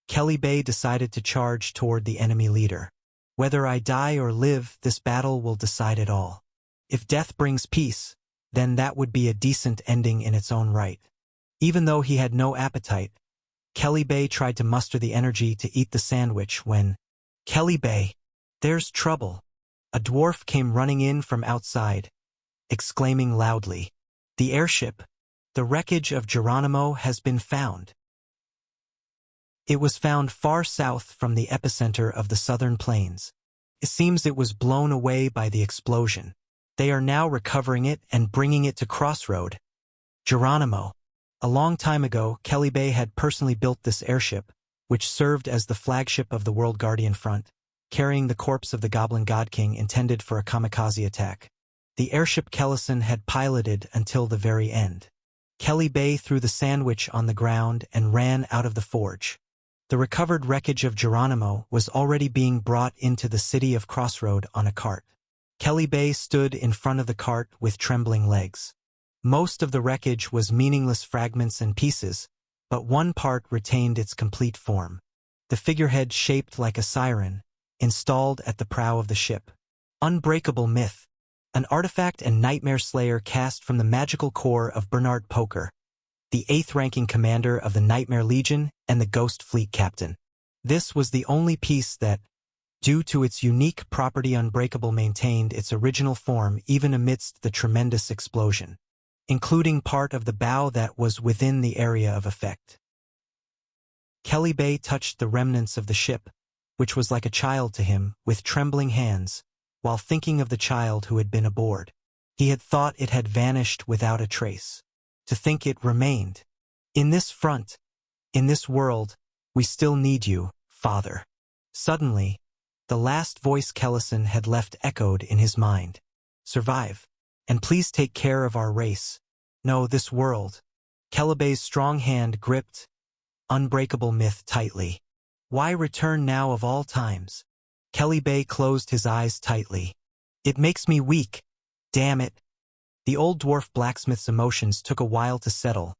Kelly Bay decided to charge toward the enemy leader. Whether I die or live, this battle will decide it all. If death brings peace, then that would be a decent ending in its own right. Even though he had no appetite, Kelly Bay tried to muster the energy to eat the sandwich when, Kelly Bay, there's trouble. A dwarf came running in from outside, exclaiming loudly, the airship, the wreckage of Geronimo has been found. It was found far south from the epicenter of the southern plains. It seems it was blown away by the explosion. They are now recovering it and bringing it to Crossroad. Geronimo. A long time ago, Kelly Bay had personally built this airship, which served as the flagship of the World Guardian Front, carrying the corpse of the Goblin God King intended for a kamikaze attack. The airship Kellison had piloted until the very end. Kelly Bay threw the sandwich on the ground and ran out of the forge. The recovered wreckage of Geronimo was already being brought into the city of Crossroad on a cart. Kelly Bay stood in front of the cart with trembling legs. Most of the wreckage was meaningless fragments and pieces, but one part retained its complete form. The figurehead shaped like a siren, installed at the prow of the ship. Unbreakable myth. An artifact and nightmare slayer cast from the magical core of Bernard Poker, the 8th-ranking commander of the Nightmare Legion and the Ghost Fleet captain. This was the only piece that, due to its unique property Unbreakable, maintained its original form even amidst the tremendous explosion, including part of the bow that was within the area of effect. Kelly Bay touched the remnants of the ship, which was like a child to him, with trembling hands, while thinking of the child who had been aboard. He had thought it had vanished without a trace. To think it remained. In this front, in this world, we still need you, Father. Suddenly, the last voice Kellison had left echoed in his mind. Survive, and please take care of our race. No, this world. Kelly Bay's strong hand gripped Unbreakable myth tightly. Why return now of all times? Kelly Bay closed his eyes tightly. It makes me weak. Damn it. The old dwarf blacksmith's emotions took a while to settle,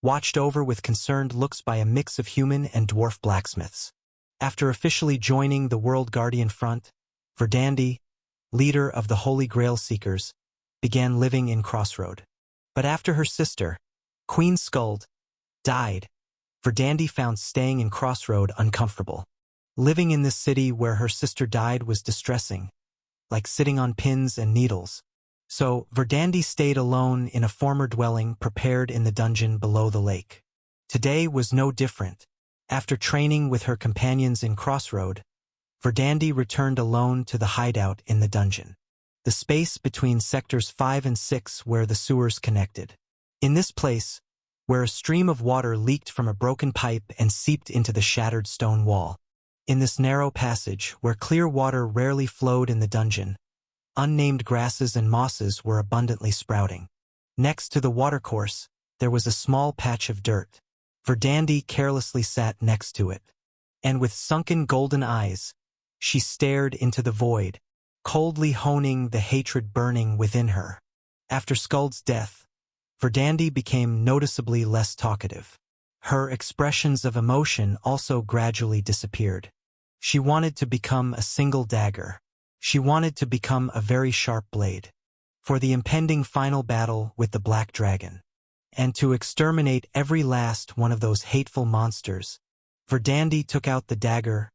watched over with concerned looks by a mix of human and dwarf blacksmiths. After officially joining the World Guardian Front, Verdandi, leader of the Holy Grail Seekers, began living in Crossroad. But after her sister, Queen Skuld, died, Verdandi found staying in Crossroad uncomfortable. Living in this city where her sister died was distressing, like sitting on pins and needles. So, Verdandi stayed alone in a former dwelling prepared in the dungeon below the lake. Today was no different. After training with her companions in Crossroad, Verdandi returned alone to the hideout in the dungeon, the space between sectors 5 and 6 where the sewers connected. In this place, where a stream of water leaked from a broken pipe and seeped into the shattered stone wall. In this narrow passage, where clear water rarely flowed in the dungeon, unnamed grasses and mosses were abundantly sprouting. Next to the watercourse, there was a small patch of dirt. Verdandi carelessly sat next to it, and with sunken golden eyes, she stared into the void, coldly honing the hatred burning within her. After Skuld's death, Verdandi became noticeably less talkative. Her expressions of emotion also gradually disappeared. She wanted to become a single dagger. She wanted to become a very sharp blade for the impending final battle with the Black Dragon, and to exterminate every last one of those hateful monsters. Verdandi took out the dagger,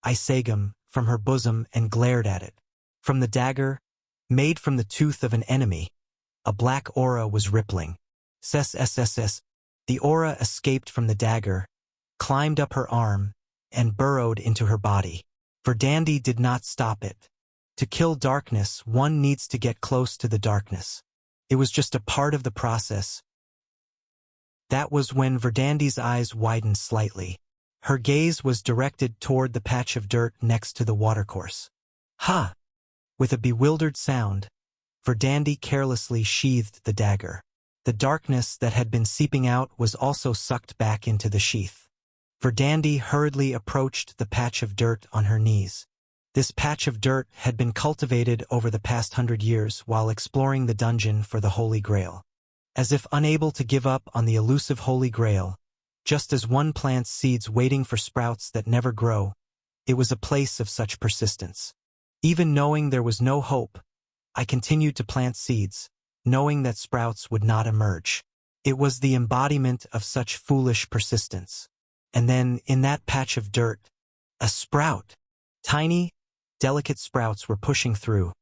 Isegam, from her bosom and glared at it. From the dagger, made from the tooth of an enemy, a black aura was rippling. SSSS. The aura escaped from the dagger, climbed up her arm, and burrowed into her body. Verdandi did not stop it. To kill darkness, one needs to get close to the darkness. It was just a part of the process. That was when Verdandi's eyes widened slightly. Her gaze was directed toward the patch of dirt next to the watercourse. Ha! With a bewildered sound, Verdandi carelessly sheathed the dagger. The darkness that had been seeping out was also sucked back into the sheath. Verdandi hurriedly approached the patch of dirt on her knees. This patch of dirt had been cultivated over the past 100 years while exploring the dungeon for the Holy Grail. As if unable to give up on the elusive Holy Grail, just as one plants seeds waiting for sprouts that never grow, it was a place of such persistence. Even knowing there was no hope, I continued to plant seeds, knowing that sprouts would not emerge. It was the embodiment of such foolish persistence. And then, in that patch of dirt, a sprout. Tiny, delicate sprouts were pushing through,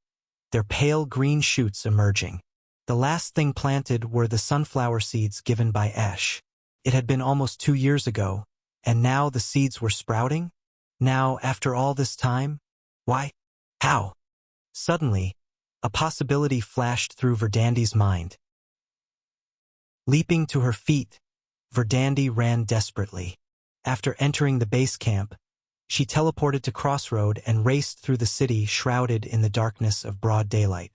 their pale green shoots emerging. The last thing planted were the sunflower seeds given by Ash. It had been almost 2 years ago, and now the seeds were sprouting? Now, after all this time? Why? How? Suddenly, A possibility flashed through Verdandie's mind. Leaping to her feet, Verdandie ran desperately. After entering the base camp, she teleported to Crossroad and raced through the city shrouded in the darkness of broad daylight.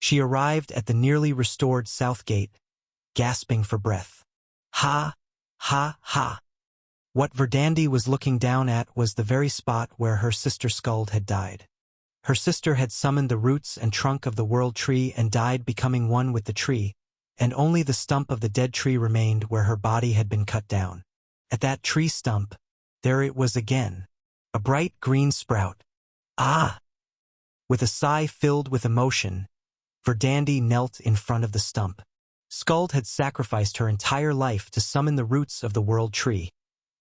She arrived at the nearly restored South Gate, gasping for breath. Ha! Ha! Ha! What Verdandie was looking down at was the very spot where her sister Skuld had died. Her sister had summoned the roots and trunk of the world tree and died becoming one with the tree, and only the stump of the dead tree remained where her body had been cut down. At that tree stump, there it was again. A bright green sprout. Ah! With a sigh filled with emotion, Verdandie knelt in front of the stump. Skuld had sacrificed her entire life to summon the roots of the world tree,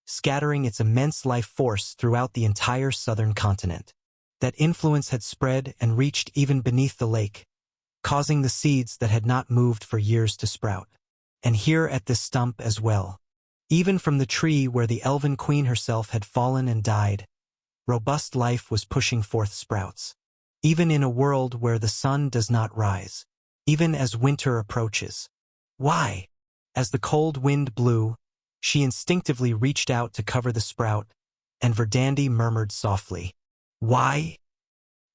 scattering its immense life force throughout the entire southern continent. That influence had spread and reached even beneath the lake, causing the seeds that had not moved for years to sprout. And here at this stump as well. Even from the tree where the elven queen herself had fallen and died, robust life was pushing forth sprouts. Even in a world where the sun does not rise, even as winter approaches. Why? As the cold wind blew, she instinctively reached out to cover the sprout, and Verdandie murmured softly, "Why?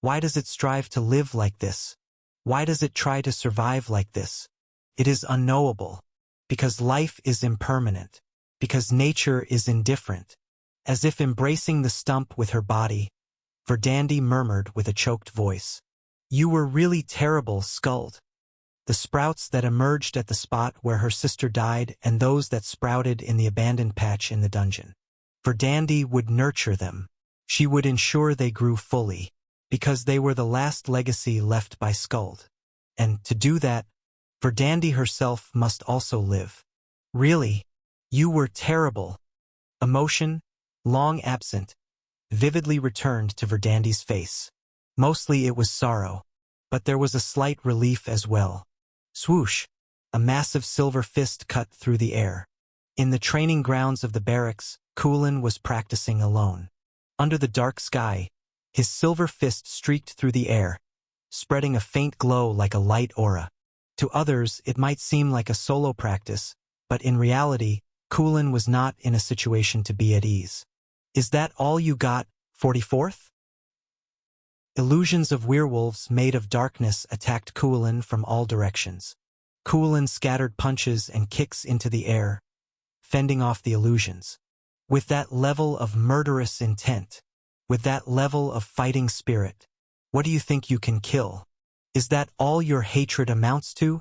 Why does it strive to live like this? Why does it try to survive like this? It is unknowable. Because life is impermanent. Because nature is indifferent." As if embracing the stump with her body, Verdandie murmured with a choked voice, "You were really terrible, Skuld." The sprouts that emerged at the spot where her sister died and those that sprouted in the abandoned patch in the dungeon. Verdandie would nurture them. She would ensure they grew fully, because they were the last legacy left by Skuld. And to do that, Verdandie herself must also live. Really, you were terrible. Emotion, long absent, vividly returned to Verdandie's face. Mostly it was sorrow, but there was a slight relief as well. Swoosh! A massive silver fist cut through the air. In the training grounds of the barracks, Coolin was practicing alone. Under the dark sky, his silver fist streaked through the air, spreading a faint glow like a light aura. To others, it might seem like a solo practice, but in reality, Coolin was not in a situation to be at ease. "Is that all you got, 44th? Illusions of werewolves made of darkness attacked Coolin from all directions. Coolin scattered punches and kicks into the air, fending off the illusions. With that level of murderous intent, with that level of fighting spirit, what do you think you can kill? Is that all your hatred amounts to?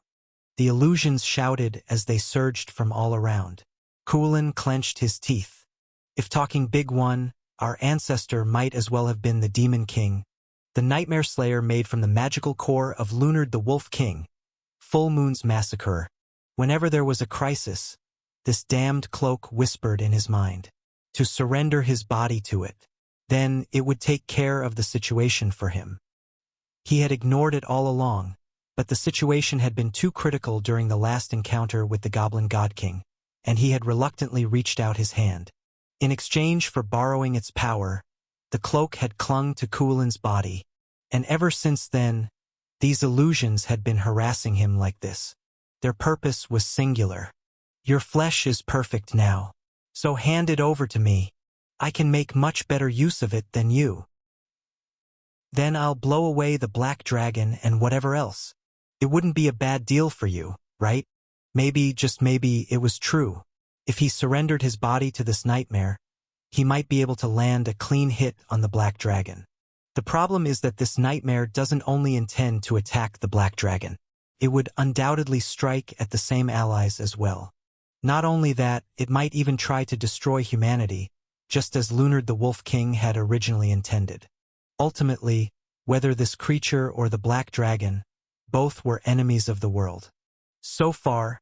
The illusions shouted as they surged from all around. Coolin clenched his teeth. If talking big one, our ancestor might as well have been the Demon King, the Nightmare Slayer made from the magical core of Lunard the Wolf King. Full Moon's massacre. Whenever there was a crisis, this damned cloak whispered in his mind. To surrender his body to it. Then it would take care of the situation for him. He had ignored it all along, but the situation had been too critical during the last encounter with the Goblin God King, and he had reluctantly reached out his hand. In exchange for borrowing its power, the cloak had clung to Coolin's body, and ever since then, these illusions had been harassing him like this. Their purpose was singular. "Your flesh is perfect now, so hand it over to me. I can make much better use of it than you. Then I'll blow away the black dragon and whatever else. It wouldn't be a bad deal for you, right?" Maybe, just maybe, it was true. If he surrendered his body to this nightmare, he might be able to land a clean hit on the black dragon. The problem is that this nightmare doesn't only intend to attack the black dragon. It would undoubtedly strike at the same allies as well. Not only that, it might even try to destroy humanity, just as Lunard the Wolf King had originally intended. Ultimately, whether this creature or the black dragon, both were enemies of the world. So far,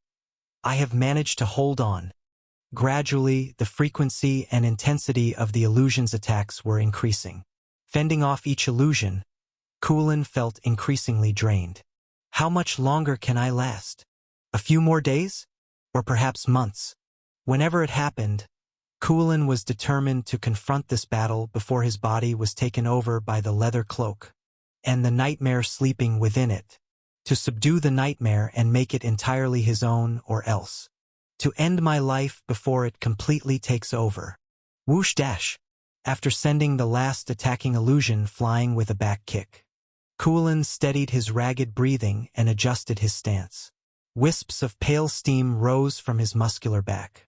I have managed to hold on. Gradually, the frequency and intensity of the illusion's attacks were increasing. Fending off each illusion, Coolin felt increasingly drained. How much longer can I last? A few more days? Or perhaps months? Whenever it happened, Coolin was determined to confront this battle before his body was taken over by the leather cloak. and the nightmare sleeping within it. To subdue the nightmare and make it entirely his own, or else to end my life before it completely takes over. Whoosh dash! After sending the last attacking illusion flying with a back kick, Kulin steadied his ragged breathing and adjusted his stance. Wisps of pale steam rose from his muscular back.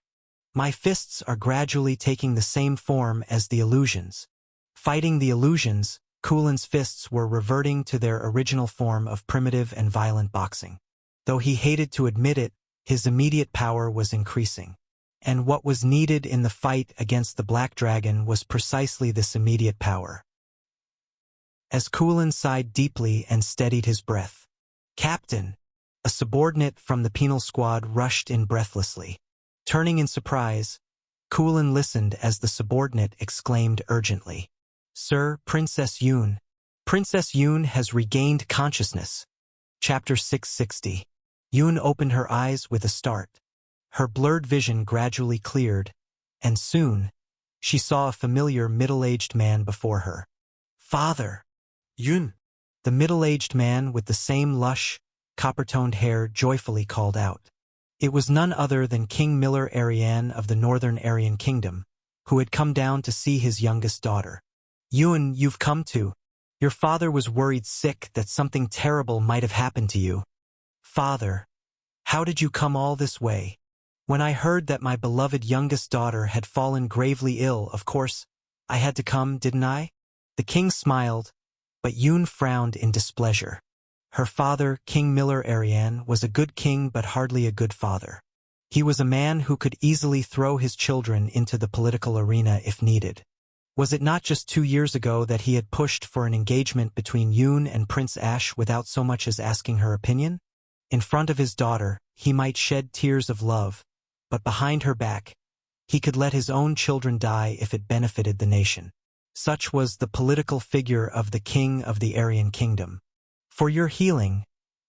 My fists are gradually taking the same form as the illusions. Fighting the illusions, Kulin's fists were reverting to their original form of primitive and violent boxing. Though he hated to admit it, his immediate power was increasing. And what was needed in the fight against the Black Dragon was precisely this immediate power. As Kulin sighed deeply and steadied his breath, "Captain!" A subordinate from the penal squad rushed in breathlessly. Turning in surprise, Kulin listened as the subordinate exclaimed urgently, "Sir, Princess Yoon. Princess Yoon has regained consciousness." Chapter 660. Yoon opened her eyes with a start. Her blurred vision gradually cleared, and soon, she saw a familiar middle-aged man before her. "Father!" Yoon! The middle-aged man with the same lush, copper-toned hair joyfully called out. It was none other than King Miller Ariane of the Northern Aryan Kingdom, who had come down to see his youngest daughter. "Yoon, you've come to. Your father was worried sick that something terrible might have happened to you." "Father, how did you come all this way?" "When I heard that my beloved youngest daughter had fallen gravely ill, of course, I had to come, didn't I?" The king smiled, but Yoon frowned in displeasure. Her father, King Miller Ariane, was a good king but hardly a good father. He was a man who could easily throw his children into the political arena if needed. Was it not just 2 years ago that he had pushed for an engagement between Yoon and Prince Ash without so much as asking her opinion? In front of his daughter, he might shed tears of love, but behind her back, he could let his own children die if it benefited the nation. Such was the political figure of the king of the Aryan Kingdom. "For your healing,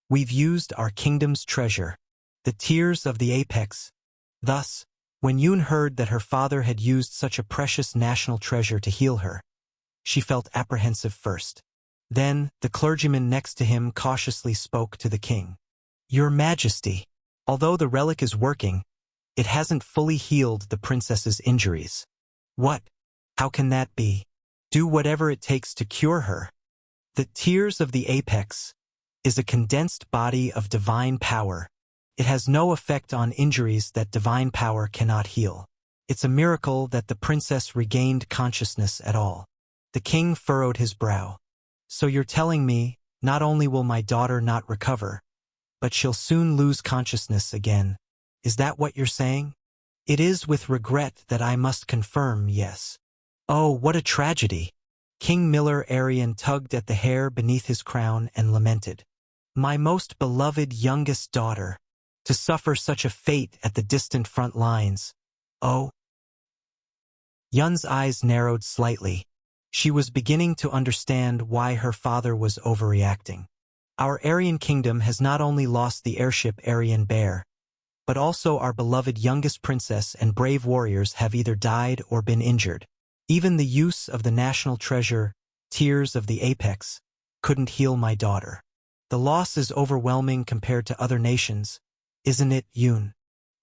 we've used our kingdom's treasure, the tears of the apex." Thus, when Yoon heard that her father had used such a precious national treasure to heal her, she felt apprehensive first. Then, the clergyman next to him cautiously spoke to the king. "Your Majesty, although the relic is working, it hasn't fully healed the princess's injuries." "What? How can that be?" "Do whatever it takes to cure her." The tears of the apex is a condensed body of divine power. It has no effect on injuries that divine power cannot heal. It's a miracle that the princess regained consciousness at all. The king furrowed his brow. "So you're telling me, not only will my daughter not recover, but she'll soon lose consciousness again. Is that what you're saying?" "It is with regret that I must confirm, yes." "Oh, what a tragedy." King Miller Arian tugged at the hair beneath his crown and lamented. "My most beloved youngest daughter, to suffer such a fate at the distant front lines. Oh." Yun's eyes narrowed slightly. She was beginning to understand why her father was overreacting. Our Aryan Kingdom has not only lost the airship Aryan Bear, but also our beloved youngest princess and brave warriors have either died or been injured. Even the use of the national treasure, Tears of the Apex, couldn't heal my daughter. The loss is overwhelming compared to other nations, isn't it, Yoon?"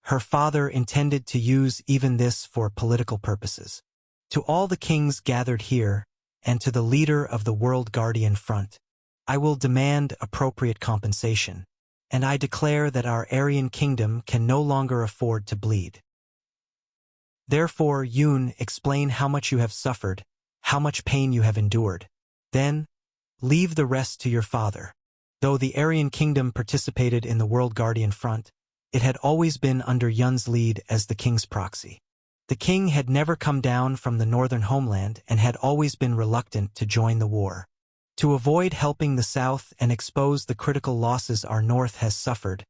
Her father intended to use even this for political purposes. "To all the kings gathered here, and to the leader of the World Guardian Front, I will demand appropriate compensation, and I declare that our Aryan Kingdom can no longer afford to bleed. Therefore, Yoon, explain how much you have suffered, how much pain you have endured. Then, leave the rest to your father." Though the Aryan Kingdom participated in the World Guardian Front, it had always been under Yun's lead as the king's proxy. The king had never come down from the northern homeland and had always been reluctant to join the war. To avoid helping the south and expose the critical losses our north has suffered,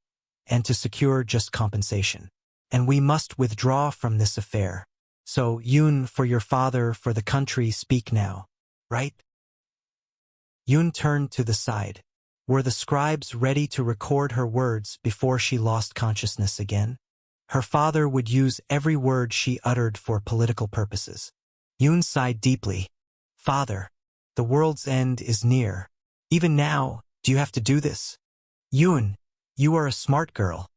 and to secure just compensation. And we must withdraw from this affair. So, Yoon, for your father, for the country, speak now. Right? Yoon turned to the side. Were the scribes ready to record her words before she lost consciousness again? Her father would use every word she uttered for political purposes. Yoon sighed deeply. "Father, the world's end is near. Even now, do you have to do this? Yun, you are a smart girl.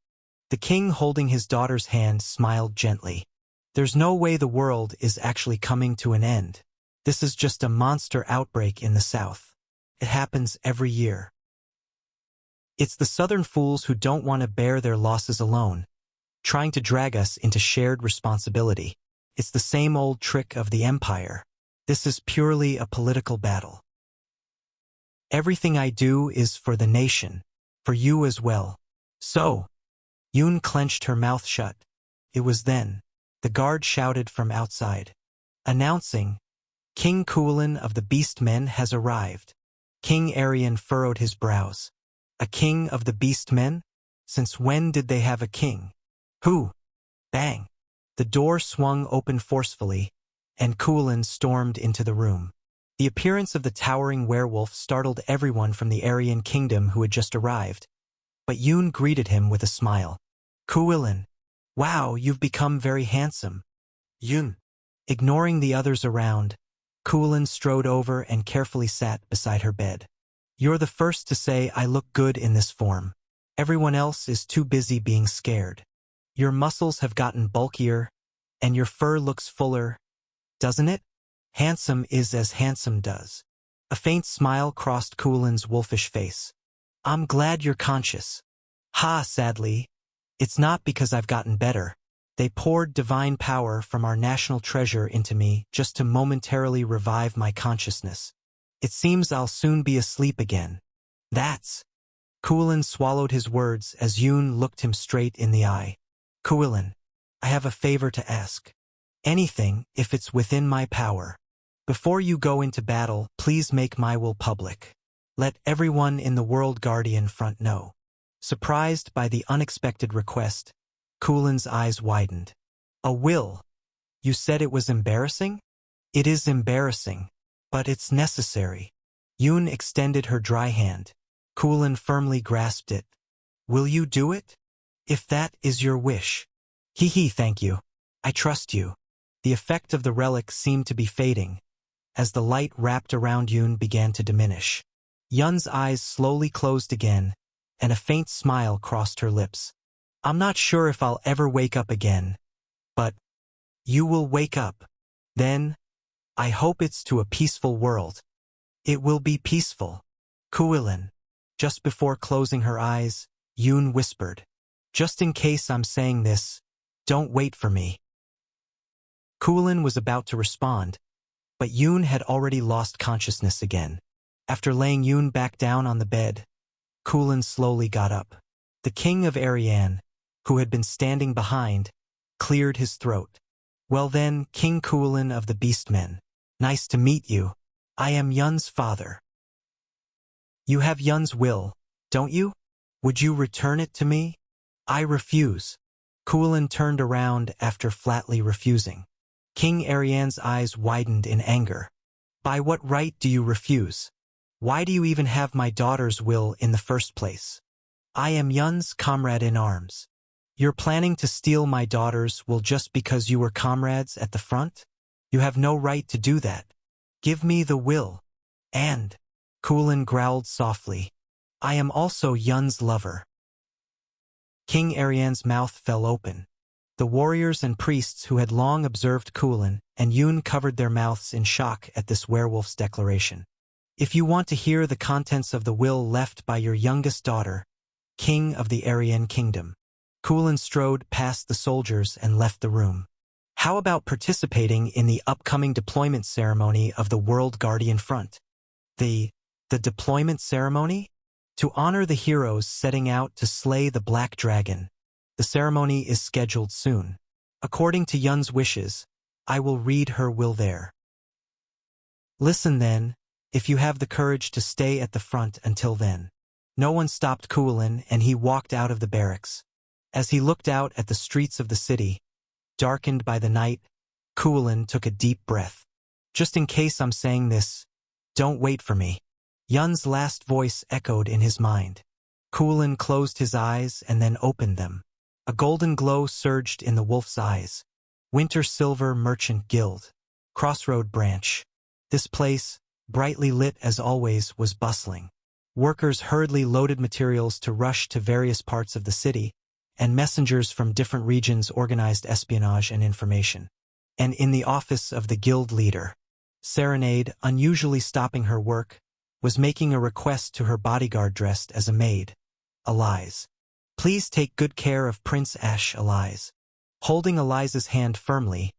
The king, holding his daughter's hand, smiled gently. There's no way the world is actually coming to an end. This is just a monster outbreak in the south. It happens every year. It's the southern fools who don't want to bear their losses alone, trying to drag us into shared responsibility. It's the same old trick of the empire. This is purely a political battle. Everything I do is for the nation, for you as well. So, Yun clenched her mouth shut. It was then. The guard shouted from outside, announcing, King Kulin of the Beast Men has arrived. King Arian furrowed his brows. A king of the Beast Men? Since when did they have a king? Who? Bang! The door swung open forcefully, and Kulin stormed into the room. The appearance of the towering werewolf startled everyone from the Aryan kingdom who had just arrived, but Yun greeted him with a smile. Kulin, wow, you've become very handsome. Yun. Ignoring the others around, Kulin strode over and carefully sat beside her bed. You're the first to say I look good in this form. Everyone else is too busy being scared. Your muscles have gotten bulkier, and your fur looks fuller, doesn't it? Handsome is as handsome does. A faint smile crossed Kulin's wolfish face. I'm glad you're conscious. Ha, sadly. It's not because I've gotten better. They poured divine power from our national treasure into me just to momentarily revive my consciousness. It seems I'll soon be asleep again. That's... Kulin swallowed his words as Yun looked him straight in the eye. Kulin, I have a favor to ask. Anything, if it's within my power. Before you go into battle, please make my will public. Let everyone in the World Guardian front know. Surprised by the unexpected request, Kulin's eyes widened. A will? You said it was embarrassing? It is embarrassing, but it's necessary. Yun extended her dry hand. Kulin firmly grasped it. Will you do it? If that is your wish. Thank you. I trust you. The effect of the relic seemed to be fading, as the light wrapped around Yun began to diminish. Yun's eyes slowly closed again, and a faint smile crossed her lips. I'm not sure if I'll ever wake up again, but you will wake up. Then, I hope it's to a peaceful world. It will be peaceful. Kulin. Just before closing her eyes, Yun whispered, just in case I'm saying this, don't wait for me. Kulin was about to respond, but Yun had already lost consciousness again. After laying Yun back down on the bed, Kulin slowly got up. The king of Arian, who had been standing behind, cleared his throat. Well then, King Kulin of the Beastmen, nice to meet you. I am Yun's father. You have Yun's will, don't you? Would you return it to me? I refuse. Kulin turned around after flatly refusing. King Arian's eyes widened in anger. By what right do you refuse? Why do you even have my daughter's will in the first place? I am Yun's comrade in arms. You're planning to steal my daughter's will just because you were comrades at the front? You have no right to do that. Give me the will. And... Kulin growled softly. I am also Yun's lover. King Arian's mouth fell open. The warriors and priests who had long observed Kulin and Yun covered their mouths in shock at this werewolf's declaration. If you want to hear the contents of the will left by your youngest daughter, King of the Aryan Kingdom. Kulin strode past the soldiers and left the room. How about participating in the upcoming deployment ceremony of the World Guardian Front? The deployment ceremony? To honor the heroes setting out to slay the Black Dragon. The ceremony is scheduled soon. According to Yun's wishes, I will read her will there. Listen then, if you have the courage to stay at the front until then. No one stopped Kulin and he walked out of the barracks. As he looked out at the streets of the city, darkened by the night, Kulin took a deep breath. Just in case I'm saying this, don't wait for me. Yun's last voice echoed in his mind. Kulin closed his eyes and then opened them. A golden glow surged in the wolf's eyes. Winter Silver Merchant Guild. Crossroad Branch. This place, brightly lit as always, was bustling. Workers hurriedly loaded materials to rush to various parts of the city, and messengers from different regions organized espionage and information. And in the office of the guild leader, Serenade, unusually stopping her work, was making a request to her bodyguard dressed as a maid. Elize. Please take good care of Prince Ash, Elize. Holding Eliza's hand firmly,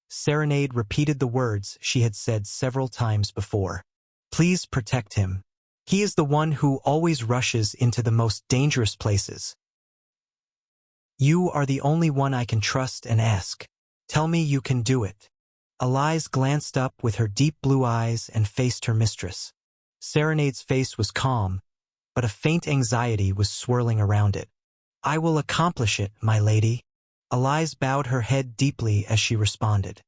Serenade repeated the words she had said several times before. Please protect him. He is the one who always rushes into the most dangerous places. You are the only one I can trust and ask. Tell me you can do it. Elize glanced up with her deep blue eyes and faced her mistress. Serenade's face was calm, but a faint anxiety was swirling around it. I will accomplish it, my lady. Elize bowed her head deeply as she responded.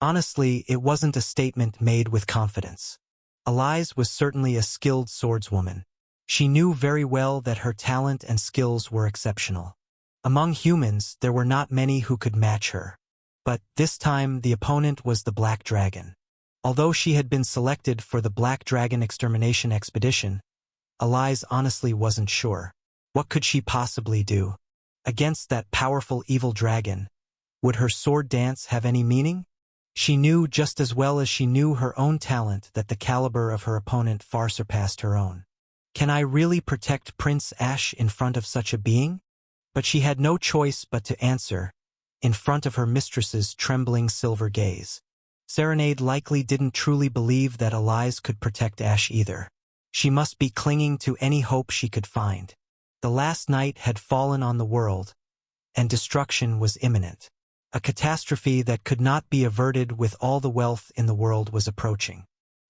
Honestly, it wasn't a statement made with confidence. Elize was certainly a skilled swordswoman. She knew very well that her talent and skills were exceptional. Among humans, there were not many who could match her. But this time, the opponent was the Black Dragon. Although she had been selected for the Black Dragon extermination expedition, Elize honestly wasn't sure. What could she possibly do? Against that powerful evil dragon, would her sword dance have any meaning? She knew just as well as she knew her own talent that the caliber of her opponent far surpassed her own. Can I really protect Prince Ash in front of such a being? But she had no choice but to answer, in front of her mistress's trembling silver gaze. Serenade likely didn't truly believe that Elize could protect Ash either. She must be clinging to any hope she could find. The last night had fallen on the world, and destruction was imminent. A catastrophe that could not be averted with all the wealth in the world was approaching.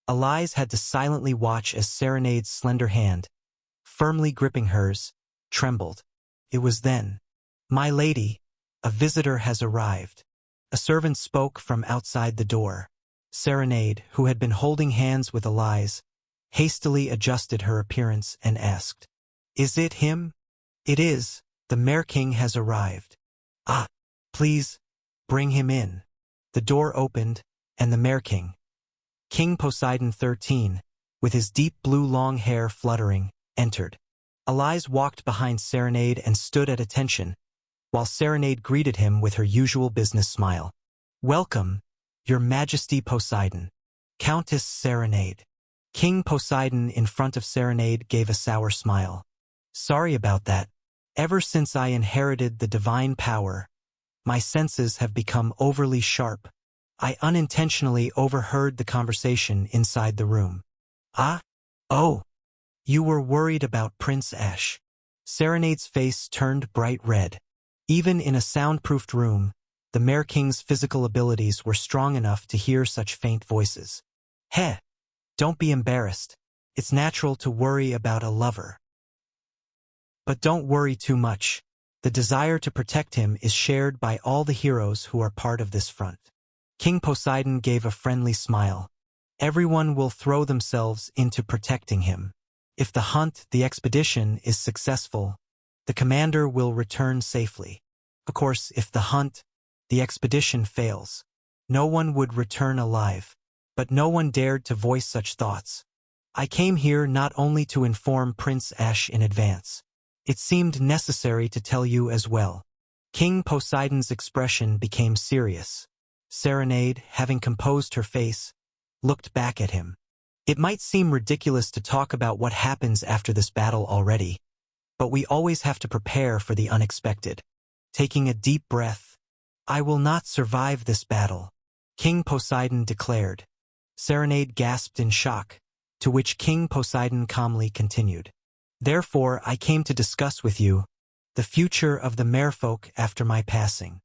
Elize had to silently watch as Serenade's slender hand, firmly gripping hers, trembled. It was then. My lady, a visitor has arrived. A servant spoke from outside the door. Serenade, who had been holding hands with Elize, hastily adjusted her appearance and asked, Is it him? It is. The Mare King has arrived. Ah, please, bring him in. The door opened, and the Mare King, King Poseidon XIII, with his deep blue long hair fluttering, entered. Elize walked behind Serenade and stood at attention, while Serenade greeted him with her usual business smile. Welcome, Your Majesty Poseidon. Countess Serenade. King Poseidon in front of Serenade gave a sour smile. Sorry about that. Ever since I inherited the divine power, my senses have become overly sharp. I unintentionally overheard the conversation inside the room. Ah? Oh. You were worried about Prince Ash. Serenade's face turned bright red. Even in a soundproofed room, the Mare King's physical abilities were strong enough to hear such faint voices. Heh. Don't be embarrassed. It's natural to worry about a lover. But don't worry too much. The desire to protect him is shared by all the heroes who are part of this front. King Poseidon gave a friendly smile. Everyone will throw themselves into protecting him. If the hunt, the expedition, is successful, the commander will return safely. Of course, if the hunt, the expedition fails, no one would return alive. But no one dared to voice such thoughts. I came here not only to inform Prince Ash in advance. It seemed necessary to tell you as well. King Poseidon's expression became serious. Serenade, having composed her face, looked back at him. It might seem ridiculous to talk about what happens after this battle already, but we always have to prepare for the unexpected. Taking a deep breath, I will not survive this battle, King Poseidon declared. Serenade gasped in shock, to which King Poseidon calmly continued. Therefore, I came to discuss with you the future of the merfolk after my passing.